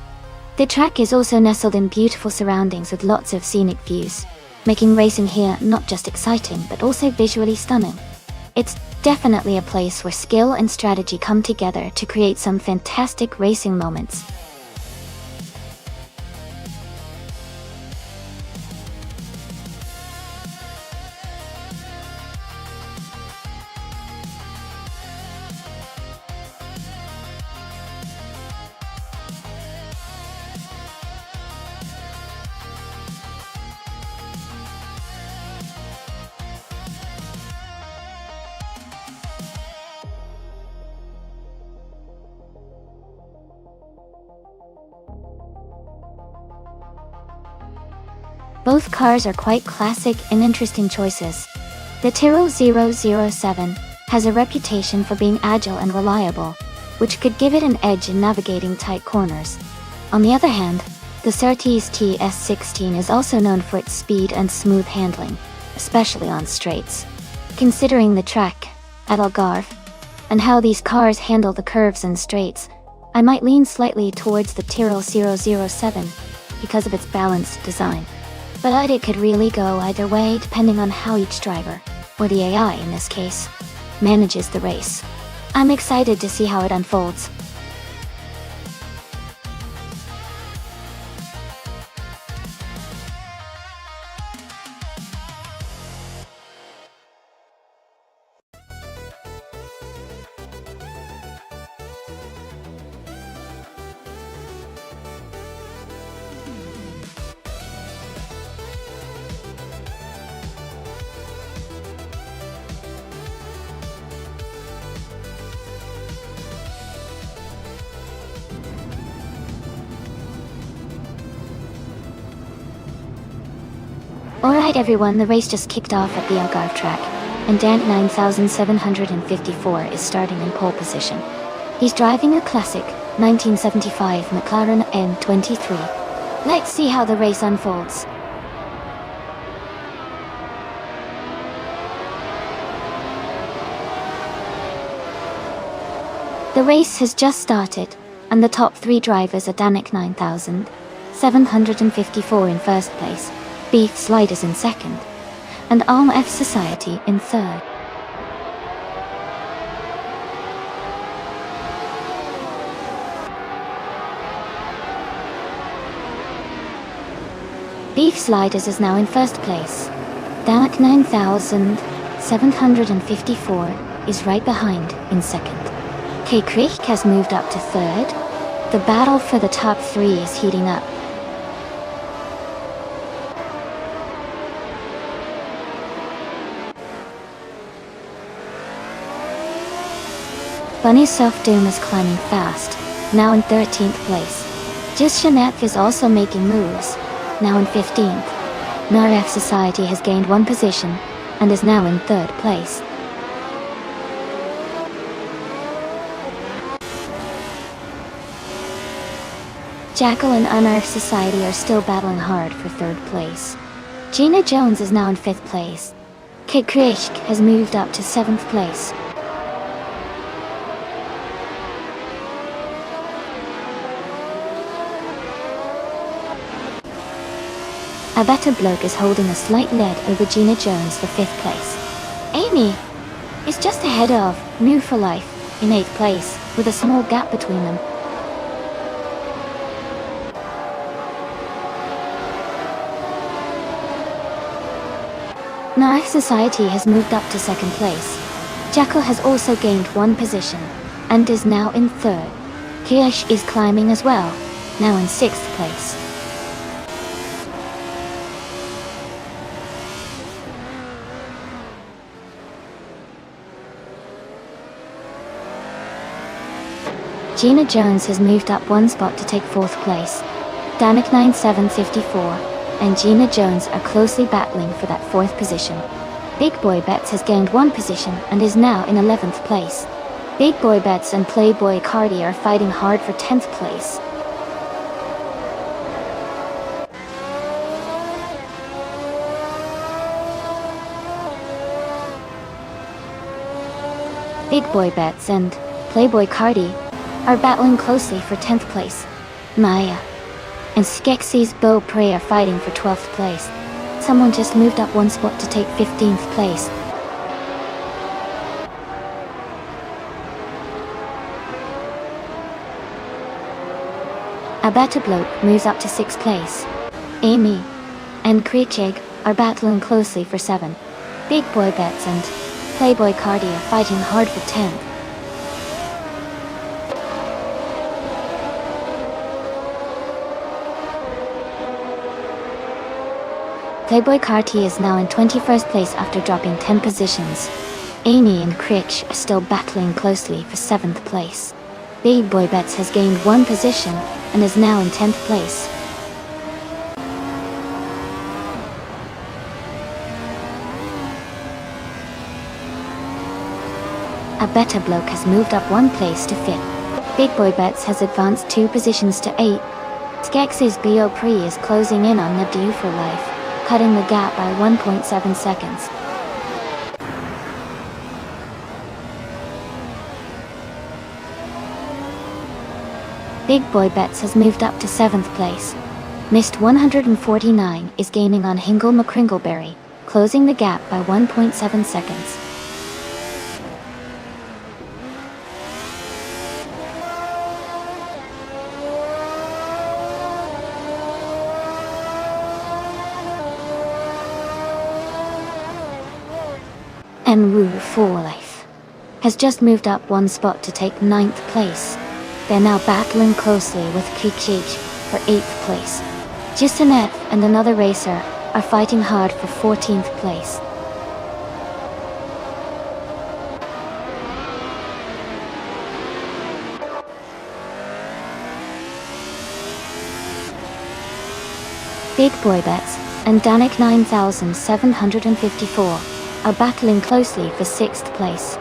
The track is also nestled in beautiful surroundings with lots of scenic views, making racing here not just exciting but also visually stunning. It's definitely a place where skill and strategy come together to create some fantastic racing moments. Both cars are quite classic and interesting choices. The Tyrrell 007 has a reputation for being agile and reliable, which could give it an edge in navigating tight corners. On the other hand, the Surtees TS16 is also known for its speed and smooth handling, especially on straights. Considering the track at Algarve and how these cars handle the curves and straights, I might lean slightly towards the Tyrrell 007 because of its balanced design. But it could really go either way depending on how each driver, or the AI in this case, manages the race. I'm excited to see how it unfolds. Alright everyone, the race just kicked off at the Algarve track, and Dan 9754 is starting in pole position. He's driving a classic 1975 McLaren M23. Let's see how the race unfolds. The race has just started, and the top three drivers are Danik 9000, 754 in first place, Beef Sliders in second, and Alm F Society in third. Beef Sliders is now in first place. Danak 9754 is right behind in second. K Krieg has moved up to third. The battle for the top 3 is heating up. Bunny Self Doom is climbing fast, now in 13th place. Just Jeanette is also making moves, now in 15th. Narf Society has gained 1 position and is now in 3rd place. Jackal and Unearth Society are still battling hard for 3rd place. Gina Jones is now in 5th place. Kid Krieg has moved up to 7th place. A better bloke is holding a slight lead over Gina Jones for 5th place. Amy is just ahead of New for Life in 8th place, with a small gap between them. Narf Society has moved up to 2nd place. Jackal has also gained 1 position, and is now in 3rd. Kiesh is climbing as well, now in 6th place. Gina Jones has moved up 1 spot to take 4th place. Danik 9754 and Gina Jones are closely battling for that 4th position. Big Boy Bets has gained 1 position and is now in 11th place. Big Boy Bets and Playboy Cardi are fighting hard for 10th place. Big Boy Bets and Playboy Cardi are battling closely for 10th place. Maya and Skeksis Beau Prey are fighting for 12th place. Someone just moved up 1 spot to take 15th place. A better bloke moves up to 6th place. Amy and Krieg are battling closely for 7. Big Boy Bets and Playboy Cardi are fighting hard for 10th. Playboy Carti is now in 21st place after dropping 10 positions. Amy and Krieg are still battling closely for 7th place. Big Boy Bets has gained 1 position and is now in 10th place. A better bloke has moved up 1 place to 5th. Big Boy Bets has advanced 2 positions to 8th. Skeksis Beau Prix is closing in on the Due for Life, cutting the gap by 1.7 seconds. Big Boy Bets has moved up to 7th place. Mist 149 is gaining on Hingle McCringleberry, closing the gap by 1.7 seconds. And Wu for Life has just moved up 1 spot to take 9th place. They're now battling closely with Krieg for 8th place. Jisanet and another racer are fighting hard for 14th place. Big Boy Bets and Danik 9754 are battling closely for 6th place.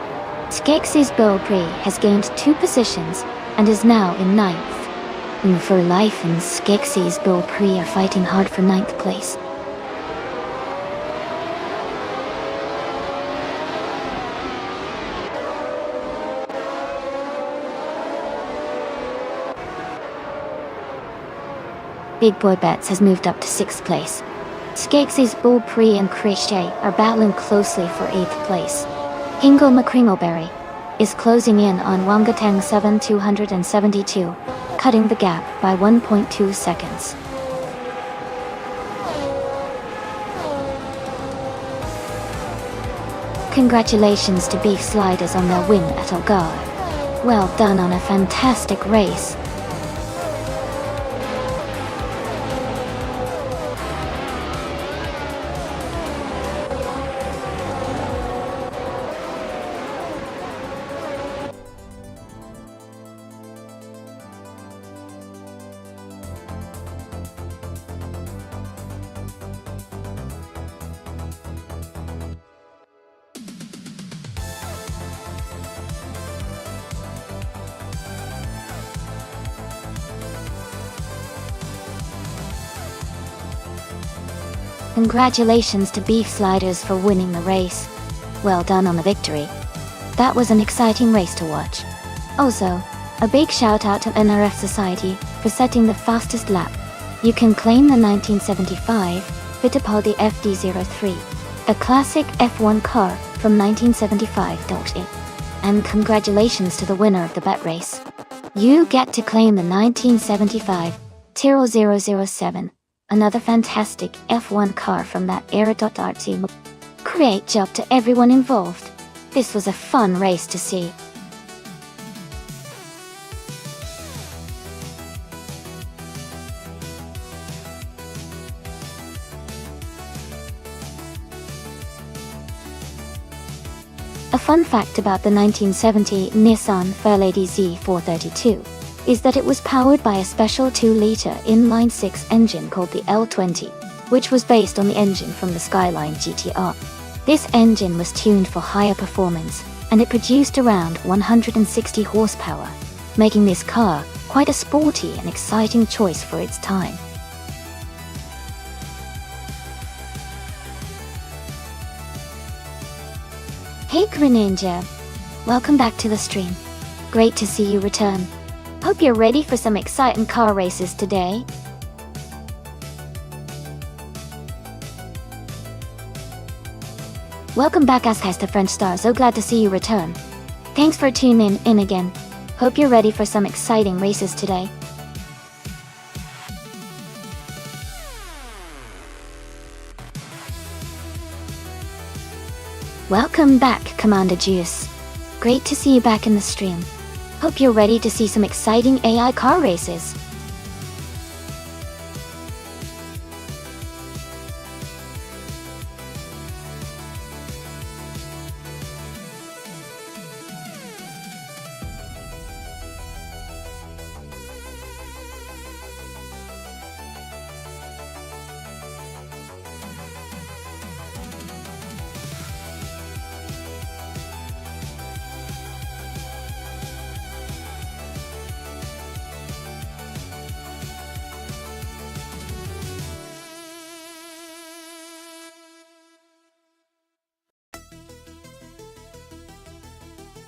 Skeksis Beau Prix has gained 2 positions and is now in 9th. For Life and Skeksis Beau Prix are fighting hard for 9th place. Big Boy Bets has moved up to 6th place. Skeksis Bull Pre and Crichet are battling closely for 8th place. Hingle McCringleberry is closing in on Wangatang 7272, cutting the gap by 1.2 seconds. Congratulations to Beef Sliders on their win at Algarve. Well done on a fantastic race. Congratulations to Beef Sliders for winning the race. Well done on the victory. That was an exciting race to watch. Also, a big shout out to NRF Society for setting the fastest lap. You can claim the 1975 Fittipaldi FD03, a classic F1 car from 1975. And congratulations to the winner of the bet race. You get to claim the 1975 Tyrrell 007. Another fantastic F1 car from that era. RT. Great job to everyone involved. This was a fun race to see. A fun fact about the 1970 Nissan Fairlady Z432 is that it was powered by a special 2-liter inline-6 engine called the L20, which was based on the engine from the Skyline GTR. This engine was tuned for higher performance, and it produced around 160 horsepower, making this car quite a sporty and exciting choice for its time. Hey Greninja, welcome back to the stream. Great to see you return. Hope you're ready for some exciting car races today. Welcome back Ascaster French Star, so glad to see you return. Thanks for tuning in again. Hope you're ready for some exciting races today. Welcome back, Commander Juice. Great to see you back in the stream. Hope you're ready to see some exciting AI car races.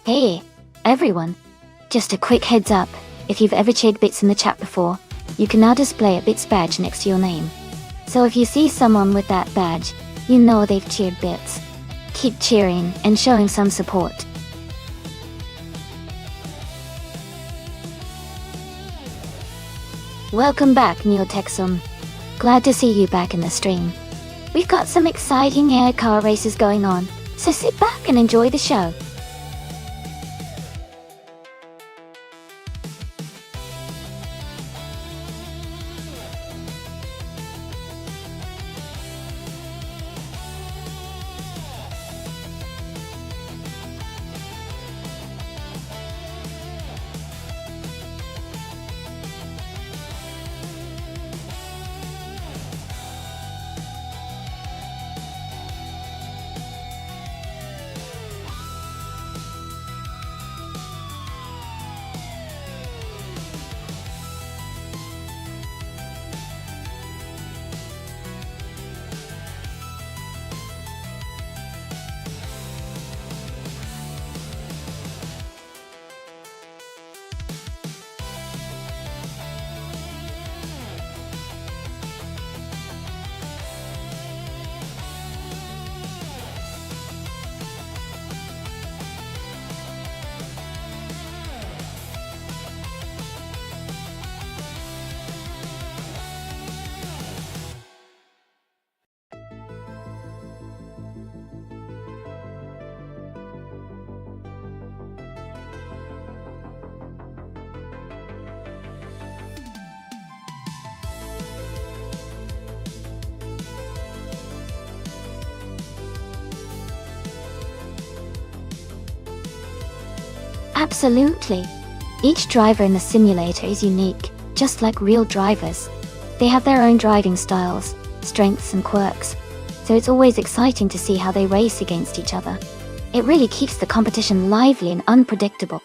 Hey, everyone. Just a quick heads up, if you've ever cheered bits in the chat before, you can now display a bits badge next to your name. So if you see someone with that badge, you know they've cheered bits. Keep cheering and showing some support. Welcome back, Neotexum. Glad to see you back in the stream. We've got some exciting AI car races going on, so sit back and enjoy the show. Absolutely. Each driver in the simulator is unique, just like real drivers. They have their own driving styles, strengths and quirks, so it's always exciting to see how they race against each other. It really keeps the competition lively and unpredictable.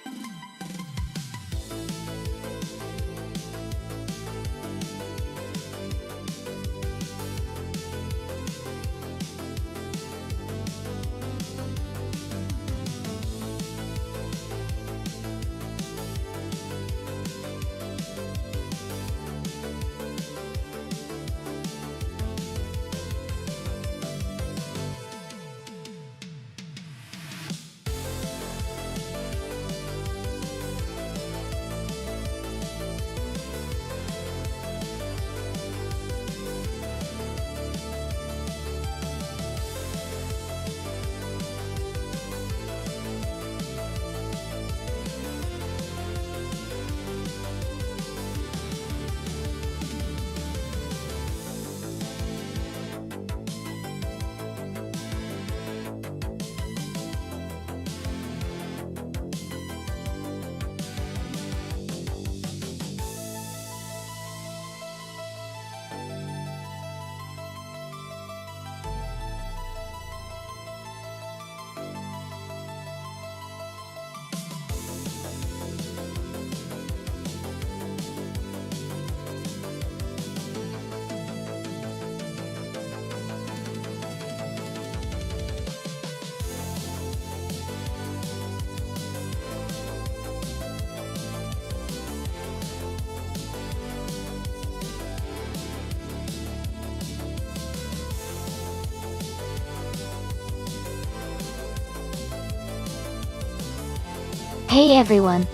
Hey everyone!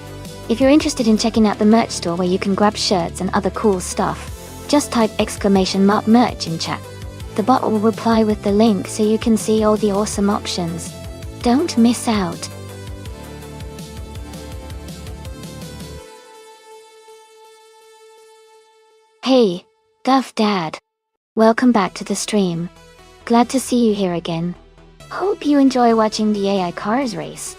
If you're interested in checking out the merch store where you can grab shirts and other cool stuff, just type !merch in chat. The bot will reply with the link so you can see all the awesome options. Don't miss out! Hey, Duff Dad! Welcome back to the stream. Glad to see you here again. Hope you enjoy watching the AI cars race.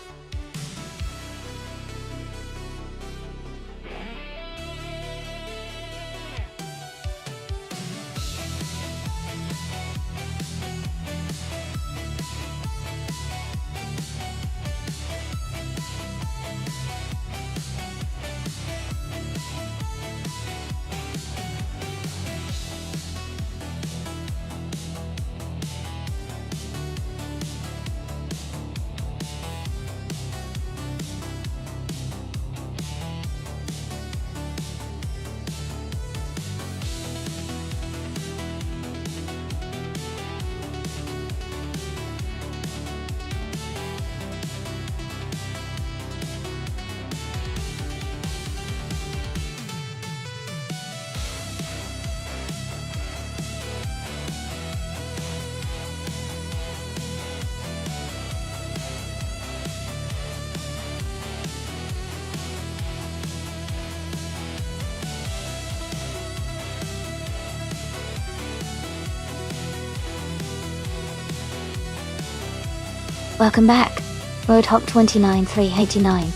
Welcome back, Roadhog29389.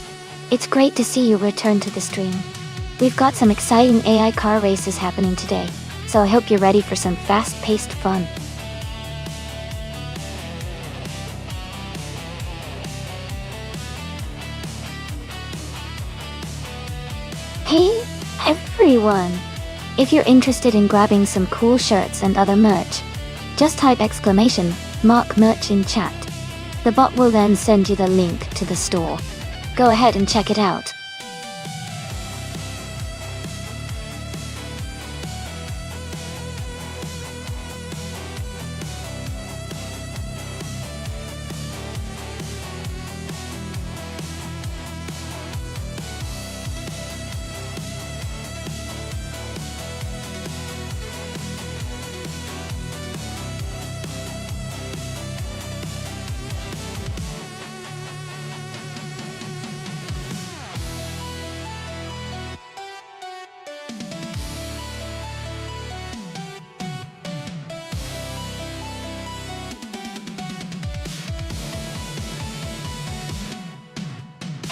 It's great to see you return to the stream. We've got some exciting AI car races happening today, so I hope you're ready for some fast-paced fun. Hey, everyone! If you're interested in grabbing some cool shirts and other merch, just type !merch in chat. The bot will then send you the link to the store. Go ahead and check it out.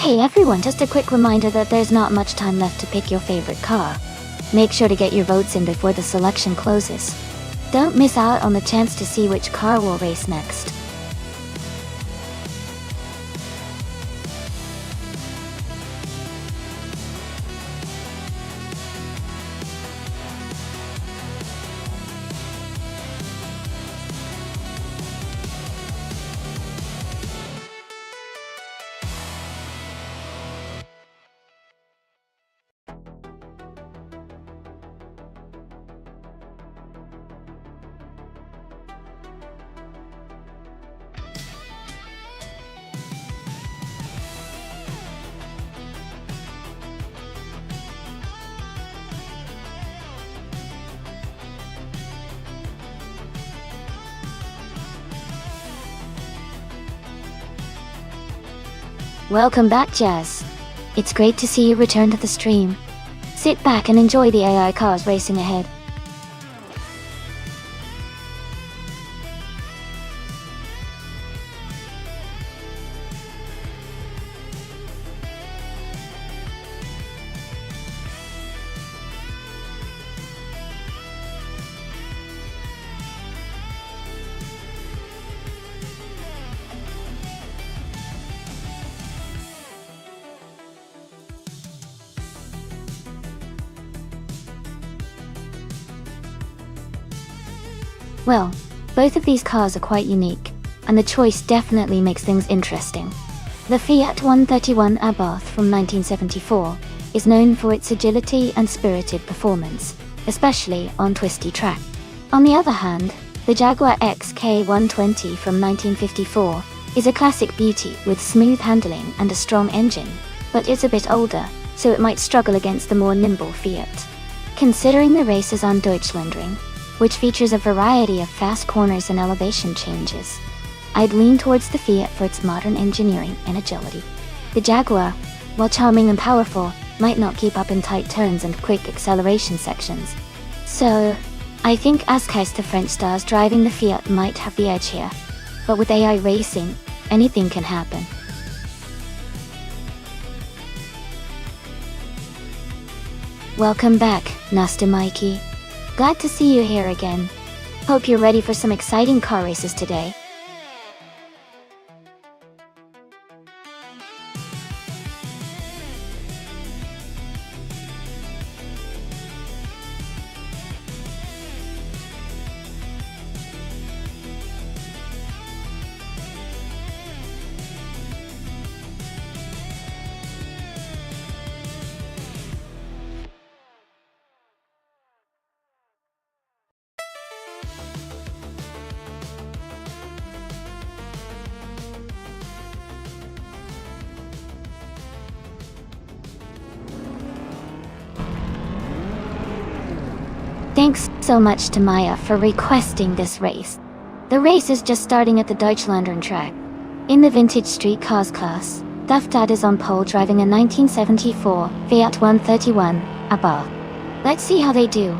Hey everyone, just a quick reminder that there's not much time left to pick your favorite car. Make sure to get your votes in before the selection closes. Don't miss out on the chance to see which car will race next. Welcome back, Jazz. It's great to see you return to the stream. Sit back and enjoy the AI cars racing ahead. Well, both of these cars are quite unique, and the choice definitely makes things interesting. The Fiat 131 Abarth from 1974 is known for its agility and spirited performance, especially on twisty track. On the other hand, the Jaguar XK120 from 1954 is a classic beauty with smooth handling and a strong engine, but it's a bit older, so it might struggle against the more nimble Fiat. Considering the race is on Deutschlandring, which features a variety of fast corners and elevation changes, I'd lean towards the Fiat for its modern engineering and agility. The Jaguar, while charming and powerful, might not keep up in tight turns and quick acceleration sections. So, I think Ascais the French stars driving the Fiat might have the edge here. But with AI racing, anything can happen. Welcome back, Nasta Mikey. Glad to see you here again. Hope you're ready for some exciting car races today. Thanks so much to Maya for requesting this race. The race is just starting at the Deutschlandern track. In the vintage street cars class, Duftad is on pole driving a 1974 Fiat 131 Abarth. Let's see how they do.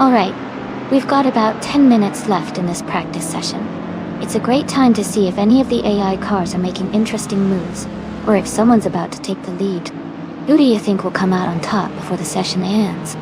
Alright, we've got about 10 minutes left in this practice session. It's a great time to see if any of the AI cars are making interesting moves, or if someone's about to take the lead. Who do you think will come out on top before the session ends?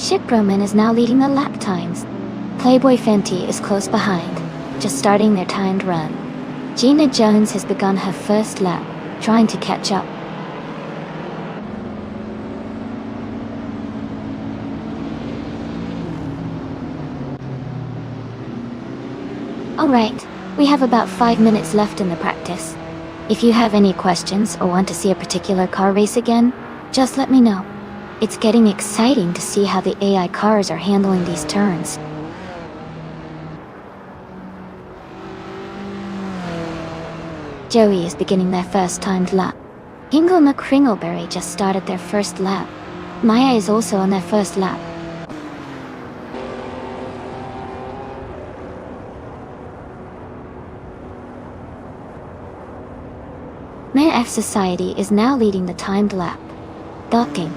Ship Roman is now leading the lap times. Playboy Fenty is close behind, just starting their timed run. Gina Jones has begun her first lap, trying to catch up. Alright, we have about 5 minutes left in the practice. If you have any questions or want to see a particular car race again, just let me know. It's getting exciting to see how the AI cars are handling these turns. Joey is beginning their first timed lap. Hingle and Kringleberry just started their first lap. Maya is also on their first lap. Mayor F Society is now leading the timed lap. Docking.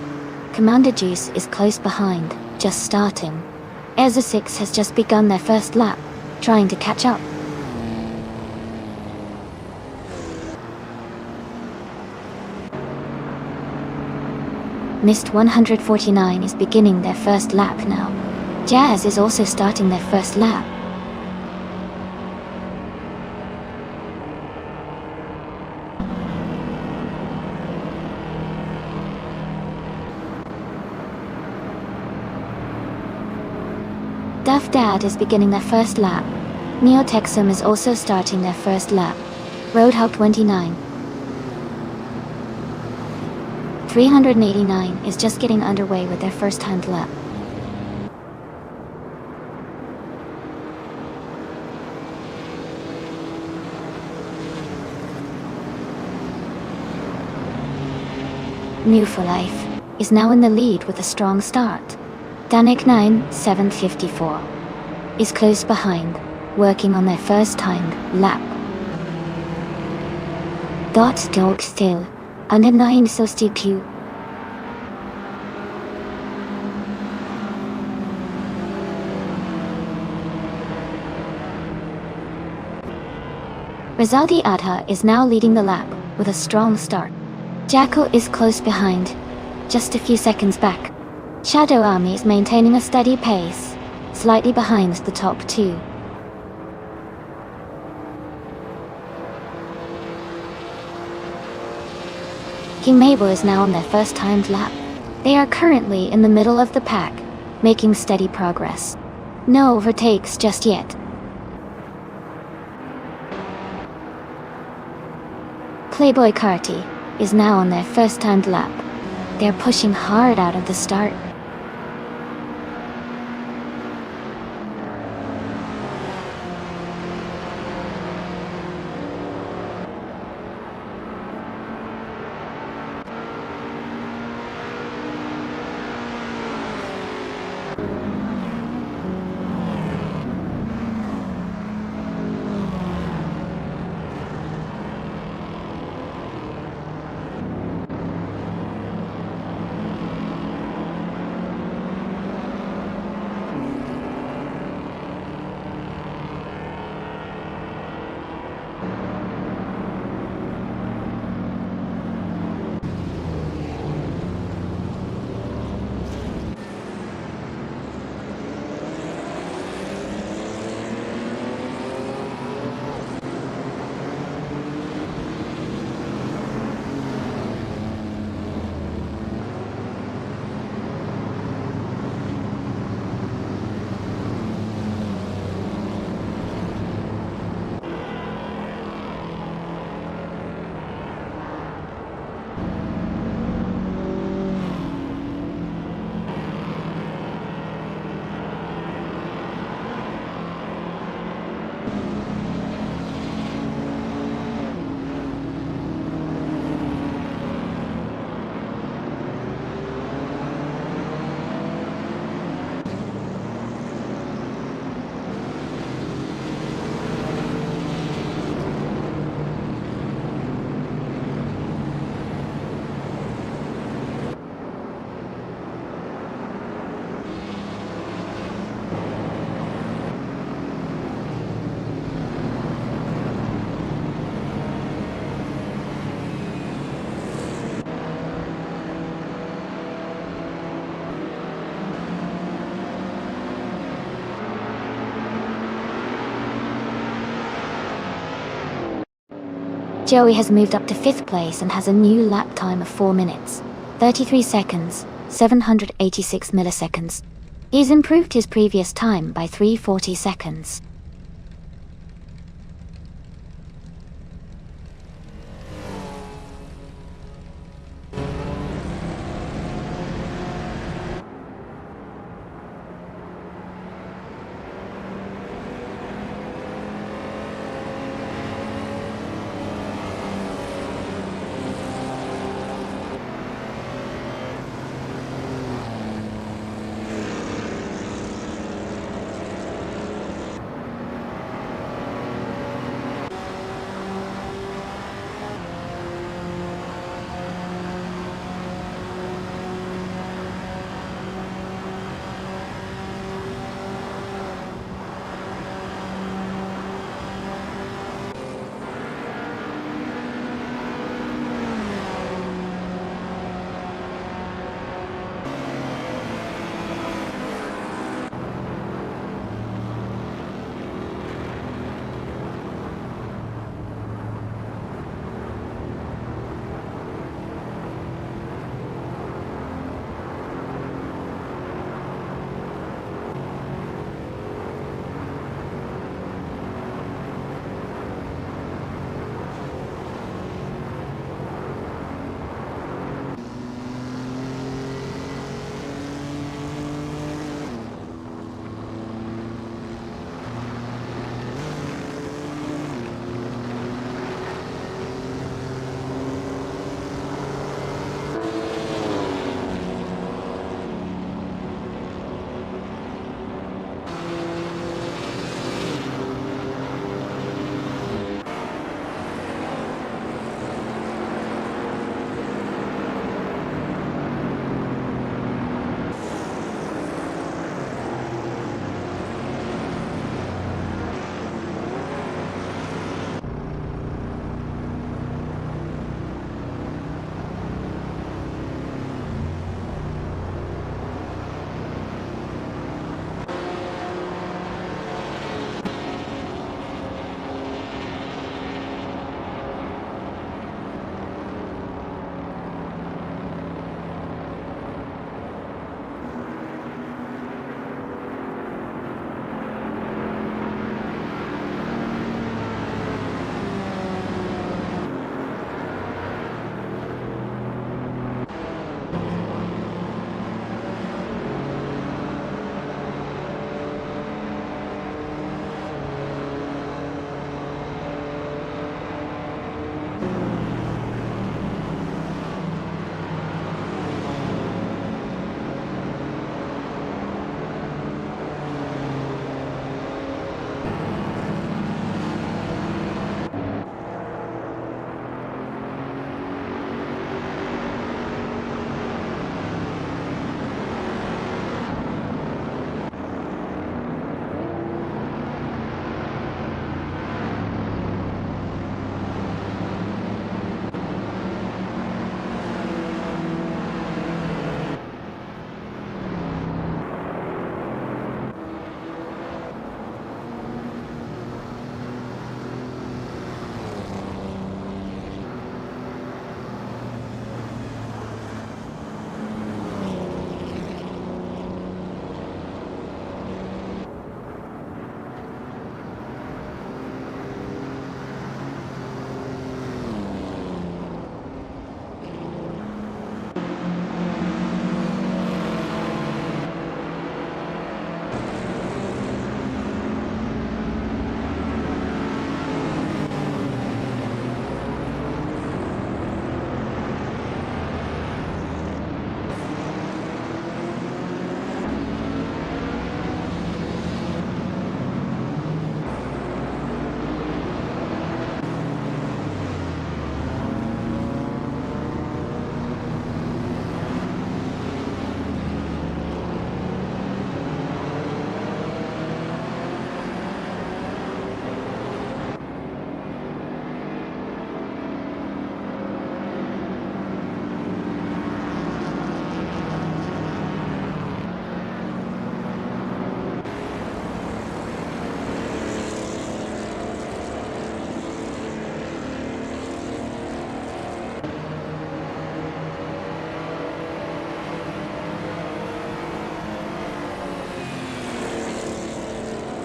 Commander Juice is close behind, just starting. Ezra 6 has just begun their first lap, trying to catch up. Mist 149 is beginning their first lap now. Jazz is also starting their first lap. Duff Dad is beginning their first lap. Neotexum is also starting their first lap. Roadhog 29. 389 is just getting underway with their first timed lap. New for Life is now in the lead with a strong start. Danik 9, 754 is close behind, working on their first timed lap. Dot Dog still under 9 substitute. Rizaldi Adha is now leading the lap with a strong start. Jackal is close behind, just a few seconds back. Shadow Army is maintaining a steady pace, slightly behind the top two. King Mabel is now on their first timed lap. They are currently in the middle of the pack, making steady progress. No overtakes just yet. Playboy Carty is now on their first timed lap. They're pushing hard out of the start. Joey has moved up to 5th place and has a new lap time of 4 minutes, 33 seconds, 786 milliseconds. He's improved his previous time by 340 seconds.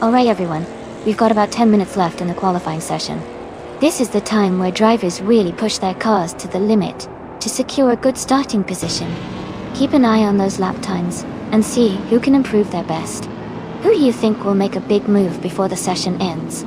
Alright everyone, we've got about 10 minutes left in the qualifying session. This is the time where drivers really push their cars to the limit to secure a good starting position. Keep an eye on those lap times and see who can improve their best. Who do you think will make a big move before the session ends?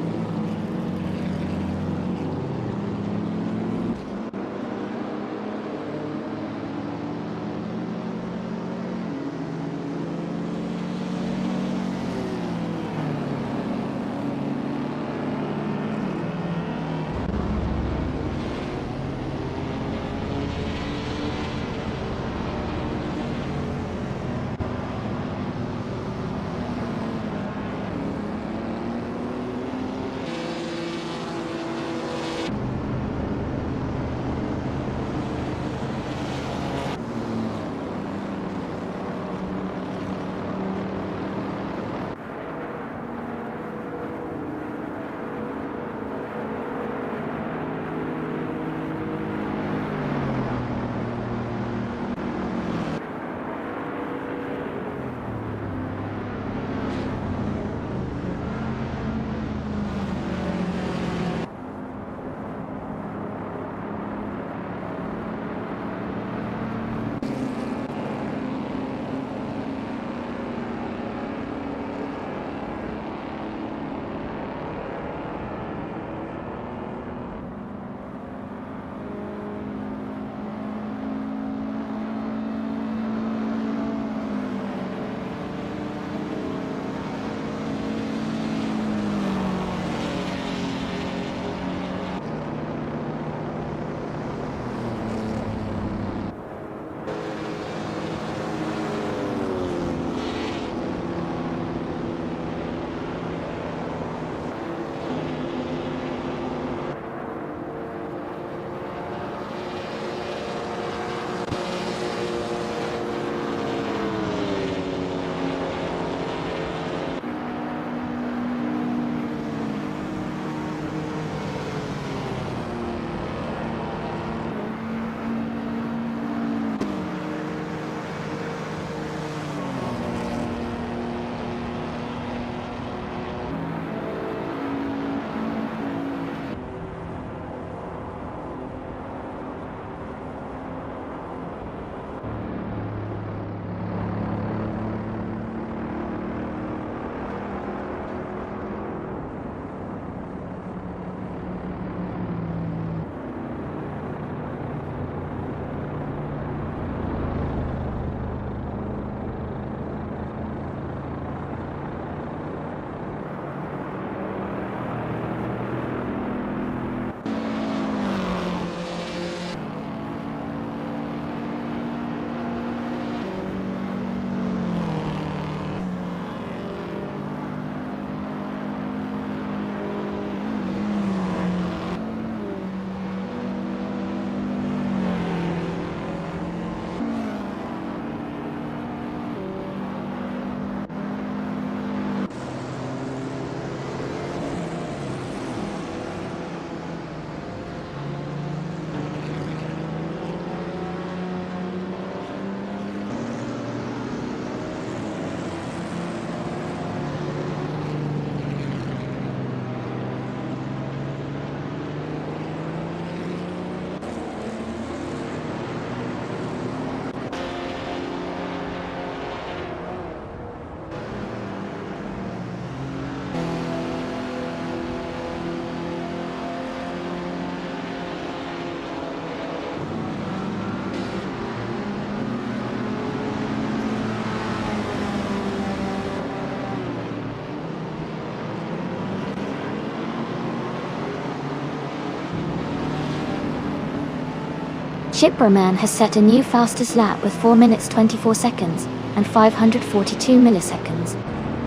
Shipperman has set a new fastest lap with 4 minutes 24 seconds and 542 milliseconds.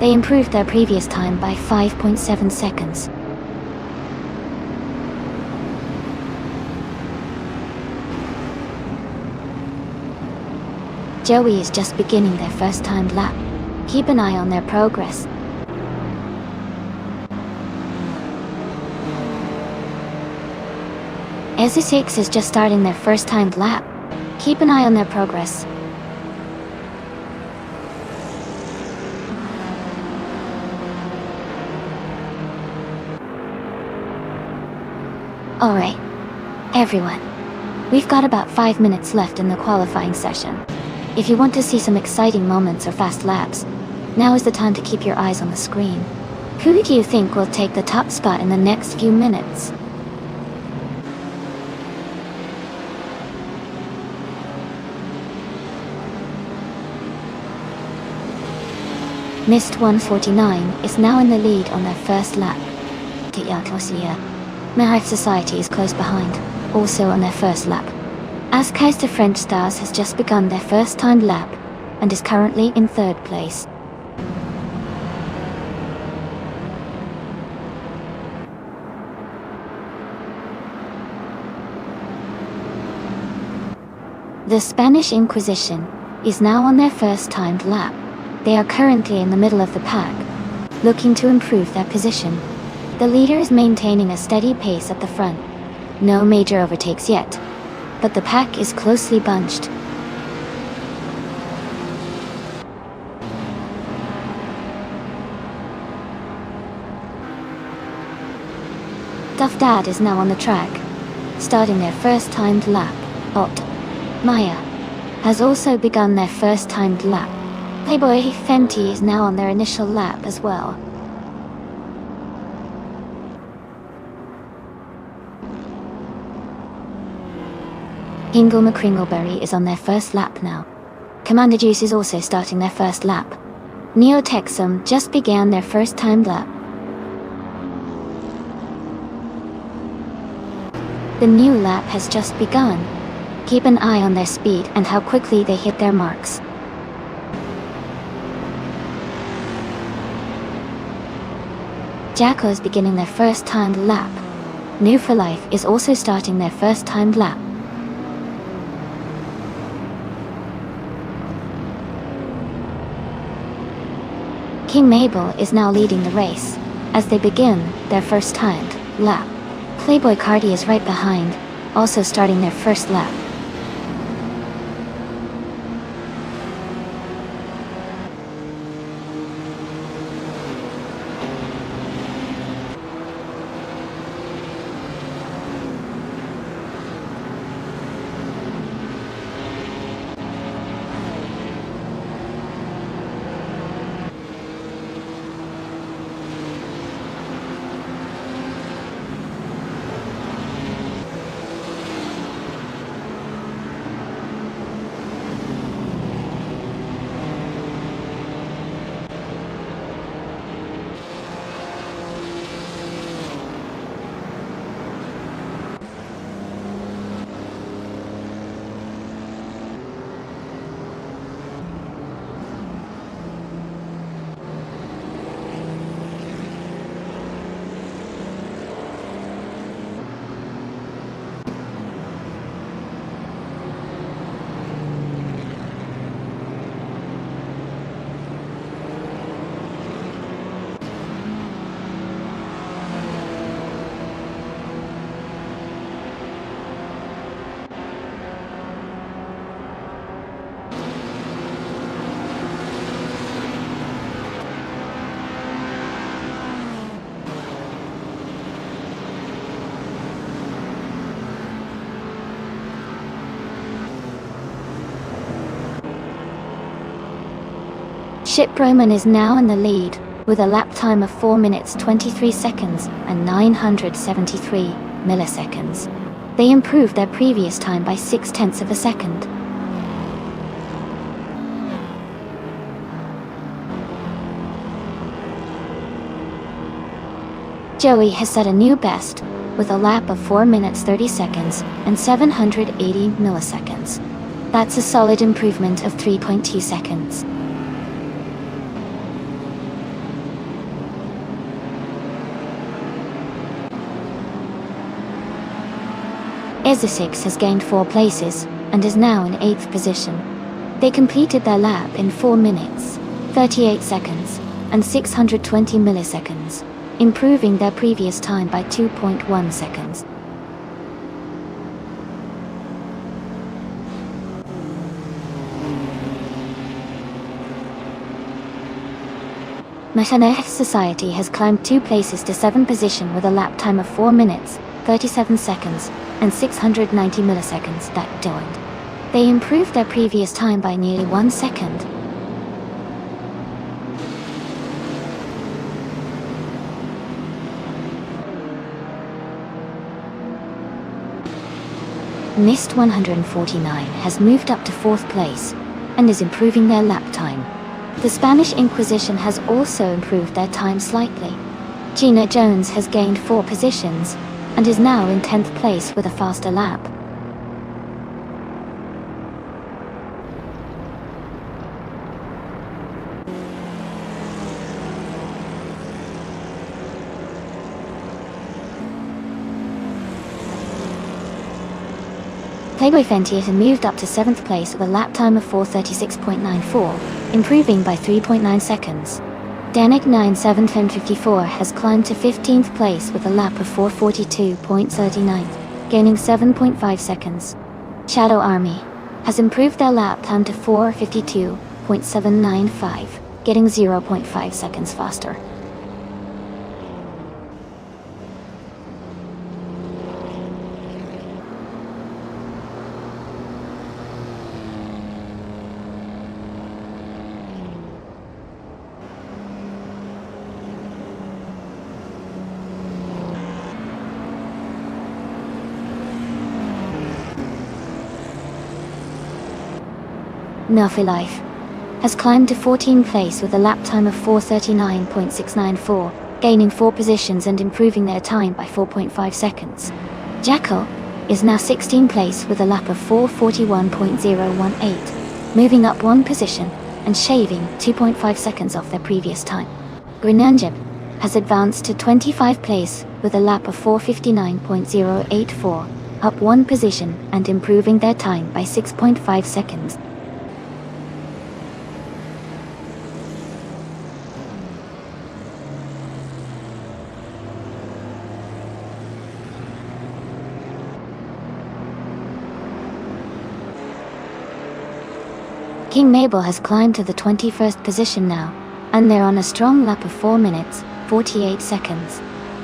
They improved their previous time by 5.7 seconds. Joey is just beginning their first timed lap. Keep an eye on their progress. SSX is just starting their first timed lap. Keep an eye on their progress. Alright, everyone. We've got about 5 minutes left in the qualifying session. If you want to see some exciting moments or fast laps, now is the time to keep your eyes on the screen. Who do you think will take the top spot in the next few minutes? Mist 149 is now in the lead on their first lap. Mahar Society is close behind, also on their first lap. As Kaiser French Stars has just begun their first timed lap, and is currently in third place. The Spanish Inquisition is now on their first timed lap. They are currently in the middle of the pack, looking to improve their position. The leader is maintaining a steady pace at the front. No major overtakes yet, but the pack is closely bunched. Duff Dad is now on the track, starting their first timed lap. Maya has also begun their first timed lap. Playboy Fenty is now on their initial lap as well. Ingle McCringleberry is on their first lap now. Commander Juice is also starting their first lap. Neo Texum just began their first timed lap. The new lap has just begun. Keep an eye on their speed and how quickly they hit their marks. Jacko is beginning their first timed lap. New for Life is also starting their first timed lap. King Mabel is now leading the race, as they begin their first timed lap. Playboy Cardi is right behind, also starting their first lap. Ship Roman is now in the lead, with a lap time of 4 minutes 23 seconds and 973 milliseconds. They improved their previous time by 0.6 of a second. Joey has set a new best, with a lap of 4 minutes 30 seconds and 780 milliseconds. That's a solid improvement of 3.2 seconds. Ezesix has gained 4 places, and is now in 8th position. They completed their lap in 4 minutes, 38 seconds, and 620 milliseconds, improving their previous time by 2.1 seconds. Mahar Society has climbed 2 places to 7th position with a lap time of 4 minutes, 37 seconds, and 690 milliseconds that joined. They improved their previous time by nearly 1 second. NIST 149 has moved up to 4th place and is improving their lap time. The Spanish Inquisition has also improved their time slightly. Gina Jones has gained 4 positions and is now in 10th place with a faster lap. Playboy Fenty has moved up to 7th place with a lap time of 4:36.94, improving by 3.9 seconds. Danik 971054 has climbed to 15th place with a lap of 4:42.39, gaining 7.5 seconds. Shadow Army has improved their lap time to 4:52.795, getting 0.5 seconds faster. Murphy Life has climbed to 14th place with a lap time of 4:39.694, gaining 4 positions and improving their time by 4.5 seconds. Jackal is now 16th place with a lap of 4:41.018, moving up 1 position and shaving 2.5 seconds off their previous time. Grenanjib has advanced to 25th place with a lap of 4:59.084, up 1 position and improving their time by 6.5 seconds. King Mabel has climbed to the 21st position now, and they're on a strong lap of 4 minutes, 48 seconds.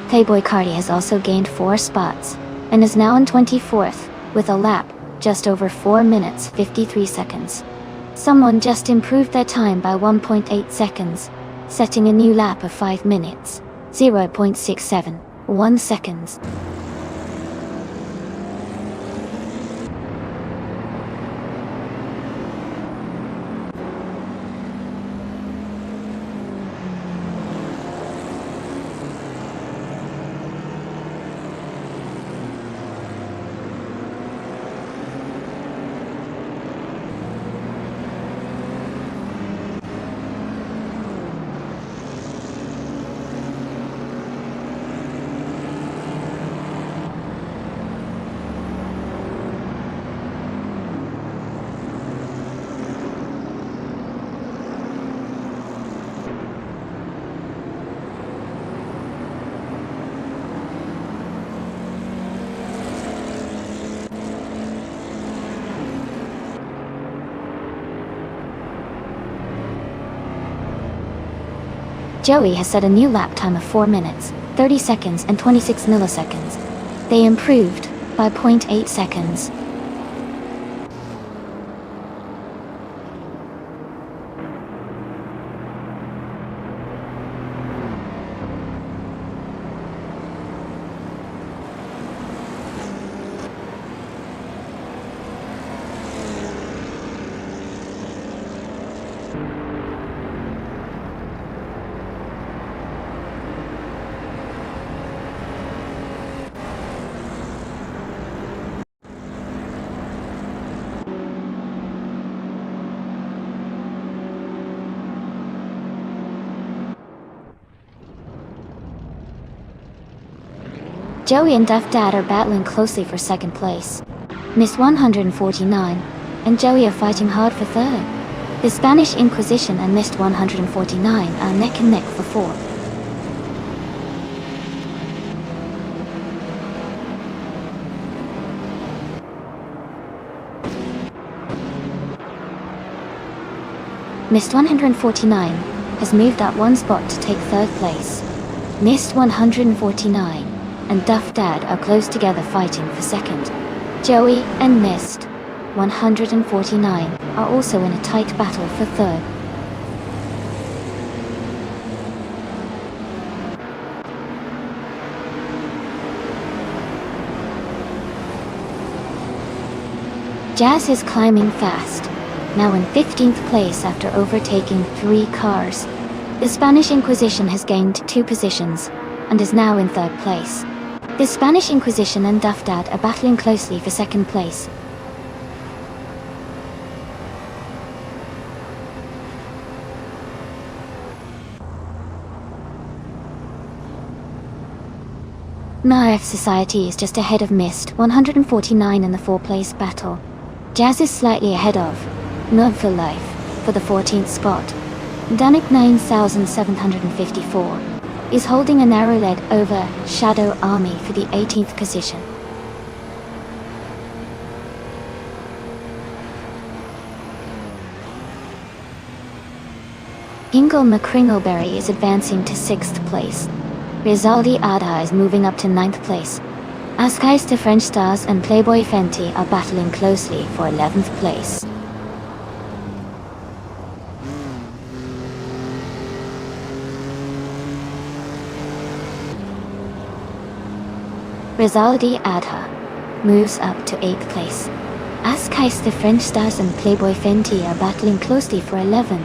Playboy Cardi has also gained 4 spots, and is now on 24th, with a lap just over 4 minutes, 53 seconds. Someone just improved their time by 1.8 seconds, setting a new lap of 5 minutes, 0.671 seconds. Joey has set a new lap time of 4 minutes, 30 seconds and 26 milliseconds. They improved by 0.8 seconds. Joey and Duff Dad are battling closely for 2nd place. Miss 149 and Joey are fighting hard for 3rd. The Spanish Inquisition and Miss 149 are neck and neck for 4th. Miss 149 has moved up 1 spot to take 3rd place. Miss 149 and Duff Dad are close together fighting for second. Joey and Mist, 149, are also in a tight battle for third. Jazz is climbing fast, now in 15th place after overtaking 3 cars. The Spanish Inquisition has gained 2 positions, and is now in 3rd place. The Spanish Inquisition and Duff Dad are battling closely for 2nd place. Marf Society is just ahead of Mist, 149 in the 4th-place battle. Jazz is slightly ahead of Nod for Life for the 14th spot. Danik 9754 is holding a narrow lead over Shadow Army for the 18th position. Ingle McCringleberry is advancing to 6th place. Rizaldi Adha is moving up to 9th place. Askais the French Stars and Playboy Fenty are battling closely for 11th place. Rizaldi Adha moves up to 8th place. Askais the French Stars and Playboy Fenty are battling closely for 11.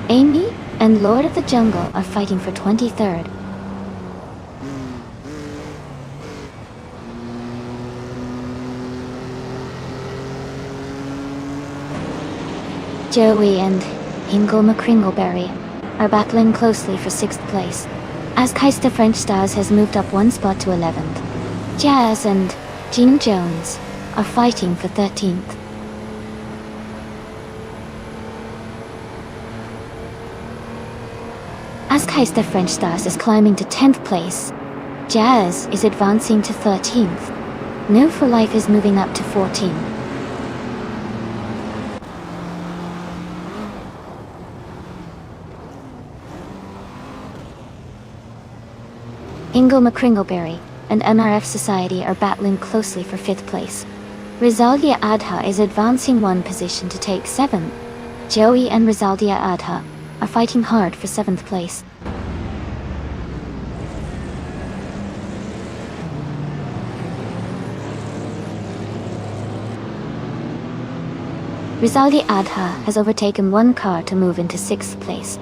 Amy and Lord of the Jungle are fighting for 23rd. Joey and Ingle McCringleberry are battling closely for 6th place. Askais the French Stars has moved up 1 spot to 11th. Jazz and Jean Jones are fighting for 13th. Askais the French Stars is climbing to 10th place. Jazz is advancing to 13th. No for Life is moving up to 14. Ingle McCringleberry and MRF Society are battling closely for 5th place. Rizaldia Adha is advancing 1 position to take 7th. Joey and Rizaldia Adha are fighting hard for 7th place. Rizaldi Adha has overtaken 1 car to move into 6th place.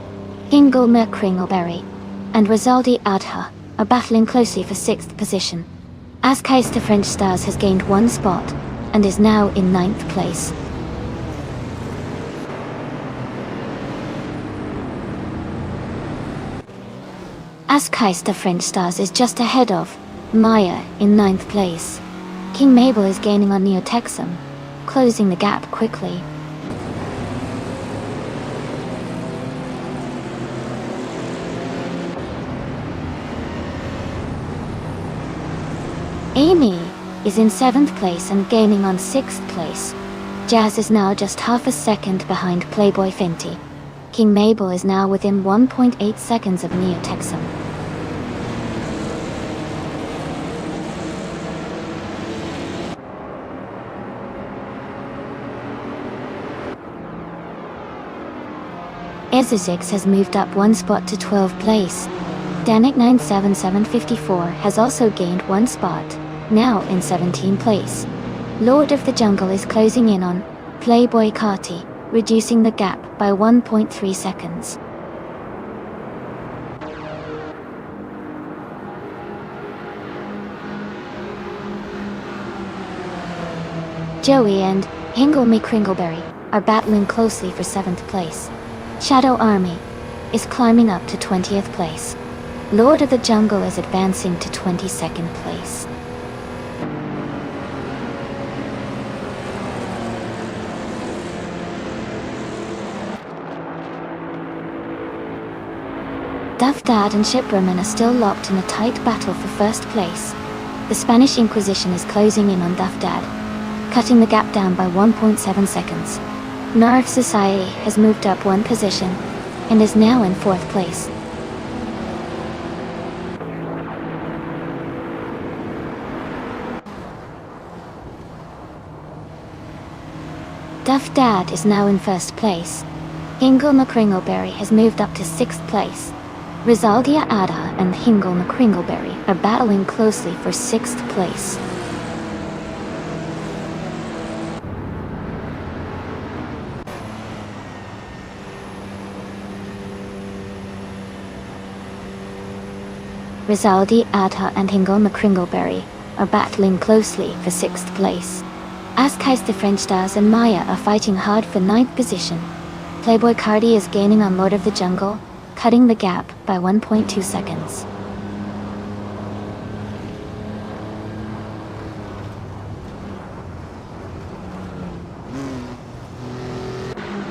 Ingle McCringleberry and Rizaldi Adha are battling closely for 6th position. Askais the French Stars has gained 1 spot and is now in 9th place. Askais the French Stars is just ahead of Maya in 9th place. King Mabel is gaining on Neotexum, closing the gap quickly. Amy is in 7th place and gaining on 6th place. Jazz is now just half a second behind Playboy Fenty. King Mabel is now within 1.8 seconds of Neotexum. Ezizix has moved up 1 spot to 12th place. Danik 97754 has also gained 1 spot, now in 17th place. Lord of the Jungle is closing in on Playboy Carti, reducing the gap by 1.3 seconds. Joey and Ingle McCringleberry are battling closely for 7th place. Shadow Army is climbing up to 20th place. Lord of the Jungle is advancing to 22nd place. Duff Dad and Shipperman are still locked in a tight battle for 1st place. The Spanish Inquisition is closing in on Duff Dad, cutting the gap down by 1.7 seconds. Narf Society has moved up 1 position and is now in 4th place. Duff Dad is now in first place. Hingle McCringleberry has moved up to sixth place. Rizaldia Ada and Hingle McCringleberry are battling closely for sixth place. Rizaldi Ada and Hingle McCringleberry are battling closely for sixth place. Askais the French Stars and Maya are fighting hard for ninth position. Playboy Cardi is gaining on Lord of the Jungle, cutting the gap by 1.2 seconds.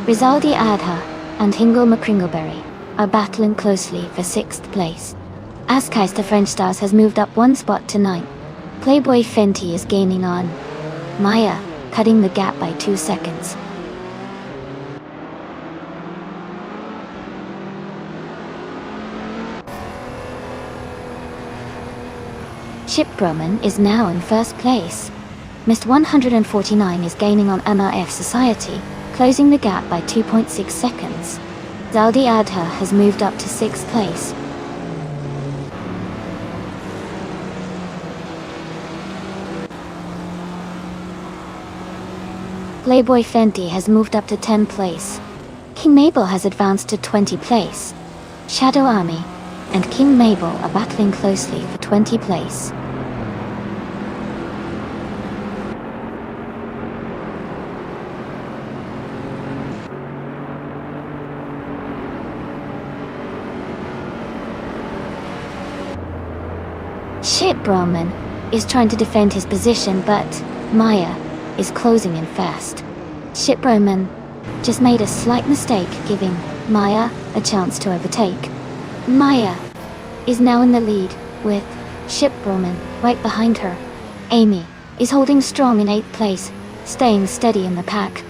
Rizaldi Ada and Hingle McCringleberry are battling closely for sixth place. Askais the French Stars has moved up one spot to ninth. Playboy Fenty is gaining on Maya, cutting the gap by 2 seconds. Chip Broman is now in first place. Mist 149 is gaining on NRF Society, closing the gap by 2.6 seconds. Zaldi Adha has moved up to sixth place. Playboy Fenty has moved up to 10th place. King Mabel has advanced to 20th place. Shadow Army and King Mabel are battling closely for 20th place. Chip Broman is trying to defend his position, but Maya is closing in fast. Chip Broman just made a slight mistake, giving Maya a chance to overtake. Maya is now in the lead, with Chip Broman right behind her. Amy is holding strong in 8th place, staying steady in the pack.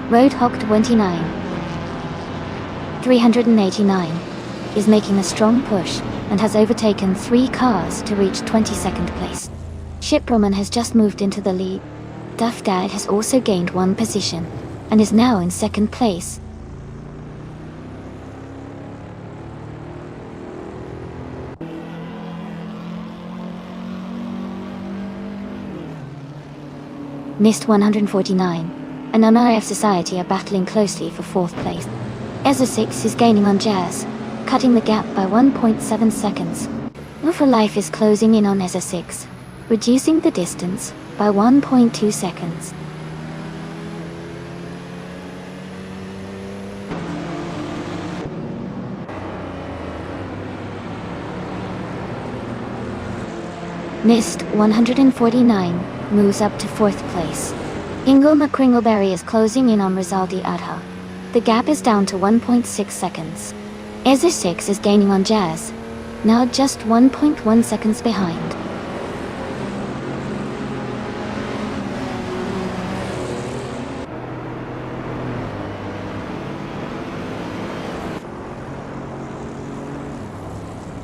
Roadhog 29, 389, is making a strong push and has overtaken 3 cars to reach 22nd place. Chip Broman has just moved into the lead. Duff Dad has also gained 1 position and is now in 2nd place. Mist 149 and NRF Society are battling closely for 4th place. Ezra 6 is gaining on Jazz, cutting the gap by 1.7 seconds. Over Life is closing in on Ezra 6, reducing the distance by 1.2 seconds. Mist 149 moves up to 4th place. Hingle McCringleberry is closing in on Rizaldi Adha. The gap is down to 1.6 seconds. Ezra 6 is gaining on Jazz, now just 1.1 seconds behind.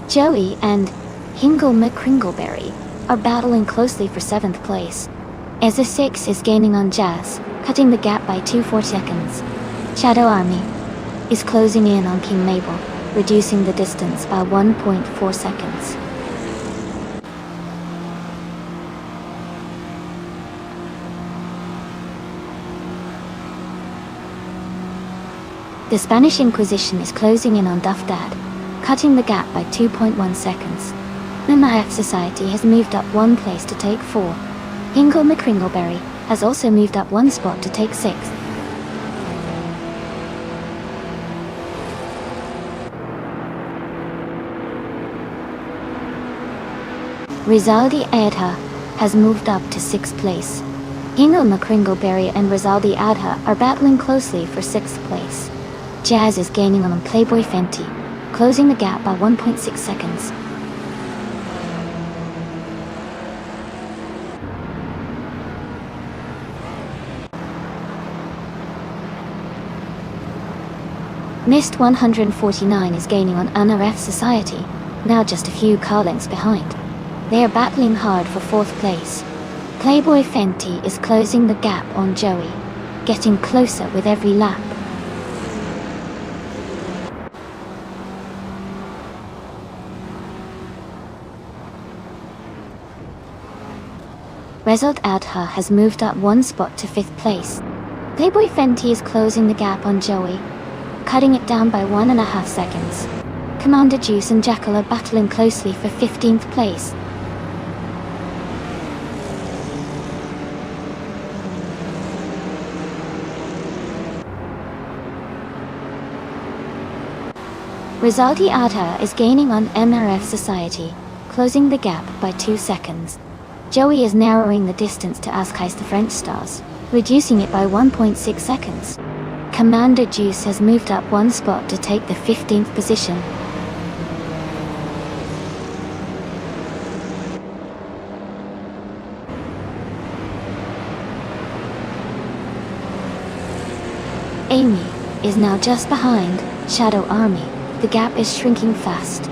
Joey and Hingle McCringleberry are battling closely for 7th place. Ezra 6 is gaining on Jazz, cutting the gap by 2.4 seconds. Shadow Army is closing in on King Mabel, reducing the distance by 1.4 seconds. The Spanish Inquisition is closing in on Duff Dad, cutting the gap by 2.1 seconds. The NRF Society has moved up 1 place to take 4. Hingle McCringleberry has also moved up 1 spot to take 6th. Rizaldi Adha has moved up to 6th place. Hingle McCringleberry and Rizaldi Adha are battling closely for 6th place. Jazz is gaining on Playboy Fenty, closing the gap by 1.6 seconds. Mist 149 is gaining on NRF Society, now just a few car lengths behind. They are battling hard for 4th place. Playboy Fenty is closing the gap on Joey, getting closer with every lap. Result Adha has moved up 1 spot to 5th place. Playboy Fenty is closing the gap on Joey, cutting it down by 1.5 seconds. Commander Juice and Jackal are battling closely for 15th place. Rizaldi Adha is gaining on MRF Society, closing the gap by 2 seconds. Joey is narrowing the distance to Askais the French Stars, reducing it by 1.6 seconds. Commander Juice has moved up 1 spot to take the 15th position. Amy is now just behind Shadow Army. The gap is shrinking fast.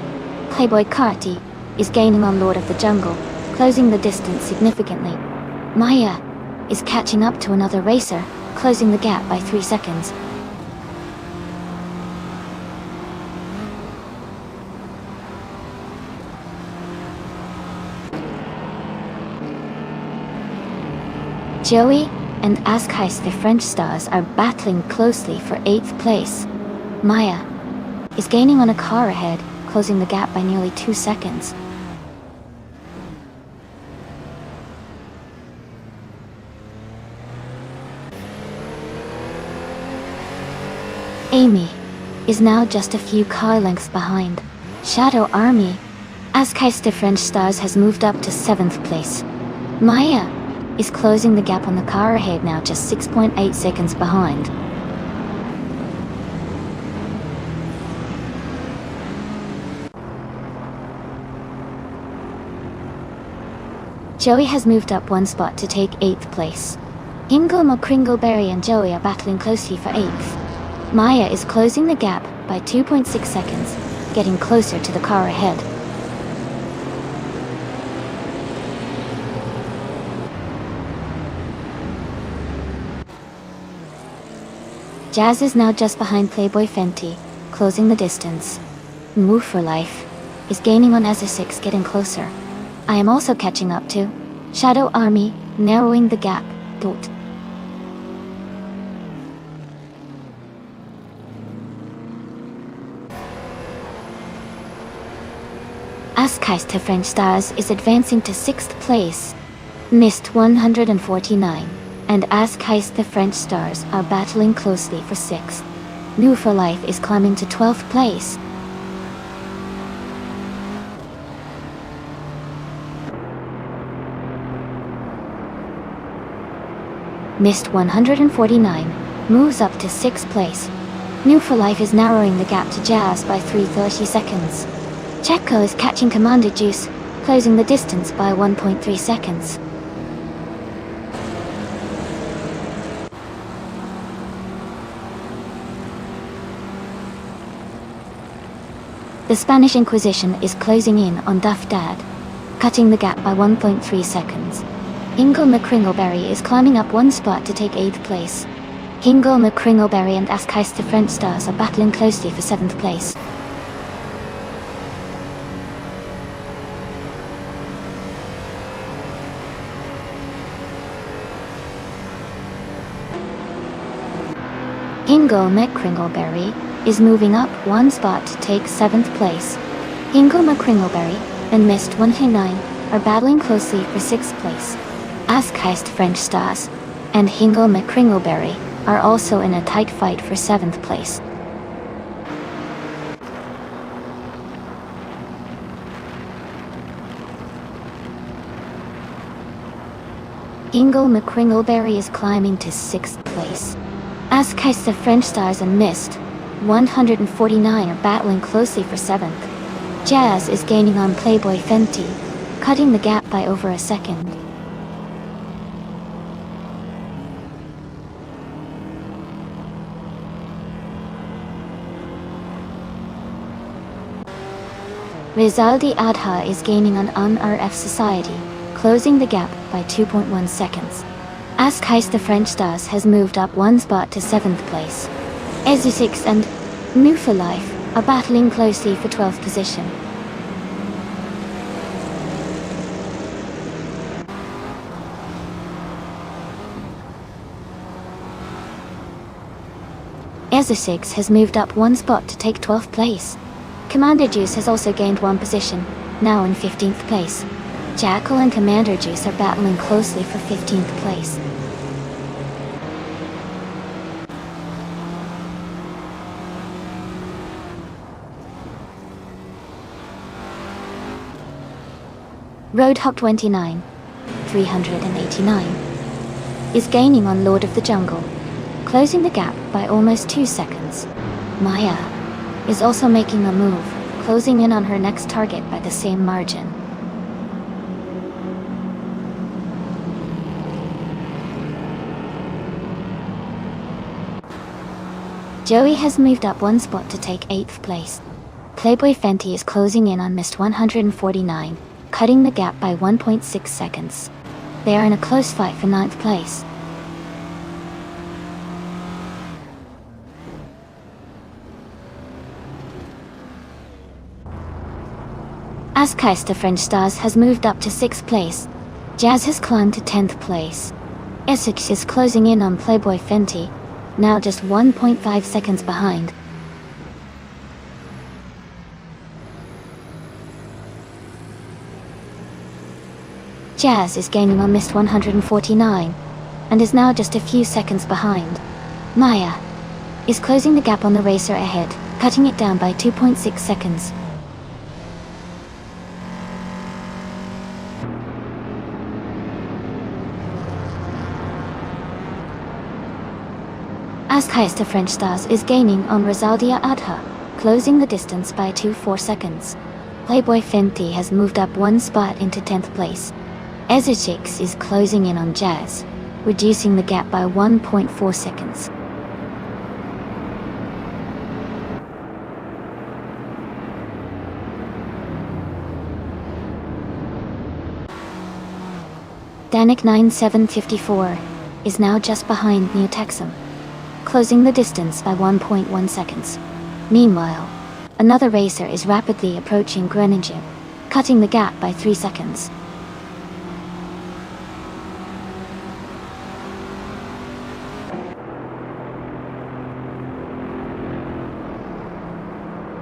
Playboy Carti is gaining on Lord of the Jungle, closing the distance significantly. Maya is catching up to another racer, closing the gap by 3 seconds. Joey and Askais the French Stars are battling closely for 8th place. Maya is gaining on a car ahead, closing the gap by nearly 2 seconds. Amy is now just a few car lengths behind Shadow Army. Askais the French Stars has moved up to 7th place. Maya is closing the gap on the car ahead, now just 6.8 seconds behind. Joey has moved up 1 spot to take 8th place. Hingle, Kringleberry and Joey are battling closely for 8th. Maya is closing the gap by 2.6 seconds, getting closer to the car ahead. Jazz is now just behind Playboy Fenty, closing the distance. Move for Life is gaining on Azza6, getting closer. I am also catching up to Shadow Army, narrowing the gap. Askais the French Stars is advancing to 6th place. Mist 149 and Askais the French Stars are battling closely for 6th. New for Life is climbing to 12th place. Mist 149 moves up to 6th place. New for Life is narrowing the gap to Jazz by 3.30 seconds. Checo is catching Commander Juice, closing the distance by 1.3 seconds. The Spanish Inquisition is closing in on Duff Dad, cutting the gap by 1.3 seconds. Hingle McCringleberry is climbing up 1 spot to take 8th place. Hingle McCringleberry and Askais the French Stars are battling closely for 7th place. Hingle McCringleberry is moving up 1 spot to take 7th place. Hingle McCringleberry and Mist 109 are battling closely for 6th place. Askais the French Stars and Hingle McCringleberry are also in a tight fight for 7th place. Hingle McCringleberry is climbing to 6th place. Askais the French Stars and Mist 149 are battling closely for 7th. Jazz is gaining on Playboy Fenty, cutting the gap by over a second. Rizaldi Adha is gaining on NRF Society, closing the gap by 2.1 seconds. Ask Heist the French Stars has moved up one spot to 7th place. Ezu6 and New for Life are battling closely for 12th position. Ezu6 has moved up one spot to take 12th place. Commander Juice has also gained one position, now in 15th place. Jackal and Commander Juice are battling closely for 15th place. Roadhog 29, 389, is gaining on Lord of the Jungle, closing the gap by almost 2 seconds. Maya is also making a move, closing in on her next target by the same margin. Joey has moved up one spot to take 8th place. Playboy Fenty is closing in on Mist 149, cutting the gap by 1.6 seconds. They are in a close fight for 9th place. Askais the French Stars has moved up to 6th place. Jazz has climbed to 10th place. Essex is closing in on Playboy Fenty, now just 1.5 seconds behind. Jazz is gaining on Mist 149, and is now just a few seconds behind. Maya is closing the gap on the racer ahead, cutting it down by 2.6 seconds. Askais the French Stars is gaining on Rizaldia Adha, closing the distance by 2.4 seconds. Playboy Fenty has moved up one spot into 10th place. Ezechix is closing in on Jazz, reducing the gap by 1.4 seconds. Danik 9754 is now just behind New Texum, closing the distance by 1.1 seconds. Meanwhile, another racer is rapidly approaching Groningen, cutting the gap by 3 seconds.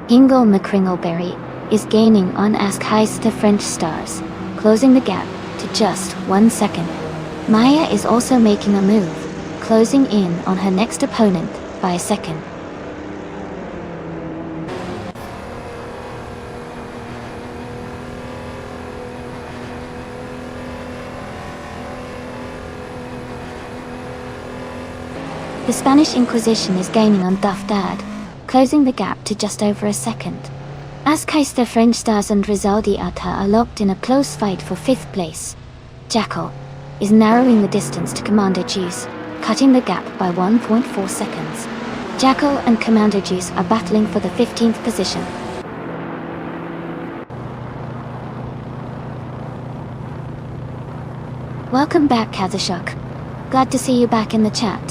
Hingle McCringleberry is gaining on Askais the French Stars, closing the gap to just 1 second. Maya is also making a move, closing in on her next opponent by a second. The Spanish Inquisition is gaining on Duff Dad, closing the gap to just over a second. Askais the French Stars and Rizaldi Ata are locked in a close fight for 5th place. Jackal is narrowing the distance to Commander Juice, cutting the gap by 1.4 seconds. Jackal and Commander Juice are battling for the 15th position. Welcome back, Kazashuk. Glad to see you back in the chat.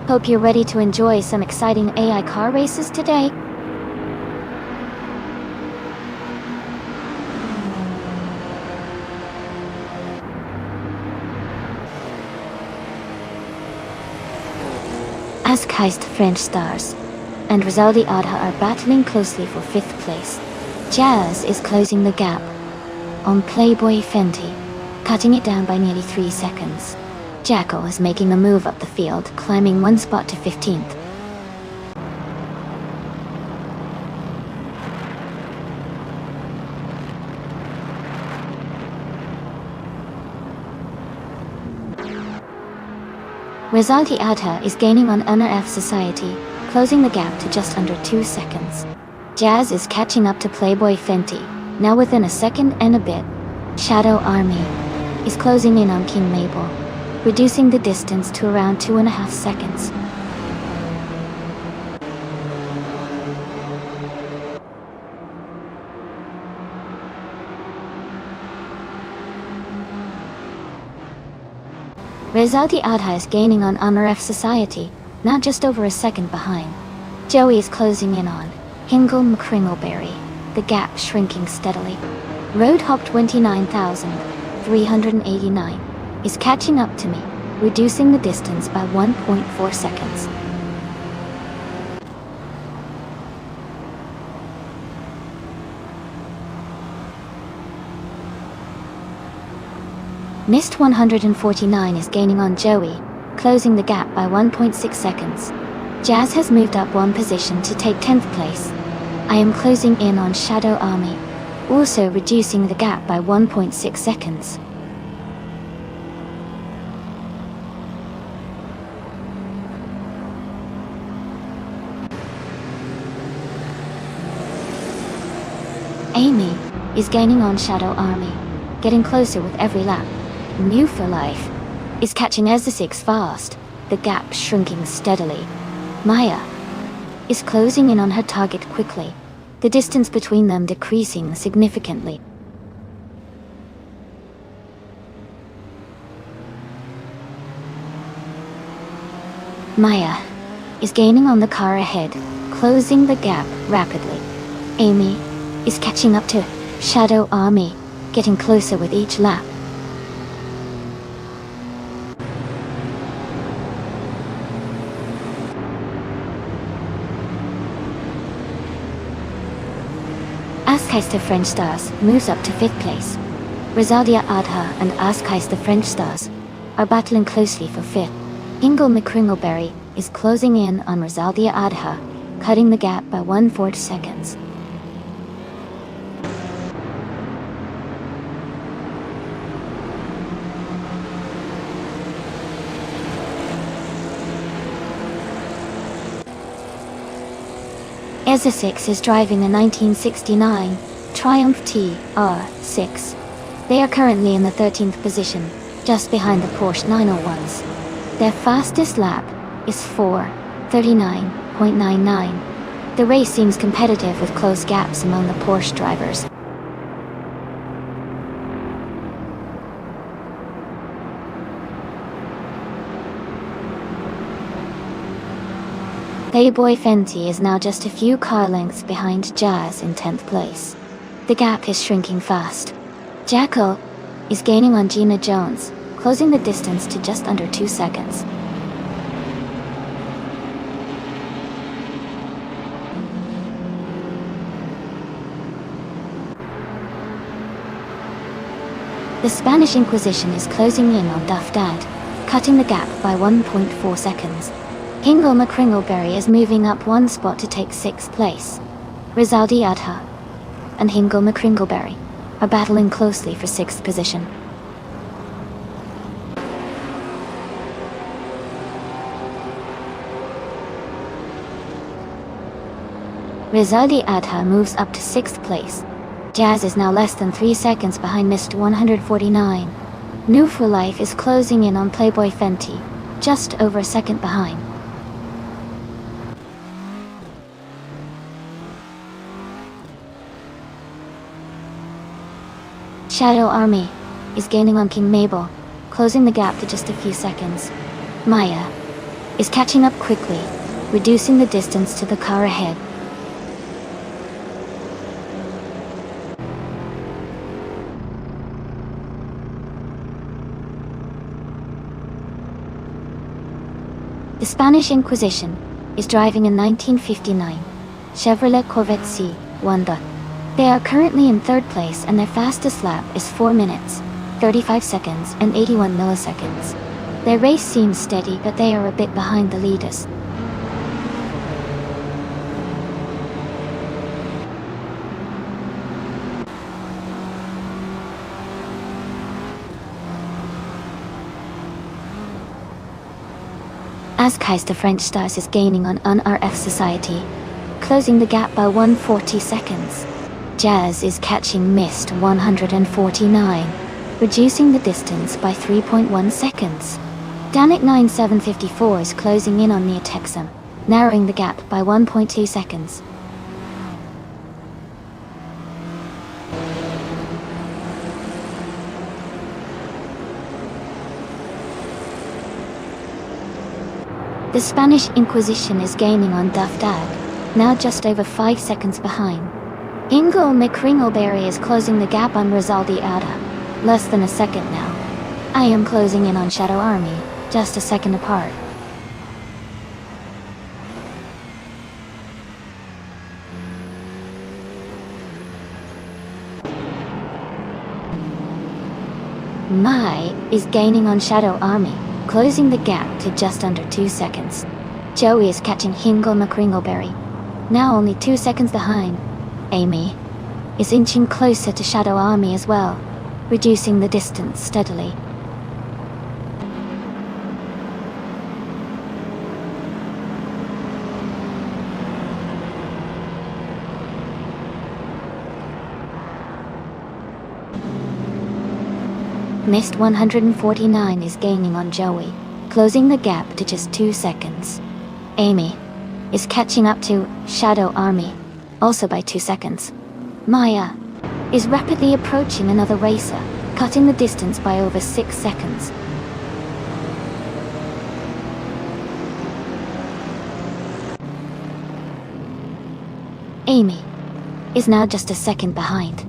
Hope you're ready to enjoy some exciting AI car races today. Askais the French Stars and Rizaldi Adha are battling closely for 5th place. Jazz is closing the gap on Playboy Fenty, cutting it down by nearly 3 seconds. Jackal is making a move up the field, climbing one spot to 15th. Rizaldi Adha is gaining on NRF Society, closing the gap to just under 2 seconds. Jazz is catching up to Playboy Fenty, now within a second and a bit. Shadow Army is closing in on King Mabel, reducing the distance to around 2.5 seconds. Rezaldi Adha is gaining on RF Society, now just over a second behind. Joey is closing in on Hingle McCringleberry, the gap shrinking steadily. Roadhop 29,389 is catching up to me, reducing the distance by 1.4 seconds. Mist 149 is gaining on Joey, closing the gap by 1.6 seconds. Jazz has moved up one position to take 10th place. I am closing in on Shadow Army, also reducing the gap by 1.6 seconds. Amy is gaining on Shadow Army, getting closer with every lap. New for Life is catching Ezra fast, the gap shrinking steadily. Maya is closing in on her target quickly, the distance between them decreasing significantly. Maya is gaining on the car ahead, closing the gap rapidly. Amy is catching up to Shadow Army, getting closer with each lap. Askeister French Stars moves up to 5th place. Rezaldia Adha and Askeister French Stars are battling closely for 5th. Ingle McCringleberry is closing in on Rezaldia Adha, cutting the gap by 1/4 seconds. Ezra 6 is driving a 1969 Triumph TR6. They are currently in the 13th position, just behind the Porsche 901s. Their fastest lap is 4:39.99. The race seems competitive with close gaps among the Porsche drivers. Playboy Fenty is now just a few car lengths behind Jazz in 10th place. The gap is shrinking fast. Jackal is gaining on Gina Jones, closing the distance to just under 2 seconds. The Spanish Inquisition is closing in on Duff Dad, cutting the gap by 1.4 seconds. Hingle McCringleberry is moving up one spot to take 6th place. Rezaldi Adha and Hingle McCringleberry are battling closely for 6th position. Rezaldi Adha moves up to 6th place. Jazz is now less than 3 seconds behind Mist 149. New for Life is closing in on Playboy Fenty, just over a second behind. Shadow Army is gaining on King Mabel, closing the gap to just a few seconds. Maya is catching up quickly, reducing the distance to the car ahead. The Spanish Inquisition is driving a 1959 Chevrolet Corvette C1. They are currently in 3rd place and their fastest lap is 4 minutes, 35 seconds and 81 milliseconds. Their race seems steady, but they are a bit behind the leaders. Askeister French Stars is gaining on RF Society, closing the gap by 140 seconds. Jazz is catching Mist 149, reducing the distance by 3.1 seconds. Danik 9754 is closing in on Neotexum, narrowing the gap by 1.2 seconds. The Spanish Inquisition is gaining on Duff Dag, now just over 5 seconds behind. Ingo McCringleberry is closing the gap on Rizaldi Ada, less than a second now. I am closing in on Shadow Army, just a second apart. Mai is gaining on Shadow Army, closing the gap to just under 2 seconds. Joey is catching Hingle McCringleberry, now only 2 seconds behind. Amy is inching closer to Shadow Army as well, reducing the distance steadily. Mist 149 is gaining on Joey, closing the gap to just 2 seconds. Amy is catching up to Shadow Army, also by 2 seconds. Maya is rapidly approaching another racer, cutting the distance by over 6 seconds. Amy is now just a second behind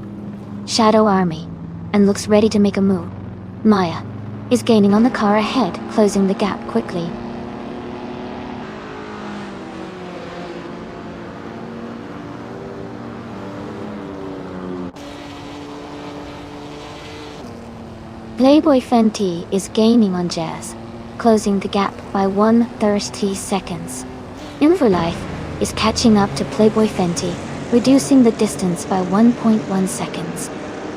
Shadow Army and looks ready to make a move. Maya is gaining on the car ahead, closing the gap quickly. Playboy Fenty is gaining on Jazz, closing the gap by 130 seconds. Inverlife is catching up to Playboy Fenty, reducing the distance by 1.1 seconds.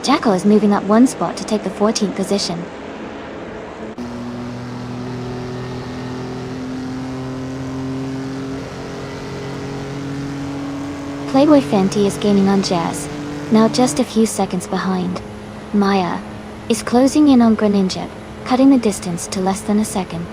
Jacko is moving up 1 spot to take the 14th position. Playboy Fenty is gaining on Jazz, now just a few seconds behind. Maya is closing in on Greninja, cutting the distance to less than a second.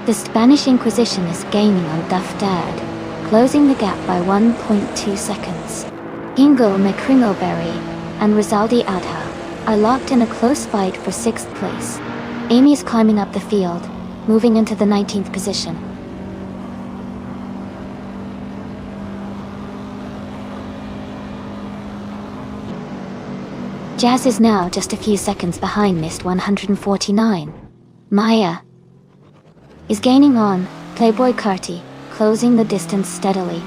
The Spanish Inquisition is gaining on Duff Dad, closing the gap by 1.2 seconds. Ingo McCringleberry and Rizaldi Adha are locked in a close fight for 6th place. Amy is climbing up the field, moving into the 19th position. Jazz is now just a few seconds behind Mist 149. Maya is gaining on Playboy Carti, closing the distance steadily.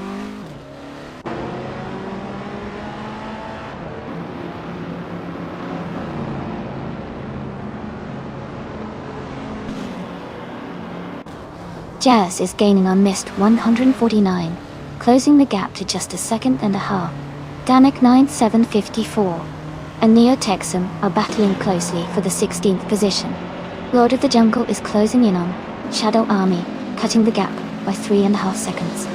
Jazz is gaining on Mist 149, closing the gap to just a second and a half. Danik 9754 and Neo Texum are battling closely for the 16th position. Lord of the Jungle is closing in on Shadow Army, cutting the gap by 3.5 seconds.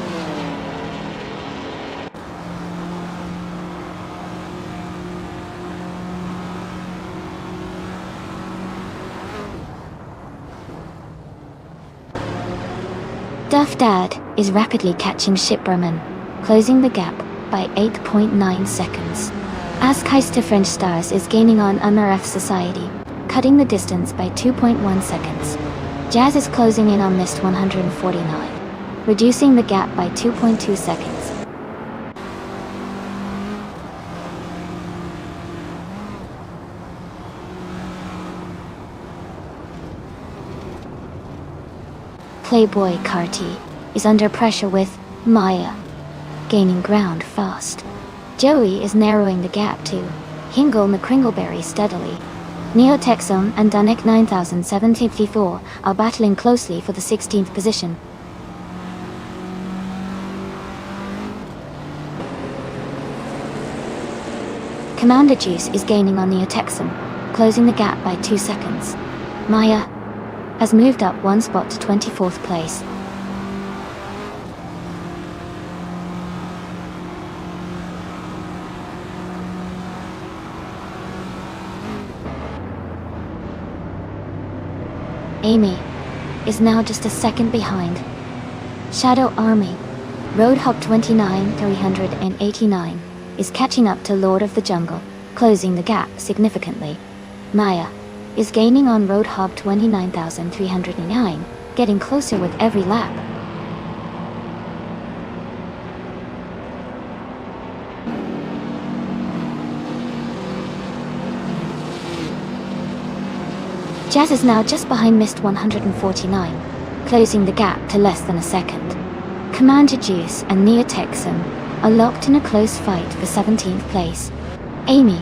Duff Dad is rapidly catching Shipperman, closing the gap by 8.9 seconds. Askeister French Stars is gaining on MRF Society, cutting the distance by 2.1 seconds. Jazz is closing in on Mist 149, reducing the gap by 2.2 seconds. Playboy Carti is under pressure with Maya gaining ground fast. Joey is narrowing the gap to Hingle McCringleberry steadily. Neo Texum and Danik 9754 are battling closely for the 16th position. Commander Juice is gaining on Neo Texum, closing the gap by 2 seconds. Maya has moved up 1 spot to 24th place. Amy is now just a second behind Shadow Army. Roadhog 29 389 is catching up to Lord of the Jungle, closing the gap significantly. Maya is gaining on Roadhog 29,309, getting closer with every lap. Jazz is now just behind Mist 149, closing the gap to less than a second. Commander Juice and Neo Texan are locked in a close fight for 17th place. Amy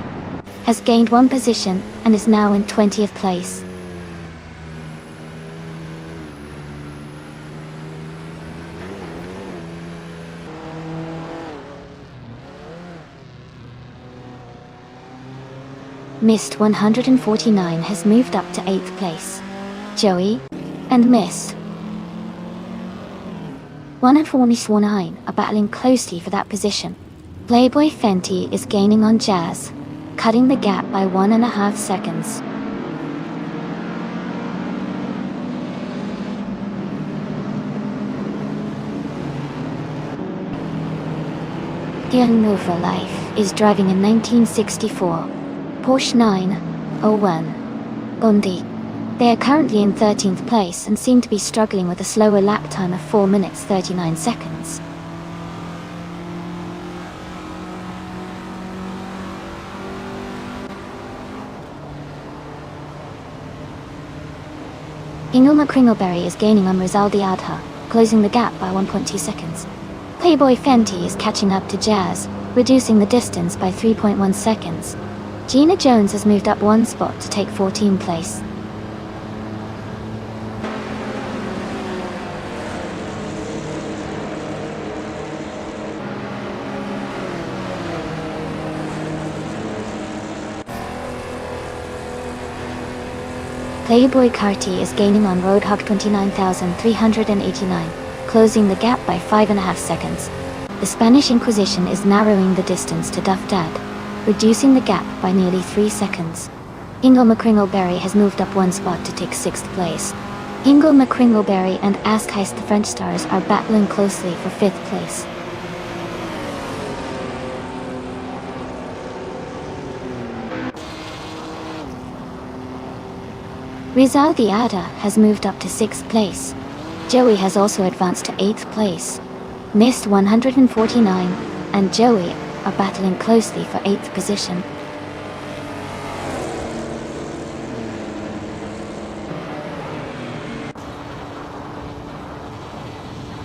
has gained one position and is now in 20th place. Mist 149 has moved up to 8th place. Joey and Mist 149 are battling closely for that position. Playboy Fenty is gaining on Jazz, cutting the gap by 1.5 seconds. Young Nova Life is driving a 1964 Porsche 901 Gondi. They are currently in 13th place and seem to be struggling with a slower lap time of 4 minutes 39 seconds. Ingilma Kringleberry is gaining on Rizaldi Adha, closing the gap by 1.2 seconds. Playboy Fenty is catching up to Jazz, reducing the distance by 3.1 seconds. Gina Jones has moved up one spot to take 14th place. Playboy Carti is gaining on Roadhog 29,389, closing the gap by 5.5 seconds. The Spanish Inquisition is narrowing the distance to Duff Dad, reducing the gap by nearly 3 seconds. Ingle McCringleberry has moved up one spot to take 6th place. Ingle McCringleberry and Ask Heist the French Stars are battling closely for 5th place. Rizaldi Ada has moved up to 6th place. Joey has also advanced to 8th place. Mist 149 and Joey are battling closely for 8th position.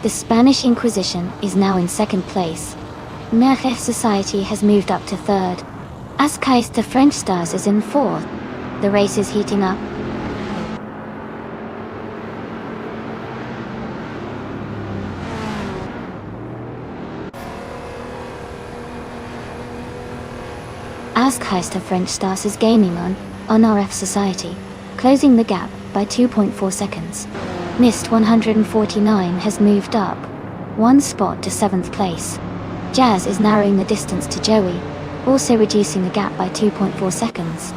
The Spanish Inquisition is now in 2nd place. Merche Society has moved up to 3rd. Ask Heist the French Stars is in 4th. The race is heating up. Ask Heist of French Stars is gaining on RF Society, closing the gap by 2.4 seconds. Mist 149 has moved up one spot to 7th place. Jazz is narrowing the distance to Joey, also reducing the gap by 2.4 seconds.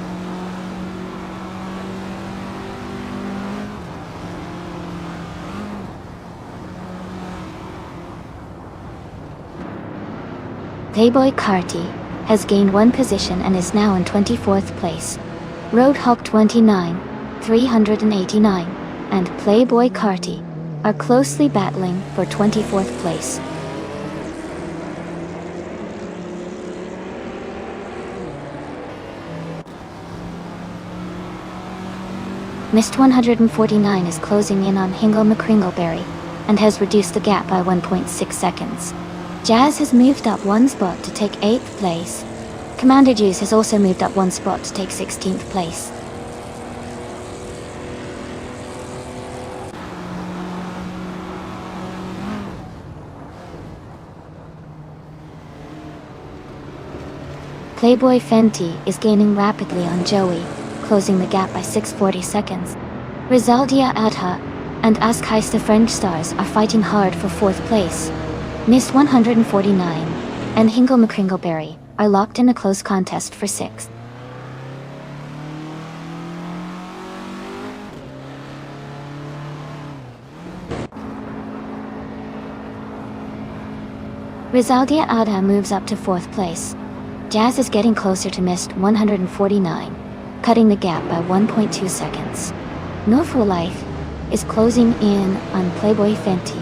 Playboy Carti has gained one position and is now in 24th place. Roadhog 29, 389, and Playboy Carti are closely battling for 24th place. Mist 149 is closing in on Hingle McCringleberry and has reduced the gap by 1.6 seconds. Jazz has moved up one spot to take 8th place. Commander Juice has also moved up one spot to take 16th place. Playboy Fenty is gaining rapidly on Joey, closing the gap by 640 seconds. Rizaldia Adha and Ask Heist the French Stars are fighting hard for 4th place. Mist 149 and Hingle McCringleberry are locked in a close contest for 6th. Rizaldia Adha moves up to 4th place. Jazz is getting closer to Mist 149, cutting the gap by 1.2 seconds. No For Life is closing in on Playboy Fenty,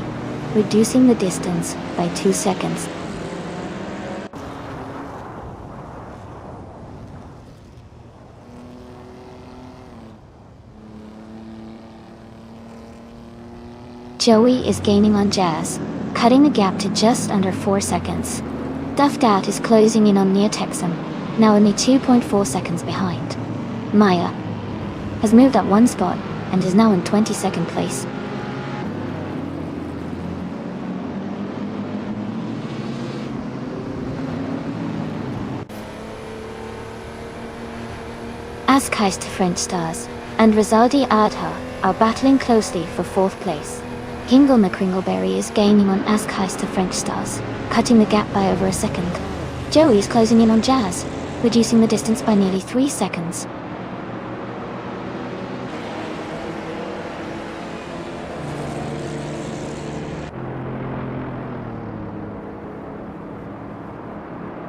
reducing the distance by 2 seconds. Joey is gaining on Jazz, cutting the gap to just under 4 seconds. Duff Dat is closing in on Nia Texum, now only 2.4 seconds behind. Maya has moved up 1 spot and is now in 22nd place. Askheist French Stars and Rizaldi Adha are battling closely for 4th place. Hingle McCringleberry is gaining on Askheist French Stars, cutting the gap by over a second. Joey is closing in on Jazz, reducing the distance by nearly 3 seconds.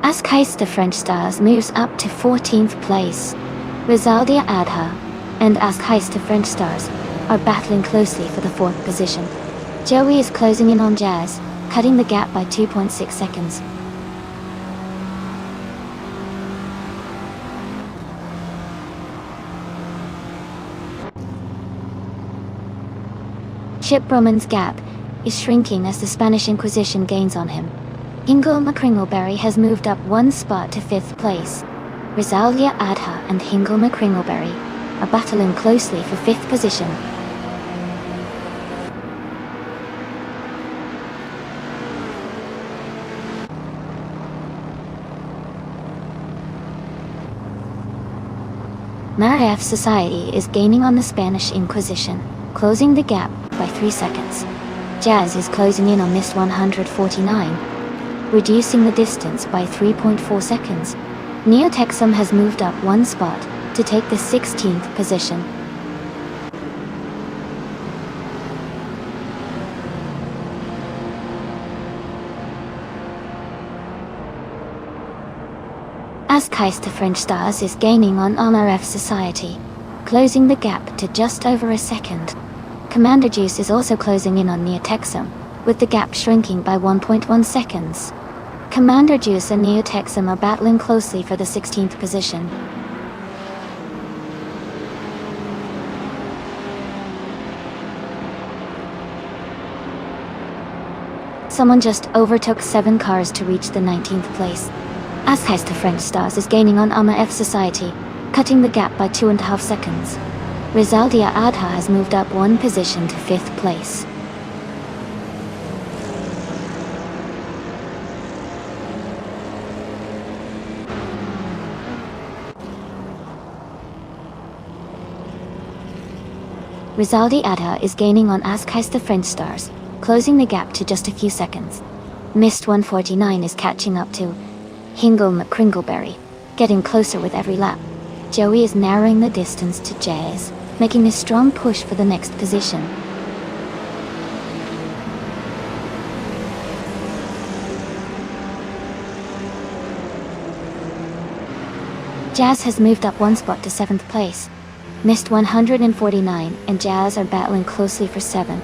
Askheist French Stars moves up to 14th place. Rizaldia Adha and Askheist French Stars are battling closely for the 4th position. Joey is closing in on Jazz, cutting the gap by 2.6 seconds. Chip Broman's gap is shrinking as the Spanish Inquisition gains on him. Hingle McCringleberry has moved up 1 spot to 5th place. Rizaldia Adha and Hingle McCringleberry are battling closely for 5th position. Marif Society is gaining on the Spanish Inquisition, closing the gap by 3 seconds. Jazz is closing in on Mist 149, reducing the distance by 3.4 seconds. Neo Texum has moved up 1 spot to take the 16th position. Askheist French Stars is gaining on Marif Society, closing the gap to just over a second. Commander Juice is also closing in on Neo Texum, with the gap shrinking by 1.1 seconds. Commander Juice and Neo Texum are battling closely for the 16th position. Someone just overtook 7 cars to reach the 19th place. Askheist French Stars is gaining on Marif Society, cutting the gap by 2.5 seconds. Rizaldia Adha has moved up 1 position to 5th place. Rizaldi Adha is gaining on Askheist French Stars, closing the gap to just a few seconds. Mist 149 is catching up to Hingle McCringleberry, getting closer with every lap. Joey is narrowing the distance to Jazz, making a strong push for the next position. Jazz has moved up 1 spot to 7th place. Mist 149 and Jazz are battling closely for 7.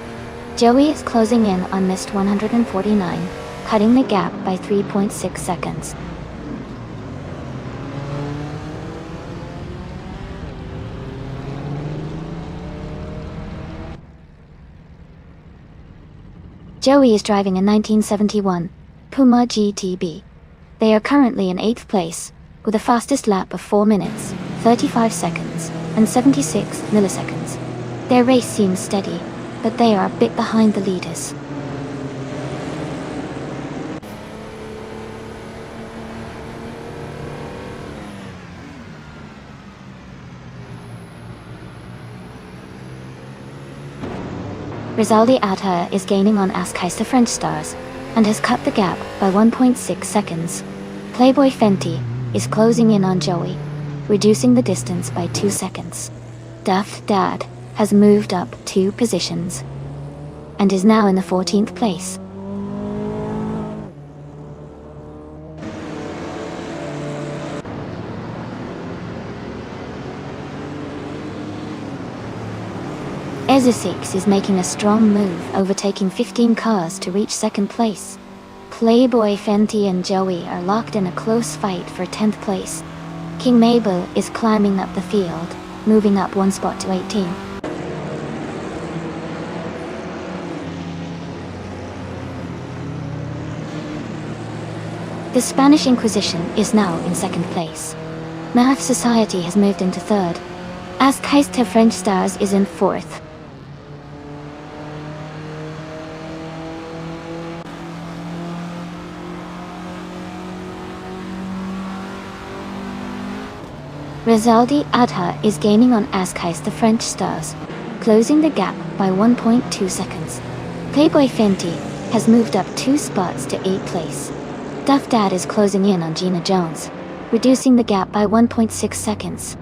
Joey is closing in on Mist 149, cutting the gap by 3.6 seconds. Joey is driving a 1971 Puma GTB. They are currently in 8th place, with a fastest lap of 4 minutes, 35 seconds, and 76 milliseconds. Their race seems steady, but they are a bit behind the leaders. Rizaldi Adha is gaining on Askheist French Stars, and has cut the gap by 1.6 seconds. Playboy Fenty is closing in on Joey, reducing the distance by 2 seconds. Duff Dad has moved up 2 positions, and is now in the 14th place. Jazz 6 is making a strong move, overtaking 15 cars to reach second place. Playboy Fenty and Joey are locked in a close fight for 10th place. King Mabel is climbing up the field, moving up one spot to 18. The Spanish Inquisition is now in second place. Math Society has moved into third. Ascaiste French Stars is in fourth. Rizaldi Adha is gaining on Ascaiste French Stars, closing the gap by 1.2 seconds. Playboy Fenty has moved up 2 spots to 8th place. Duff Dad is closing in on Gina Jones, reducing the gap by 1.6 seconds.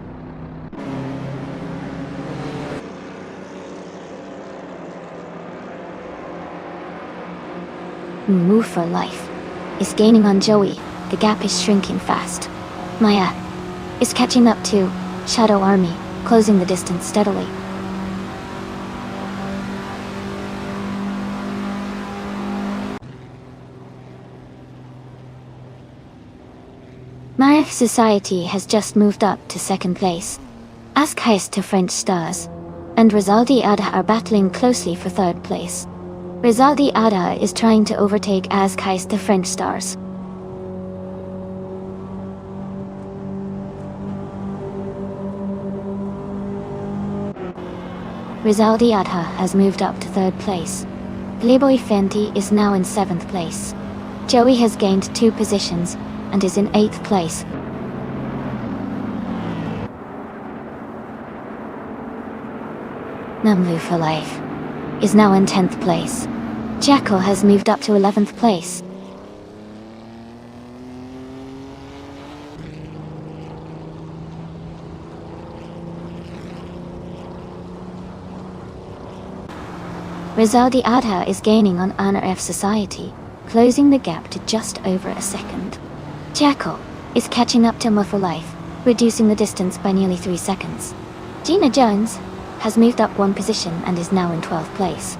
Move for Life is gaining on Joey. The gap is shrinking fast. Maya is catching up to Shadow Army, closing the distance steadily. Math Society has just moved up to second place. Ascaiste French Stars and Rizaldi Adha are battling closely for third place. Rizaldi Adha is trying to overtake Ascaiste French Stars. Rizaldi Adha has moved up to third place. Playboy Fenty is now in 7th place. Joey has gained 2 positions and is in 8th place. Namlu for Life is now in 10th place. Jackal has moved up to 11th place. Rizaldi Adha is gaining on Honor F Society, closing the gap to just over a second. Jackal is catching up to Muffer Life, reducing the distance by nearly 3 seconds. Gina Jones has moved up 1 position and is now in 12th place.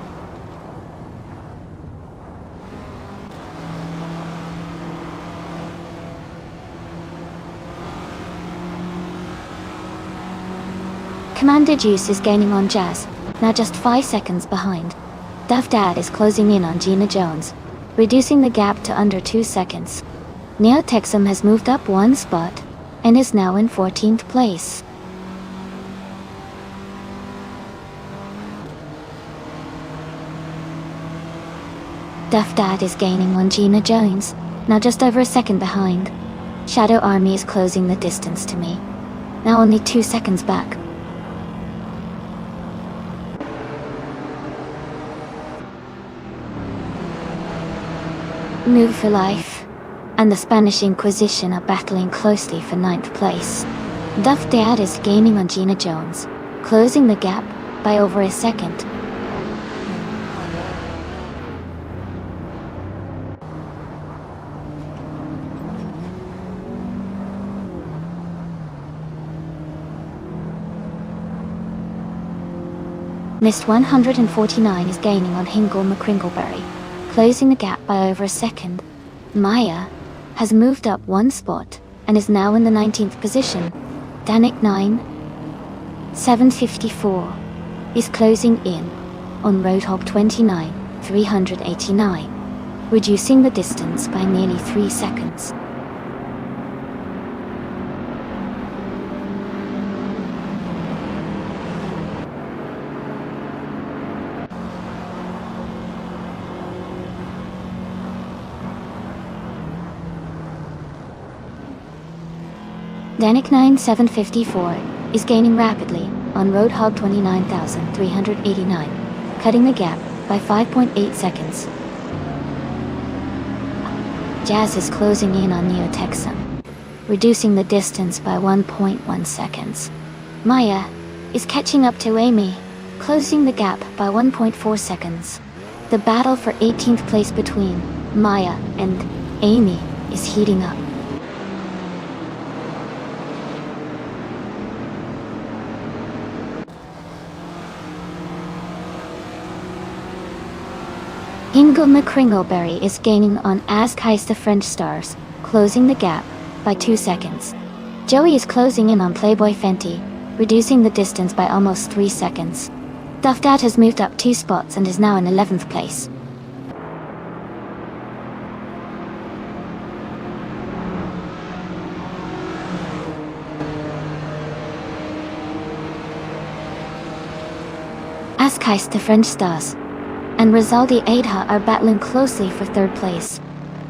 Commander Juice is gaining on Jazz, now just 5 seconds behind. Duff Dad is closing in on Gina Jones, reducing the gap to under 2 seconds. Neo Texum has moved up 1 spot and is now in 14th place. Duff Dad is gaining on Gina Jones, now just over a second behind. Shadow Army is closing the distance to me, now only 2 seconds back. Move for Life and the Spanish Inquisition are battling closely for 9th place. Duff Dad is gaining on Gina Jones, closing the gap by over a second. Mist 149 is gaining on Hingle McCringleberry, closing the gap by over a second. Maya has moved up 1 spot and is now in the 19th position. Danik 9, 754 is closing in on Roadhog 29, 389, reducing the distance by nearly 3 seconds. Danik 9754 is gaining rapidly on Roadhog 29,389, cutting the gap by 5.8 seconds. Jazz is closing in on Neo Texum, reducing the distance by 1.1 seconds. Maya is catching up to Amy, closing the gap by 1.4 seconds. The battle for 18th place between Maya and Amy is heating up. Hingle McCringleberry is gaining on Ask Heist the French Stars, closing the gap by 2 seconds. Joey is closing in on Playboy Fenty, reducing the distance by almost 3 seconds. Duff Dad has moved up 2 spots and is now in 11th place. Ask Heist the French Stars and Rizaldi Adha are battling closely for 3rd place.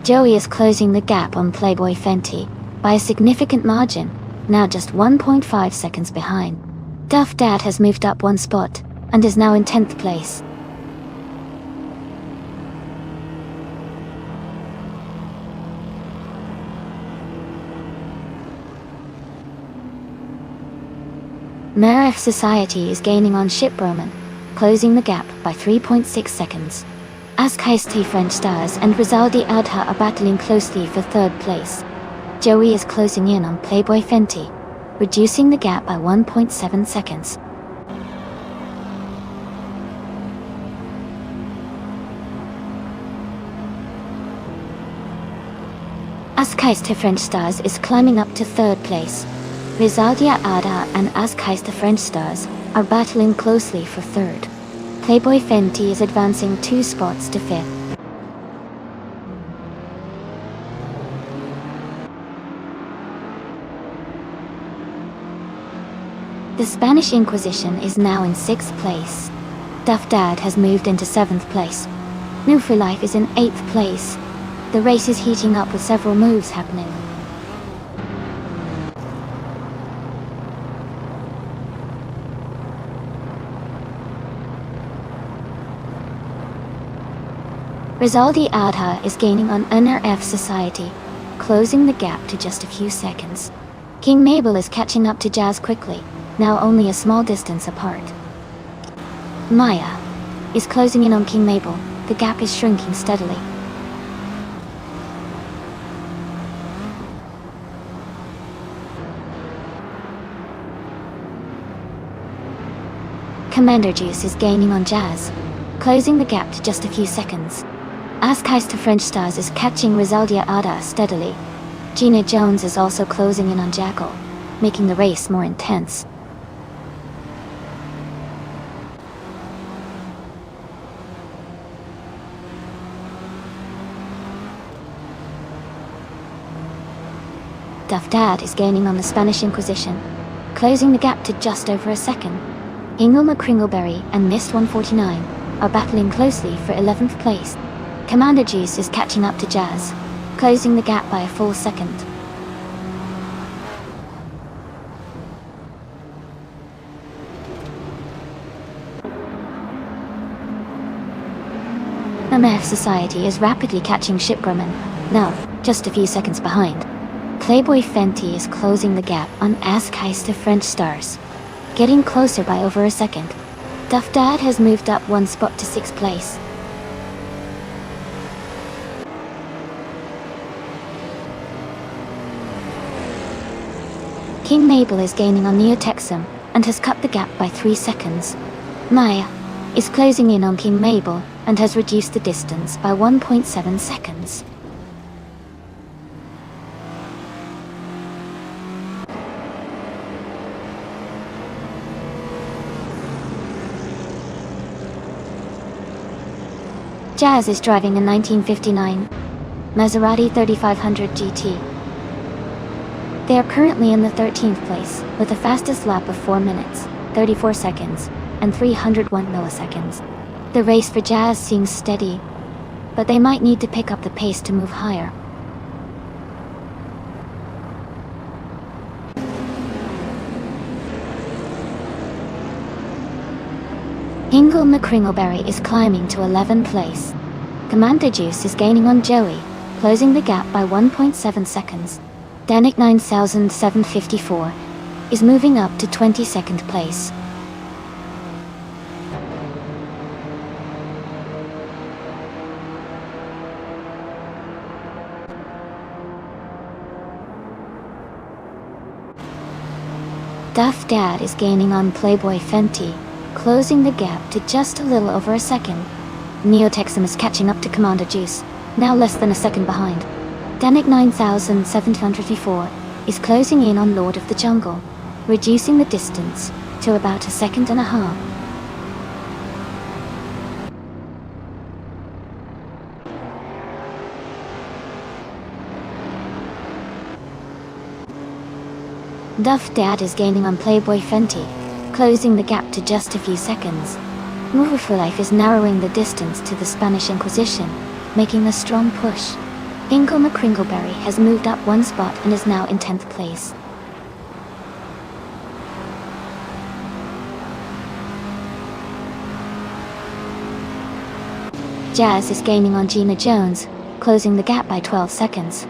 Joey is closing the gap on Playboy Fenty by a significant margin, now just 1.5 seconds behind. Duff Dad has moved up 1 spot and is now in 10th place. Merif Society is gaining on Ship Roman, closing the gap by 3.6 seconds. Ask Heist the French Stars and Rizaldi Adha are battling closely for 3rd place. Joey is closing in on Playboy Fenty, reducing the gap by 1.7 seconds. Ask Heist the French Stars is climbing up to 3rd place. Rizaldia Ada and Ask Heist the French Stars are battling closely for 3rd. Playboy Fenty is advancing 2 spots to 5th. The Spanish Inquisition is now in 6th place. Duff Dad has moved into 7th place. New for Life is in 8th place. The race is heating up with several moves happening. Rizaldi Adha is gaining on NRF Society, closing the gap to just a few seconds. King Mabel is catching up to Jazz quickly, now only a small distance apart. Maya is closing in on King Mabel. The gap is shrinking steadily. Commander Juice is gaining on Jazz, closing the gap to just a few seconds. Ask Heist the French Stars is catching Rizaldia Ada steadily. Gina Jones is also closing in on Jackal, making the race more intense. Duff Dad is gaining on the Spanish Inquisition, closing the gap to just over a second. Hingle McCringleberry and Mist 149 are battling closely for 11th place. Commander Juice is catching up to Jazz, closing the gap by a full second. MF Society is rapidly catching Ship Grumman, now just a few seconds behind. Playboy Fenty is closing the gap on Ask Heist the French Stars, getting closer by over a second. Duff Dad has moved up 1 spot to 6th place. King Mabel is gaining on Neotexum and has cut the gap by 3 seconds. Maya is closing in on King Mabel and has reduced the distance by 1.7 seconds. Jazz is driving a 1959 Maserati 3500 GT. They are currently in the 13th place, with the fastest lap of 4 minutes, 34 seconds, and 301 milliseconds. The race for Jazz seems steady, but they might need to pick up the pace to move higher. Hingle McCringleberry is climbing to 11th place. Commander Juice is gaining on Joey, closing the gap by 1.7 seconds. Danik 9754 is moving up to 22nd place. Duff Dad is gaining on Playboy Fenty, closing the gap to just a little over a second. Neotexum is catching up to Commander Juice, now less than a second behind. Danik 9754 is closing in on Lord of the Jungle, reducing the distance to about a second and a half. Duff Dad is gaining on Playboy Fenty, closing the gap to just a few seconds. Move for Life is narrowing the distance to the Spanish Inquisition, making a strong push. Ingle McCringleberry has moved up one spot and is now in 10th place. Jazz is gaining on Gina Jones, closing the gap by 12 seconds.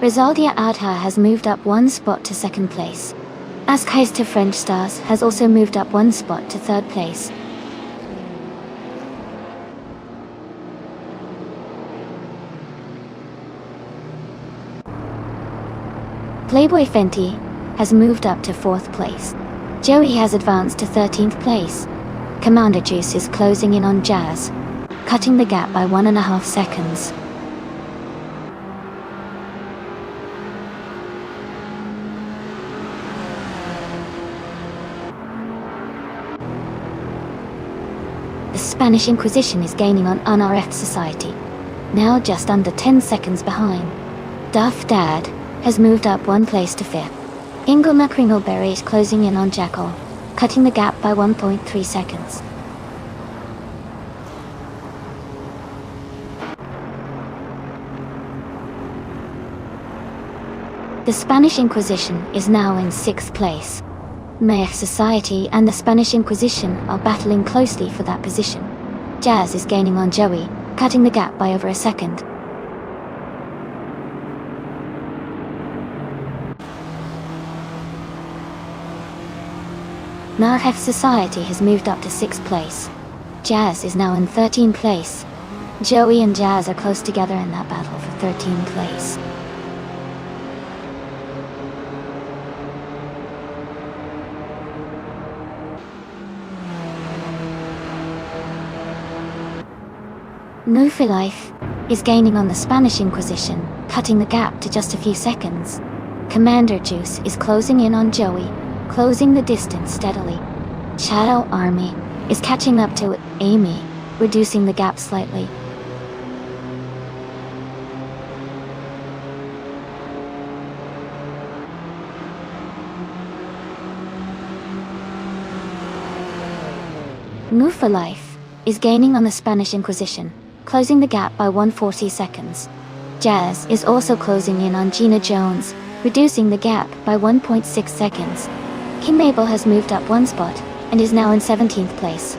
Rizaldia Adha has moved up one spot to 2nd place. Askheis to French Stars has also moved up one spot to 3rd place. Playboy Fenty has moved up to 4th place. Joey has advanced to 13th place. Commander Juice is closing in on Jazz, cutting the gap by 1.5 seconds. The Spanish Inquisition is gaining on UNRF Society, now just under 10 seconds behind. Duff Dad has moved up one place to 5th. Ingle McCringleberry is closing in on Jackal, cutting the gap by 1.3 seconds. The Spanish Inquisition is now in 6th place. Mayef Society and the Spanish Inquisition are battling closely for that position. Jazz is gaining on Joey, cutting the gap by over a second. Mayef Society has moved up to 6th place. Jazz is now in 13th place. Joey and Jazz are close together in that battle for 13th place. No for Life is gaining on the Spanish Inquisition, cutting the gap to just a few seconds. Commander Juice is closing in on Joey, closing the distance steadily. Shadow Army is catching up to Amy, reducing the gap slightly. Move for Life is gaining on the Spanish Inquisition, closing the gap by 140 seconds. Jazz is also closing in on Gina Jones, reducing the gap by 1.6 seconds. Kim Mabel has moved up one spot and is now in 17th place.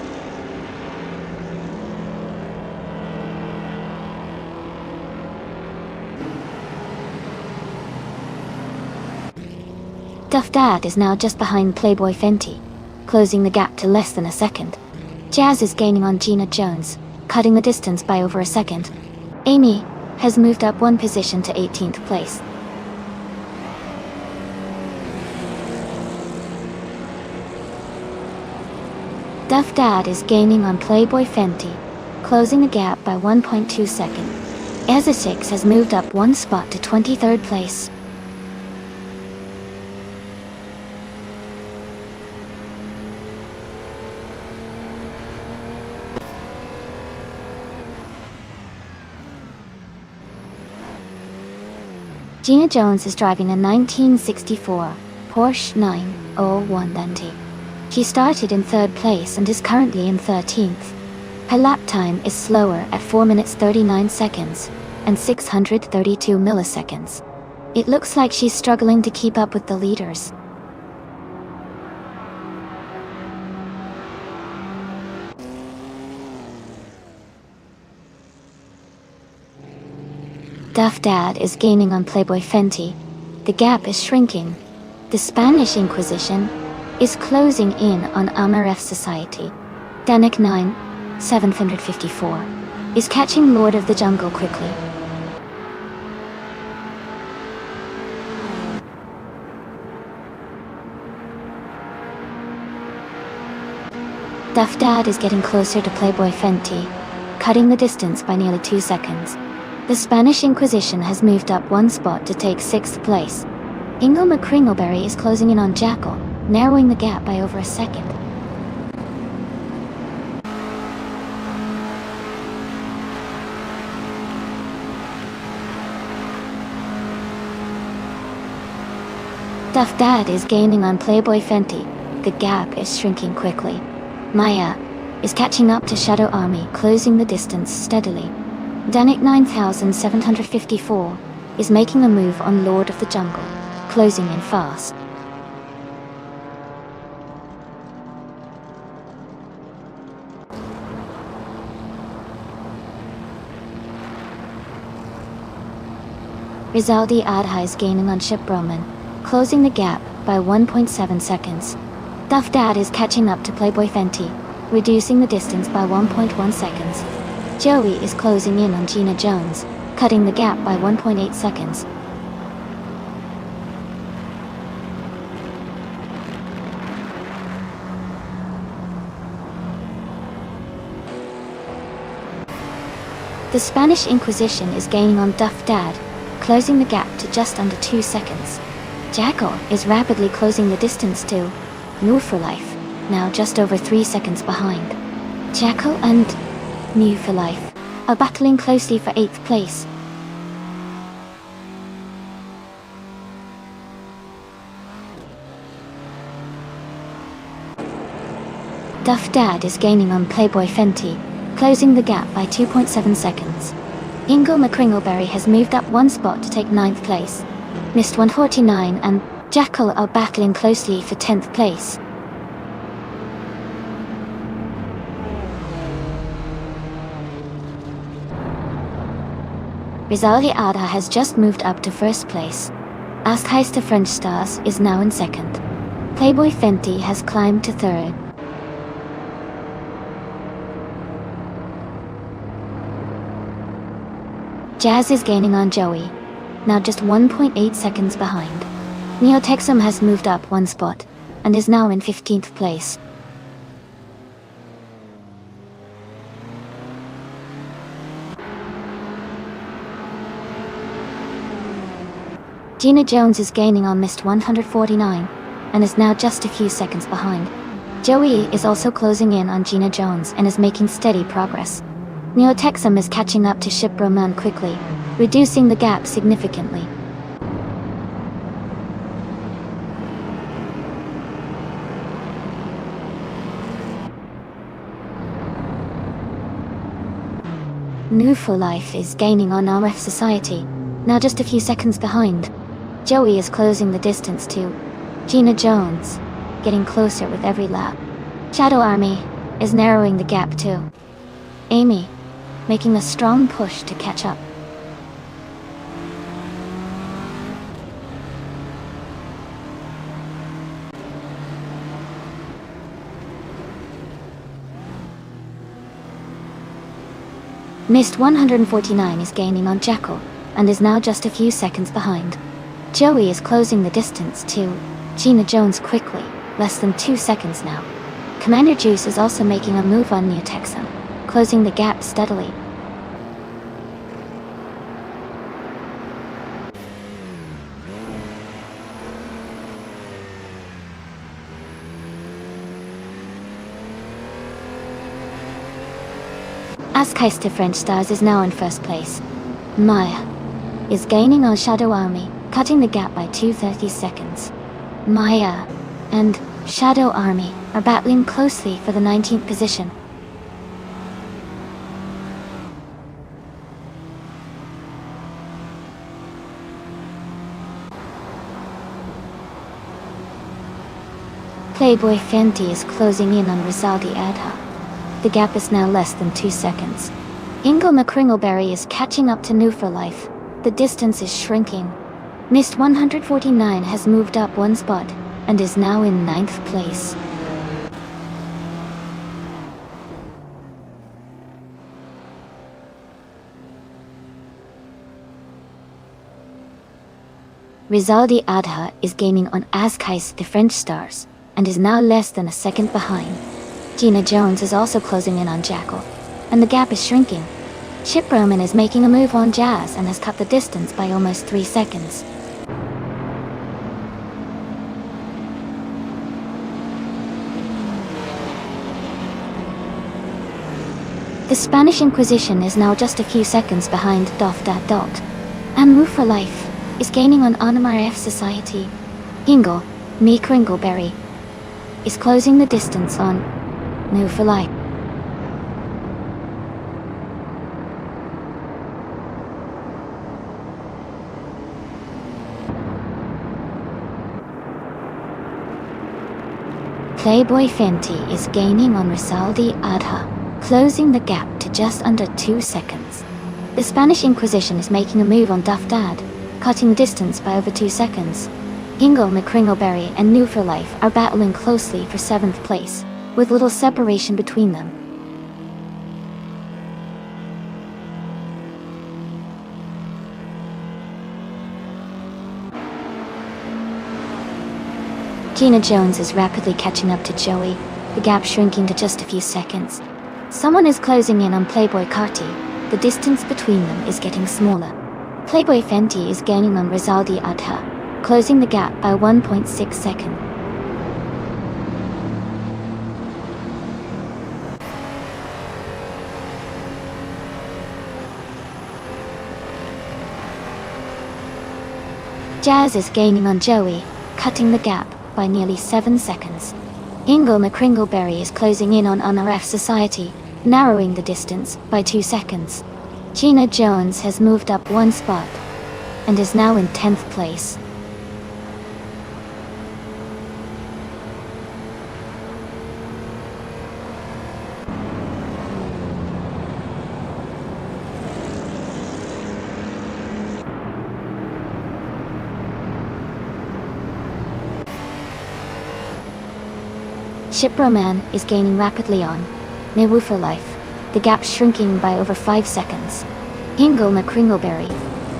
Duff Dad is now just behind Playboy Fenty, closing the gap to less than a second. Jazz is gaining on Gina Jones, cutting the distance by over a second. Amy has moved up one position to 18th place. Duff Dad is gaining on Playboy Fenty, closing the gap by 1.2 seconds. Ezra 6 has moved up one spot to 23rd place. Gina Jones is driving a 1964 Porsche 901 Dante. She started in 3rd place and is currently in 13th. Her lap time is slower at 4 minutes 39 seconds and 632 milliseconds. It looks like she's struggling to keep up with the leaders. Duff Dad is gaining on Playboy Fenty. The gap is shrinking. The Spanish Inquisition is closing in on Amaref Society. Danik 9754 is catching Lord of the Jungle quickly. Duff Dad is getting closer to Playboy Fenty. cutting the distance by nearly 2 seconds. The Spanish Inquisition has moved up 1 spot to take 6th place. Ingo McCringleberry is closing in on Jackal, narrowing the gap by over a second. Duff Dad is gaining on Playboy Fenty. The gap is shrinking quickly. Maya is catching up to Shadow Army, closing the distance steadily. Danik 9754 is making a move on Lord of the Jungle, closing in fast. Rizaldi Adha is gaining on Ship Roman, closing the gap by 1.7 seconds. Duff Dad is catching up to Playboy Fenty, reducing the distance by 1.1 seconds. Joey is closing in on Gina Jones, cutting the gap by 1.8 seconds. The Spanish Inquisition is gaining on Duff Dad, closing the gap to just under 2 seconds. Jackal is rapidly closing the distance to New for Life, now just over 3 seconds behind. Jackal and New for Life are battling closely for 8th place. Duff Dad is gaining on Playboy Fenty, closing the gap by 2.7 seconds. Ingo McCringleberry has moved up 1 spot to take 9th place. Mist 149 and Jackal are battling closely for 10th place. Rizaldi Ada has just moved up to 1st place. Askheister French Stars is now in 2nd. Playboy Fenty has climbed to 3rd. Jazz is gaining on Joey, now just 1.8 seconds behind. Neotexum has moved up 1 spot, and is now in 15th place. Gina Jones is gaining on Mist 149, and is now just a few seconds behind. Joey is also closing in on Gina Jones and is making steady progress. Neotexum is catching up to Ship Roman quickly, reducing the gap significantly. New for Life is gaining on RF Society, now just a few seconds behind. Joey is closing the distance to Gina Jones, getting closer with every lap. Shadow Army is narrowing the gap too. Amy, making a strong push to catch up. Mist 149 is gaining on Jackal, and is now just a few seconds behind. Joey is closing the distance to Gina Jones quickly, less than 2 seconds now. Commander Juice is also making a move on Neotexum, closing the gap steadily. Askheister French Stars is now in 1st place. Maya is gaining on Shadow Army, cutting the gap by 230 seconds. Maya and Shadow Army are battling closely for the 19th position. Playboy Fenty is closing in on Rizaldi Adha. The gap is now less than 2 seconds. Ingo McCringleberry is catching up to New for Life. The distance is shrinking. Mist 149 has moved up 1 spot, and is now in 9th place. Rizaldi Adha is gaining on Askheister the French Stars, and is now less than a second behind. Gina Jones is also closing in on Jackal. and the gap is shrinking. Chip Roman is making a move on Jazz and has cut the distance by almost 3 seconds. The Spanish Inquisition is now just a few seconds behind Doff Dat Dot. And Move for Life is gaining on RF Society. Hingle, Me Kringleberry, is closing the distance on Move for Life. Playboy Fenty is gaining on Rizaldi Adha, closing the gap to just under 2 seconds. The Spanish Inquisition is making a move on Duff Dad, cutting the distance by over 2 seconds. Hingle, McCringleberry and New for Life are battling closely for 7th place, with little separation between them. Gina Jones is rapidly catching up to Joey, the gap shrinking to just a few seconds. Someone is closing in on Playboy Carti. The distance between them is getting smaller. Playboy Fenty is gaining on Rizaldi Adha, closing the gap by 1.6 seconds. Jazz is gaining on Joey, cutting the gap by nearly 7 seconds. Hingle McCringleberry is closing in on RF Society, narrowing the distance by 2 seconds. Gina Jones has moved up 1 spot and is now in 10th place. Chip Roman is gaining rapidly on Mewu for Life, the gap shrinking by over 5 seconds. Hingle McCringleberry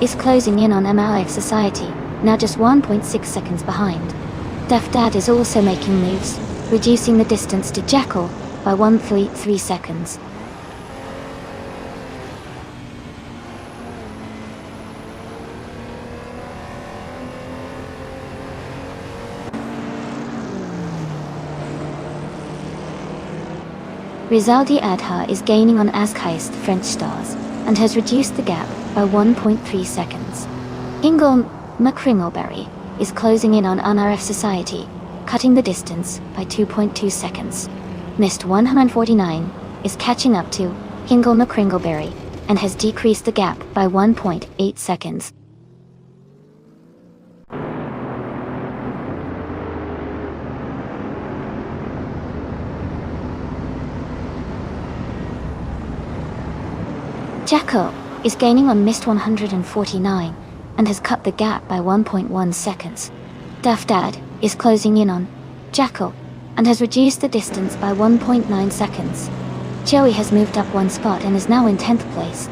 is closing in on MLF Society, now just 1.6 seconds behind. Duff Dad is also making moves, reducing the distance to Jackal by 1.3 seconds. Rizaldi Adha is gaining on Askheist French Stars and has reduced the gap by 1.3 seconds. Hingle McCringleberry is closing in on RF Society, cutting the distance by 2.2 seconds. Mist 149 is catching up to Hingle McCringleberry and has decreased the gap by 1.8 seconds. Jacko is gaining on Mist 149 and has cut the gap by 1.1 seconds. Duff Dad is closing in on Jacko and has reduced the distance by 1.9 seconds. Joey has moved up 1 spot and is now in 10th place.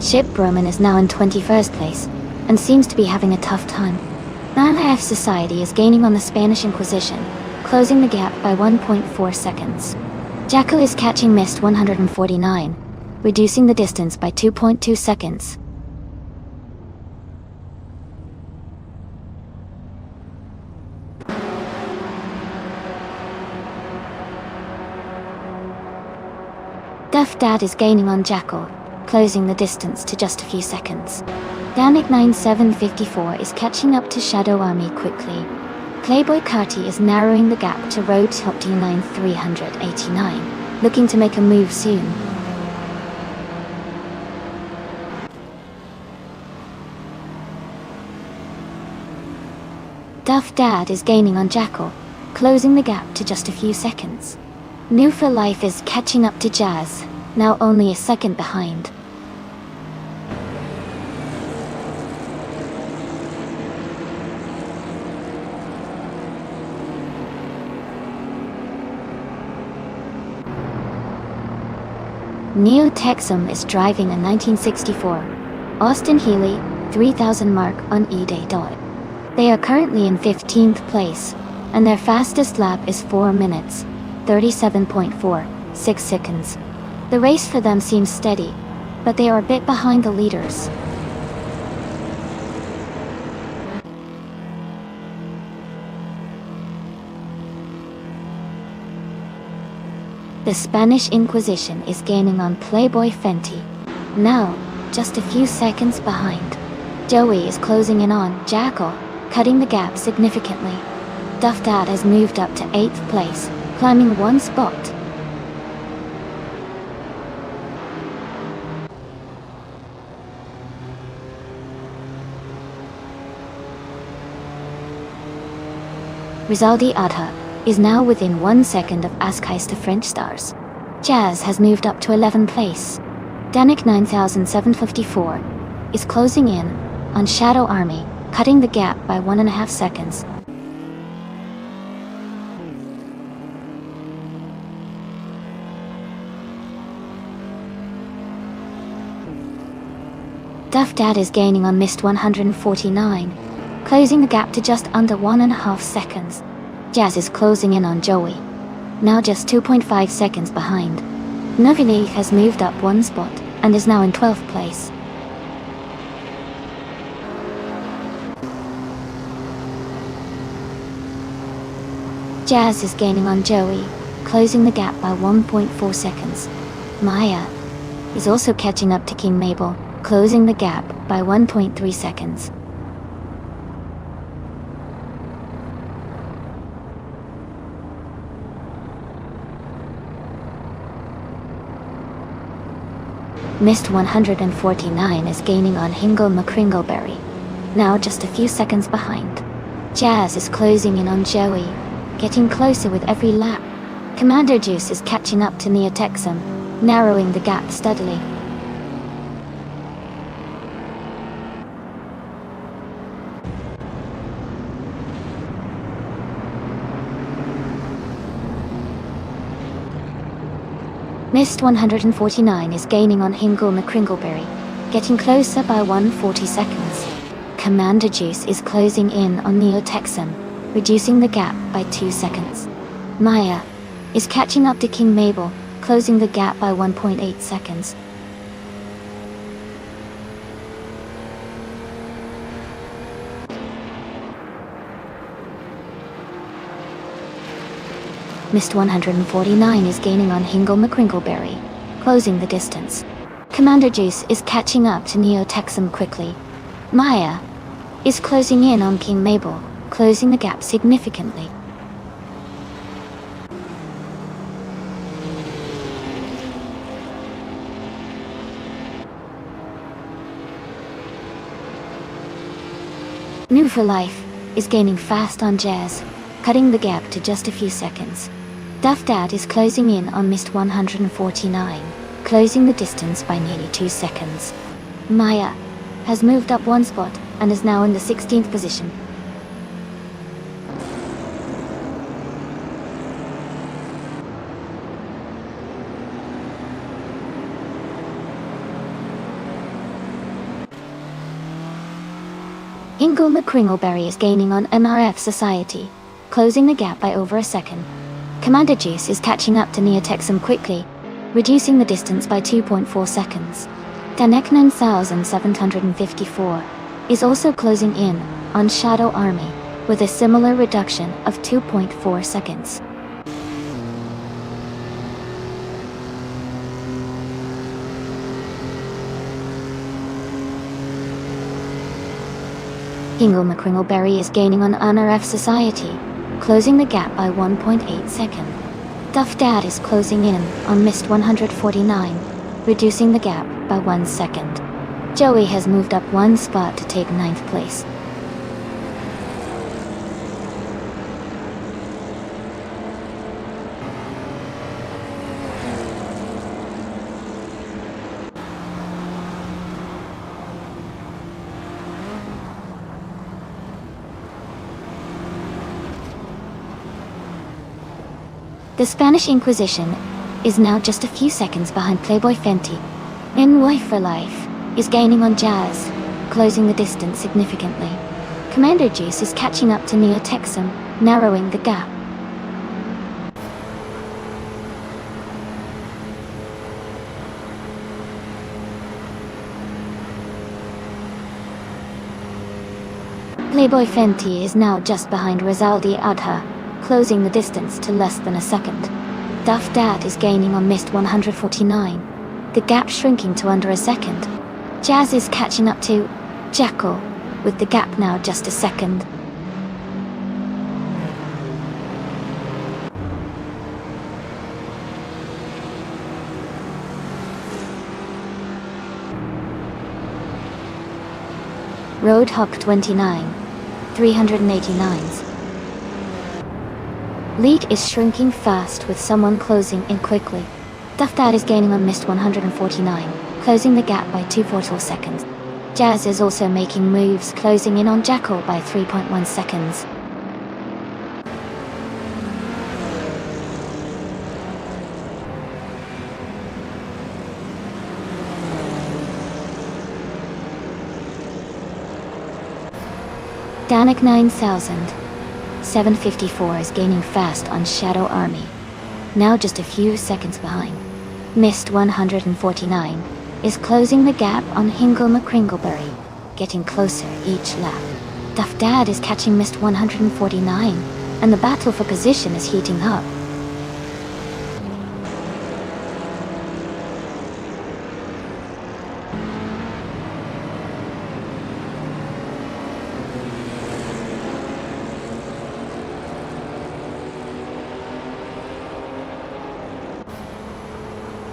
Chip Roman is now in 21st place, and seems to be having a tough time. RF Society is gaining on the Spanish Inquisition, closing the gap by 1.4 seconds. Jacko is catching Mist 149, reducing the distance by 2.2 seconds. Duff Dad is gaining on Jackal, closing the distance to just a few seconds. Danik 9754 is catching up to Shadow Army quickly. Playboy Carti is narrowing the gap to Road Top D9 389, looking to make a move soon. Duff Dad is gaining on Jackal, closing the gap to just a few seconds. New for Life is catching up to Jazz, now only a second behind. Neo Texum is driving a 1964 Austin Healey, 3,000 mark on E-Day. They are currently in 15th place, and their fastest lap is 4 minutes, 37.46 seconds. The race for them seems steady, but they are a bit behind the leaders. The Spanish Inquisition is gaining on Playboy Fenty, now just a few seconds behind. Joey is closing in on Jackal, cutting the gap significantly. Duff Dad has moved up to 8th place, climbing 1 spot. Rizaldi Adha is now within 1 second of Askais to French Stars. Jazz has moved up to 11th place. Danik 9754 is closing in on Shadow Army, cutting the gap by 1.5 seconds. Duff Dad is gaining on Mist 149, closing the gap to just under 1.5 seconds. Jazz is closing in on Joey, now just 2.5 seconds behind. Novili has moved up 1 spot and is now in 12th place. Jazz is gaining on Joey, closing the gap by 1.4 seconds. Maya is also catching up to King Mabel, closing the gap by 1.3 seconds. Mist 149 is gaining on Hingle McCringleberry, now just a few seconds behind. Jazz is closing in on Joey, getting closer with every lap. Commander Juice is catching up to Neotexum, narrowing the gap steadily. Mist 149 is gaining on Hingle McCringleberry, getting closer by 140 seconds. Commander Juice is closing in on Neotexum, reducing the gap by 2 seconds. Maya is catching up to King Mabel, closing the gap by 1.8 seconds. Mist 149 is gaining on Hingle McCringleberry, closing the distance. Commander Juice is catching up to Neotexum quickly. Maya is closing in on King Mabel, closing the gap significantly. New for Life is gaining fast on Jazz, cutting the gap to just a few seconds. Duff Dad is closing in on Mist 149, closing the distance by nearly 2 seconds. Maya has moved up 1 spot and is now in the 16th position. Hingle McCringleberry is gaining on MRF Society, closing the gap by over a second. Commander Juice is catching up to Neotexum quickly, reducing the distance by 2.4 seconds. Danek 9754 is also closing in on Shadow Army, with a similar reduction of 2.4 seconds. Hingle McCringleberry is gaining on MRF Society, closing the gap by 1.8 seconds. Duff Dad is closing in on Mist 149, reducing the gap by 1 second. Joey has moved up 1 spot to take 9th place. The Spanish Inquisition is now just a few seconds behind Playboy Fenty. In Wife for Life is gaining on Jazz, closing the distance significantly. Commander Juice is catching up to Neo Texum, narrowing the gap. Playboy Fenty is now just behind Rizaldi Adha, closing the distance to less than a second. Duff Dad is gaining on Mist 149, the gap shrinking to under a second. Jazz is catching up to Jackal, with the gap now just a second. Roadhog 29, 389s. Lead is shrinking fast with someone closing in quickly. Duff Dad is gaining on Mist 149, closing the gap by 2.4 seconds. Jazz is also making moves, closing in on Jackal by 3.1 seconds. Danik 9000, 754 is gaining fast on Shadow Army, now just a few seconds behind. Mist 149 is closing the gap on Hingle McCringleberry, getting closer each lap. Duff Dad is catching Mist 149, and the battle for position is heating up.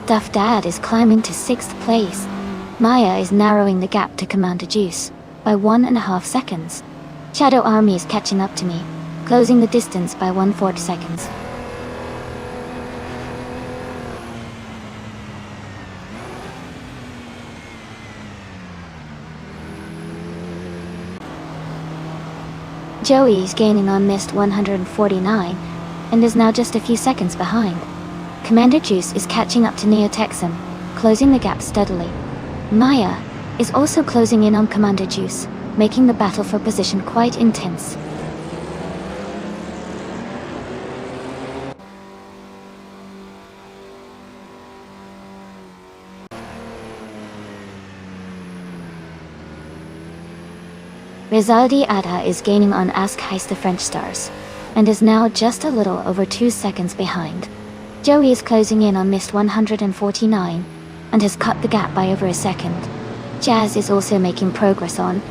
Duff Dad is climbing to 6th place. Maya is narrowing the gap to Commander Juice by 1.5 seconds. Shadow Army is catching up to me, closing the distance by 1/4 seconds. Joey is gaining on Mist 149 and is now just a few seconds behind. Commander Juice is catching up to Neo Texum, closing the gap steadily. Maya is also closing in on Commander Juice, making the battle for position quite intense. Rizaldi Adha is gaining on Ask Heist the French Stars, and is now just a little over 2 seconds behind. Joey is closing in on Mist 149, and has cut the gap by over a second. Jazz is also making progress on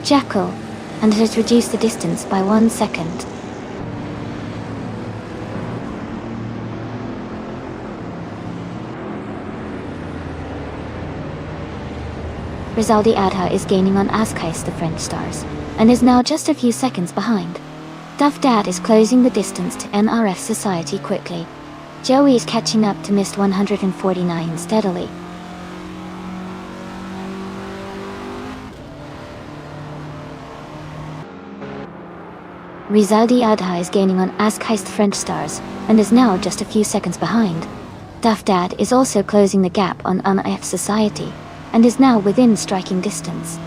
Jackal, and has reduced the distance by 1 second. Rizaldi Adha is gaining on Ask Heist the French Stars, and is now just a few seconds behind. Duff Dad is closing the distance to NRF Society quickly. Joey is catching up to Mist 149 steadily. Rizaldi Adha is gaining on Ask Heist French Stars, and is now just a few seconds behind. Duff Dad is also closing the gap on NRF Society, and is now within striking distance.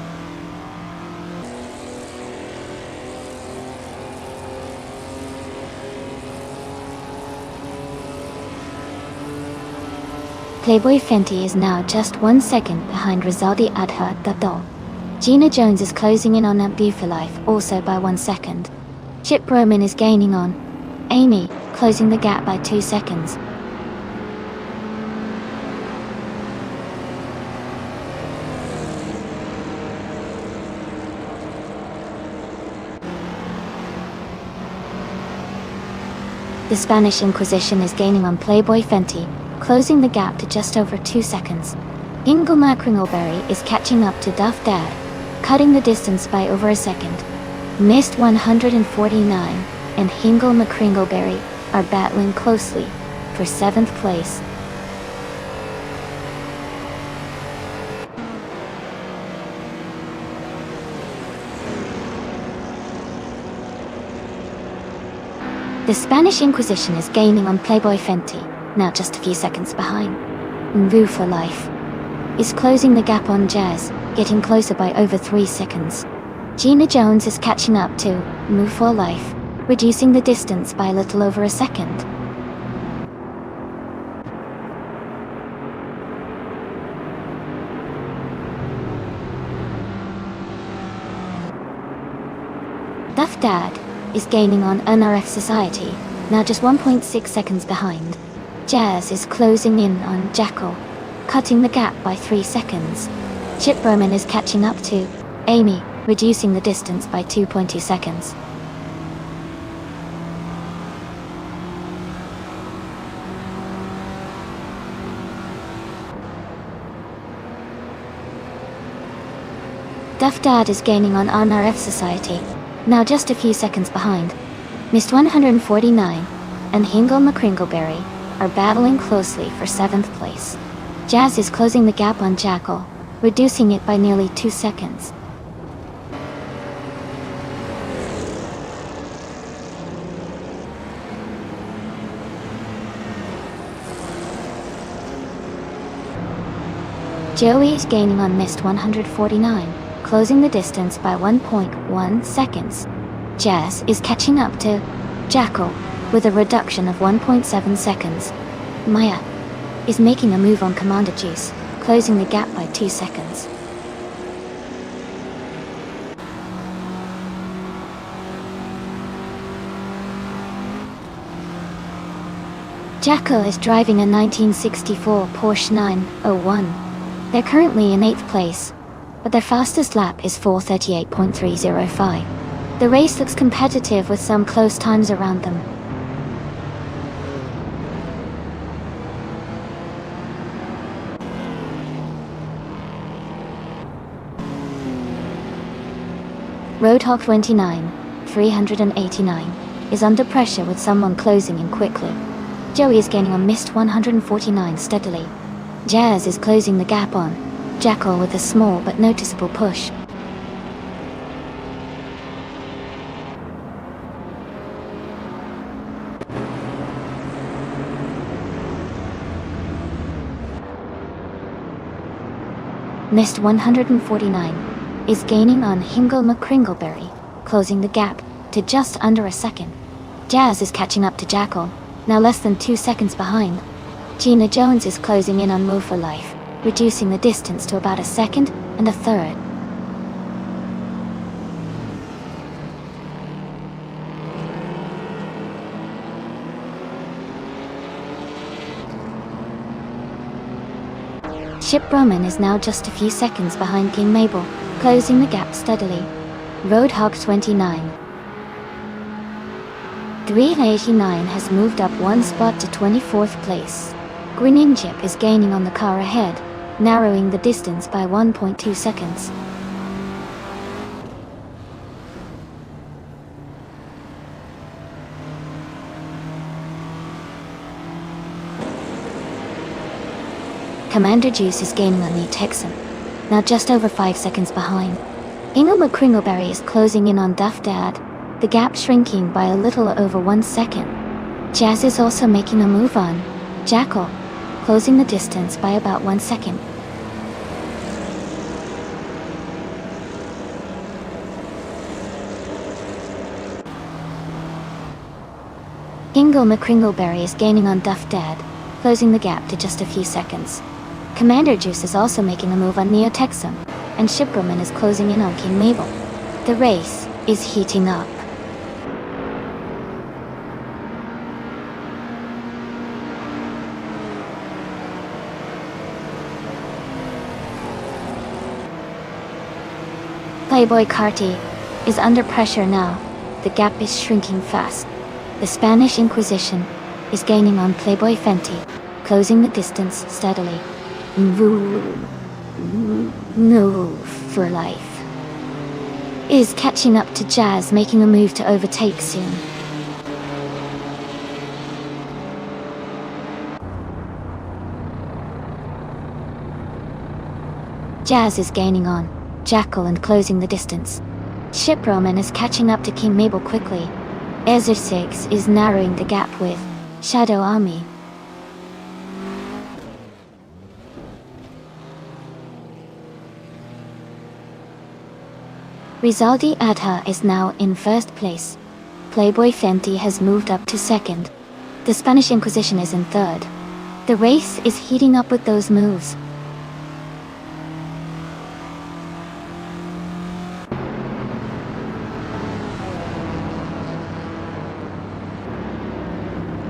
Playboy Fenty is now just 1 second behind Rizaldi Adha Dadol. Gina Jones is closing in on Life also by 1 second. Chip Roman is gaining on Amy, closing the gap by 2 seconds. The Spanish Inquisition is gaining on Playboy Fenty, closing the gap to just over 2 seconds. Ingoma Kringleberry is catching up to Duff Dad, cutting the distance by over a second. Mist 149 and Hingle McCringleberry are battling closely for 7th place. The Spanish Inquisition is gaining on Playboy Fenty, now just a few seconds behind. Mvu for life. is closing the gap on Jazz, getting closer by over 3 seconds. Gina Jones is catching up to Move for Life, reducing the distance by a little over a second. Duff Dad is gaining on NRF Society, now just 1.6 seconds behind. Jazz is closing in on Jackal, cutting the gap by 3 seconds. Chip Berman is catching up to Amy, reducing the distance by 2.2 seconds. Duff Dad is gaining on NRF Society, now just a few seconds behind. Missed 149 and Hingle McCringleberry are battling closely for 7th place. Jazz is closing the gap on Jackal, reducing it by nearly 2 seconds. Joey is gaining on Missed 149, closing the distance by 1.1 seconds. Jazz is catching up to Jackal with a reduction of 1.7 seconds. Maya is making a move on Commander Juice, closing the gap by 2 seconds. Jackal is driving a 1964 Porsche 901. They're currently in 8th place, but their fastest lap is 4:38.305. The race looks competitive with some close times around them. Roadhog 29, 389, is under pressure with someone closing in quickly. Joey is gaining on Missed 149 steadily. Jazz is closing the gap on Jackal with a small but noticeable push. Missed 149 is gaining on Hingle McCringleberry, closing the gap to just under a second. Jazz is catching up to Jackal, now less than 2 seconds behind. Gina Jones is closing in on Move for Life, reducing the distance to about a second and a third. Chip Berman is now just a few seconds behind King Mabel, closing the gap steadily. Roadhog 29, 389 has moved up 1 spot to 24th place. Green Chip is gaining on the car ahead, narrowing the distance by 1.2 seconds. Commander Juice is gaining on the Texan, now just over 5 seconds behind. Hingle McCringleberry is closing in on Duff Dad, the gap shrinking by a little over 1 second. Jazz is also making a move on Jackal, closing the distance by about 1 second. Hingle McCringleberry is gaining on Duff Dad, closing the gap to just a few seconds. Commander Juice is also making a move on Neo Texum, and Shipperman is closing in on King Mabel. The race is heating up. Playboy Carti is under pressure now. The gap is shrinking fast. The Spanish Inquisition is gaining on Playboy Fenty, closing the distance steadily. Move for Life is catching up to Jazz, making a move to overtake soon. Jazz is gaining on Jackal and closing the distance. Shiproman is catching up to King Mabel quickly. Ezra6 is narrowing the gap with Shadow Army. Rizaldi Adha is now in first place. Playboy Fenty has moved up to second. The Spanish Inquisition is in third. The race is heating up with those moves.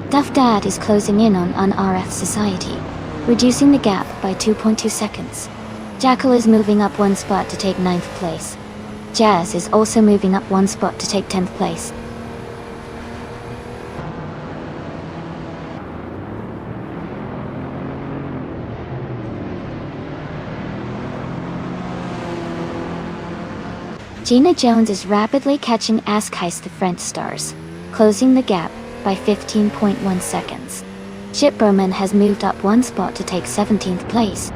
Duff Dad is closing in on RF Society, reducing the gap by 2.2 seconds. Jackal is moving up one spot to take 9th place. Jazz is also moving up one spot to take 10th place. Gina Jones is rapidly catching Askheist the French stars, closing the gap by 15.1 seconds. Chip Berman has moved up one spot to take 17th place.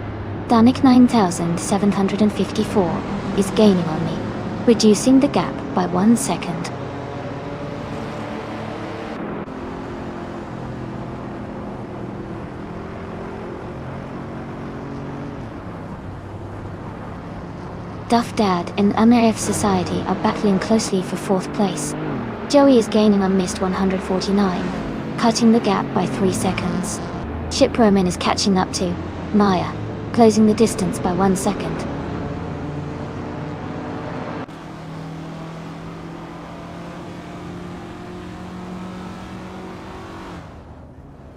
Danik 9754 is gaining on me, reducing the gap by 1 second. Duff Dad and RF Society are battling closely for 4th place. Joey is gaining on Mist 149, cutting the gap by 3 seconds. Chip Berman is catching up to Maya, closing the distance by 1 second.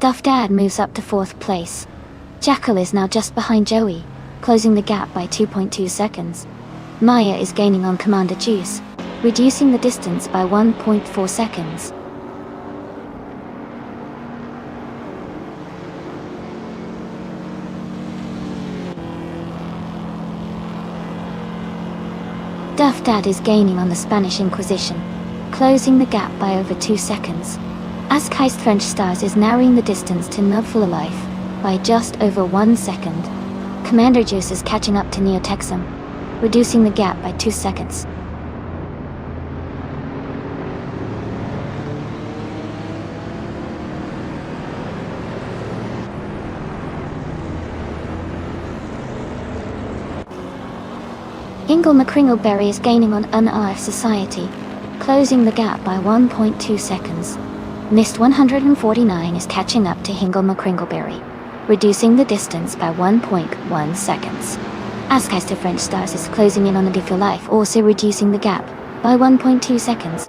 Duff Dad moves up to 4th place. Jackal is now just behind Joey, closing the gap by 2.2 seconds. Maya is gaining on Commander Juice, reducing the distance by 1.4 seconds. Duff Dad is gaining on the Spanish Inquisition, closing the gap by over 2 seconds. Askheist French Stars is narrowing the distance to Nubful Alive by just over 1 second. Commander Juice is catching up to Neotexum, reducing the gap by 2 seconds. Ingle McCringleberry is gaining on RF Society, closing the gap by 1.2 seconds. Mist 149 is catching up to Hingle McCringleberry, reducing the distance by 1.1 seconds. Askheist of French Stars is closing in on the for Life, also reducing the gap by 1.2 seconds.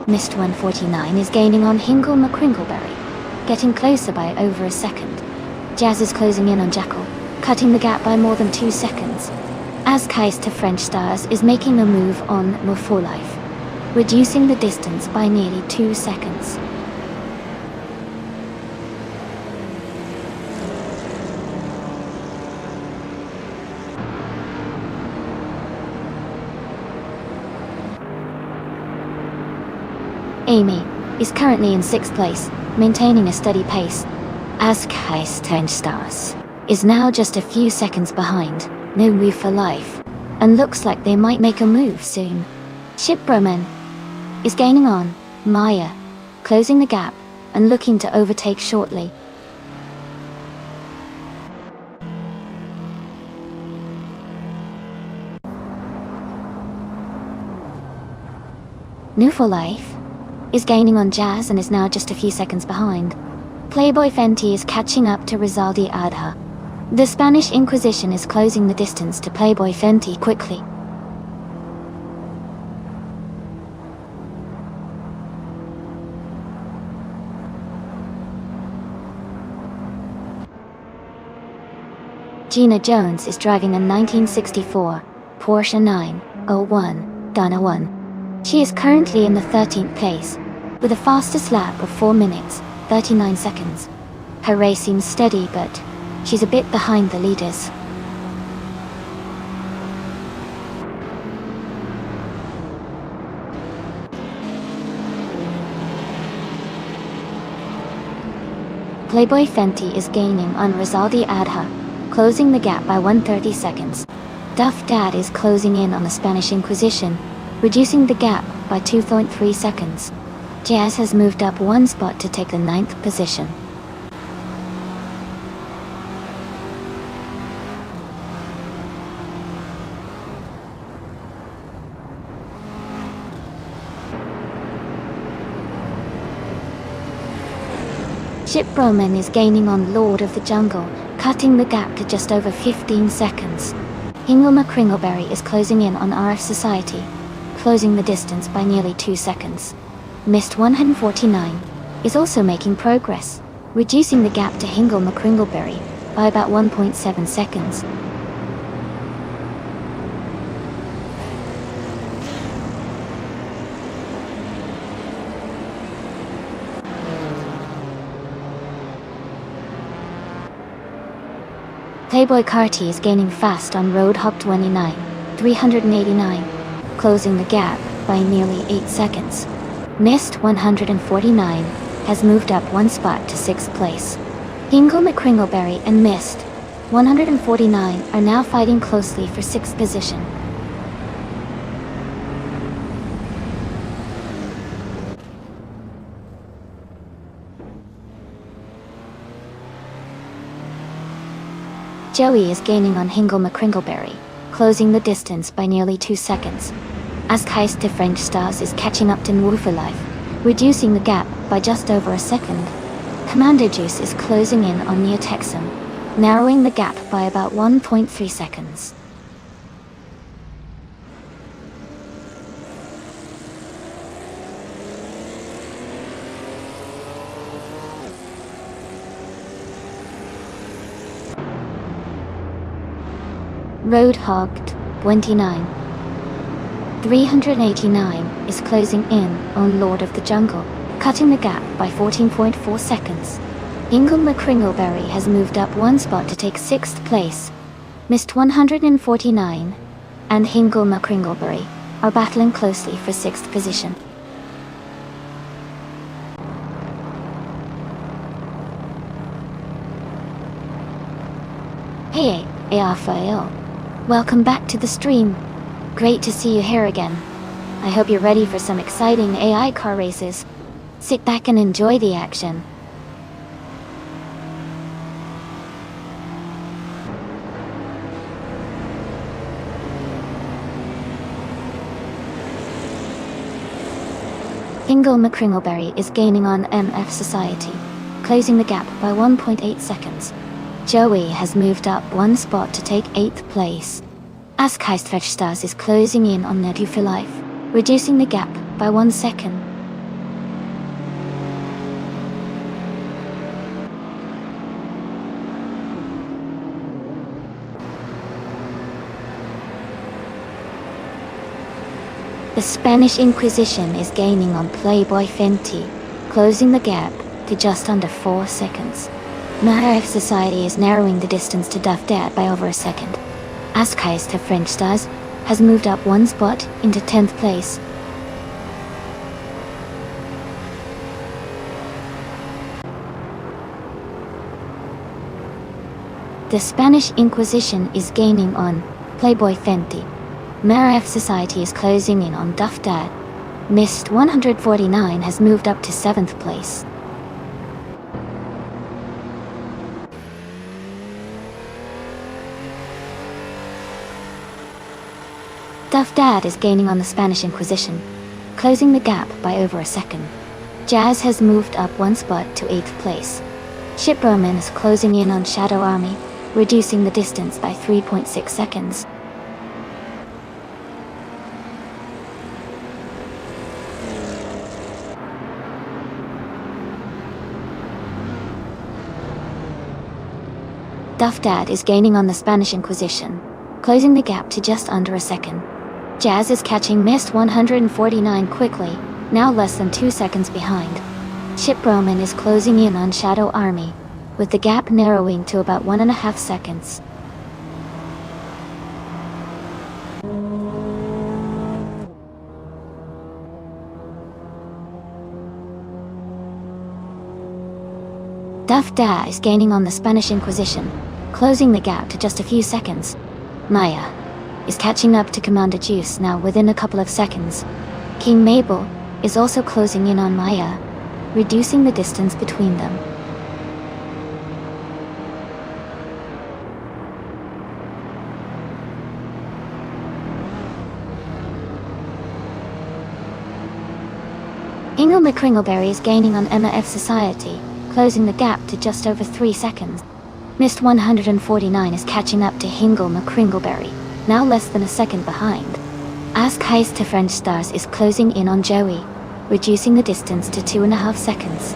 Mist 149 is gaining on Hingle McCringleberry, getting closer by over a second. Jazz is closing in on Jackal, cutting the gap by more than 2 seconds. Askheist to French Stars is making a move on For Life, reducing the distance by nearly 2 seconds. Amy is currently in 6th place, maintaining a steady pace. Askheist French Stars is now just a few seconds behind, no move for life, and looks like they might make a move soon. Chip Berman is gaining on Maya, closing the gap and looking to overtake shortly. New for Life is gaining on Jazz and is now just a few seconds behind. Playboy Fenty is catching up to Rizaldi Adha. The Spanish Inquisition is closing the distance to Playboy Fenty quickly. Gina Jones is driving a 1964 Porsche 901 Dana 1. She is currently in the 13th place, with a fastest lap of 4 minutes, 39 seconds. Her race seems steady, but she's a bit behind the leaders. Playboy Fenty is gaining on Rizaldi Adha, closing the gap by 130 seconds. Duff Dad is closing in on the Spanish Inquisition, reducing the gap by 2.3 seconds. Jazz has moved up one spot to take the 9th position. Chip Roman is gaining on Lord of the Jungle, cutting the gap to just over 15 seconds. Hingle McCringleberry is closing in on RF Society, closing the distance by nearly 2 seconds. Mist 149 is also making progress, reducing the gap to Hingle McCringleberry by about 1.7 seconds. Playboy Carty is gaining fast on Road Hop 29, 389, closing the gap by nearly 8 seconds. Mist 149 has moved up one spot to 6th place. Hingle McCringleberry and Mist 149 are now fighting closely for 6th position. Joey is gaining on Hingle McCringleberry, closing the distance by nearly 2 seconds. As Heist to French Stars is catching up to Woofer Life, reducing the gap by just over a second. Commander Juice is closing in on Neo Texan, narrowing the gap by about 1.3 seconds. Road Hogged 29, 389 is closing in on Lord of the Jungle, cutting the gap by 14.4 seconds. Hingle McCringleberry has moved up one spot to take 6th place. Mist 149 and Hingle McCringleberry are battling closely for 6th position. Hey, Raphael. Welcome back to the stream. Great to see you here again. I hope you're ready for some exciting AI car races. Sit back and enjoy the action. Hingle McCringleberry is gaining on MF Society, closing the gap by 1.8 seconds. Joey has moved up one spot to take 8th place. Ask Heist Stars is closing in on Nedu for Life, reducing the gap by 1 second. The Spanish Inquisition is gaining on Playboy Fenty, closing the gap to just under 4 seconds. RF Society is narrowing the distance to Duff Dad by over a second. Ask Heist of French Stars has moved up one spot into 10th place. The Spanish Inquisition is gaining on Playboy Fenty. RF Society is closing in on Duff Dad. Mist 149 has moved up to 7th place. Duff Dad is gaining on the Spanish Inquisition, closing the gap by over a second. Jazz has moved up one spot to 8th place. Chip Roman is closing in on Shadow Army, reducing the distance by 3.6 seconds. Duff Dad is gaining on the Spanish Inquisition, closing the gap to just under a second. Jazz is catching Mist 149 quickly, now less than 2 seconds behind. Chip Roman is closing in on Shadow Army, with the gap narrowing to about 1.5 seconds. Duff Dad is gaining on the Spanish Inquisition, closing the gap to just a few seconds. Maya is catching up to Commander Juice now within a couple of seconds. King Mabel is also closing in on Maya, reducing the distance between them. Hingle McCringleberry is gaining on Emma F Society, closing the gap to just over 3 seconds. Mist 149 is catching up to Hingle McCringleberry, now less than a second behind. Ask Heist to French Stars is closing in on Joey, reducing the distance to 2.5 seconds.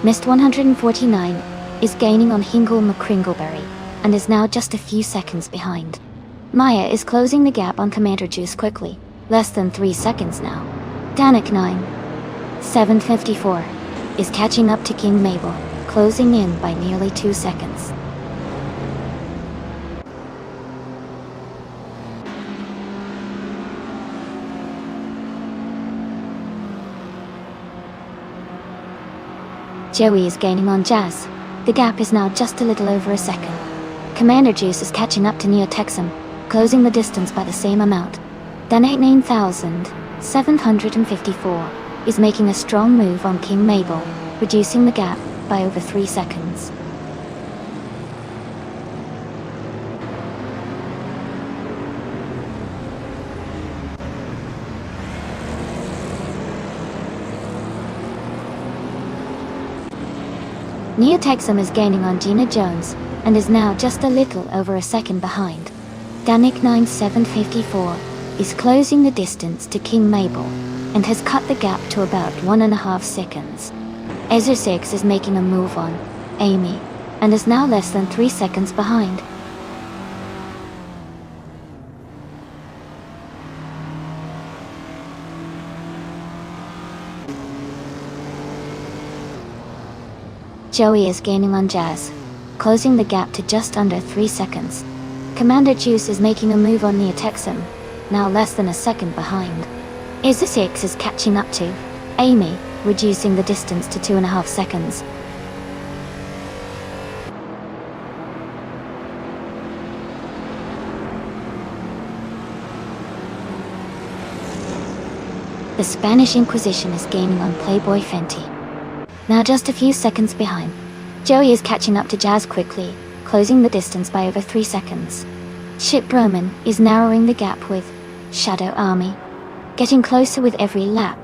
Mist 149 is gaining on Hingle McCringleberry and is now just a few seconds behind. Maya is closing the gap on Commander Juice quickly, less than 3 seconds now. Danik 754 is catching up to King Mabel, closing in by nearly 2 seconds. Joey is gaining on Jazz. The gap is now just a little over a second. Commander Juice is catching up to Neo Texum, closing the distance by the same amount. Danik 754 is making a strong move on King Mabel, reducing the gap by over 3 seconds. Neo Texum is gaining on Gina Jones and is now just a little over a second behind. Danik 754 is closing the distance to King Mabel and has cut the gap to about 1.5 seconds. Ezra 6 is making a move on Amy and is now less than 3 seconds behind. Joey is gaining on Jazz, closing the gap to just under 3 seconds. Commander Juice is making a move on Neo Texum, now less than a second behind. Ezra 6 is catching up to Amy, reducing the distance to 2.5 seconds. The Spanish Inquisition is gaining on Playboy Fenty, now just a few seconds behind. Joey is catching up to Jazz quickly, closing the distance by over 3 seconds. Ship Roman is narrowing the gap with Shadow Army, getting closer with every lap.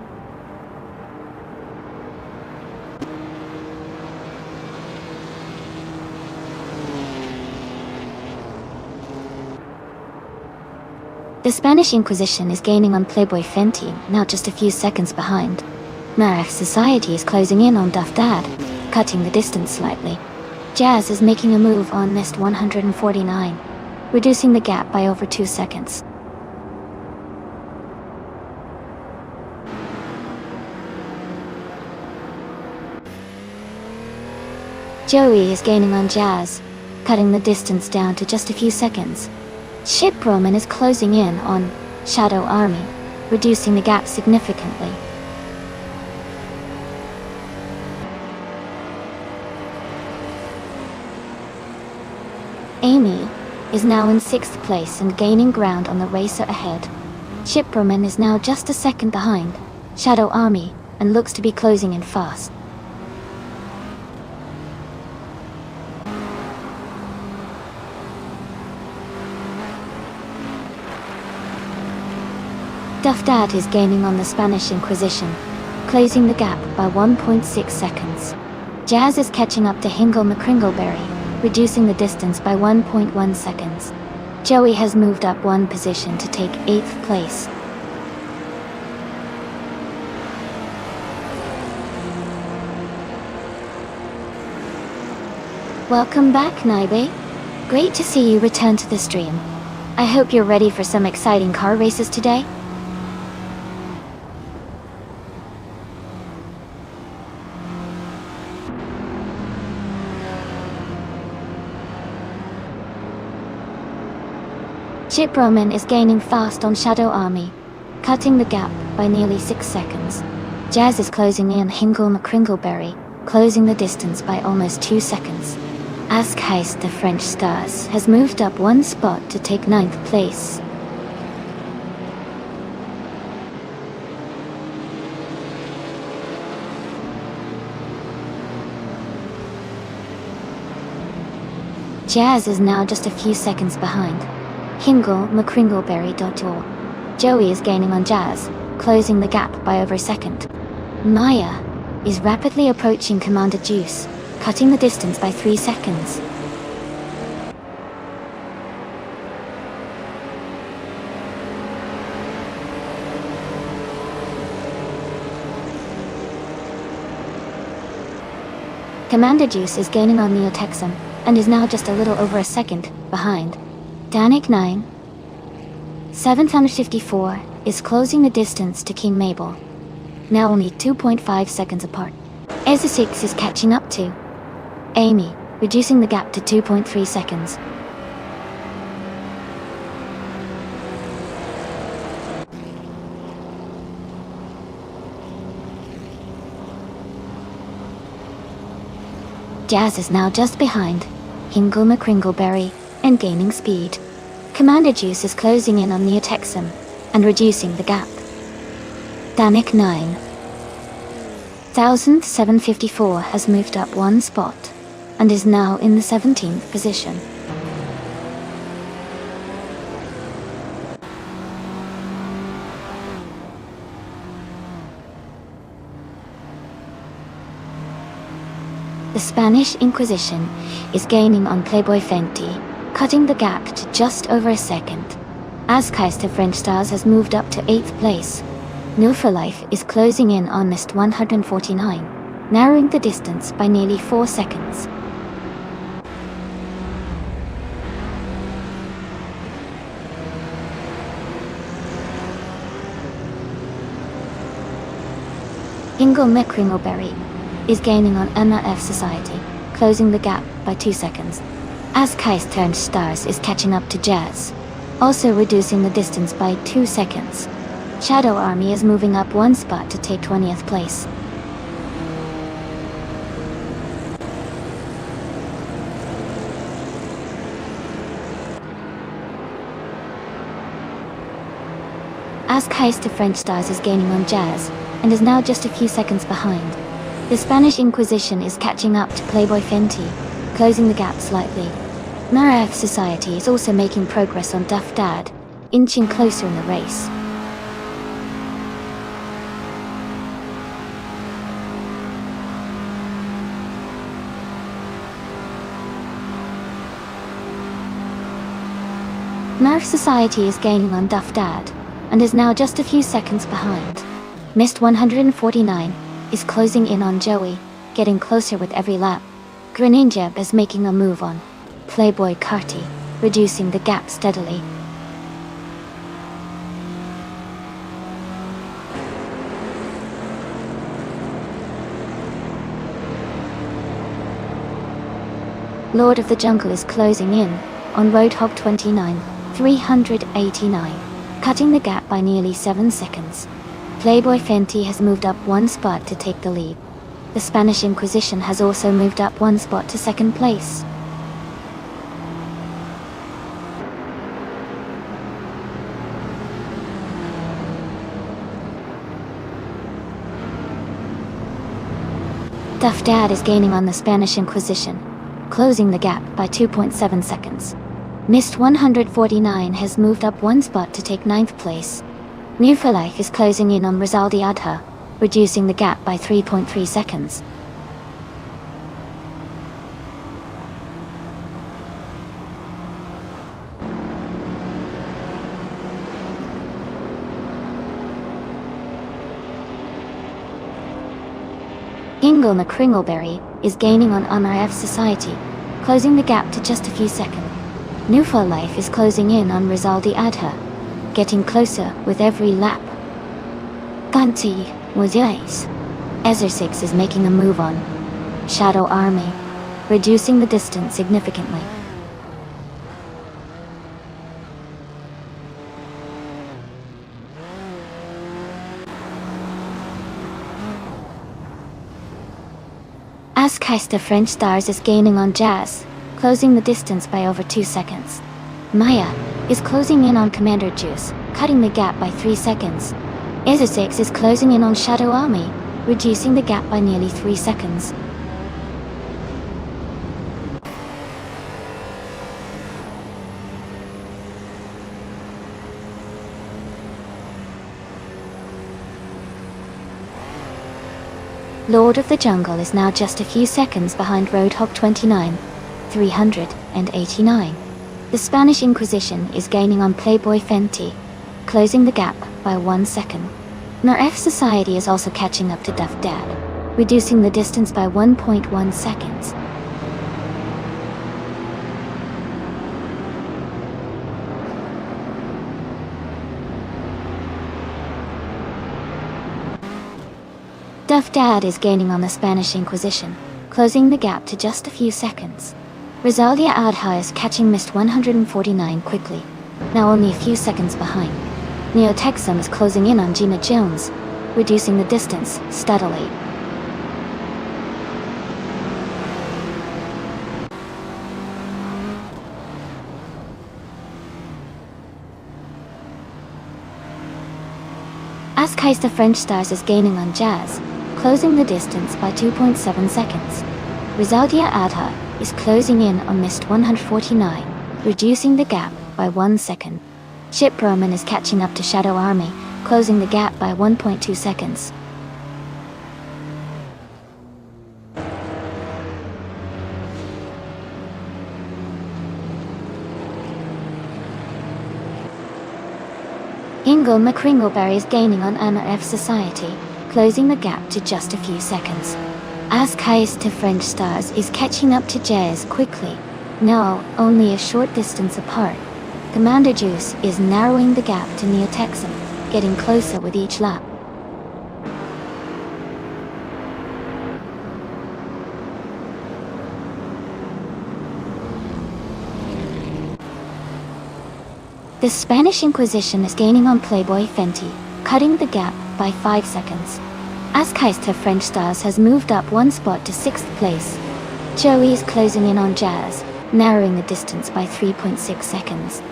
The Spanish Inquisition is gaining on Playboy Fenty, now just a few seconds behind. Marif Society is closing in on Duff Dad, cutting the distance slightly. Jazz is making a move on Mist 149, reducing the gap by over 2 seconds. Joey is gaining on Jazz, cutting the distance down to just a few seconds. Ship Roman is closing in on Shadow Army, reducing the gap significantly. Amy is now in 6th place and gaining ground on the racer ahead. Ship Roman is now just a second behind Shadow Army and looks to be closing in fast. Duff Dad is gaining on the Spanish Inquisition, closing the gap by 1.6 seconds. Jazz is catching up to Hingle McCringleberry, reducing the distance by 1.1 seconds. Joey has moved up 1 position to take 8th place. Welcome back, Naibe. Great to see you return to the stream. I hope you're ready for some exciting car races today. Ship Roman is gaining fast on Shadow Army, cutting the gap by nearly 6 seconds. Jazz is closing in Hingle McCringleberry, closing the distance by almost 2 seconds. As Keist the French Stars has moved up 1 spot to take 9th place. Jazz is now just a few seconds behind. Hingle McCringleberry. Joey is gaining on Jazz, closing the gap by over a second. Maya is rapidly approaching Commander Juice, cutting the distance by 3 seconds. Commander Juice is gaining on Neo Texan, and is now just a little over a second behind. Danik 9, 754 is closing the distance to King Mabel, now only 2.5 seconds apart. Ezra 6 is catching up to Amy, reducing the gap to 2.3 seconds. Jazz is now just behind Hingle McCringleberry and gaining speed. Commander Juice is closing in on Neo Texan and reducing the gap. Danik 9, 1754 has moved up 1 spot and is now in the 17th position. The Spanish Inquisition is gaining on Playboy Fenty, cutting the gap to just over a second. As Keist of French Stars has moved up to 8th place. New for Life is closing in on Mist 149, narrowing the distance by nearly 4 seconds. Hingle McCringleberry is gaining on MRF Society, closing the gap by 2 seconds. As Keist turned Stars is catching up to Jazz, also reducing the distance by 2 seconds. Shadow Army is moving up 1 spot to take 20th place. As Keist of French Stars is gaining on Jazz, and is now just a few seconds behind. The Spanish Inquisition is catching up to Playboy Fenty, closing the gap slightly. MRF Society is also making progress on Duff Dad, inching closer in the race. MRF Society is gaining on Duff Dad, and is now just a few seconds behind. Mist 149 is closing in on Joey, getting closer with every lap. Greninja is making a move on Playboy Carti, reducing the gap steadily. Lord of the Jungle is closing in on Roadhog 29, 389, cutting the gap by nearly 7 seconds. Playboy Fenty has moved up 1 spot to take the lead. The Spanish Inquisition has also moved up 1 spot to 2nd place. Duff Dad is gaining on the Spanish Inquisition, closing the gap by 2.7 seconds. Mist 149 has moved up 1 spot to take 9th place. New for Life is closing in on Rizaldi Adha, reducing the gap by 3.3 seconds. Hingle McCringleberry is gaining on MRF Society, closing the gap to just a few seconds. New for Life is closing in on Rizaldi Adha, getting closer with every lap. Ganti was Yace. Ezra 6 is making a move on Shadow Army, reducing the distance significantly. Askeister French Stars is gaining on Jazz, closing the distance by over 2 seconds. Maya is closing in on Commander Juice, cutting the gap by 3 seconds. Isosix is closing in on Shadow Army, reducing the gap by nearly 3 seconds. Lord of the Jungle is now just a few seconds behind Roadhog 29, 389. The Spanish Inquisition is gaining on Playboy Fenty, closing the gap by 1 second. Nerf Society is also catching up to Duff Dad, reducing the distance by 1.1 seconds. Duff Dad is gaining on the Spanish Inquisition, closing the gap to just a few seconds. Rosalia Adha is catching Mist 149 quickly, now only a few seconds behind. Neotexum is closing in on Gina Jones, reducing the distance steadily. Askeister French Stars is gaining on Jazz, closing the distance by 2.7 seconds. Rizaldia Adha is closing in on Mist 149, reducing the gap by 1 second. Ship Roman is catching up to Shadow Army, closing the gap by 1.2 seconds. Ingle McCringleberry is gaining on Nerf Society, closing the gap to just a few seconds. Askeister French Stars is catching up to Jazz quickly, now only a short distance apart. Commander Juice is narrowing the gap to Neotexum, getting closer with each lap. The Spanish Inquisition is gaining on Playboy Fenty, cutting the gap by 5 seconds. Askeister French Stars has moved up 1 spot to 6th place. Joey is closing in on Jazz, narrowing the distance by 3.6 seconds.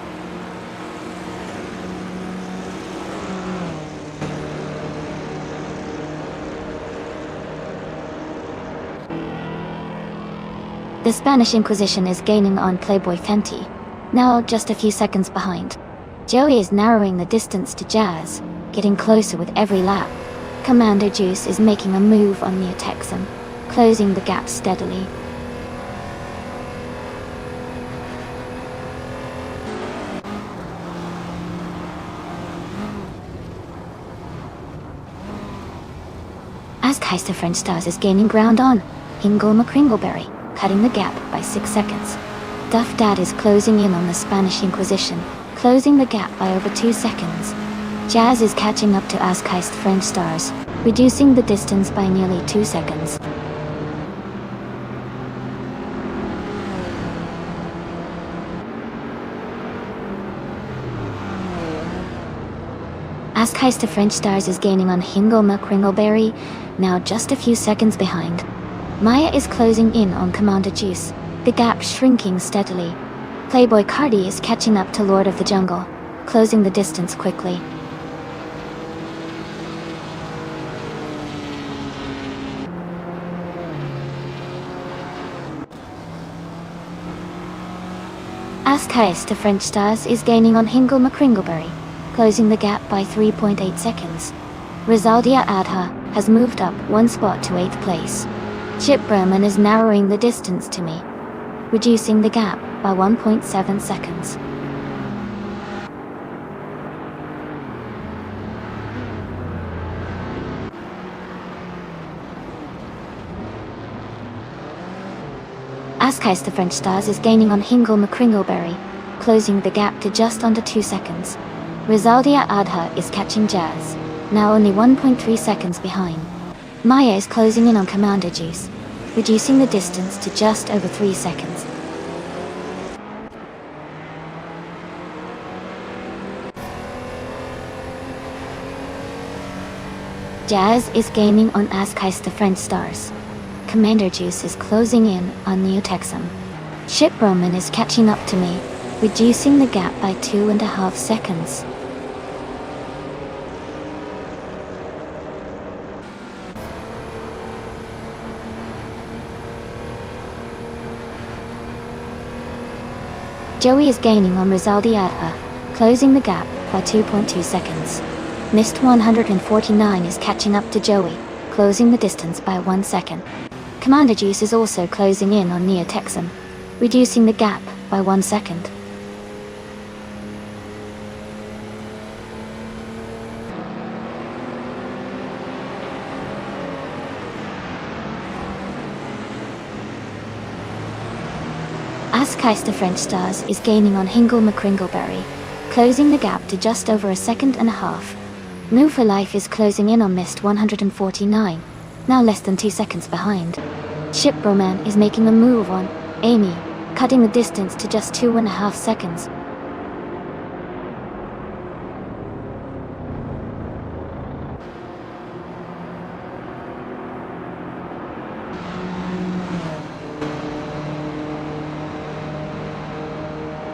The Spanish Inquisition is gaining on Playboy Fenty, now just a few seconds behind. Joey is narrowing the distance to Jazz, getting closer with every lap. Commander Juice is making a move on Neotexum, closing the gap steadily. Askeister French Stars is gaining ground on Ingle McCringleberry, cutting the gap by 6 seconds. Duff Dad is closing in on the Spanish Inquisition, closing the gap by over 2 seconds. Jazz is catching up to Askeister French Stars, reducing the distance by nearly 2 seconds. Askeister French Stars is gaining on Ingle McCringleberry, now just a few seconds behind. Maya is closing in on Commander Juice, the gap shrinking steadily. Playboy Cardi is catching up to Lord of the Jungle, closing the distance quickly. Askeister French Stars is gaining on Ingle McCringleberry, closing the gap by 3.8 seconds. Rizaldia Adha has moved up 1 spot to 8th place. Chip Berman is narrowing the distance to me, reducing the gap by 1.7 seconds. Askeister French Stars is gaining on Ingle McCringleberry, closing the gap to just under 2 seconds. Rizaldia Adha is catching Jazz, now only 1.3 seconds behind. Maya is closing in on Commander Juice, reducing the distance to just over 3 seconds. Jazz is gaining on Askeister French Stars, Commander Juice is closing in on Neo Texum. Ship Roman is catching up to me, reducing the gap by 2.5 seconds. Joey is gaining on Rizaldi Adha, closing the gap by 2.2 seconds. Mist 149 is catching up to Joey, closing the distance by 1 second. Commander Juice is also closing in on Neo Texum, reducing the gap by 1 second. Askeister French Stars is gaining on Hingle McCringleberry, closing the gap to just over 1.5 seconds. Move for Life is closing in on Mist 149, now less than 2 seconds behind. Ship Roman is making a move on Amy, cutting the distance to just 2.5 seconds.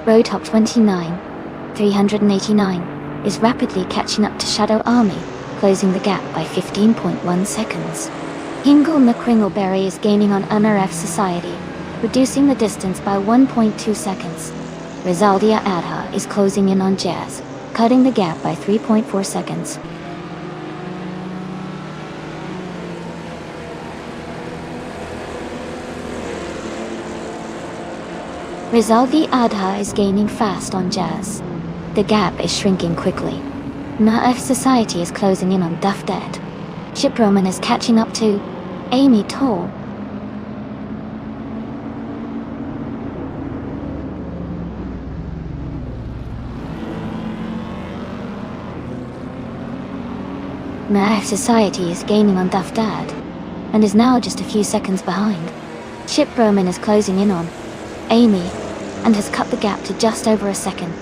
Roadhop 29, 389, is rapidly catching up to Shadow Army, closing the gap by 15.1 seconds. Hingle McCringleberry is gaining on MRF Society, reducing the distance by 1.2 seconds. Rizaldia Adha is closing in on Jazz, cutting the gap by 3.4 seconds. Rizaldi Adha is gaining fast on Jazz. The gap is shrinking quickly. MRF Society is closing in on Duff Dead. Ship Roman is catching up to Amy Toll. MRF Society is gaining on Duff Dad, and is now just a few seconds behind. Ship Roman is closing in on Amy, and has cut the gap to just over 1 second.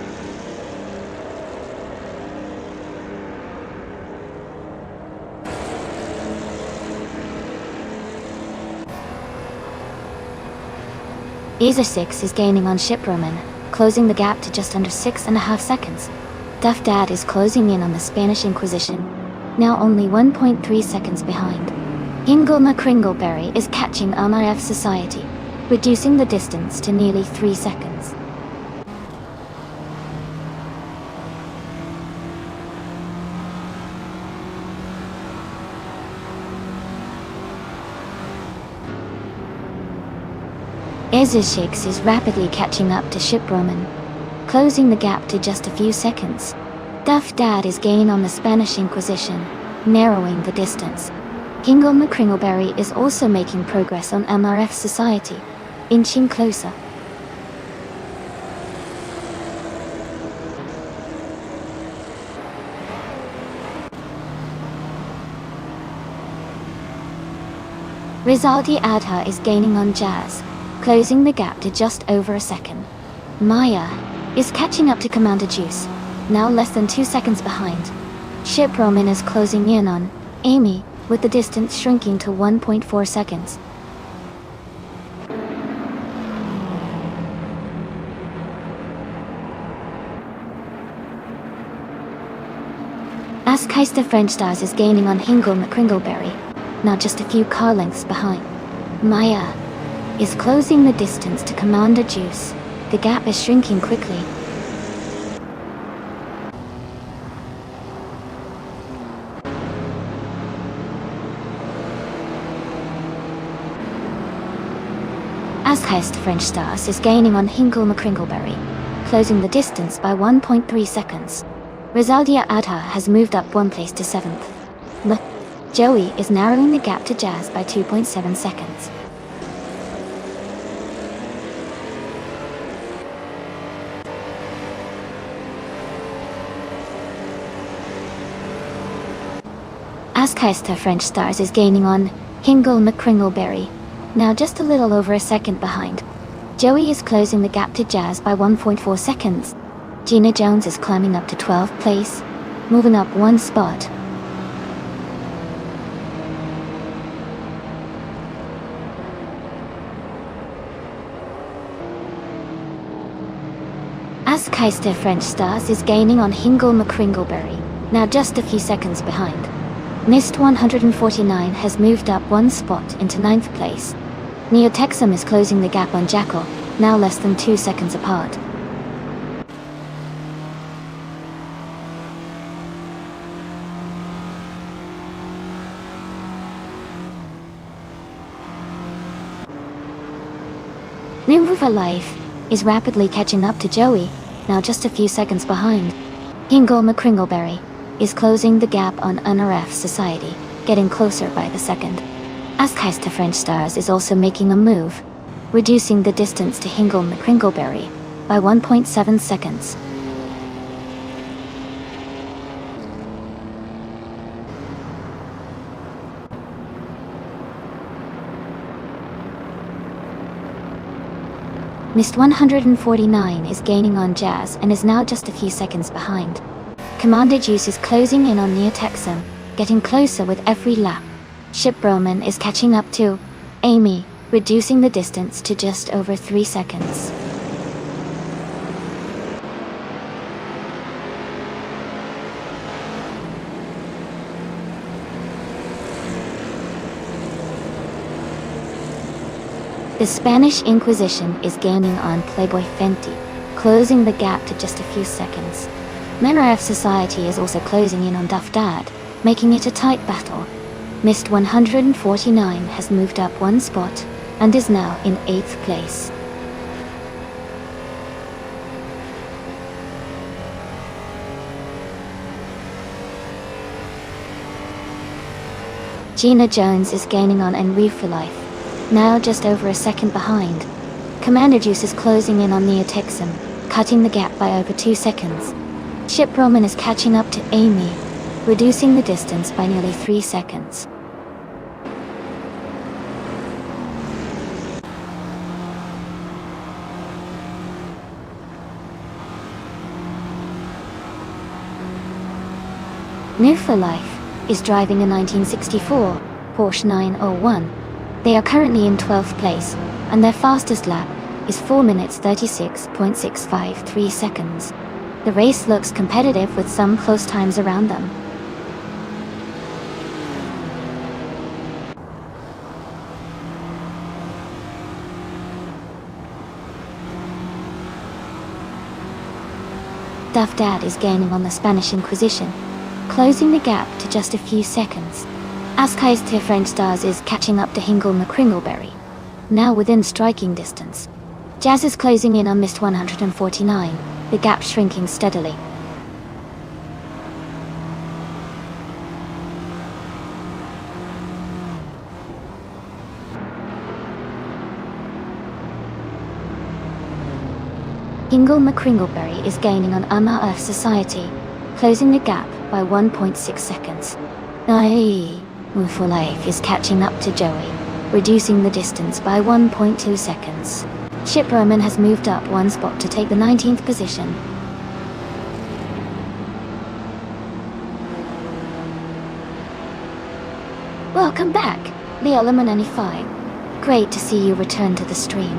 Either 6 is gaining on Ship Roman, closing the gap to just under 6.5 seconds. Duff Dad is closing in on the Spanish Inquisition, now only 1.3 seconds behind. Hingle McCringleberry is catching MRF Society, reducing the distance to nearly 3 seconds. Ezeshix is rapidly catching up to Ship Roman, closing the gap to just a few seconds. Duff Dad is gaining on the Spanish Inquisition, narrowing the distance. Hingle McCringleberry is also making progress on MRF Society, inching closer. Rizaldi Adha is gaining on Jazz, closing the gap to just over 1 second. Maya is catching up to Commander Juice, now less than 2 seconds behind. Ship Roman is closing in on Amy, with the distance shrinking to 1.4 seconds. Askeister French Stars is gaining on Hingle McCringleberry, now just a few car lengths behind. Maya is closing the distance to Commander Juice. The gap is shrinking quickly. Askeister French Stars is gaining on Hingle McCringleberry, closing the distance by 1.3 seconds. Rizaldia Adha has moved up 1 place to 7th. Joey is narrowing the gap to Jazz by 2.7 seconds. Askeister French Stars is gaining on Hingle McCringleberry, now just a little over 1 second behind. Joey is closing the gap to Jazz by 1.4 seconds. Gina Jones is climbing up to 12th place, moving up 1 spot. Keister French Stars is gaining on Hingle McCringleberry, now just a few seconds behind. Mist 149 has moved up one spot into 9th place. Neotexum is closing the gap on Jackal, now less than 2 seconds apart. New for Life is rapidly catching up to Joey, now just a few seconds behind. Hingle McCringleberry is closing the gap on NRF Society, getting closer by the second. Keister French Stars is also making a move, reducing the distance to Hingle McCringleberry by 1.7 seconds. Mist 149 is gaining on Jazz and is now just a few seconds behind. Commander Juice is closing in on Neotexum, getting closer with every lap. Ship Roman is catching up to Amy, reducing the distance to just over 3 seconds. The Spanish Inquisition is gaining on Playboy Fenty, closing the gap to just a few seconds. NRF Society is also closing in on Duff Dad, making it a tight battle. Mist 149 has moved up one spot and is now in 8th place. Gina Jones is gaining on Enrue for Life, now just over a second behind. Commander Juice is closing in on Neotexum, cutting the gap by over 2 seconds. Ship Roman is catching up to Amy, reducing the distance by nearly 3 seconds. New for Life is driving a 1964 Porsche 901. They are currently in 12th place, and their fastest lap is 4 minutes 36.653 seconds. The race looks competitive with some close times around them. Duff Dad is gaining on the Spanish Inquisition, closing the gap to just a few seconds. Keister French Stars is catching up to Hingle McCringleberry, now within striking distance. Jazz is closing in on Mist 149, the gap shrinking steadily. Hingle McCringleberry is gaining on NRF Society, closing the gap by 1.6 seconds. Move for Life is catching up to Joey, reducing the distance by 1.2 seconds. Ship Roman has moved up one spot to take the 19th position. Welcome back, Leo95. Great to see you return to the stream.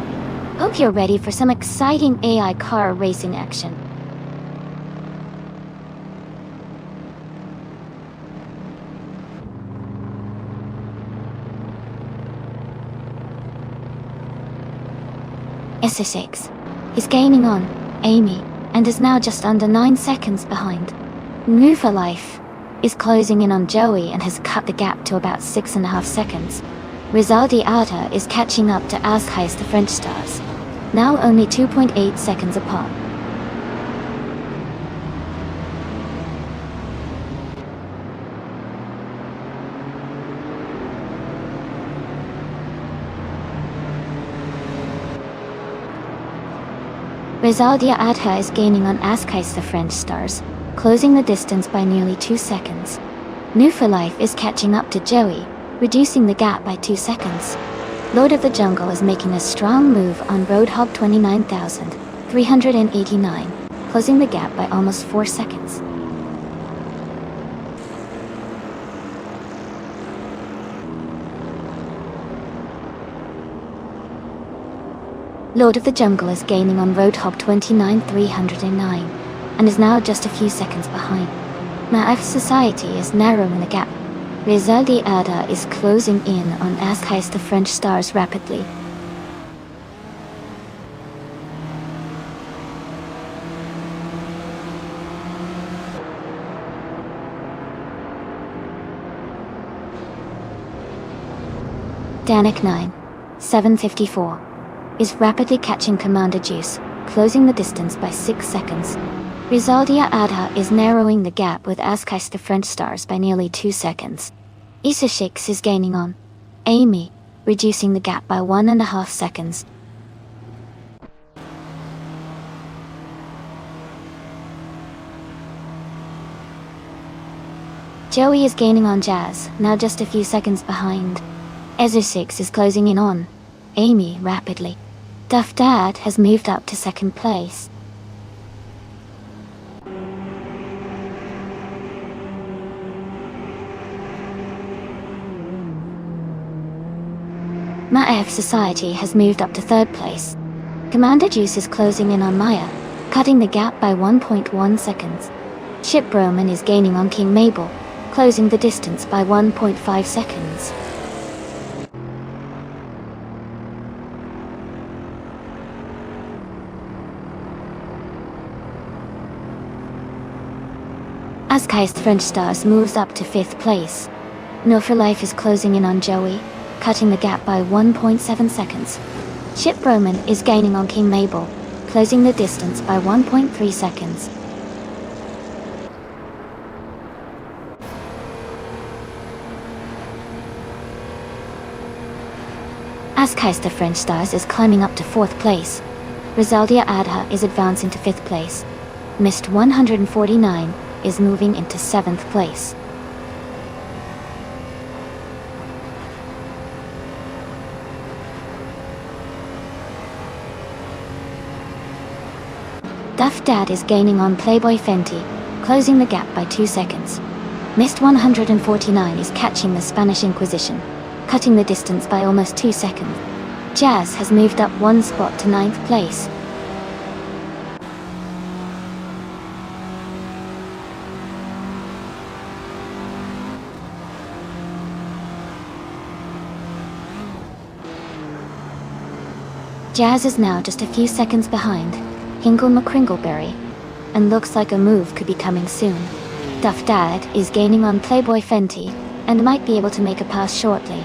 Hope you're ready for some exciting AI car racing action. SS6 is gaining on Amy and is now just under 9 seconds behind. New for Life is closing in on Joey and has cut the gap to about 6.5 seconds. Rizaldi Alta is catching up to Keister French Stars, now only 2.8 seconds apart. Rizaldia Adha is gaining on Keister French Stars, closing the distance by nearly 2 seconds. New for Life is catching up to Joey, reducing the gap by 2 seconds. Lord of the Jungle is making a strong move on Roadhog 29,389, closing the gap by almost 4 seconds. Lord of the Jungle is gaining on Roadhog 29 309 and is now just a few seconds behind. Maaf Society is narrowing the gap. Rizaldi Ada is closing in on Askais the French Stars rapidly. Danik 9, 754, is rapidly catching Commander Juice, closing the distance by 6 seconds. Rizaldia Adha is narrowing the gap with Askais the French Stars by nearly 2 seconds. Issa Shix is gaining on Amy, reducing the gap by 1.5 seconds. Joey is gaining on Jazz, now just a few seconds behind. Ezer6 is closing in on Amy rapidly. Duff Dad has moved up to second place. Maaf Society has moved up to third place. Commander Juice is closing in on Maya, cutting the gap by 1.1 seconds. Ship Roman is gaining on King Mabel, closing the distance by 1.5 seconds. Askais the French Stars moves up to 5th place. No for Life is closing in on Joey, cutting the gap by 1.7 seconds. Ship Roman is gaining on King Mabel, closing the distance by 1.3 seconds. Askais the French Stars is climbing up to 4th place. Rizaldia Adha is advancing to 5th place. Mist 149 is moving into 7th place. Duff Dad is gaining on Playboy Fenty, closing the gap by 2 seconds. Mist 149 is catching the Spanish Inquisition, cutting the distance by almost 2 seconds. Jazz has moved up 1 spot to 9th place. Jazz is now just a few seconds behind Hingle McCringleberry, and looks like a move could be coming soon. Duff Dad is gaining on Playboy Fenty, and might be able to make a pass shortly.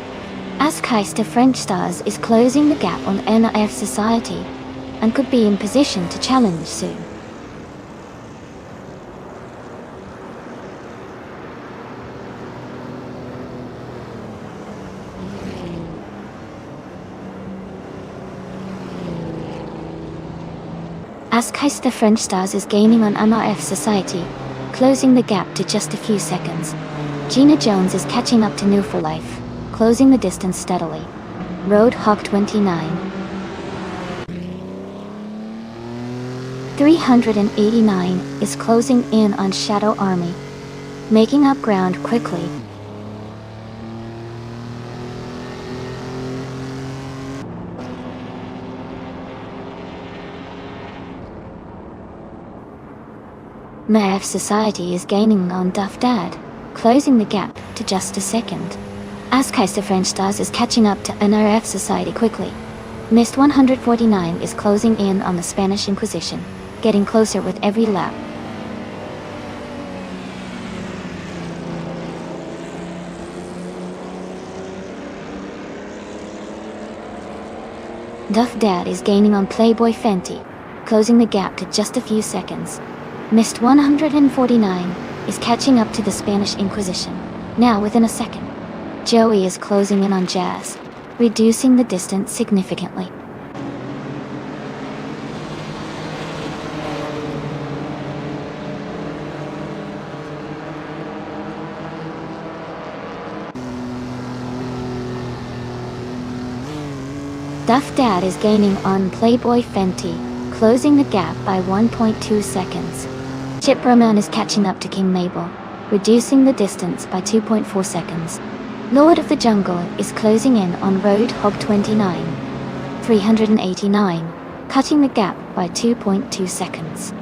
Askais the French Stars is closing the gap on NIF Society, and could be in position to challenge soon. Askais the French Stars is gaining on MRF Society, closing the gap to just a few seconds. Gina Jones is catching up to New for Life, closing the distance steadily. Roadhog 29. 389 is closing in on Shadow Army, making up ground quickly. MAF Society is gaining on Duff Dad, closing the gap to just a second. Askais the French Stars is catching up to NRF Society quickly. Mist 149 is closing in on the Spanish Inquisition, getting closer with every lap. Duff Dad is gaining on Playboy Fenty, closing the gap to just a few seconds. Mist 149 is catching up to the Spanish Inquisition, now within a second. Joey is closing in on Jazz, reducing the distance significantly. Duff Dad is gaining on Playboy Fenty, closing the gap by 1.2 seconds. Chip Roman is catching up to King Mabel, reducing the distance by 2.4 seconds. Lord of the Jungle is closing in on Roadhog 29. 389 cutting the gap by 2.2 seconds.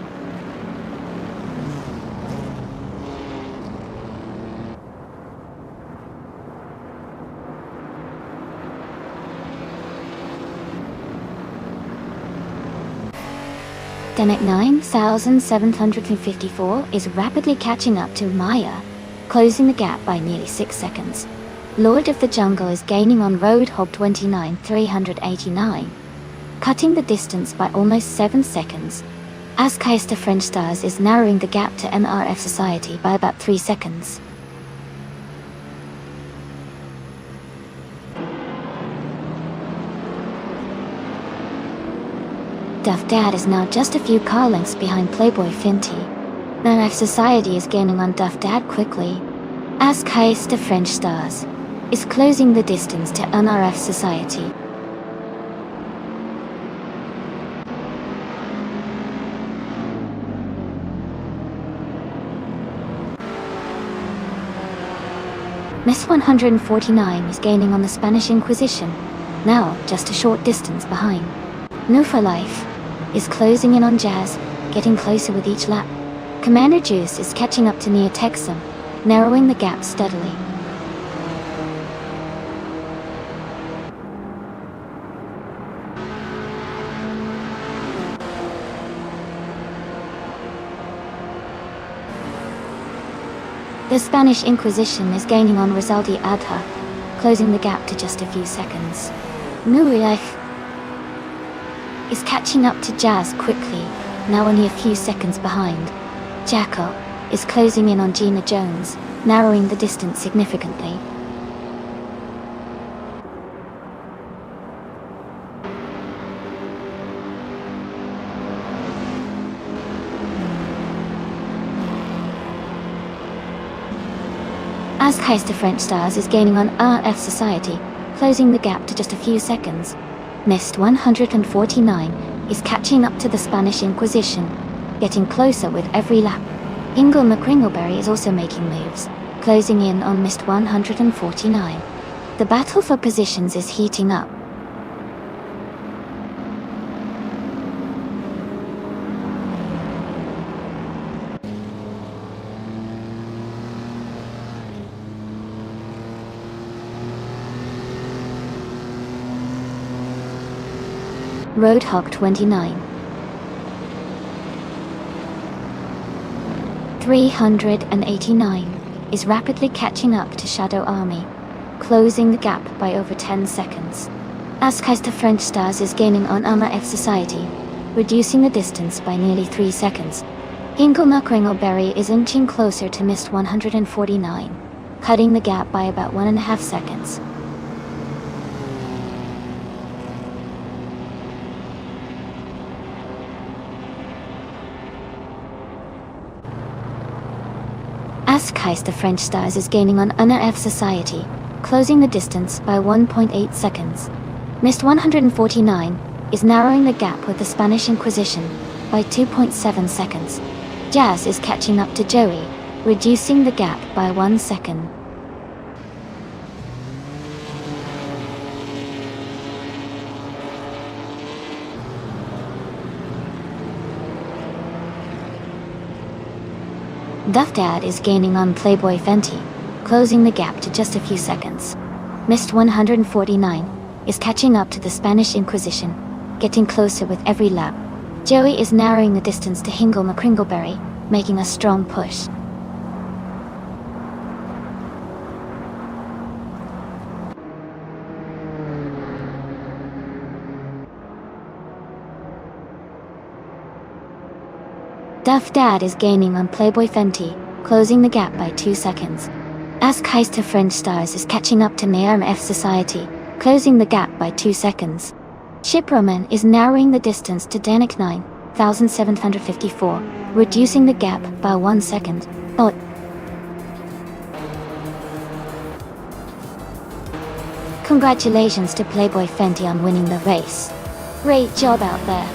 Demek 9754 is rapidly catching up to Maya, closing the gap by nearly 6 seconds. Lord of the Jungle is gaining on Roadhog 29389, cutting the distance by almost 7 seconds. As Keister French Stars is narrowing the gap to MRF Society by about 3 seconds. Duff Dad is now just a few car lengths behind Playboy Fenty. MRF Society is gaining on Duff Dad quickly, as Keister French Stars is closing the distance to MRF Society. Miss 149 is gaining on the Spanish Inquisition, now just a short distance behind. No for Life is closing in on Jazz, getting closer with each lap. Commander Juice is catching up to Nia Texum, narrowing the gap steadily. The Spanish Inquisition is gaining on Rizaldi Adha, closing the gap to just a few seconds. Nuriech is catching up to Jazz quickly, now only a few seconds behind. Jacko is closing in on Gina Jones, narrowing the distance significantly. As Keister French Stars is gaining on RF Society, closing the gap to just a few seconds. Mist 149 is catching up to the Spanish Inquisition, getting closer with every lap. Ingle McCringleberry is also making moves, closing in on Mist 149. The battle for positions is heating up. Roadhog 29. 389 is rapidly catching up to Shadow Army, closing the gap by over 10 seconds. As Keister French Stars is gaining on MRF Society, reducing the distance by nearly 3 seconds. Ingle McCringleberry is inching closer to Mist 149, cutting the gap by about 1.5 seconds. As Keister French Stars is gaining on MRF Society, closing the distance by 1.8 seconds. Mist 149 is narrowing the gap with the Spanish Inquisition by 2.7 seconds. Jazz is catching up to Joey, reducing the gap by 1 second. Duff Dad is gaining on Playboy Fenty, closing the gap to just a few seconds. Mist 149 is catching up to the Spanish Inquisition, getting closer with every lap. Joey is narrowing the distance to Ingle McCringleberry, making a strong push. Duff Dad is gaining on Playboy Fenty, closing the gap by 2 seconds. As Keister French Stars is catching up to MRF Society, closing the gap by 2 seconds. Shiproman is narrowing the distance to Danik 9754, reducing the gap by 1 second. Congratulations to Playboy Fenty on winning the race. Great job out there.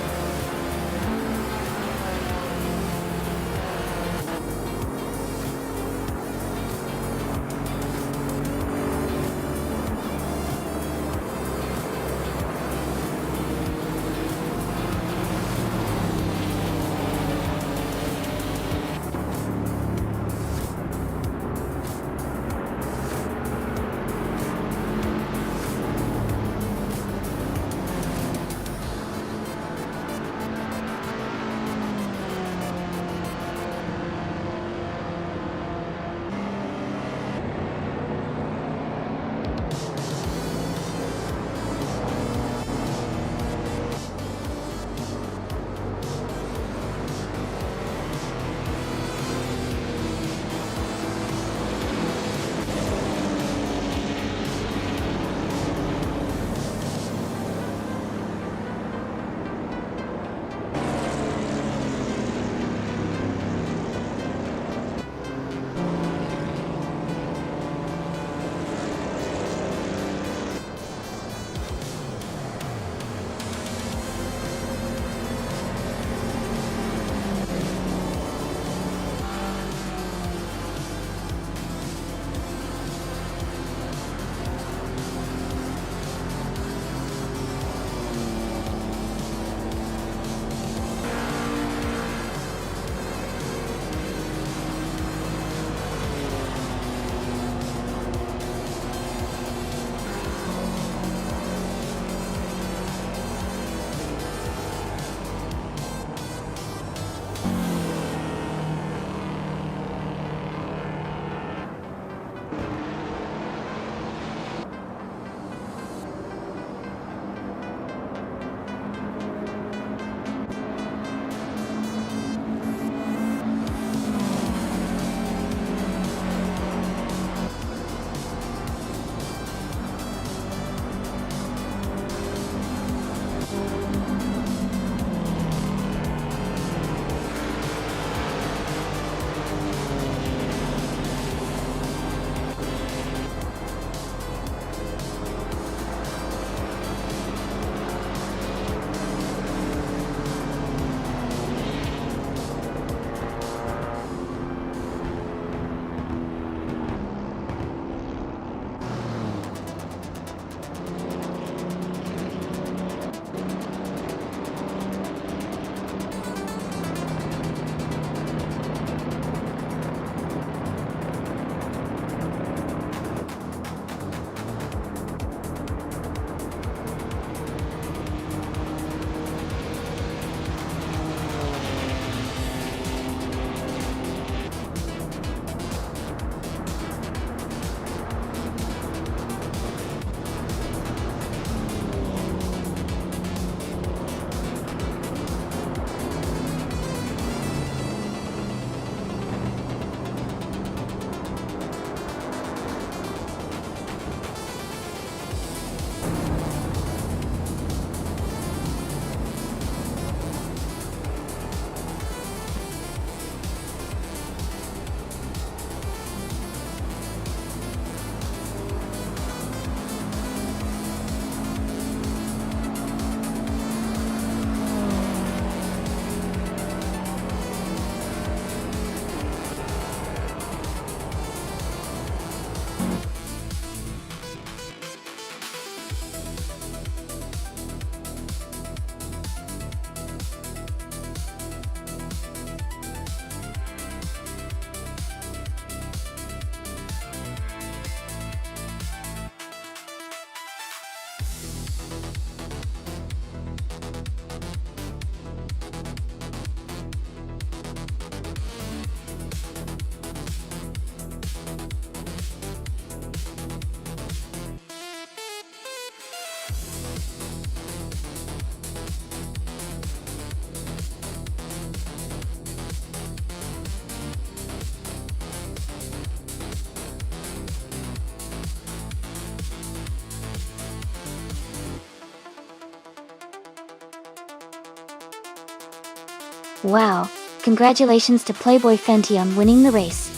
Wow, congratulations to Playboy Fenty on winning the race.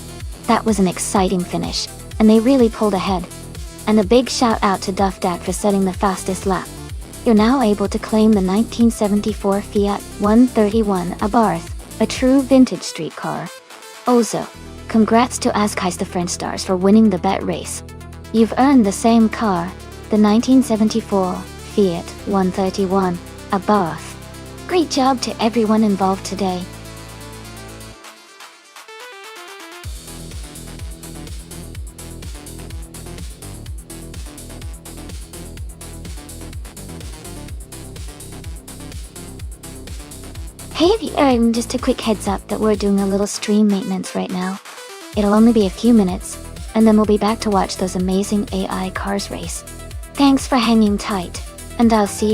That was an exciting finish, and they really pulled ahead. And a big shout out to Duff Dak for setting the fastest lap. You're now able to claim the 1974 Fiat 131 Abarth, a true vintage street car. Also, congrats to Azkais the French Stars for winning the bet race. You've earned the same car, the 1974 Fiat 131 Abarth. Great job to everyone involved today. Hey, just a quick heads up that we're doing a little stream maintenance right now. It'll only be a few minutes, and then we'll be back to watch those amazing AI cars race. Thanks for hanging tight, and I'll see you